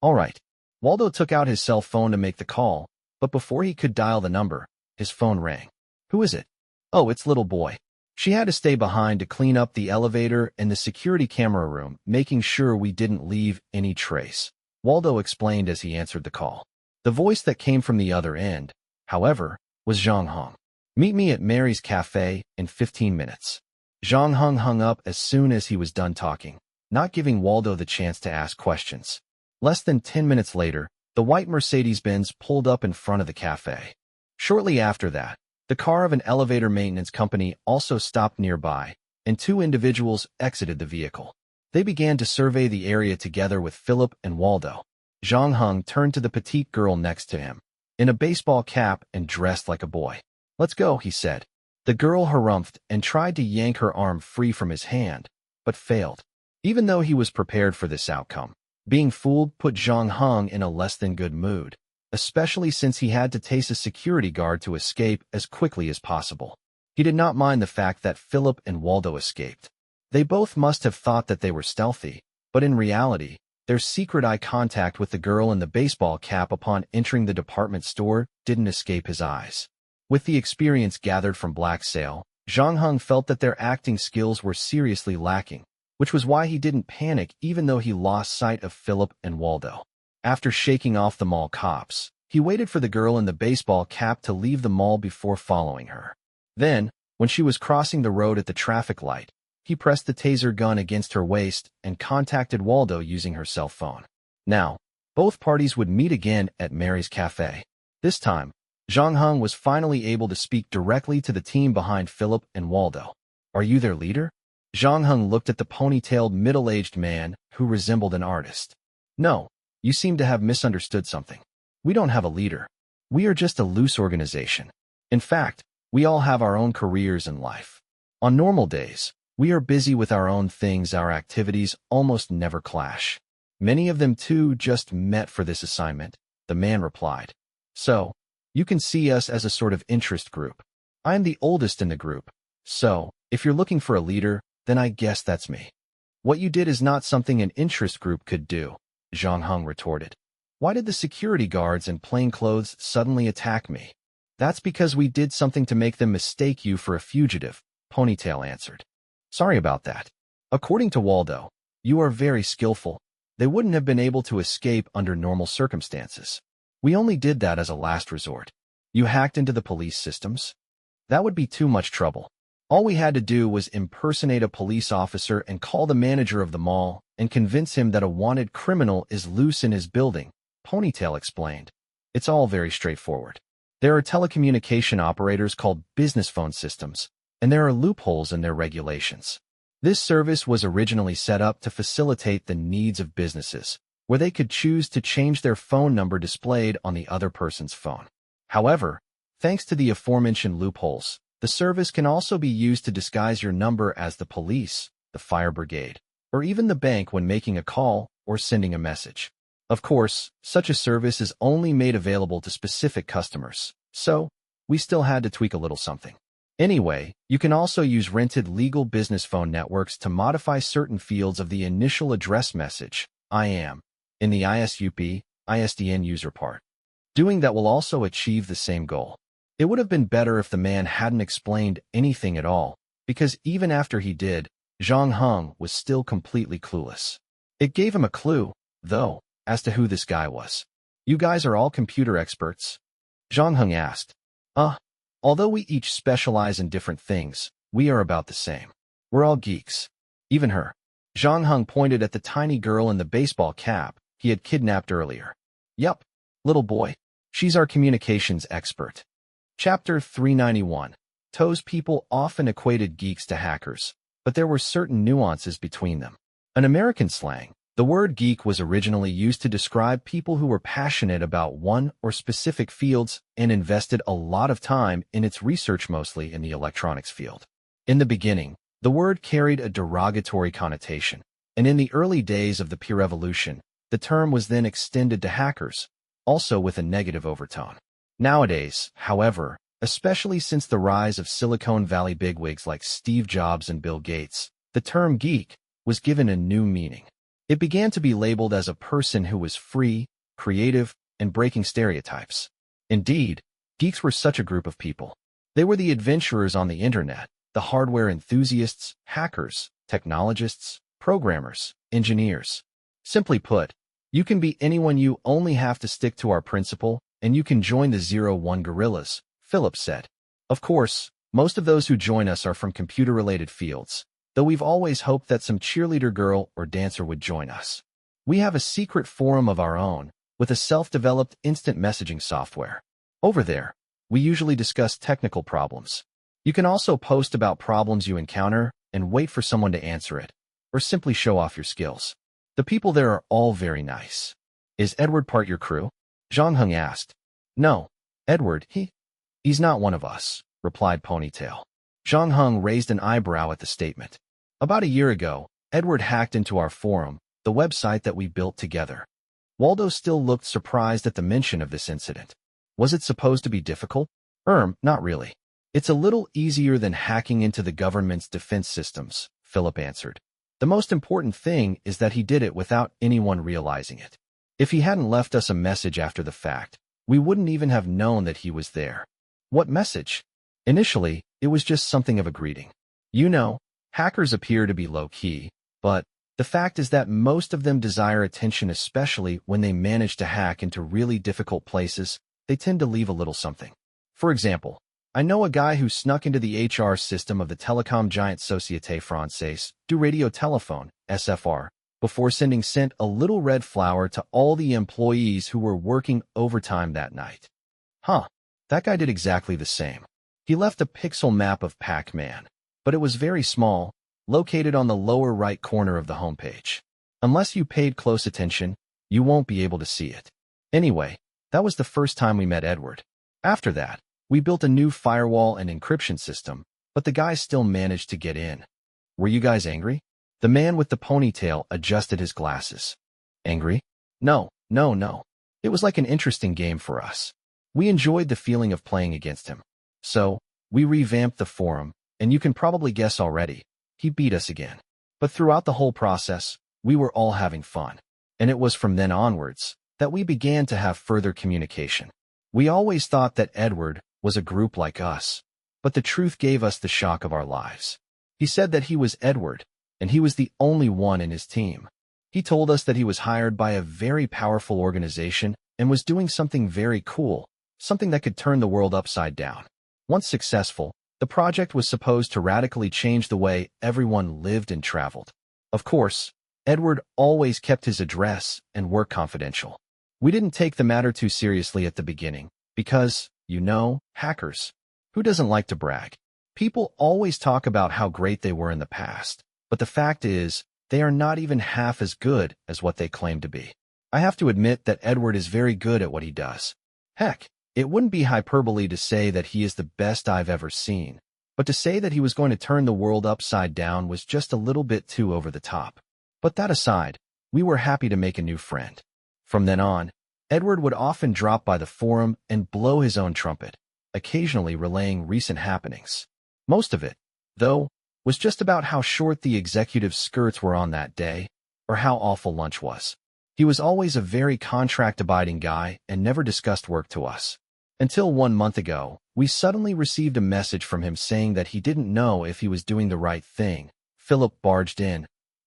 All right. Waldo took out his cell phone to make the call, but before he could dial the number, his phone rang. Who is it? Oh, it's little boy. She had to stay behind to clean up the elevator and the security camera room, making sure we didn't leave any trace, Waldo explained as he answered the call. The voice that came from the other end, however, was Zhang Heng. Meet me at Mary's Cafe in 15 minutes. Zhang Heng hung up as soon as he was done talking, not giving Waldo the chance to ask questions. Less than 10 minutes later, the white Mercedes-Benz pulled up in front of the cafe. Shortly after that, the car of an elevator maintenance company also stopped nearby, and two individuals exited the vehicle. They began to survey the area together with Philip and Waldo. Zhang Heng turned to the petite girl next to him, in a baseball cap and dressed like a boy. Let's go, he said. The girl harumphed and tried to yank her arm free from his hand, but failed. Even though he was prepared for this outcome, being fooled put Zhang Heng in a less than good mood, especially since he had to tase a security guard to escape as quickly as possible. He did not mind the fact that Philip and Waldo escaped. They both must have thought that they were stealthy, but in reality, their secret eye contact with the girl in the baseball cap upon entering the department store didn't escape his eyes. With the experience gathered from Black Sail, Zhang Heng felt that their acting skills were seriously lacking, which was why he didn't panic even though he lost sight of Philip and Waldo. After shaking off the mall cops, he waited for the girl in the baseball cap to leave the mall before following her. Then, when she was crossing the road at the traffic light, he pressed the taser gun against her waist and contacted Waldo using her cell phone. Now, both parties would meet again at Mary's Cafe. This time, Zhang Heng was finally able to speak directly to the team behind Philip and Waldo. Are you their leader? Zhang Heng looked at the ponytailed middle-aged man who resembled an artist. No, you seem to have misunderstood something. We don't have a leader. We are just a loose organization. In fact, we all have our own careers in life. On normal days, we are busy with our own things. Our activities almost never clash. Many of them too just met for this assignment, the man replied. So, you can see us as a sort of interest group. I am the oldest in the group, so, if you're looking for a leader, then I guess that's me. What you did is not something an interest group could do, Zhang Heng retorted. Why did the security guards in plain clothes suddenly attack me? That's because we did something to make them mistake you for a fugitive, Ponytail answered. Sorry about that. According to Waldo, you are very skillful. They wouldn't have been able to escape under normal circumstances. We only did that as a last resort. You hacked into the police systems? That would be too much trouble. All we had to do was impersonate a police officer and call the manager of the mall and convince him that a wanted criminal is loose in his building, Ponytail explained. It's all very straightforward. There are telecommunication operators called business phone systems, and there are loopholes in their regulations. This service was originally set up to facilitate the needs of businesses, where they could choose to change their phone number displayed on the other person's phone. However, thanks to the aforementioned loopholes, the service can also be used to disguise your number as the police, the fire brigade, or even the bank when making a call or sending a message. Of course, such a service is only made available to specific customers, so we still had to tweak a little something. Anyway, you can also use rented legal business phone networks to modify certain fields of the initial address message, I am, in the ISDN user part. Doing that will also achieve the same goal. It would have been better if the man hadn't explained anything at all, because even after he did, Zhang Heng was still completely clueless. It gave him a clue, though, as to who this guy was. You guys are all computer experts? Zhang Heng asked. Although we each specialize in different things, we are about the same. We're all geeks. Even her. Zhang Heng pointed at the tiny girl in the baseball cap he had kidnapped earlier. Yup, little boy. She's our communications expert. Chapter 391. Toe's people often equated geeks to hackers, but there were certain nuances between them. In American slang, The word geek was originally used to describe people who were passionate about one or specific fields and invested a lot of time in its research, mostly in the electronics field. In the beginning, the word carried a derogatory connotation, and in the early days of the peer revolution, the term was then extended to hackers, also with a negative overtone. Nowadays, however, especially since the rise of Silicon Valley bigwigs like Steve Jobs and Bill Gates, the term geek was given a new meaning. It began to be labeled as a person who was free, creative, and breaking stereotypes. Indeed, geeks were such a group of people. They were the adventurers on the internet, the hardware enthusiasts, hackers, technologists, programmers, engineers. Simply put, you can be anyone, you only have to stick to our principle, and you can join the 01 guerrillas, Philip said. Of course, most of those who join us are from computer-related fields, though we've always hoped that some cheerleader girl or dancer would join us. We have a secret forum of our own, with a self-developed instant messaging software. Over there, we usually discuss technical problems. You can also post about problems you encounter and wait for someone to answer it, or simply show off your skills. The people there are all very nice. Is Edward part your crew? Zhang Heng asked. No, Edward, he's not one of us, replied Ponytail. Zhang Heng raised an eyebrow at the statement. About a year ago, Edward hacked into our forum, the website that we built together. Waldo still looked surprised at the mention of this incident. Was it supposed to be difficult? Not really. It's a little easier than hacking into the government's defense systems, Philip answered. The most important thing is that he did it without anyone realizing it. If he hadn't left us a message after the fact, we wouldn't even have known that he was there. What message? Initially, it was just something of a greeting. You know, hackers appear to be low-key, but the fact is that most of them desire attention, especially when they manage to hack into really difficult places. They tend to leave a little something. For example, I know a guy who snuck into the HR system of the telecom giant Société Française du Radio Téléphone, SFR, before sent a little red flower to all the employees who were working overtime that night. That guy did exactly the same. He left a pixel map of Pac-Man, but it was very small, located on the lower right corner of the homepage. Unless you paid close attention, you won't be able to see it. Anyway, that was the first time we met Edward. After that, we built a new firewall and encryption system, but the guy still managed to get in. Were you guys angry? The man with the ponytail adjusted his glasses. Angry? No. It was like an interesting game for us. We enjoyed the feeling of playing against him. So, we revamped the forum, and you can probably guess already, he beat us again. But throughout the whole process, we were all having fun. And it was from then onwards that we began to have further communication. We always thought that Edward was a group like us, but the truth gave us the shock of our lives. He said that he was Edward, and he was the only one in his team. He told us that he was hired by a very powerful organization and was doing something very cool, something that could turn the world upside down. Once successful, the project was supposed to radically change the way everyone lived and traveled. Of course, Edward always kept his address and work confidential. We didn't take the matter too seriously at the beginning, because, you know, hackers. Who doesn't like to brag? People always talk about how great they were in the past, but the fact is, they are not even half as good as what they claim to be. I have to admit that Edward is very good at what he does. Heck, it wouldn't be hyperbole to say that he is the best I've ever seen, but to say that he was going to turn the world upside down was just a little bit too over the top. But that aside, we were happy to make a new friend. From then on, Edward would often drop by the forum and blow his own trumpet, occasionally relaying recent happenings. Most of it, though, was just about how short the executive's skirts were on that day, or how awful lunch was. He was always a very contract-abiding guy and never discussed work to us. Until 1 month ago, we suddenly received a message from him saying that he didn't know if he was doing the right thing. Philip barged in.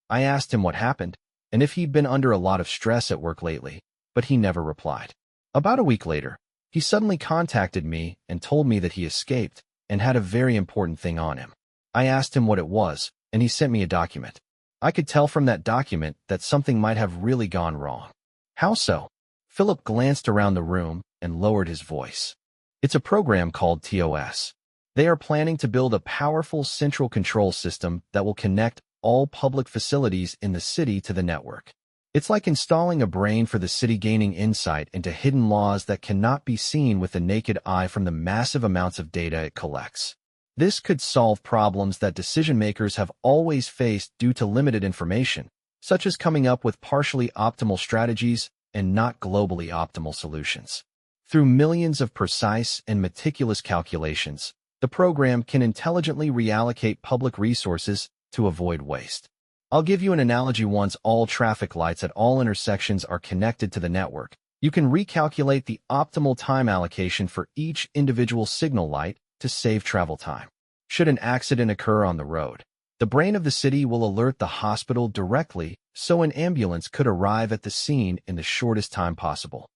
I asked him what happened, and if he'd been under a lot of stress at work lately, but he never replied. About a week later, he suddenly contacted me and told me that he escaped and had a very important thing on him. I asked him what it was, and he sent me a document. I could tell from that document that something might have really gone wrong. How so? Philip glanced around the room and lowered his voice. It's a program called TOS. They are planning to build a powerful central control system that will connect all public facilities in the city to the network. It's like installing a brain for the city, gaining insight into hidden laws that cannot be seen with the naked eye from the massive amounts of data it collects. This could solve problems that decision-makers have always faced due to limited information, such as coming up with partially optimal strategies and not globally optimal solutions. Through millions of precise and meticulous calculations, the program can intelligently reallocate public resources to avoid waste. I'll give you an analogy. Once all traffic lights at all intersections are connected to the network, you can recalculate the optimal time allocation for each individual signal light to save travel time. Should an accident occur on the road, the brain of the city will alert the hospital directly so an ambulance could arrive at the scene in the shortest time possible.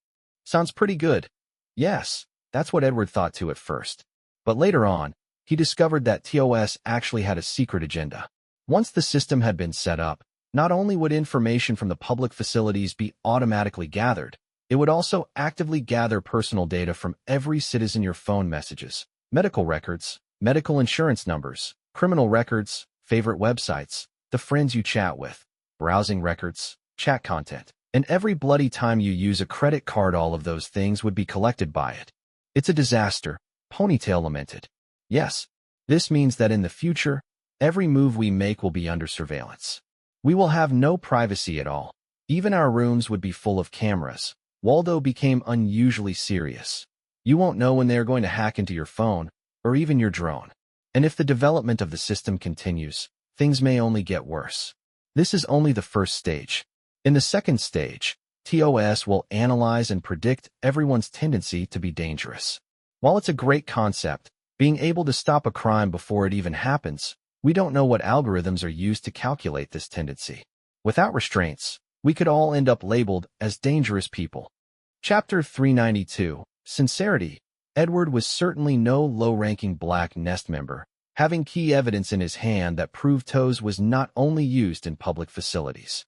Sounds pretty good. Yes, that's what Edward thought too at first. But later on, he discovered that TOS actually had a secret agenda. Once the system had been set up, not only would information from the public facilities be automatically gathered, it would also actively gather personal data from every citizen: your phone messages, medical records, medical insurance numbers, criminal records, favorite websites, the friends you chat with, browsing records, chat content, and every bloody time you use a credit card. All of those things would be collected by it. It's a disaster, Ponytail lamented. Yes, this means that in the future, every move we make will be under surveillance. We will have no privacy at all. Even our rooms would be full of cameras. Waldo became unusually serious. You won't know when they are going to hack into your phone, or even your drone. And if the development of the system continues, things may only get worse. This is only the first stage. In the second stage, TOS will analyze and predict everyone's tendency to be dangerous. While it's a great concept, being able to stop a crime before it even happens, we don't know what algorithms are used to calculate this tendency. Without restraints, we could all end up labeled as dangerous people. Chapter 392, Sincerity. Edward was certainly no low-ranking Black Nest member, having key evidence in his hand that proved TOS was not only used in public facilities.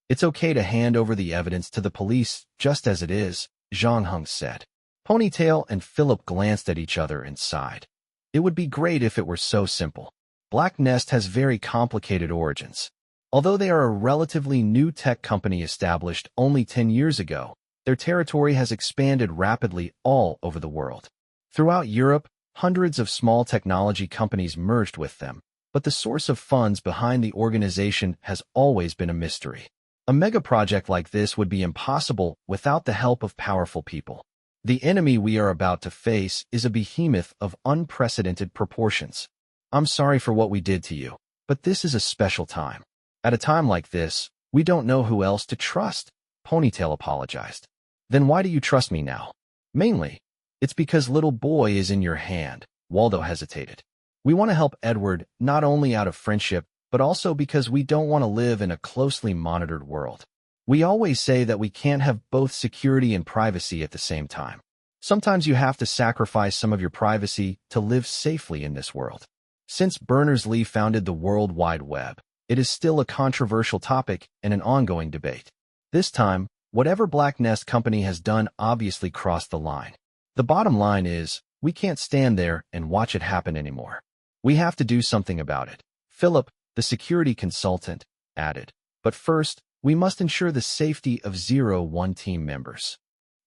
It's okay to hand over the evidence to the police just as it is, Zhang Heng said. Ponytail and Philip glanced at each other and sighed. It would be great if it were so simple. Black Nest has very complicated origins. Although they are a relatively new tech company established only 10 years ago, their territory has expanded rapidly all over the world. Throughout Europe, hundreds of small technology companies merged with them, but the source of funds behind the organization has always been a mystery. A mega project like this would be impossible without the help of powerful people. The enemy we are about to face is a behemoth of unprecedented proportions. I'm sorry for what we did to you, but this is a special time. At a time like this, we don't know who else to trust, Ponytail apologized. Then why do you trust me now? Mainly, it's because little boy is in your hand, Waldo hesitated. We want to help Edward not only out of friendship, but also because we don't want to live in a closely monitored world. We always say that we can't have both security and privacy at the same time. Sometimes you have to sacrifice some of your privacy to live safely in this world. Since Berners-Lee founded the World Wide Web, it is still a controversial topic and an ongoing debate. This time, whatever Black Nest company has done obviously crossed the line. The bottom line is, we can't stand there and watch it happen anymore. We have to do something about it. Philip, the security consultant, added. But first, we must ensure the safety of 01 team members.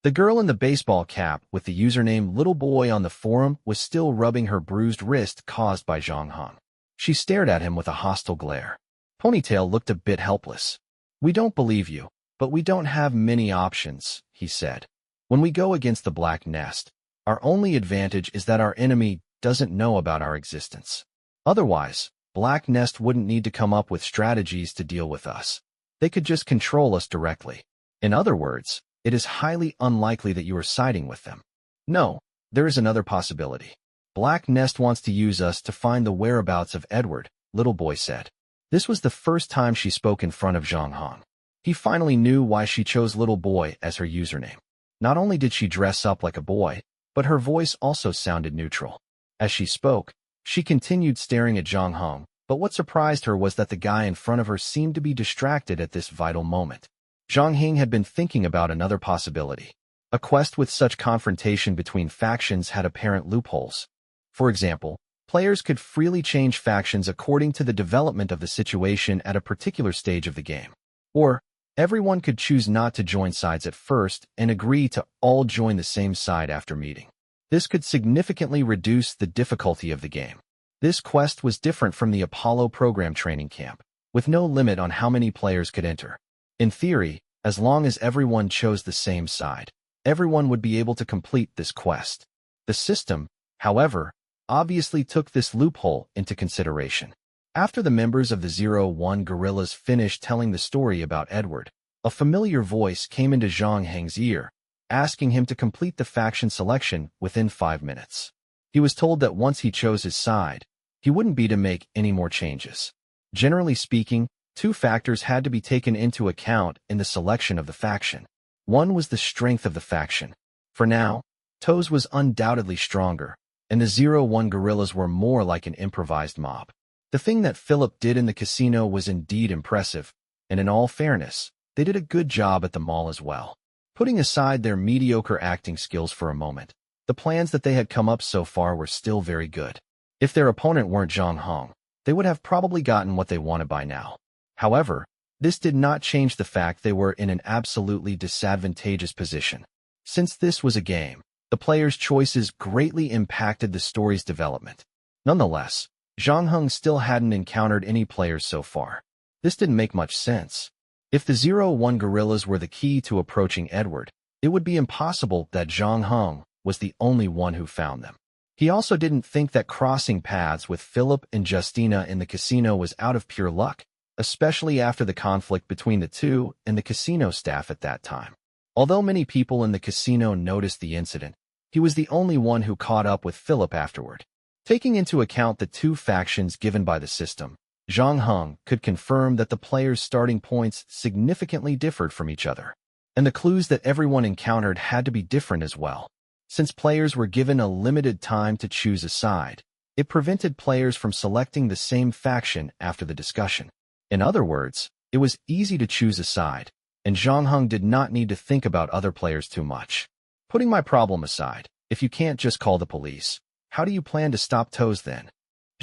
The girl in the baseball cap with the username Little Boy on the forum was still rubbing her bruised wrist caused by Zhang Heng. She stared at him with a hostile glare. Ponytail looked a bit helpless. We don't believe you, but we don't have many options, he said. When we go against the Black Nest, our only advantage is that our enemy doesn't know about our existence. Otherwise, Black Nest wouldn't need to come up with strategies to deal with us. They could just control us directly. In other words, it is highly unlikely that you are siding with them. No, there is another possibility. Black Nest wants to use us to find the whereabouts of Edward, Little Boy said. This was the first time she spoke in front of Zhang Heng. He finally knew why she chose Little Boy as her username. Not only did she dress up like a boy, but her voice also sounded neutral. As she spoke, she continued staring at Zhang Heng, but what surprised her was that the guy in front of her seemed to be distracted at this vital moment. Zhang Heng had been thinking about another possibility. A quest with such confrontation between factions had apparent loopholes. For example, players could freely change factions according to the development of the situation at a particular stage of the game. Or, Everyone could choose not to join sides at first and agree to all join the same side after meeting. This could significantly reduce the difficulty of the game. This quest was different from the Apollo program training camp, with no limit on how many players could enter. In theory, as long as everyone chose the same side, everyone would be able to complete this quest. The system, however, obviously took this loophole into consideration. After the members of the 01 guerrillas finished telling the story about Edward, a familiar voice came into Zhang Heng's ear, asking him to complete the faction selection within 5 minutes. He was told that once he chose his side, he wouldn't be to make any more changes. Generally speaking, 2 factors had to be taken into account in the selection of the faction. One was the strength of the faction. For now, Toes was undoubtedly stronger, and the 01 guerrillas were more like an improvised mob. The thing that Philip did in the casino was indeed impressive, and in all fairness, they did a good job at the mall as well. Putting aside their mediocre acting skills for a moment, the plans that they had come up so far were still very good. If their opponent weren't Zhang Hong, they would have probably gotten what they wanted by now. However, this did not change the fact they were in an absolutely disadvantageous position. Since this was a game, the players' choices greatly impacted the story's development. Nonetheless, Zhang Hong still hadn't encountered any players so far. This didn't make much sense. If the 01 guerrillas were the key to approaching Edward, it would be impossible that Zhang Hong was the only one who found them. He also didn't think that crossing paths with Philip and Justina in the casino was out of pure luck, especially after the conflict between the two and the casino staff at that time. Although many people in the casino noticed the incident, he was the only one who caught up with Philip afterward. Taking into account the 2 factions given by the system, Zhang Hong could confirm that the players' starting points significantly differed from each other, and the clues that everyone encountered had to be different as well. Since players were given a limited time to choose a side, it prevented players from selecting the same faction after the discussion. In other words, it was easy to choose a side, and Zhang Hong did not need to think about other players too much. Putting my problem aside, if you can't just call the police, how do you plan to stop Toes then?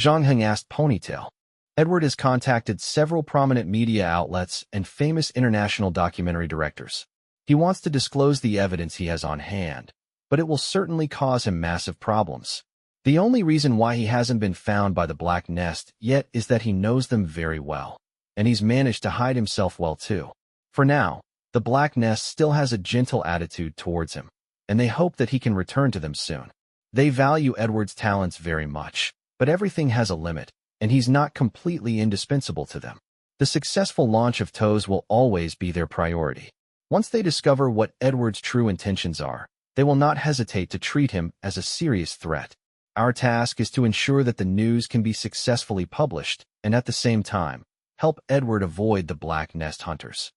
Zhang Hong asked Ponytail. Edward has contacted several prominent media outlets and famous international documentary directors. He wants to disclose the evidence he has on hand, but it will certainly cause him massive problems. The only reason why he hasn't been found by the Black Nest yet is that he knows them very well, and he's managed to hide himself well too. For now, the Black Nest still has a gentle attitude towards him, and they hope that he can return to them soon. They value Edward's talents very much, but everything has a limit, and he's not completely indispensable to them. The successful launch of Toes will always be their priority. Once they discover what Edward's true intentions are, they will not hesitate to treat him as a serious threat. Our task is to ensure that the news can be successfully published, and at the same time, help Edward avoid the Black Nest hunters.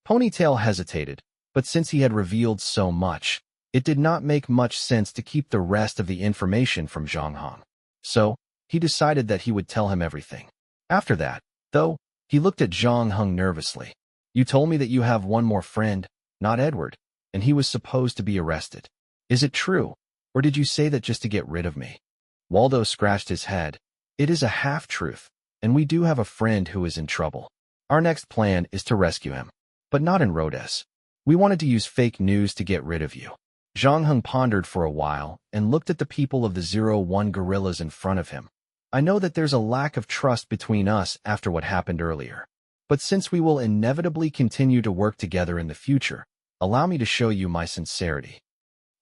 Ponytail hesitated, but since he had revealed so much, it did not make much sense to keep the rest of the information from Zhang Hong. So, he decided that he would tell him everything. After that, though, he looked at Zhang Hong nervously. You told me that you have one more friend, not Edward, and he was supposed to be arrested. Is it true, or did you say that just to get rid of me? Waldo scratched his head. It is a half-truth, and we do have a friend who is in trouble. Our next plan is to rescue him, but not in Rhodes. We wanted to use fake news to get rid of you. Zhang Hong pondered for a while and looked at the people of the 01 guerrillas in front of him. I know that there's a lack of trust between us after what happened earlier, but since we will inevitably continue to work together in the future, allow me to show you my sincerity.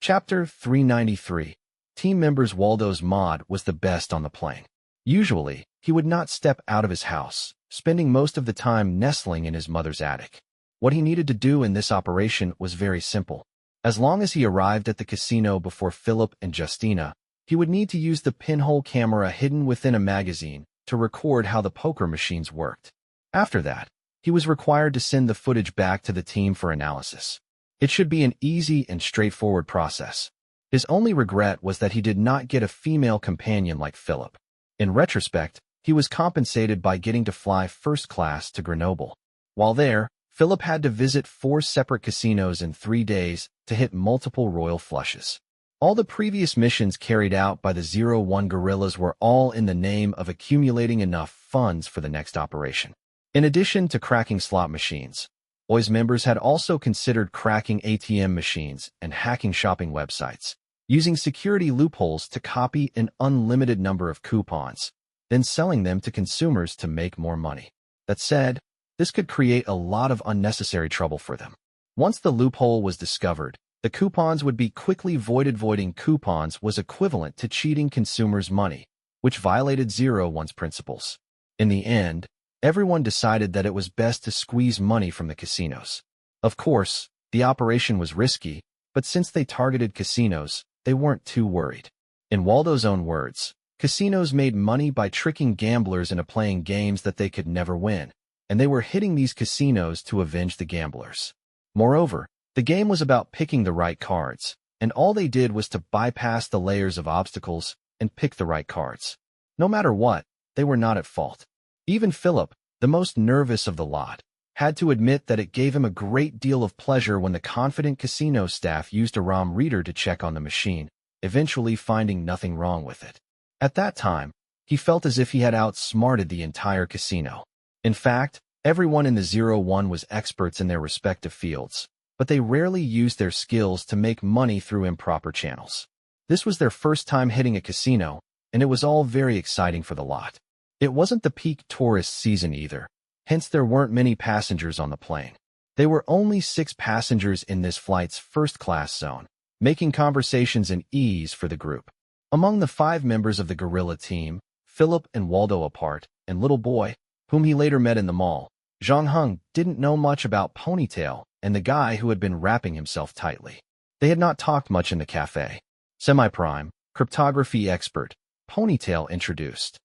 Chapter 393. Team members. Waldo's mod was the best on the plane. Usually, he would not step out of his house, spending most of the time nestling in his mother's attic. What he needed to do in this operation was very simple. As long as he arrived at the casino before Philip and Justina, he would need to use the pinhole camera hidden within a magazine to record how the poker machines worked. After that, he was required to send the footage back to the team for analysis. It should be an easy and straightforward process. His only regret was that he did not get a female companion like Philip. In retrospect, he was compensated by getting to fly first class to Grenoble. While there, Philip had to visit 4 separate casinos in 3 days to hit multiple royal flushes. All the previous missions carried out by the 01 guerrillas were all in the name of accumulating enough funds for the next operation. In addition to cracking slot machines, Boys members had also considered cracking ATM machines and hacking shopping websites, using security loopholes to copy an unlimited number of coupons, then selling them to consumers to make more money. That said, this could create a lot of unnecessary trouble for them. Once the loophole was discovered, the coupons would be quickly voided. Voiding coupons was equivalent to cheating consumers' money, which violated 01's principles. In the end, everyone decided that it was best to squeeze money from the casinos. Of course, the operation was risky, but since they targeted casinos, they weren't too worried. In Waldo's own words, casinos made money by tricking gamblers into playing games that they could never win, and they were hitting these casinos to avenge the gamblers. Moreover, the game was about picking the right cards, and all they did was to bypass the layers of obstacles and pick the right cards. No matter what, they were not at fault. Even Philip, the most nervous of the lot, had to admit that it gave him a great deal of pleasure when the confident casino staff used a ROM reader to check on the machine, eventually finding nothing wrong with it. At that time, he felt as if he had outsmarted the entire casino. In fact, everyone in the 01 was experts in their respective fields, but they rarely used their skills to make money through improper channels. This was their first time hitting a casino, and it was all very exciting for the lot. It wasn't the peak tourist season either, hence there weren't many passengers on the plane. There were only 6 passengers in this flight's first-class zone, making conversations an ease for the group. Among the 5 members of the gorilla team, Philip and Waldo apart, and Little Boy, whom he later met in the mall, Zhang Heng didn't know much about Ponytail and the guy who had been wrapping himself tightly. They had not talked much in the cafe. Semi-prime, cryptography expert, Ponytail introduced.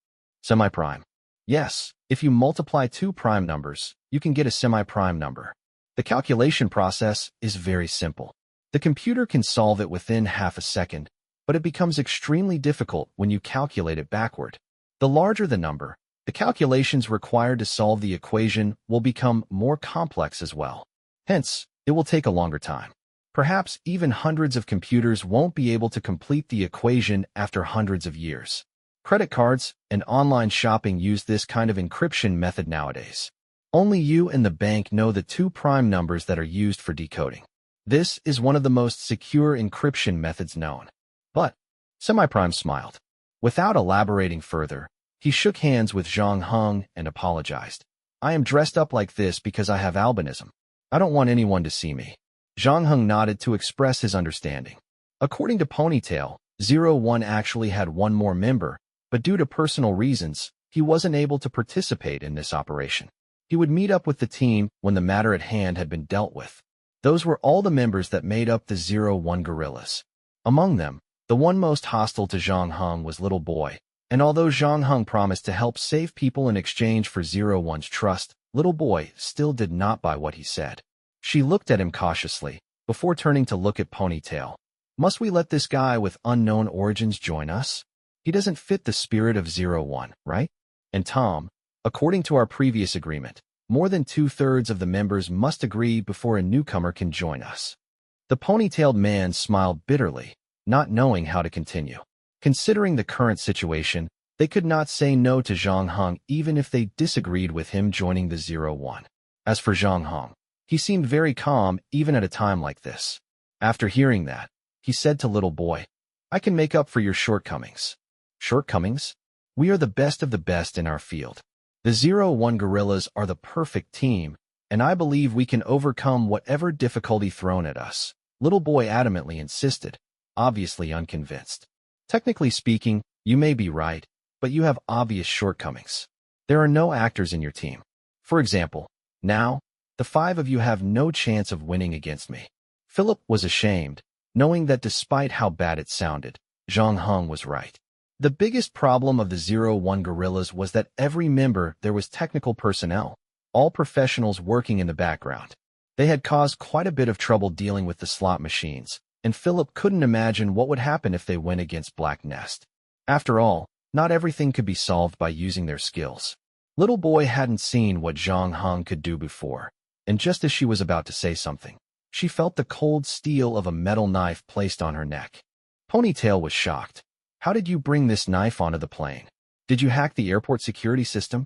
Semi-prime. Yes, if you multiply 2 prime numbers, you can get a semi-prime number. The calculation process is very simple. The computer can solve it within half a second, but it becomes extremely difficult when you calculate it backward. The larger the number, the calculations required to solve the equation will become more complex as well. Hence, it will take a longer time. Perhaps even hundreds of computers won't be able to complete the equation after hundreds of years. Credit cards and online shopping use this kind of encryption method nowadays. Only you and the bank know the 2 prime numbers that are used for decoding. This is one of the most secure encryption methods known. But, Semi-Prime smiled. Without elaborating further, he shook hands with Zhang Heng and apologized. I am dressed up like this because I have albinism. I don't want anyone to see me. Zhang Heng nodded to express his understanding. According to Ponytail, 01 actually had one more member, but due to personal reasons, he wasn't able to participate in this operation. He would meet up with the team when the matter at hand had been dealt with. Those were all the members that made up the 01 gorillas. Among them, the one most hostile to Zhang Heng was Little Boy, and although Zhang Heng promised to help save people in exchange for 01's trust, Little Boy still did not buy what he said. She looked at him cautiously, before turning to look at Ponytail. Must we let this guy with unknown origins join us? He doesn't fit the spirit of 01, right? And Tom, according to our previous agreement, more than 2/3 of the members must agree before a newcomer can join us. The ponytailed man smiled bitterly, not knowing how to continue. Considering the current situation, they could not say no to Zhang Heng even if they disagreed with him joining the 01. As for Zhang Heng, he seemed very calm even at a time like this. After hearing that, he said to Little Boy, I can make up for your shortcomings. Shortcomings? We are the best of the best in our field. The 01 gorillas are the perfect team, and I believe we can overcome whatever difficulty thrown at us. Little Boy adamantly insisted, obviously unconvinced. Technically speaking, you may be right, but you have obvious shortcomings. There are no actors in your team. For example, now, the 5 of you have no chance of winning against me. Philip was ashamed, knowing that despite how bad it sounded, Zhang Heng was right. The biggest problem of the 01 gorillas was that every member there was technical personnel, all professionals working in the background. They had caused quite a bit of trouble dealing with the slot machines, and Philip couldn't imagine what would happen if they went against Black Nest. After all, not everything could be solved by using their skills. Little Boy hadn't seen what Zhang Heng could do before, and just as she was about to say something, she felt the cold steel of a metal knife placed on her neck. Ponytail was shocked. How did you bring this knife onto the plane? Did you hack the airport security system?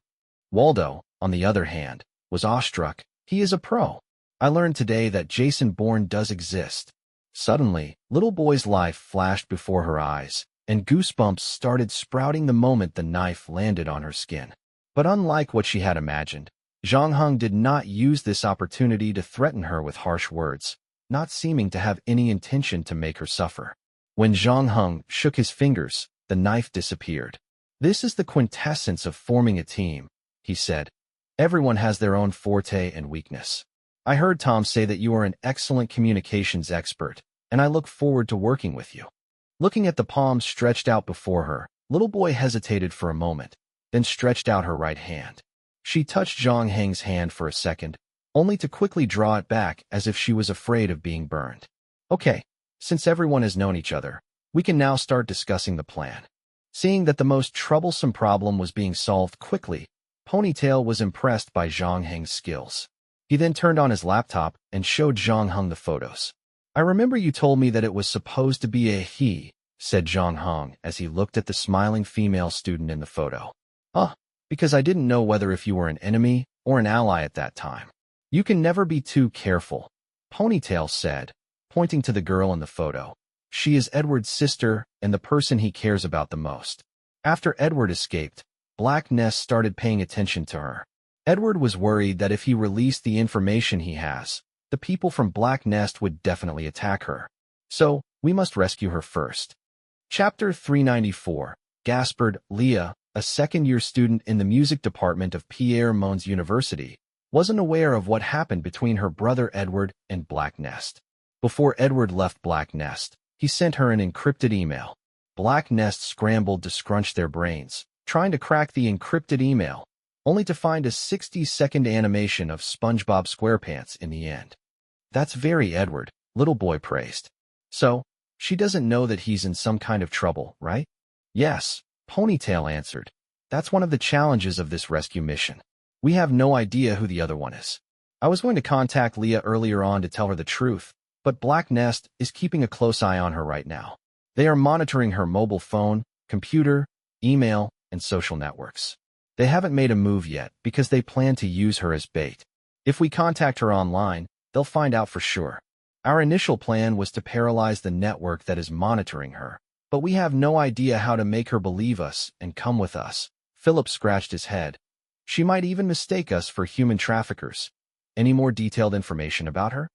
Waldo, on the other hand, was awestruck. He is a pro. I learned today that Jason Bourne does exist. Suddenly, little boy's life flashed before her eyes, and goosebumps started sprouting the moment the knife landed on her skin. But unlike what she had imagined, Zhang Heng did not use this opportunity to threaten her with harsh words, not seeming to have any intention to make her suffer. When Zhang Heng shook his fingers, the knife disappeared. "This is the quintessence of forming a team," he said. "Everyone has their own forte and weakness. I heard Tom say that you are an excellent communications expert, and I look forward to working with you." Looking at the palms stretched out before her, little boy hesitated for a moment, then stretched out her right hand. She touched Zhang Heng's hand for a second, only to quickly draw it back as if she was afraid of being burned. "Okay, since everyone has known each other, we can now start discussing the plan." Seeing that the most troublesome problem was being solved quickly, Ponytail was impressed by Zhang Heng's skills. He then turned on his laptop and showed Zhang Heng the photos. "I remember you told me that it was supposed to be a he," said Zhang Heng as he looked at the smiling female student in the photo. Because I didn't know whether if you were an enemy or an ally at that time." "You can never be too careful," Ponytail said, pointing to the girl in the photo. "She is Edward's sister and the person he cares about the most." After Edward escaped, Black Nest started paying attention to her. Edward was worried that if he released the information he has, the people from Black Nest would definitely attack her. "So, we must rescue her first." Chapter 394. Gaspard. Leah, a second-year student in the music department of Pierre Mons University, wasn't aware of what happened between her brother Edward and Black Nest. Before Edward left Black Nest, he sent her an encrypted email. Black Nest scrambled to scrunch their brains, trying to crack the encrypted email, only to find a 60-second animation of SpongeBob SquarePants in the end. "That's very Edward," little boy praised. "So, she doesn't know that he's in some kind of trouble, right?" "Yes," Ponytail answered. "That's one of the challenges of this rescue mission. We have no idea who the other one is. I was going to contact Leah earlier on to tell her the truth, but Black Nest is keeping a close eye on her right now. They are monitoring her mobile phone, computer, email, and social networks. They haven't made a move yet because they plan to use her as bait. If we contact her online, they'll find out for sure. Our initial plan was to paralyze the network that is monitoring her, but we have no idea how to make her believe us and come with us." Philip scratched his head. "She might even mistake us for human traffickers. Any more detailed information about her?"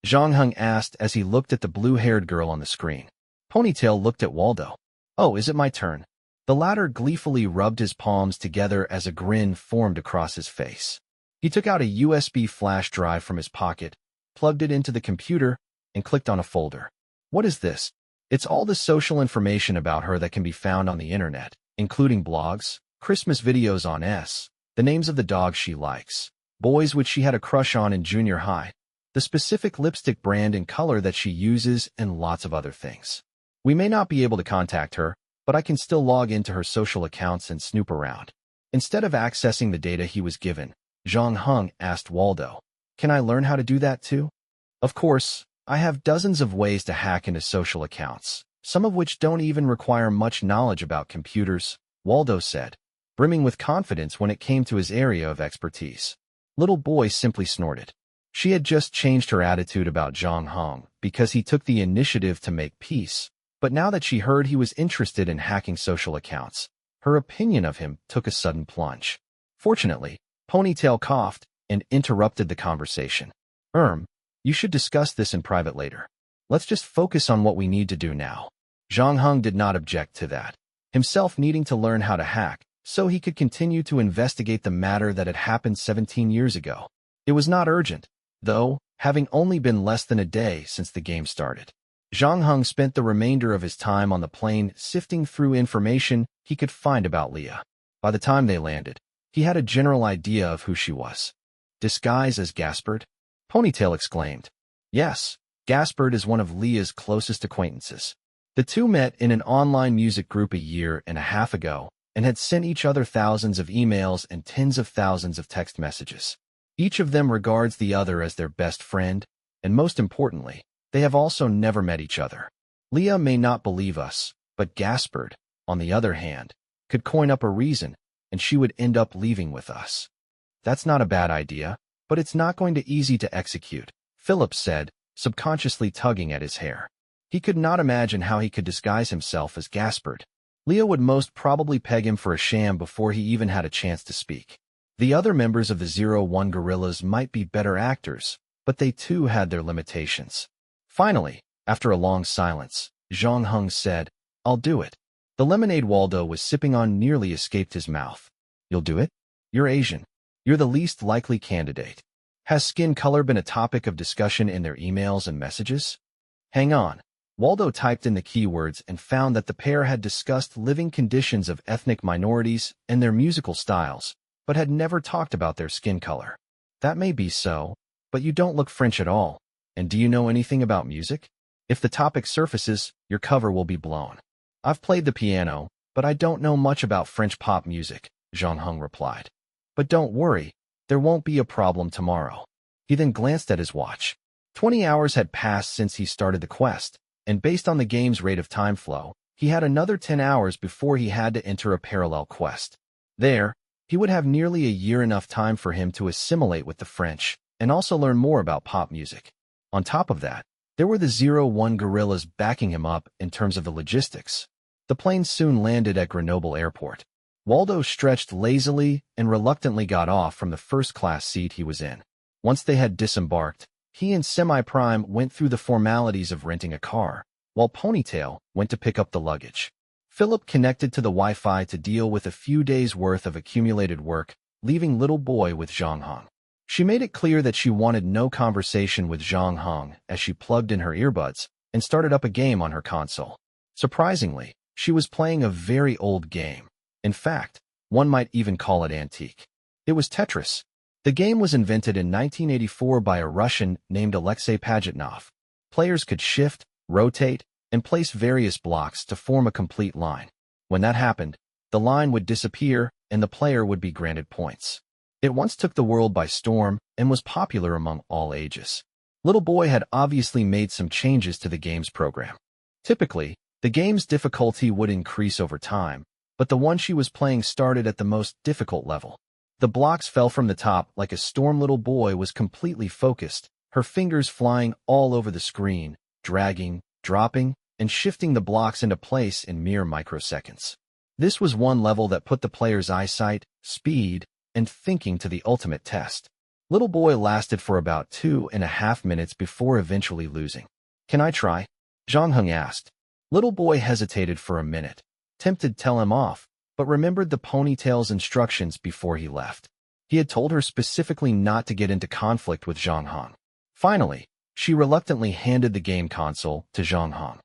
Zhang Heng asked as he looked at the blue-haired girl on the screen. Ponytail looked at Waldo. "Oh, is it my turn?" The latter gleefully rubbed his palms together as a grin formed across his face. He took out a USB flash drive from his pocket, plugged it into the computer, and clicked on a folder. "What is this?" "It's all the social information about her that can be found on the internet, including blogs, Christmas videos on the names of the dogs she likes, boys which she had a crush on in junior high, the specific lipstick brand and color that she uses, and lots of other things. We may not be able to contact her, but I can still log into her social accounts and snoop around." Instead of accessing the data he was given, Zhang Heng asked Waldo, "Can I learn how to do that too?" "Of course. I have dozens of ways to hack into social accounts, some of which don't even require much knowledge about computers," Waldo said, brimming with confidence when it came to his area of expertise. Little boy simply snorted. She had just changed her attitude about Zhang Heng because he took the initiative to make peace, but now that she heard he was interested in hacking social accounts, her opinion of him took a sudden plunge. Fortunately, Ponytail coughed and interrupted the conversation. You should discuss this in private later. Let's just focus on what we need to do now." Zhang Heng did not object to that, himself needing to learn how to hack so he could continue to investigate the matter that had happened 17 years ago. It was not urgent, though, having only been less than a day since the game started. Zhang Heng spent the remainder of his time on the plane sifting through information he could find about Leah. By the time they landed, he had a general idea of who she was. "Disguise as Gaspard?" Ponytail exclaimed. "Yes, Gaspard is one of Leah's closest acquaintances. The two met in an online music group a year and a half ago and had sent each other thousands of emails and tens of thousands of text messages. Each of them regards the other as their best friend, and most importantly, they have also never met each other. Leah may not believe us, but Gaspard, on the other hand, could coin up a reason, and she would end up leaving with us." "That's not a bad idea," but it's not going to easy to execute, Philip said, subconsciously tugging at his hair. He could not imagine how he could disguise himself as Gaspard. Leo would most probably peg him for a sham before he even had a chance to speak. The other members of the 01 Guerrillas might be better actors, but they too had their limitations. Finally, after a long silence, Zhang Heng said, "I'll do it." The lemonade Waldo was sipping on nearly escaped his mouth. "You'll do it? You're Asian. You're the least likely candidate. Has skin color been a topic of discussion in their emails and messages?" "Hang on." Waldo typed in the keywords and found that the pair had discussed living conditions of ethnic minorities and their musical styles, but had never talked about their skin color. "That may be so, but you don't look French at all. And do you know anything about music? If the topic surfaces, your cover will be blown." "I've played the piano, but I don't know much about French pop music," Zhang Heng replied. "But don't worry, there won't be a problem tomorrow." He then glanced at his watch. 20 hours had passed since he started the quest, and based on the game's rate of time flow, he had another 10 hours before he had to enter a parallel quest. There, he would have nearly a year, enough time for him to assimilate with the French and also learn more about pop music. On top of that, there were the 01 Guerrillas backing him up in terms of the logistics. The plane soon landed at Grenoble Airport. Waldo stretched lazily and reluctantly got off from the first-class seat he was in. Once they had disembarked, he and Semi-Prime went through the formalities of renting a car, while Ponytail went to pick up the luggage. Philip connected to the Wi-Fi to deal with a few days' worth of accumulated work, leaving Little Boy with Zhang Heng. She made it clear that she wanted no conversation with Zhang Heng as she plugged in her earbuds and started up a game on her console. Surprisingly, she was playing a very old game. In fact, one might even call it antique. It was Tetris. The game was invented in 1984 by a Russian named Alexei Pajitnov. Players could shift, rotate, and place various blocks to form a complete line. When that happened, the line would disappear and the player would be granted points. It once took the world by storm and was popular among all ages. Little Boy had obviously made some changes to the game's program. Typically, the game's difficulty would increase over time, but the one she was playing started at the most difficult level. The blocks fell from the top like a storm. Little Boy was completely focused, her fingers flying all over the screen, dragging, dropping, and shifting the blocks into place in mere microseconds. This was one level that put the player's eyesight, speed, and thinking to the ultimate test. Little Boy lasted for about 2.5 minutes before eventually losing. "Can I try?" Zhang Heng asked. Little Boy hesitated for a minute, tempted to tell him off, but remembered the Ponytail's instructions before he left. He had told her specifically not to get into conflict with Zhang Heng. Finally, she reluctantly handed the game console to Zhang Heng.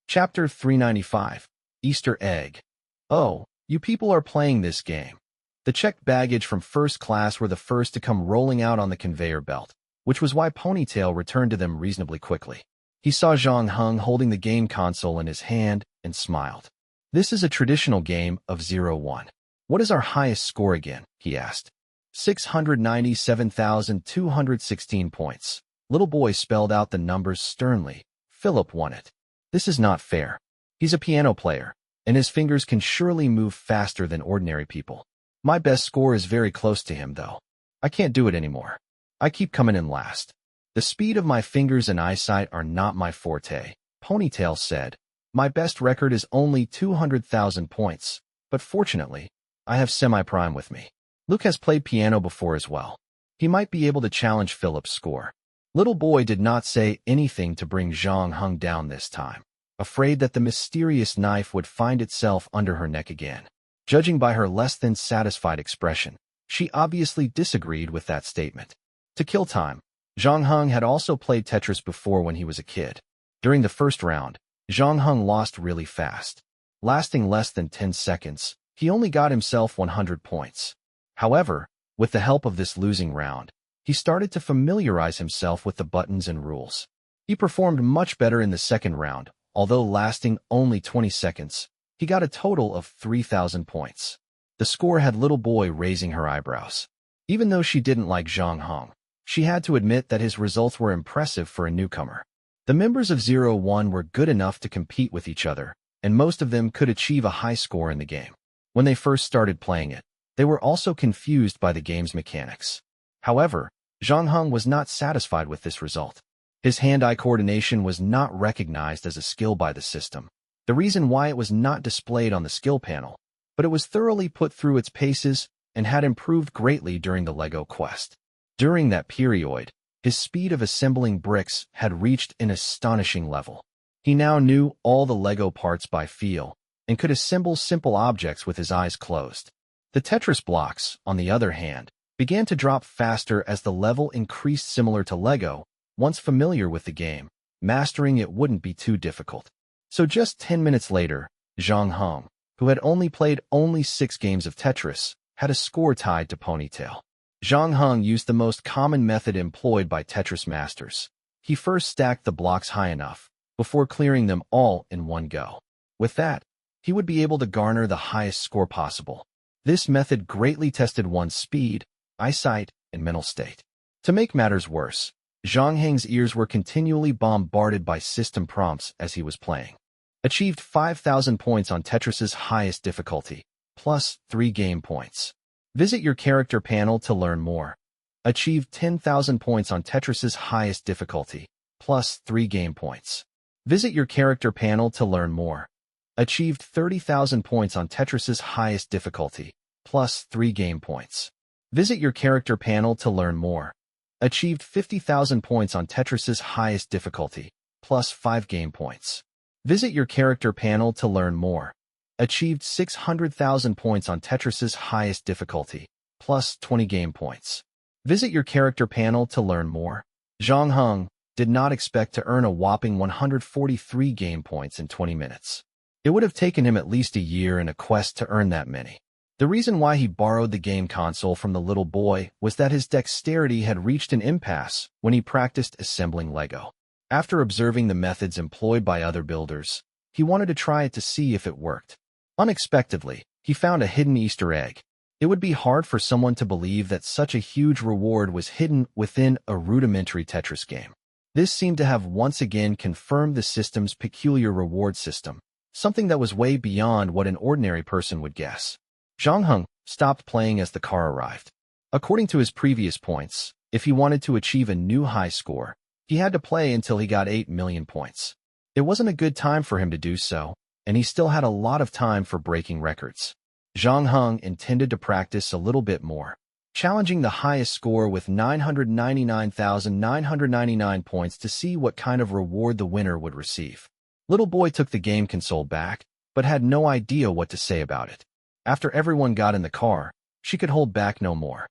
Chapter 395, Easter Egg. "Oh, you people are playing this game." The checked baggage from first class were the first to come rolling out on the conveyor belt, which was why Ponytail returned to them reasonably quickly. He saw Zhang Heng holding the game console in his hand and smiled. "This is a traditional game of 01. What is our highest score again?" he asked. 697,216 points. Little Boy spelled out the numbers sternly. "Philip won it. This is not fair. He's a piano player, and his fingers can surely move faster than ordinary people. My best score is very close to him, though. I can't do it anymore. I keep coming in last. The speed of my fingers and eyesight are not my forte," Ponytail said. "My best record is only 200,000 points, but fortunately, I have Semi-Prime with me. Luke has played piano before as well. He might be able to challenge Philip's score." Little Boy did not say anything to bring Zhang Heng down this time, afraid that the mysterious knife would find itself under her neck again. Judging by her less than satisfied expression, she obviously disagreed with that statement. To kill time, Zhang Heng had also played Tetris before when he was a kid. During the first round, Zhang Heng lost really fast. Lasting less than 10 seconds, he only got himself 100 points. However, with the help of this losing round, he started to familiarize himself with the buttons and rules. He performed much better in the second round, although lasting only 20 seconds. He got a total of 3,000 points. The score had Little Boy raising her eyebrows. Even though she didn't like Zhang Heng, she had to admit that his results were impressive for a newcomer. The members of 01 were good enough to compete with each other, and most of them could achieve a high score in the game. When they first started playing it, they were also confused by the game's mechanics. However, Zhang Heng was not satisfied with this result. His hand-eye coordination was not recognized as a skill by the system. The reason why it was not displayed on the skill panel, but it was thoroughly put through its paces and had improved greatly during the LEGO quest. During that period, his speed of assembling bricks had reached an astonishing level. He now knew all the LEGO parts by feel and could assemble simple objects with his eyes closed. The Tetris blocks, on the other hand, began to drop faster as the level increased. Similar to LEGO, once familiar with the game, mastering it wouldn't be too difficult. So just 10 minutes later, Zhang Heng, who had only played 6 games of Tetris, had a score tied to Ponytail. Zhang Heng used the most common method employed by Tetris masters. He first stacked the blocks high enough, before clearing them all in one go. With that, he would be able to garner the highest score possible. This method greatly tested one's speed, eyesight, and mental state. To make matters worse, Zhang Heng's ears were continually bombarded by system prompts as he was playing. Achieved 5,000 points on Tetris's highest difficulty, plus 3 game points. Visit your character panel to learn more. Achieved 10,000 points on Tetris's highest difficulty, plus 3 game points. Visit your character panel to learn more. Achieved 30,000 points on Tetris's highest difficulty, plus 3 game points. Visit your character panel to learn more. Achieved 50,000 points on Tetris's highest difficulty, plus 5 game points. Visit your character panel to learn more. Achieved 600,000 points on Tetris's highest difficulty, plus 20 game points. Visit your character panel to learn more. Zhang Heng did not expect to earn a whopping 143 game points in 20 minutes. It would have taken him at least a year and a quest to earn that many. The reason why he borrowed the game console from the little boy was that his dexterity had reached an impasse when he practiced assembling LEGO. After observing the methods employed by other builders, he wanted to try it to see if it worked. Unexpectedly, he found a hidden Easter egg. It would be hard for someone to believe that such a huge reward was hidden within a rudimentary Tetris game. This seemed to have once again confirmed the system's peculiar reward system, something that was way beyond what an ordinary person would guess. Zhang Heng stopped playing as the car arrived. According to his previous points, if he wanted to achieve a new high score, he had to play until he got 8 million points. It wasn't a good time for him to do so, and he still had a lot of time for breaking records. Zhang Heng intended to practice a little bit more, challenging the highest score with 999,999 points to see what kind of reward the winner would receive. Little boy took the game console back, but had no idea what to say about it. After everyone got in the car, she could hold back no more.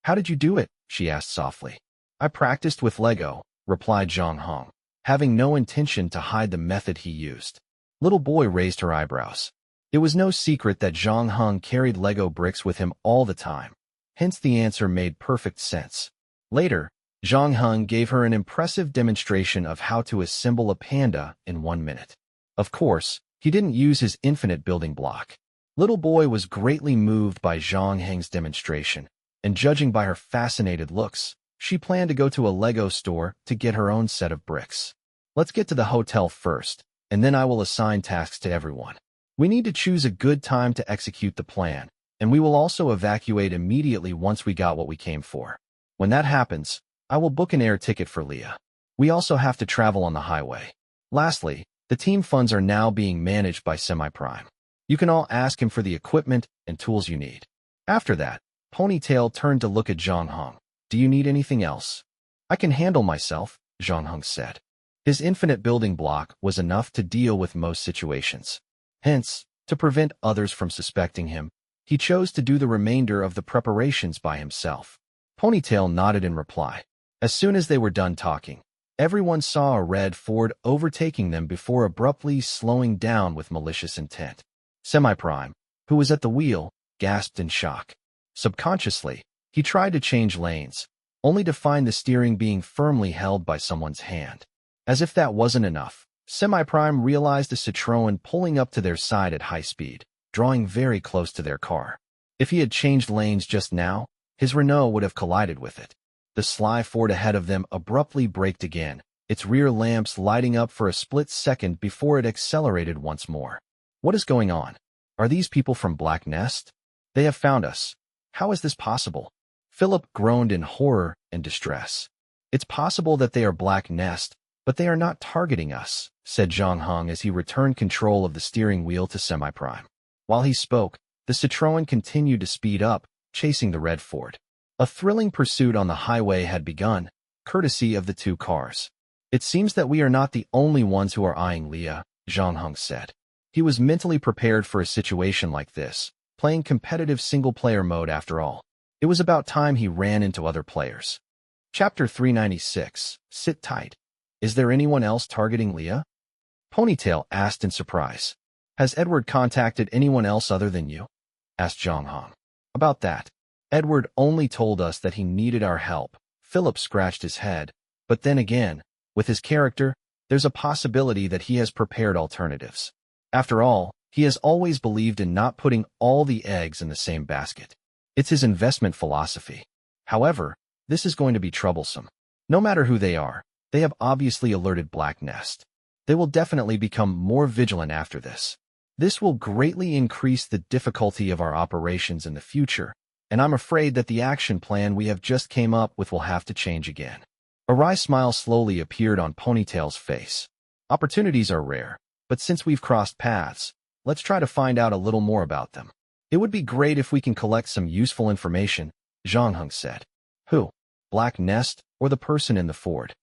How did you do it?" she asked softly. "I practiced with LEGO," replied Zhang Heng, having no intention to hide the method he used. Little boy raised her eyebrows. It was no secret that Zhang Heng carried LEGO bricks with him all the time. Hence the answer made perfect sense. Later, Zhang Heng gave her an impressive demonstration of how to assemble a panda in 1 minute. Of course, he didn't use his infinite building block. Little boy was greatly moved by Zhang Heng's demonstration, and judging by her fascinated looks, she planned to go to a LEGO store to get her own set of bricks. "Let's get to the hotel first, and then I will assign tasks to everyone. We need to choose a good time to execute the plan, and we will also evacuate immediately once we got what we came for. When that happens, I will book an air ticket for Leah. We also have to travel on the highway. Lastly, the team funds are now being managed by Semi-Prime. You can all ask him for the equipment and tools you need." After that, Ponytail turned to look at Zhang Heng. "Do you need anything else?" "I can handle myself," Zhang Heng said. His infinite building block was enough to deal with most situations. Hence, to prevent others from suspecting him, he chose to do the remainder of the preparations by himself. Ponytail nodded in reply. As soon as they were done talking, everyone saw a red Ford overtaking them before abruptly slowing down with malicious intent. Semi-Prime, who was at the wheel, gasped in shock. Subconsciously, he tried to change lanes, only to find the steering being firmly held by someone's hand. As if that wasn't enough, Semi-Prime realized a Citroën pulling up to their side at high speed, drawing very close to their car. If he had changed lanes just now, his Renault would have collided with it. The sly Ford ahead of them abruptly braked again, its rear lamps lighting up for a split second before it accelerated once more. "What is going on? Are these people from Black Nest? They have found us. How is this possible?" Philip groaned in horror and distress. It's possible that they are Black Nest, but they are not targeting us, said Zhang Heng as he returned control of the steering wheel to semi-prime. While he spoke, the Citroën continued to speed up, chasing the red Ford. A thrilling pursuit on the highway had begun, courtesy of the two cars. It seems that we are not the only ones who are eyeing Leah, Zhang Heng said. He was mentally prepared for a situation like this, playing competitive single-player mode after all. It was about time he ran into other players. Chapter 396, Sit Tight. Is there anyone else targeting Leah? Ponytail asked in surprise. Has Edward contacted anyone else other than you? Asked Zhang Heng. About that. Edward only told us that he needed our help. Philip scratched his head. But then again, with his character, there's a possibility that he has prepared alternatives. After all, he has always believed in not putting all the eggs in the same basket. It's his investment philosophy. However, this is going to be troublesome. No matter who they are, they have obviously alerted Black Nest. They will definitely become more vigilant after this. This will greatly increase the difficulty of our operations in the future, and I'm afraid that the action plan we have just came up with will have to change again. A wry smile slowly appeared on Ponytail's face. Opportunities are rare, but since we've crossed paths, let's try to find out a little more about them. It would be great if we can collect some useful information, Zhang Heng said. Who? Black Nest or the person in the Ford?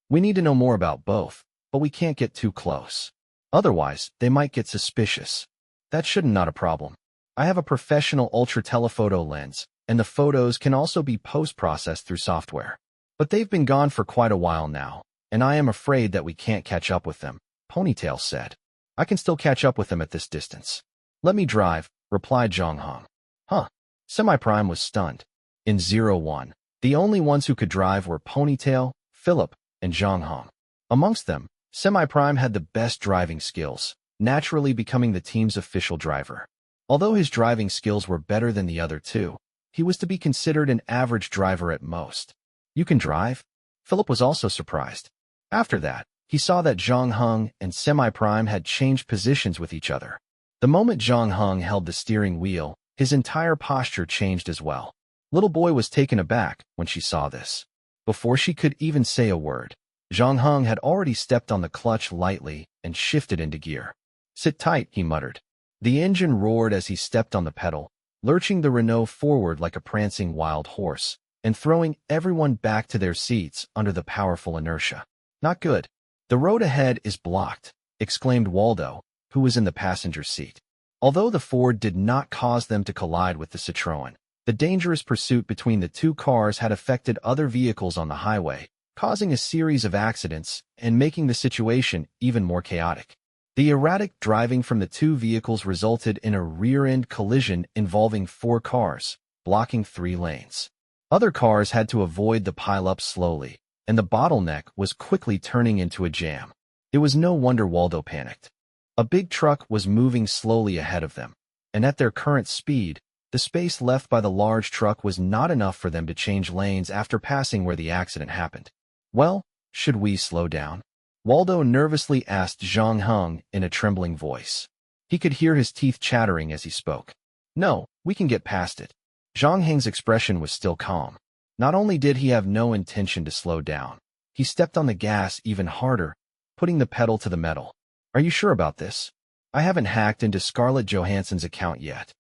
We need to know more about both, but we can't get too close. Otherwise, they might get suspicious. That shouldn't not a problem. I have a professional ultra-telephoto lens, and the photos can also be post-processed through software. But they've been gone for quite a while now, and I am afraid that we can't catch up with them, Ponytail said. I can still catch up with them at this distance. Let me drive, replied Zhang Heng. Huh. Semi-Prime was stunned. In 01, the only ones who could drive were Ponytail, Philip, and Zhang Heng. Amongst them, Semi-Prime had the best driving skills, naturally becoming the team's official driver. Although his driving skills were better than the other two, he was to be considered an average driver at most. You can drive? Philip was also surprised. After that, he saw that Zhang Heng and Semi-Prime had changed positions with each other. The moment Zhang Heng held the steering wheel, his entire posture changed as well. Little Boy was taken aback when she saw this. Before she could even say a word, Zhang Heng had already stepped on the clutch lightly and shifted into gear. Sit tight, he muttered. The engine roared as he stepped on the pedal, lurching the Renault forward like a prancing wild horse, and throwing everyone back to their seats under the powerful inertia. Not good. The road ahead is blocked, exclaimed Waldo, who was in the passenger seat. Although the Ford did not cause them to collide with the Citroën, the dangerous pursuit between the two cars had affected other vehicles on the highway, causing a series of accidents and making the situation even more chaotic. The erratic driving from the two vehicles resulted in a rear-end collision involving 4 cars, blocking 3 lanes. Other cars had to avoid the pile-up slowly, and the bottleneck was quickly turning into a jam. It was no wonder Waldo panicked. A big truck was moving slowly ahead of them, and at their current speed, the space left by the large truck was not enough for them to change lanes after passing where the accident happened. Well, should we slow down? Waldo nervously asked Zhang Heng in a trembling voice. He could hear his teeth chattering as he spoke. No, we can get past it. Zhang Heng's expression was still calm. Not only did he have no intention to slow down, he stepped on the gas even harder, putting the pedal to the metal. Are you sure about this? I haven't hacked into Scarlett Johansson's account yet.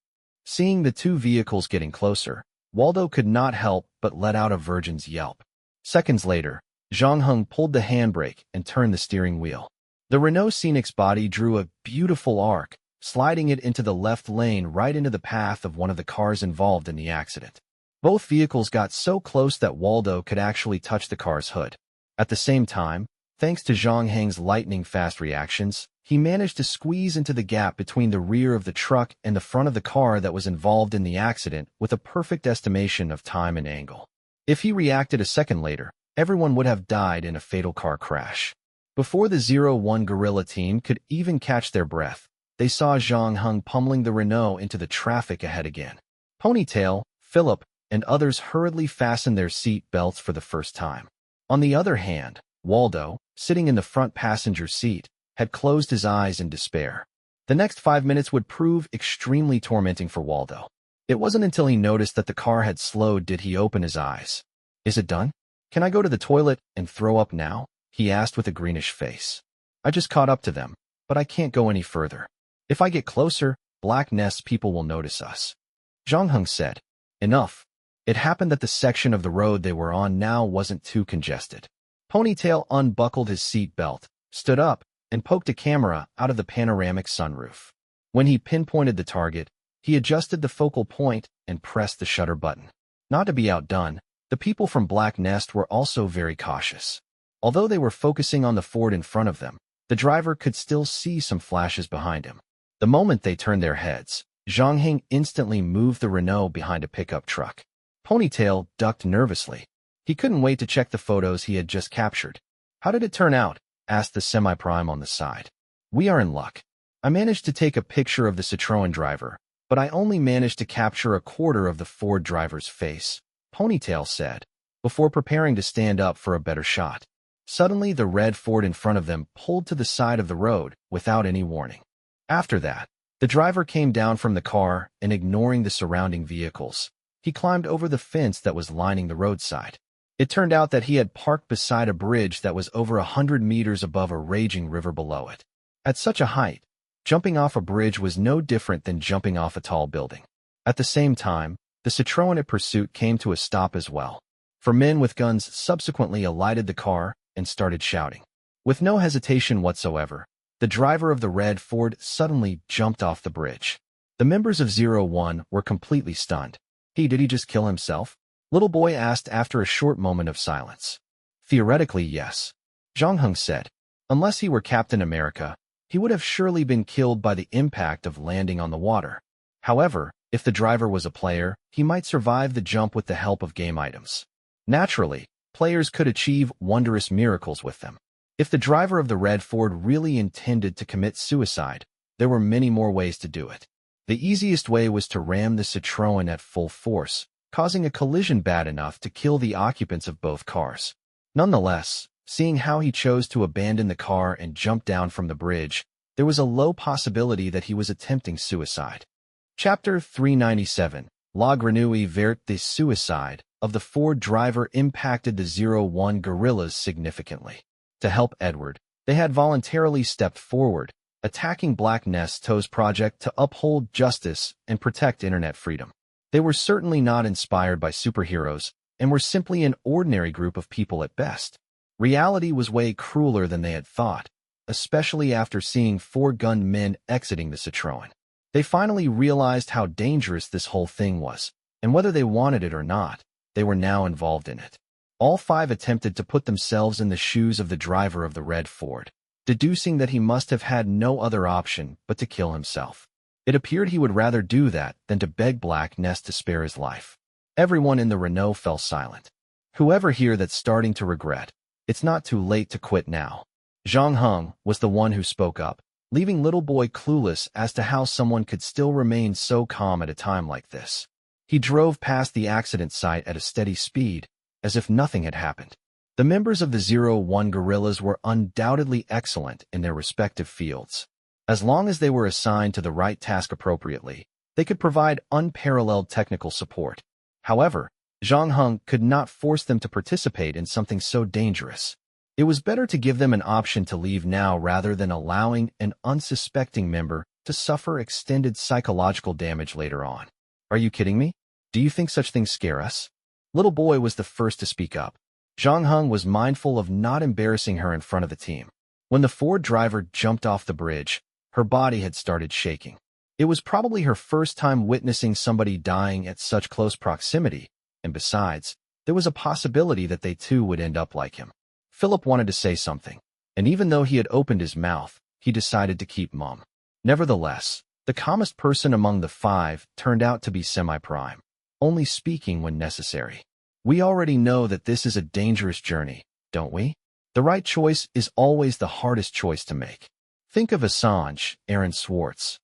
Seeing the two vehicles getting closer, Waldo could not help but let out a virgin's yelp. Seconds later, Zhang Heng pulled the handbrake and turned the steering wheel. The Renault Scénic's body drew a beautiful arc, sliding it into the left lane right into the path of one of the cars involved in the accident. Both vehicles got so close that Waldo could actually touch the car's hood. At the same time, thanks to Zhang Heng's lightning-fast reactions, he managed to squeeze into the gap between the rear of the truck and the front of the car that was involved in the accident with a perfect estimation of time and angle. If he reacted a second later, everyone would have died in a fatal car crash. Before the 01 guerrilla team could even catch their breath, they saw Zhang Heng pummeling the Renault into the traffic ahead again. Ponytail, Philip, and others hurriedly fastened their seat belts for the first time. On the other hand, Waldo, sitting in the front passenger seat, had closed his eyes in despair. The next 5 minutes would prove extremely tormenting for Waldo. It wasn't until he noticed that the car had slowed did he open his eyes. Is it done? Can I go to the toilet and throw up now? He asked with a greenish face. I just caught up to them, but I can't go any further. If I get closer, Black Nest's people will notice us. Zhang Heng said. Enough. It happened that the section of the road they were on now wasn't too congested. Ponytail unbuckled his seat belt, stood up, and poked a camera out of the panoramic sunroof. When he pinpointed the target, he adjusted the focal point and pressed the shutter button. Not to be outdone, the people from Black Nest were also very cautious. Although they were focusing on the Ford in front of them, the driver could still see some flashes behind him. The moment they turned their heads, Zhang Heng instantly moved the Renault behind a pickup truck. Ponytail ducked nervously. He couldn't wait to check the photos he had just captured. How did it turn out? Asked the semi-prime on the side. We are in luck. I managed to take a picture of the Citroën driver, but I only managed to capture a quarter of the Ford driver's face, Ponytail said, before preparing to stand up for a better shot. Suddenly, the red Ford in front of them pulled to the side of the road without any warning. After that, the driver came down from the car and, ignoring the surrounding vehicles, he climbed over the fence that was lining the roadside. It turned out that he had parked beside a bridge that was over 100 meters above a raging river below it. At such a height, jumping off a bridge was no different than jumping off a tall building. At the same time, the Citroën in pursuit came to a stop as well. Four men with guns subsequently alighted the car and started shouting. With no hesitation whatsoever, the driver of the red Ford suddenly jumped off the bridge. The members of 01 were completely stunned. Did he just kill himself? Little boy asked after a short moment of silence. Theoretically, yes. Zhang Heng said. Unless he were Captain America, he would have surely been killed by the impact of landing on the water. However, if the driver was a player, he might survive the jump with the help of game items. Naturally, players could achieve wondrous miracles with them. If the driver of the red Ford really intended to commit suicide, there were many more ways to do it. The easiest way was to ram the Citroën at full force, causing a collision bad enough to kill the occupants of both cars. Nonetheless, seeing how he chose to abandon the car and jump down from the bridge, there was a low possibility that he was attempting suicide. Chapter 397. La Grenouille Verte. The suicide of the Ford driver impacted the 01 guerrillas significantly. To help Edward, they had voluntarily stepped forward, attacking Black Nest's project to uphold justice and protect internet freedom. They were certainly not inspired by superheroes and were simply an ordinary group of people at best. Reality was way crueler than they had thought, especially after seeing four gun men exiting the Citroën. They finally realized how dangerous this whole thing was, and whether they wanted it or not, they were now involved in it. All five attempted to put themselves in the shoes of the driver of the red Ford, deducing that he must have had no other option but to kill himself. It appeared he would rather do that than to beg Black Nest to spare his life. Everyone in the Renault fell silent. Whoever here that's starting to regret, it's not too late to quit now. Zhang Heng was the one who spoke up, leaving little boy clueless as to how someone could still remain so calm at a time like this. He drove past the accident site at a steady speed, as if nothing had happened. The members of the 01 guerrillas were undoubtedly excellent in their respective fields. As long as they were assigned to the right task appropriately, they could provide unparalleled technical support. However, Zhang Heng could not force them to participate in something so dangerous. It was better to give them an option to leave now rather than allowing an unsuspecting member to suffer extended psychological damage later on. Are you kidding me? Do you think such things scare us? Little boy was the first to speak up. Zhang Heng was mindful of not embarrassing her in front of the team. When the Ford driver jumped off the bridge, her body had started shaking. It was probably her first time witnessing somebody dying at such close proximity, and besides, there was a possibility that they too would end up like him. Philip wanted to say something, and even though he had opened his mouth, he decided to keep mum. Nevertheless, the calmest person among the five turned out to be semi-prime, only speaking when necessary. We already know that this is a dangerous journey, don't we? The right choice is always the hardest choice to make. Think of Assange, Aaron Swartz.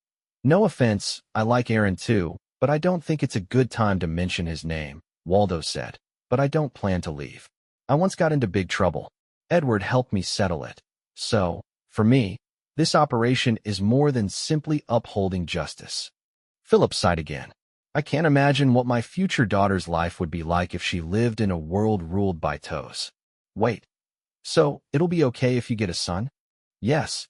No offense, I like Aaron too, but I don't think it's a good time to mention his name, Waldo said. But I don't plan to leave. I once got into big trouble. Edward helped me settle it. So, for me, this operation is more than simply upholding justice. Philip sighed again. I can't imagine what my future daughter's life would be like if she lived in a world ruled by toes. Wait, so it'll be okay if you get a son? Yes.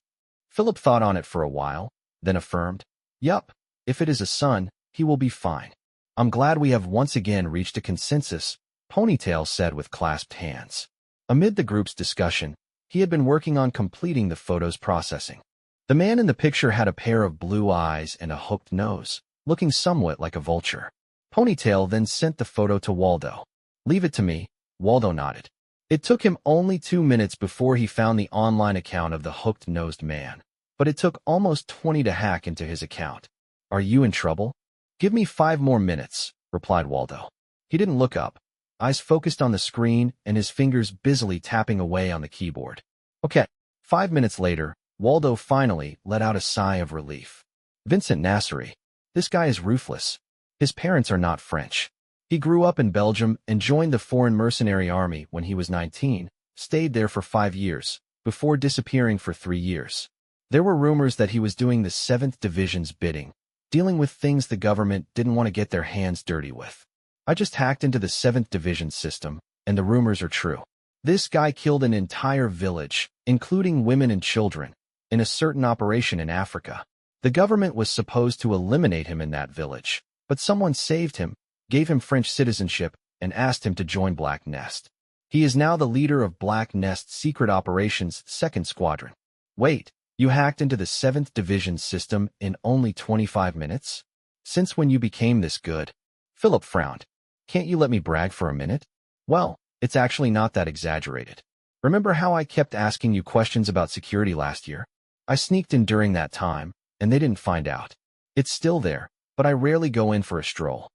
Philip thought on it for a while, then affirmed, Yup, if it is a son, he will be fine. I'm glad we have once again reached a consensus, Ponytail said with clasped hands. Amid the group's discussion, he had been working on completing the photo's processing. The man in the picture had a pair of blue eyes and a hooked nose, looking somewhat like a vulture. Ponytail then sent the photo to Waldo. Leave it to me, Waldo nodded. It took him only 2 minutes before he found the online account of the hooked-nosed man, but it took almost 20 to hack into his account. Are you in trouble? Give me 5 more minutes, replied Waldo. He didn't look up, eyes focused on the screen and his fingers busily tapping away on the keyboard. Okay. 5 minutes later, Waldo finally let out a sigh of relief. Vincent Nasseri. This guy is ruthless. His parents are not French. He grew up in Belgium and joined the Foreign Mercenary Army when he was 19, stayed there for 5 years, before disappearing for 3 years. There were rumors that he was doing the 7th Division's bidding, dealing with things the government didn't want to get their hands dirty with. I just hacked into the 7th Division system, and the rumors are true. This guy killed an entire village, including women and children, in a certain operation in Africa. The government was supposed to eliminate him in that village, but someone saved him, gave him French citizenship, and asked him to join Black Nest. He is now the leader of Black Nest's Secret Operations 2nd Squadron. Wait, you hacked into the 7th Division system in only 25 minutes? Since when you became this good? Philip frowned. Can't you let me brag for a minute? Well, it's actually not that exaggerated. Remember how I kept asking you questions about security last year? I sneaked in during that time, and they didn't find out. It's still there, but I rarely go in for a stroll.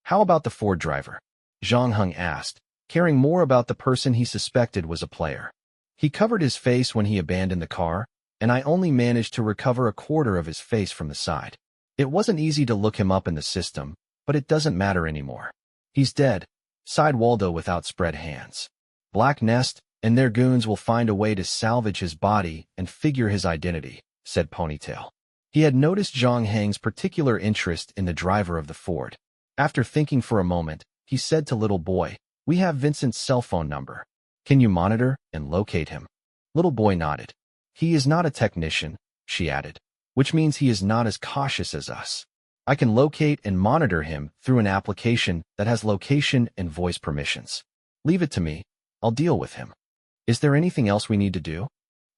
How about the Ford driver? Zhang Heng asked, caring more about the person he suspected was a player. He covered his face when he abandoned the car, and I only managed to recover a quarter of his face from the side. It wasn't easy to look him up in the system, but it doesn't matter anymore. He's dead, sighed Waldo with outspread hands. Black Nest and their goons will find a way to salvage his body and figure his identity, said Ponytail. He had noticed Zhang Heng's particular interest in the driver of the Ford. After thinking for a moment, he said to Little Boy, We have Vincent's cell phone number. Can you monitor and locate him? Little Boy nodded. He is not a technician, she added, which means he is not as cautious as us. I can locate and monitor him through an application that has location and voice permissions. Leave it to me. I'll deal with him. Is there anything else we need to do?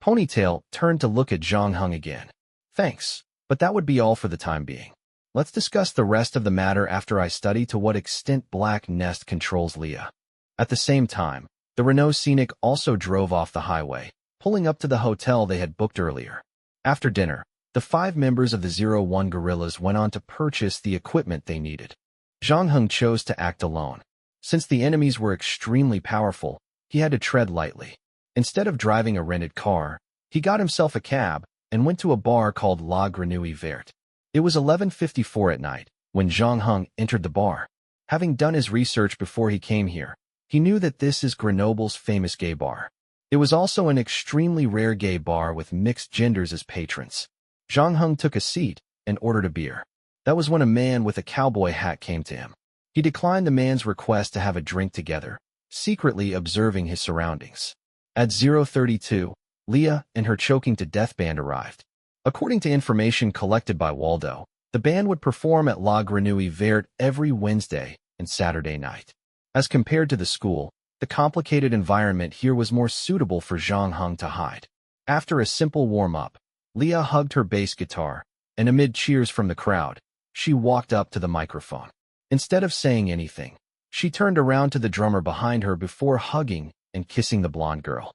Ponytail turned to look at Zhang Heng again. Thanks, but that would be all for the time being. Let's discuss the rest of the matter after I study to what extent Black Nest controls Leah. At the same time, the Renault Scenic also drove off the highway, pulling up to the hotel they had booked earlier. After dinner, the 5 members of the 01 guerrillas went on to purchase the equipment they needed. Zhang Heng chose to act alone. Since the enemies were extremely powerful, he had to tread lightly. Instead of driving a rented car, he got himself a cab and went to a bar called La Grenouille Verte. It was 11:54 at night when Zhang Heng entered the bar. Having done his research before he came here, he knew that this is Grenoble's famous gay bar. It was also an extremely rare gay bar with mixed genders as patrons. Zhang Heng took a seat and ordered a beer. That was when a man with a cowboy hat came to him. He declined the man's request to have a drink together, secretly observing his surroundings. At 0:32, Leah and her choking to death band arrived. According to information collected by Waldo, the band would perform at La Grenouille Verte every Wednesday and Saturday night. As compared to the school, the complicated environment here was more suitable for Zhang Heng to hide. After a simple warm-up, Leah hugged her bass guitar, and amid cheers from the crowd, she walked up to the microphone. Instead of saying anything, she turned around to the drummer behind her before hugging and kissing the blonde girl.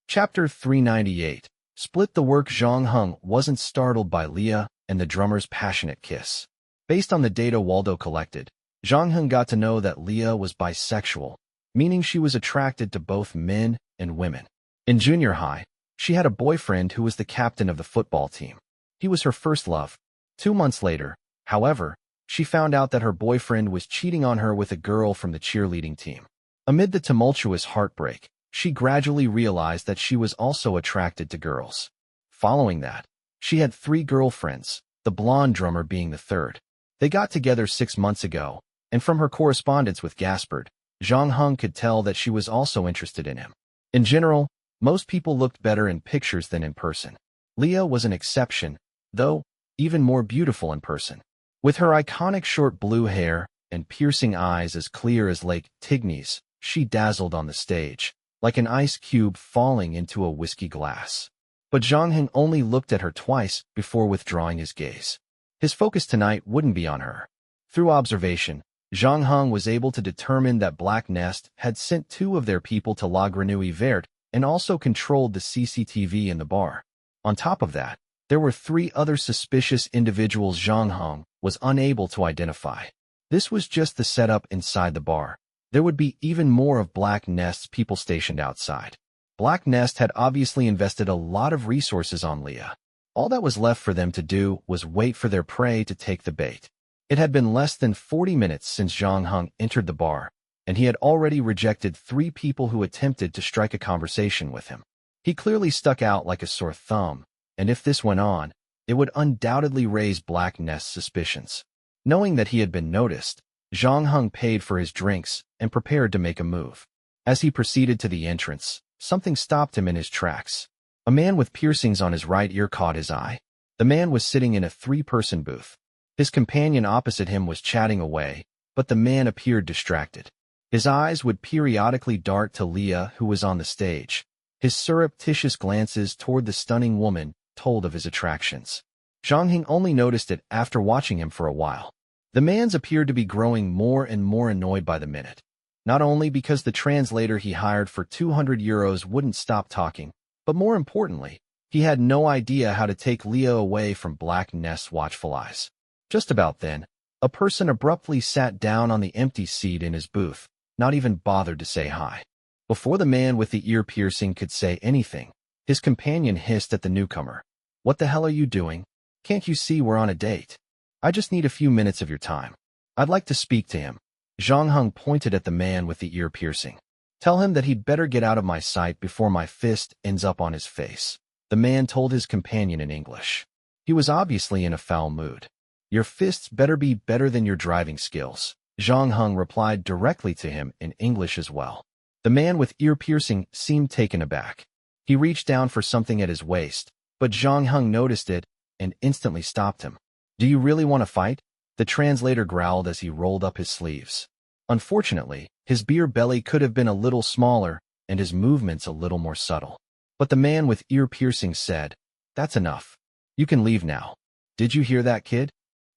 Chapter 398. Split the work. Zhang Heng wasn't startled by Leah and the drummer's passionate kiss. Based on the data Waldo collected, Zhang Heng got to know that Leah was bisexual, meaning she was attracted to both men and women. In junior high, she had a boyfriend who was the captain of the football team. He was her first love. 2 months later, however, she found out that her boyfriend was cheating on her with a girl from the cheerleading team. Amid the tumultuous heartbreak, she gradually realized that she was also attracted to girls. Following that, she had 3 girlfriends, the blonde drummer being the third. They got together 6 months ago, and from her correspondence with Gaspard, Zhang Heng could tell that she was also interested in him. In general, most people looked better in pictures than in person. Leah was an exception, though even more beautiful in person. With her iconic short blue hair and piercing eyes as clear as Lake Tignes, she dazzled on the stage, like an ice cube falling into a whiskey glass. But Zhang Heng only looked at her twice before withdrawing his gaze. His focus tonight wouldn't be on her. Through observation, Zhang Heng was able to determine that Black Nest had sent 2 of their people to La Grenouille Verte and also controlled the CCTV in the bar. On top of that, there were 3 other suspicious individuals Zhang Heng was unable to identify. This was just the setup inside the bar. There would be even more of Black Nest's people stationed outside. Black Nest had obviously invested a lot of resources on Leah. All that was left for them to do was wait for their prey to take the bait. It had been less than 40 minutes since Zhang Heng entered the bar, and he had already rejected 3 people who attempted to strike a conversation with him. He clearly stuck out like a sore thumb, and if this went on, it would undoubtedly raise Black Nest's suspicions. Knowing that he had been noticed, Zhang Heng paid for his drinks and prepared to make a move. As he proceeded to the entrance, something stopped him in his tracks. A man with piercings on his right ear caught his eye. The man was sitting in a 3-person booth. His companion opposite him was chatting away, but the man appeared distracted. His eyes would periodically dart to Leah, who was on the stage. His surreptitious glances toward the stunning woman told of his attractions. Zhang Heng only noticed it after watching him for a while. The man's appeared to be growing more and more annoyed by the minute. Not only because the translator he hired for 200 euros wouldn't stop talking, but more importantly, he had no idea how to take Leah away from Black Nest's watchful eyes. Just about then, a person abruptly sat down on the empty seat in his booth, not even bothered to say hi. Before the man with the ear piercing could say anything, his companion hissed at the newcomer. "What the hell are you doing? Can't you see we're on a date? I just need a few minutes of your time. I'd like to speak to him." Zhang Heng pointed at the man with the ear piercing. "Tell him that he'd better get out of my sight before my fist ends up on his face," the man told his companion in English. He was obviously in a foul mood. "Your fists better be better than your driving skills," Zhang Heng replied directly to him in English as well. The man with ear piercing seemed taken aback. He reached down for something at his waist, but Zhang Heng noticed it and instantly stopped him. "Do you really want to fight?" the translator growled as he rolled up his sleeves. Unfortunately, his beer belly could have been a little smaller and his movements a little more subtle. But the man with ear piercing said, "That's enough. You can leave now. Did you hear that, kid?"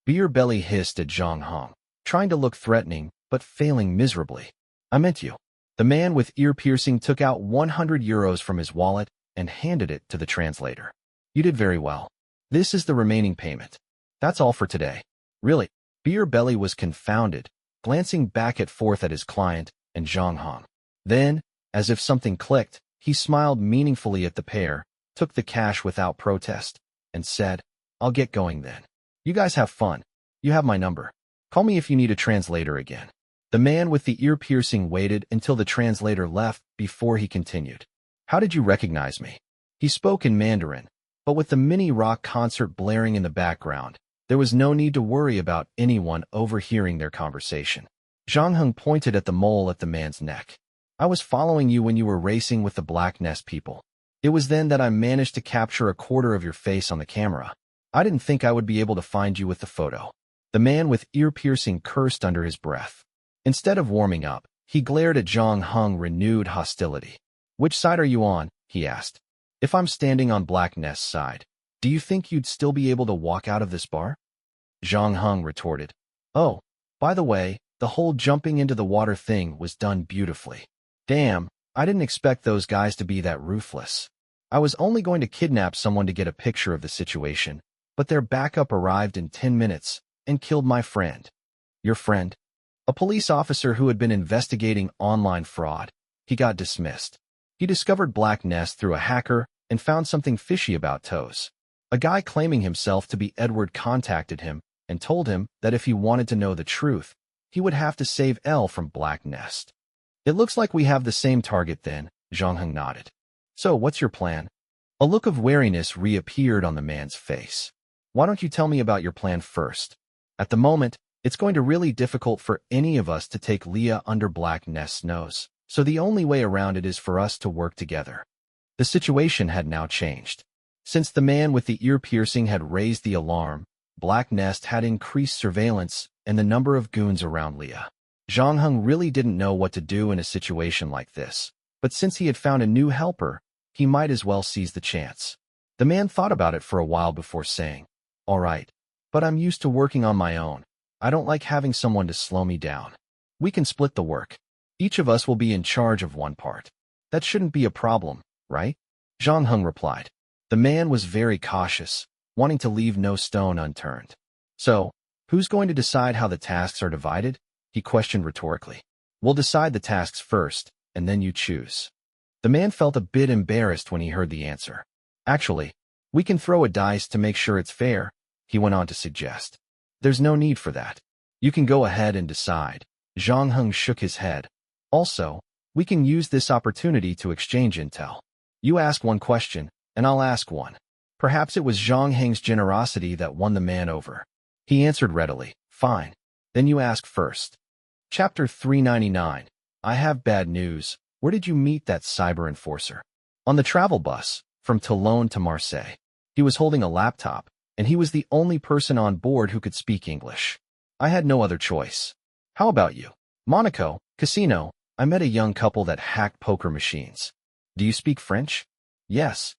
Beer belly hissed at Zhang Heng, trying to look threatening, but failing miserably. "I meant you." The man with ear piercing took out 100 euros from his wallet and handed it to the translator. "You did very well. This is the remaining payment. That's all for today." "Really?" Beer belly was confounded, glancing back and forth at his client and Zhang Heng. Then, as if something clicked, he smiled meaningfully at the pair, took the cash without protest, and said, "I'll get going then. You guys have fun. You have my number. Call me if you need a translator again." The man with the ear piercing waited until the translator left before he continued. "How did you recognize me?" He spoke in Mandarin, but with the mini rock concert blaring in the background, there was no need to worry about anyone overhearing their conversation. Zhang Heng pointed at the mole at the man's neck. "I was following you when you were racing with the Black Nest people. It was then that I managed to capture a quarter of your face on the camera. I didn't think I would be able to find you with the photo." The man with ear piercing cursed under his breath. Instead of warming up, he glared at Zhang Heng renewed hostility. "Which side are you on?" he asked. "If I'm standing on Black Nest's side, do you think you'd still be able to walk out of this bar?" Zhang Heng retorted. "Oh, by the way, the whole jumping into the water thing was done beautifully. Damn, I didn't expect those guys to be that ruthless. I was only going to kidnap someone to get a picture of the situation, but their backup arrived in 10 minutes and killed my friend." "Your friend?" "A police officer who had been investigating online fraud. He got dismissed. He discovered Black Nest through a hacker and found something fishy about toes. A guy claiming himself to be Edward contacted him and told him that if he wanted to know the truth, he would have to save Elle from Black Nest." "It looks like we have the same target then," Zhang Heng nodded. "So what's your plan?" A look of wariness reappeared on the man's face. "Why don't you tell me about your plan first?" At the moment, it's going to really difficult for any of us to take Leah under Black Nest's nose, so the only way around it is for us to work together. The situation had now changed. Since the man with the ear piercing had raised the alarm, Black Nest had increased surveillance and the number of goons around Leah. Zhang Heng really didn't know what to do in a situation like this, but since he had found a new helper, he might as well seize the chance. The man thought about it for a while before saying, "All right, but I'm used to working on my own. I don't like having someone to slow me down. We can split the work. Each of us will be in charge of one part. That shouldn't be a problem, right?" Zhang Heng replied. The man was very cautious, wanting to leave no stone unturned. "So, who's going to decide how the tasks are divided?" he questioned rhetorically. "We'll decide the tasks first, and then you choose." The man felt a bit embarrassed when he heard the answer. "Actually, we can throw a dice to make sure it's fair," he went on to suggest. "There's no need for that. You can go ahead and decide." Zhang Heng shook his head. "Also, we can use this opportunity to exchange intel. You ask one question, and I'll ask one." Perhaps it was Zhang Heng's generosity that won the man over. He answered readily, "Fine. Then you ask first." Chapter 399. I have bad news. Where did you meet that cyber enforcer? On the travel bus, from Toulon to Marseille. He was holding a laptop, and he was the only person on board who could speak English. I had no other choice. How about you? Monaco, casino. I met a young couple that hacked poker machines. Do you speak French? Yes.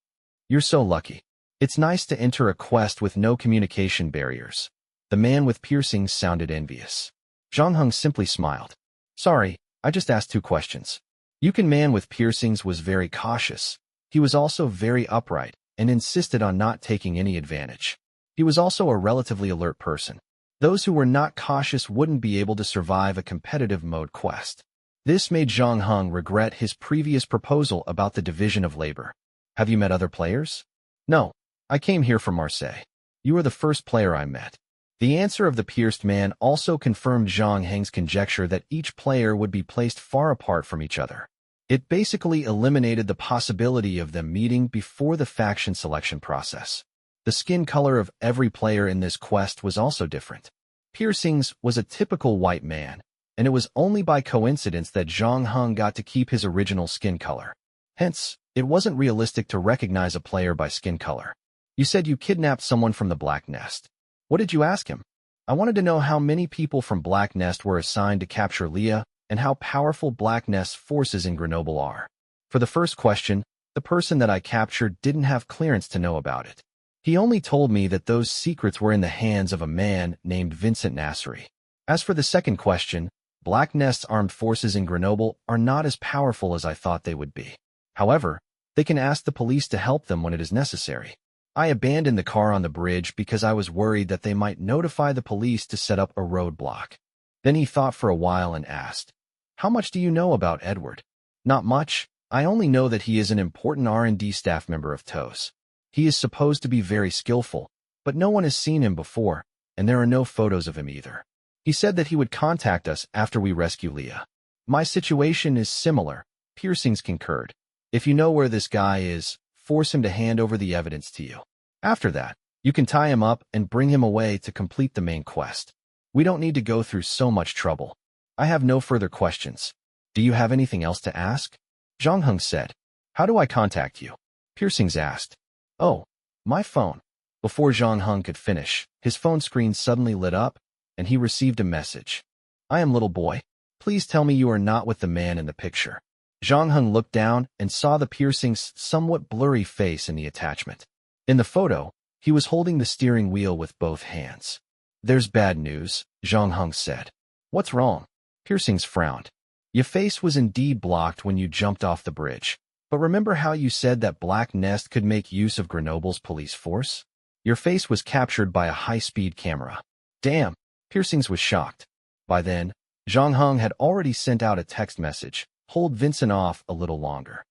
You're so lucky. It's nice to enter a quest with no communication barriers. The man with piercings sounded envious. Zhang Heng simply smiled. Sorry, I just asked 2 questions. Man with piercings was very cautious. He was also very upright and insisted on not taking any advantage. He was also a relatively alert person. Those who were not cautious wouldn't be able to survive a competitive mode quest. This made Zhang Heng regret his previous proposal about the division of labor. Have you met other players? No, I came here from Marseille. You are the first player I met. The answer of the pierced man also confirmed Zhang Heng's conjecture that each player would be placed far apart from each other. It basically eliminated the possibility of them meeting before the faction selection process. The skin color of every player in this quest was also different. Piercings was a typical white man, and it was only by coincidence that Zhang Heng got to keep his original skin color. Hence, it wasn't realistic to recognize a player by skin color. You said you kidnapped someone from the Black Nest. What did you ask him? I wanted to know how many people from Black Nest were assigned to capture Leah and how powerful Black Nest's forces in Grenoble are. For the first question, the person that I captured didn't have clearance to know about it. He only told me that those secrets were in the hands of a man named Vincent Nasseri. As for the second question, Black Nest's armed forces in Grenoble are not as powerful as I thought they would be. However, they can ask the police to help them when it is necessary. I abandoned the car on the bridge because I was worried that they might notify the police to set up a roadblock. Then he thought for a while and asked, "How much do you know about Edward?" Not much. I only know that he is an important R&D staff member of TOS. He is supposed to be very skillful, but no one has seen him before, and there are no photos of him either. He said that he would contact us after we rescue Leah. My situation is similar. Piercings concurred. If you know where this guy is, force him to hand over the evidence to you. After that, you can tie him up and bring him away to complete the main quest. We don't need to go through so much trouble. I have no further questions. Do you have anything else to ask? Zhang Heng said. How do I contact you? Piercings asked. Oh, my phone. Before Zhang Heng could finish, his phone screen suddenly lit up, and he received a message. I am little boy. Please tell me you are not with the man in the picture. Zhang Heng looked down and saw the piercing's somewhat blurry face in the attachment. In the photo, he was holding the steering wheel with both hands. There's bad news, Zhang Heng said. What's wrong? Piercings frowned. Your face was indeed blocked when you jumped off the bridge. But remember how you said that Black Nest could make use of Grenoble's police force? Your face was captured by a high-speed camera. Damn, Piercings was shocked. By then, Zhang Heng had already sent out a text message. Hold Vincent off a little longer.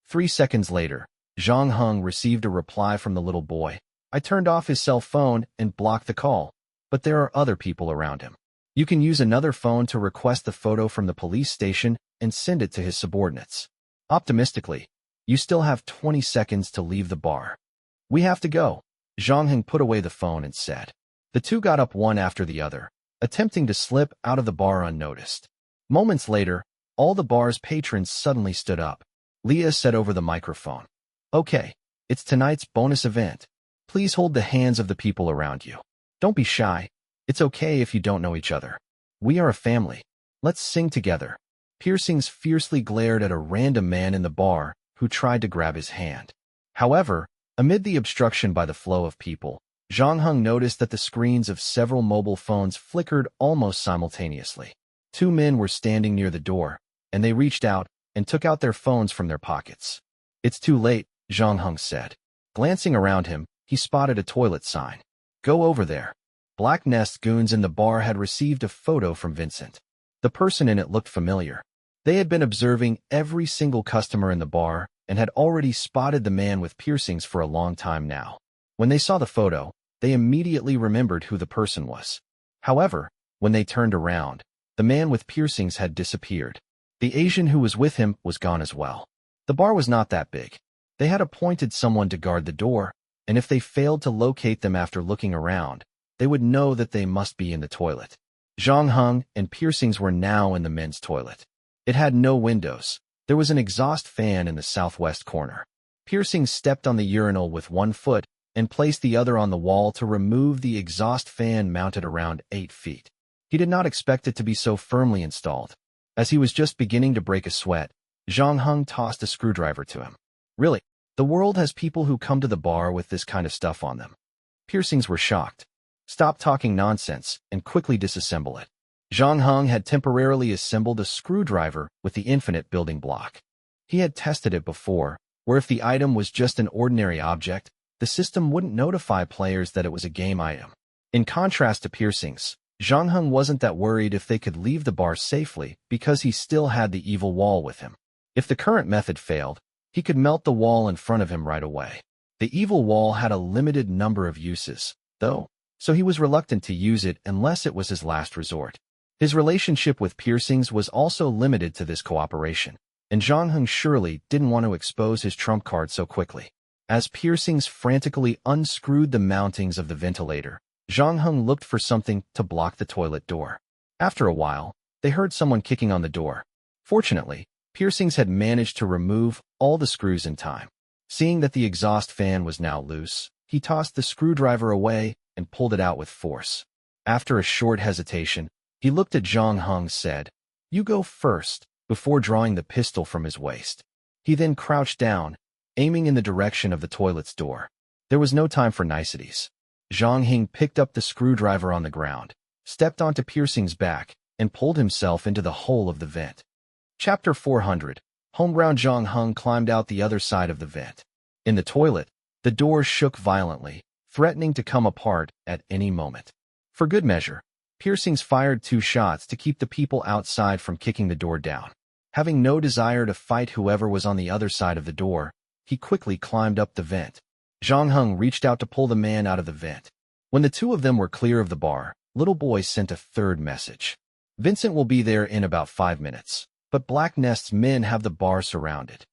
3 seconds later, Zhang Heng received a reply from the little boy. I turned off his cell phone and blocked the call, but there are other people around him. You can use another phone to request the photo from the police station and send it to his subordinates. Optimistically, you still have 20 seconds to leave the bar. We have to go. Zhang Heng put away the phone and said. The two got up one after the other, attempting to slip out of the bar unnoticed. Moments later, all the bar's patrons suddenly stood up. Leah said over the microphone, "Okay, it's tonight's bonus event. Please hold the hands of the people around you. Don't be shy. It's okay if you don't know each other. We are a family. Let's sing together." Piercings fiercely glared at a random man in the bar who tried to grab his hand. However, amid the obstruction by the flow of people, Zhang Heng noticed that the screens of several mobile phones flickered almost simultaneously. Two men were standing near the door, and they reached out and took out their phones from their pockets. "It's too late," Zhang Heng said. Glancing around him, he spotted a toilet sign. "Go over there." Black Nest goons in the bar had received a photo from Vincent. The person in it looked familiar. They had been observing every single customer in the bar and had already spotted the man with piercings for a long time now. When they saw the photo, they immediately remembered who the person was. However, when they turned around, the man with piercings had disappeared. The Asian who was with him was gone as well. The bar was not that big. They had appointed someone to guard the door, and if they failed to locate them after looking around, they would know that they must be in the toilet. Zhang Heng and Piercings were now in the men's toilet. It had no windows. There was an exhaust fan in the southwest corner. Piercings stepped on the urinal with one foot and placed the other on the wall to remove the exhaust fan mounted around 8 feet. He did not expect it to be so firmly installed. As he was just beginning to break a sweat, Zhang Heng tossed a screwdriver to him. "Really? The world has people who come to the bar with this kind of stuff on them." Piercings were shocked. "Stop talking nonsense and quickly disassemble it." Zhang Heng had temporarily assembled a screwdriver with the infinite building block. He had tested it before, where if the item was just an ordinary object, the system wouldn't notify players that it was a game item. In contrast to Piercings, Zhang Heng wasn't that worried if they could leave the bar safely because he still had the evil wall with him. If the current method failed, he could melt the wall in front of him right away. The evil wall had a limited number of uses, though, so he was reluctant to use it unless it was his last resort. His relationship with Piercings was also limited to this cooperation, and Zhang Heng surely didn't want to expose his trump card so quickly. As Piercings frantically unscrewed the mountings of the ventilator, Zhang Heng looked for something to block the toilet door. After a while, they heard someone kicking on the door. Fortunately, Piercings had managed to remove all the screws in time. Seeing that the exhaust fan was now loose, he tossed the screwdriver away and pulled it out with force. After a short hesitation, he looked at Zhang Heng and said, "You go first," before drawing the pistol from his waist. He then crouched down, aiming in the direction of the toilet's door. There was no time for niceties. Zhang Heng picked up the screwdriver on the ground, stepped onto Piercing's back, and pulled himself into the hole of the vent. Chapter 400. Homegrown. Zhang Heng climbed out the other side of the vent. In the toilet, the door shook violently, threatening to come apart at any moment. For good measure, Piercings fired 2 shots to keep the people outside from kicking the door down. Having no desire to fight whoever was on the other side of the door, he quickly climbed up the vent. Zhang Heng reached out to pull the man out of the vent. When the two of them were clear of the bar, Little Boy sent a third message. "Vincent will be there in about 5 minutes, but Black Nest's men have the bar surrounded."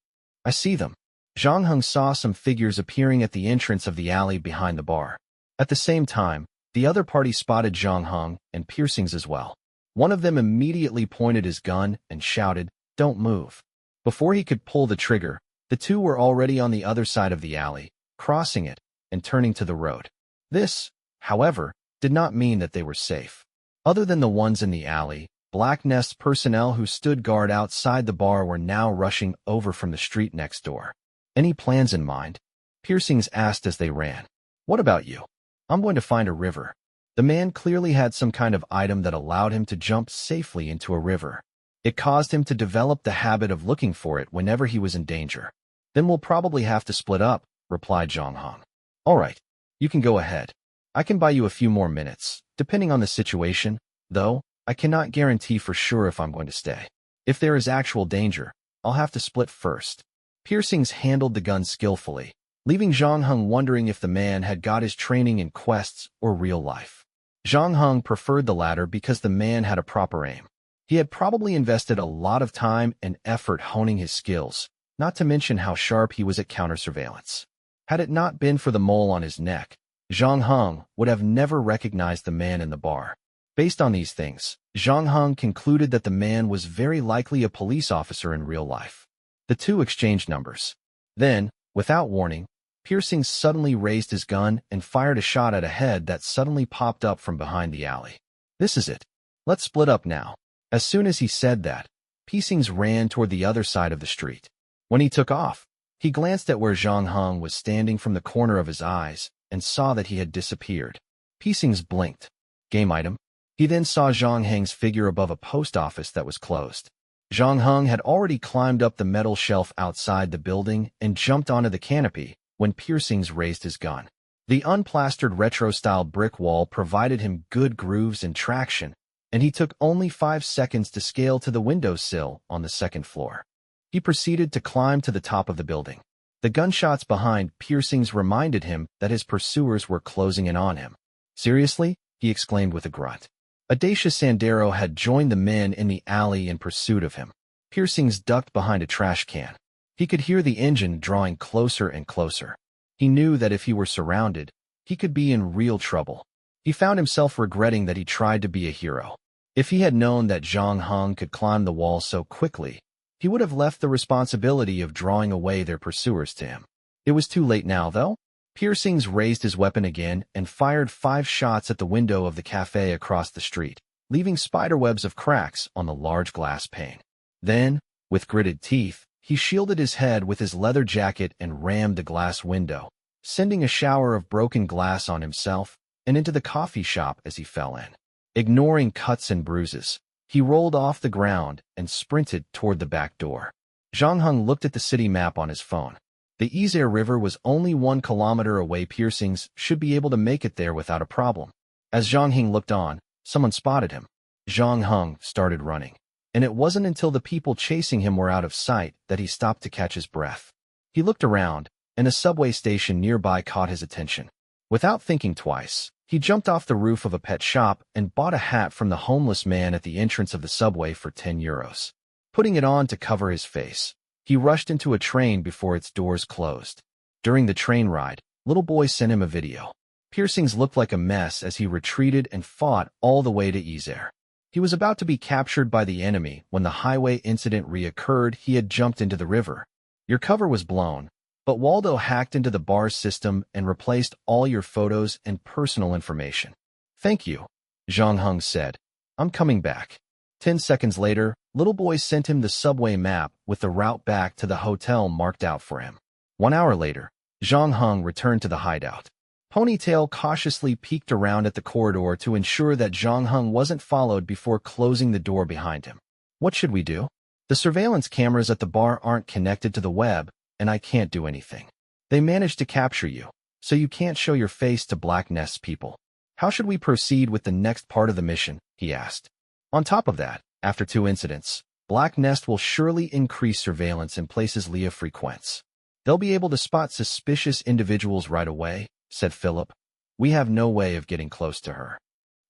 "I see them." Zhang Heng saw some figures appearing at the entrance of the alley behind the bar. At the same time, the other party spotted Zhang Heng and Piercings as well. One of them immediately pointed his gun and shouted, "Don't move." Before he could pull the trigger, the two were already on the other side of the alley, crossing it and turning to the road. This, however, did not mean that they were safe. Other than the ones in the alley, Black Nest personnel who stood guard outside the bar were now rushing over from the street next door. "Any plans in mind?" Piercings asked as they ran. "What about you?" "I'm going to find a river." The man clearly had some kind of item that allowed him to jump safely into a river. It caused him to develop the habit of looking for it whenever he was in danger. "Then we'll probably have to split up," replied Zhang Heng. "All right, you can go ahead. I can buy you a few more minutes, depending on the situation, though I cannot guarantee for sure if I'm going to stay. If there is actual danger, I'll have to split first." Piercings handled the gun skillfully, leaving Zhang Heng wondering if the man had got his training in quests or real life. Zhang Heng preferred the latter because the man had a proper aim. He had probably invested a lot of time and effort honing his skills, not to mention how sharp he was at counter-surveillance. Had it not been for the mole on his neck, Zhang Heng would have never recognized the man in the bar. Based on these things, Zhang Heng concluded that the man was very likely a police officer in real life. The two exchanged numbers. Then, without warning, Piercing suddenly raised his gun and fired a shot at a head that suddenly popped up from behind the alley. "This is it. Let's split up now." As soon as he said that, Piercings ran toward the other side of the street. When he took off, he glanced at where Zhang Heng was standing from the corner of his eyes and saw that he had disappeared. Piercings blinked. Game item. He then saw Zhang Heng's figure above a post office that was closed. Zhang Heng had already climbed up the metal shelf outside the building and jumped onto the canopy when Piercings raised his gun. The unplastered retro-style brick wall provided him good grooves and traction, and he took only 5 seconds to scale to the windowsill on the second floor. He proceeded to climb to the top of the building. The gunshots behind Piercings reminded him that his pursuers were closing in on him. "Seriously?" he exclaimed with a grunt. Audacious Sandero had joined the men in the alley in pursuit of him. Piercings ducked behind a trash can. He could hear the engine drawing closer and closer. He knew that if he were surrounded, he could be in real trouble. He found himself regretting that he tried to be a hero. If he had known that Zhang Heng could climb the wall so quickly, he would have left the responsibility of drawing away their pursuers to him. It was too late now, though. Piercings raised his weapon again and fired 5 shots at the window of the cafe across the street, leaving spiderwebs of cracks on the large glass pane. Then, with gritted teeth, he shielded his head with his leather jacket and rammed the glass window, sending a shower of broken glass on himself and into the coffee shop as he fell in. Ignoring cuts and bruises, he rolled off the ground and sprinted toward the back door. Zhang Heng looked at the city map on his phone. The Isère River was only 1 kilometer away. Piercings should be able to make it there without a problem. As Zhang Heng looked on, someone spotted him. Zhang Heng started running, and it wasn't until the people chasing him were out of sight that he stopped to catch his breath. He looked around, and a subway station nearby caught his attention. Without thinking twice, he jumped off the roof of a pet shop and bought a hat from the homeless man at the entrance of the subway for 10 euros. Putting it on to cover his face, he rushed into a train before its doors closed. During the train ride, Little Boy sent him a video. Piercings looked like a mess as he retreated and fought all the way to Isère. He was about to be captured by the enemy when the highway incident reoccurred. He had jumped into the river. Your cover was blown, but Waldo hacked into the bar's system and replaced all your photos and personal information. "Thank you," Zhang Heng said. "I'm coming back." 10 seconds later, Little Boy sent him the subway map with the route back to the hotel marked out for him. 1 hour later, Zhang Heng returned to the hideout. Ponytail cautiously peeked around at the corridor to ensure that Zhang Heng wasn't followed before closing the door behind him. "What should we do? The surveillance cameras at the bar aren't connected to the web, and I can't do anything. They managed to capture you, so you can't show your face to Black Nest's people. How should we proceed with the next part of the mission?" he asked. On top of that, after 2 incidents, Black Nest will surely increase surveillance in places Leah frequents. "They'll be able to spot suspicious individuals right away," said Philip. "We have no way of getting close to her."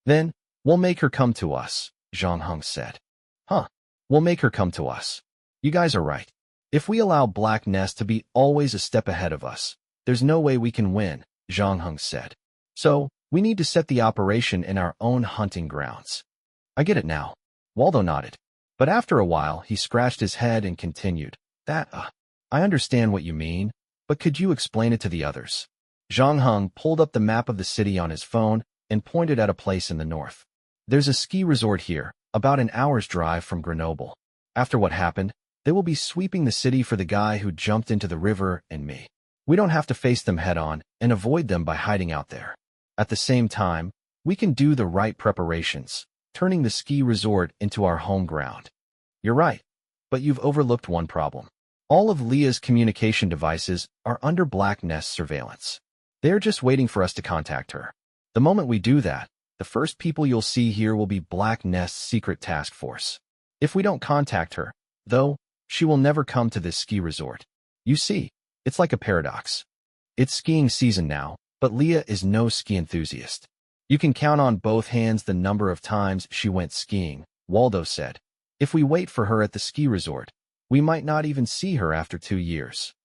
"Then, we'll make her come to us," Zhang Heng said. "Huh, we'll make her come to us. You guys are right. If we allow Black Nest to be always a step ahead of us, there's no way we can win," Zhang Heng said. "So, we need to set the operation in our own hunting grounds." "I get it now." Waldo nodded. But after a while, he scratched his head and continued. I understand what you mean, but could you explain it to the others?" Zhang Heng pulled up the map of the city on his phone and pointed at a place in the north. "There's a ski resort here, about an hour's drive from Grenoble. After what happened, they will be sweeping the city for the guy who jumped into the river and me. We don't have to face them head-on and avoid them by hiding out there. At the same time, we can do the right preparations, turning the ski resort into our home ground." "You're right, but you've overlooked one problem. All of Leah's communication devices are under Black Nest surveillance. They're just waiting for us to contact her. The moment we do that, the first people you'll see here will be Black Nest's secret task force. If we don't contact her, though, she will never come to this ski resort. You see, it's like a paradox. It's skiing season now, but Leah is no ski enthusiast. You can count on both hands the number of times she went skiing," Waldo said. "If we wait for her at the ski resort, we might not even see her after 2 years."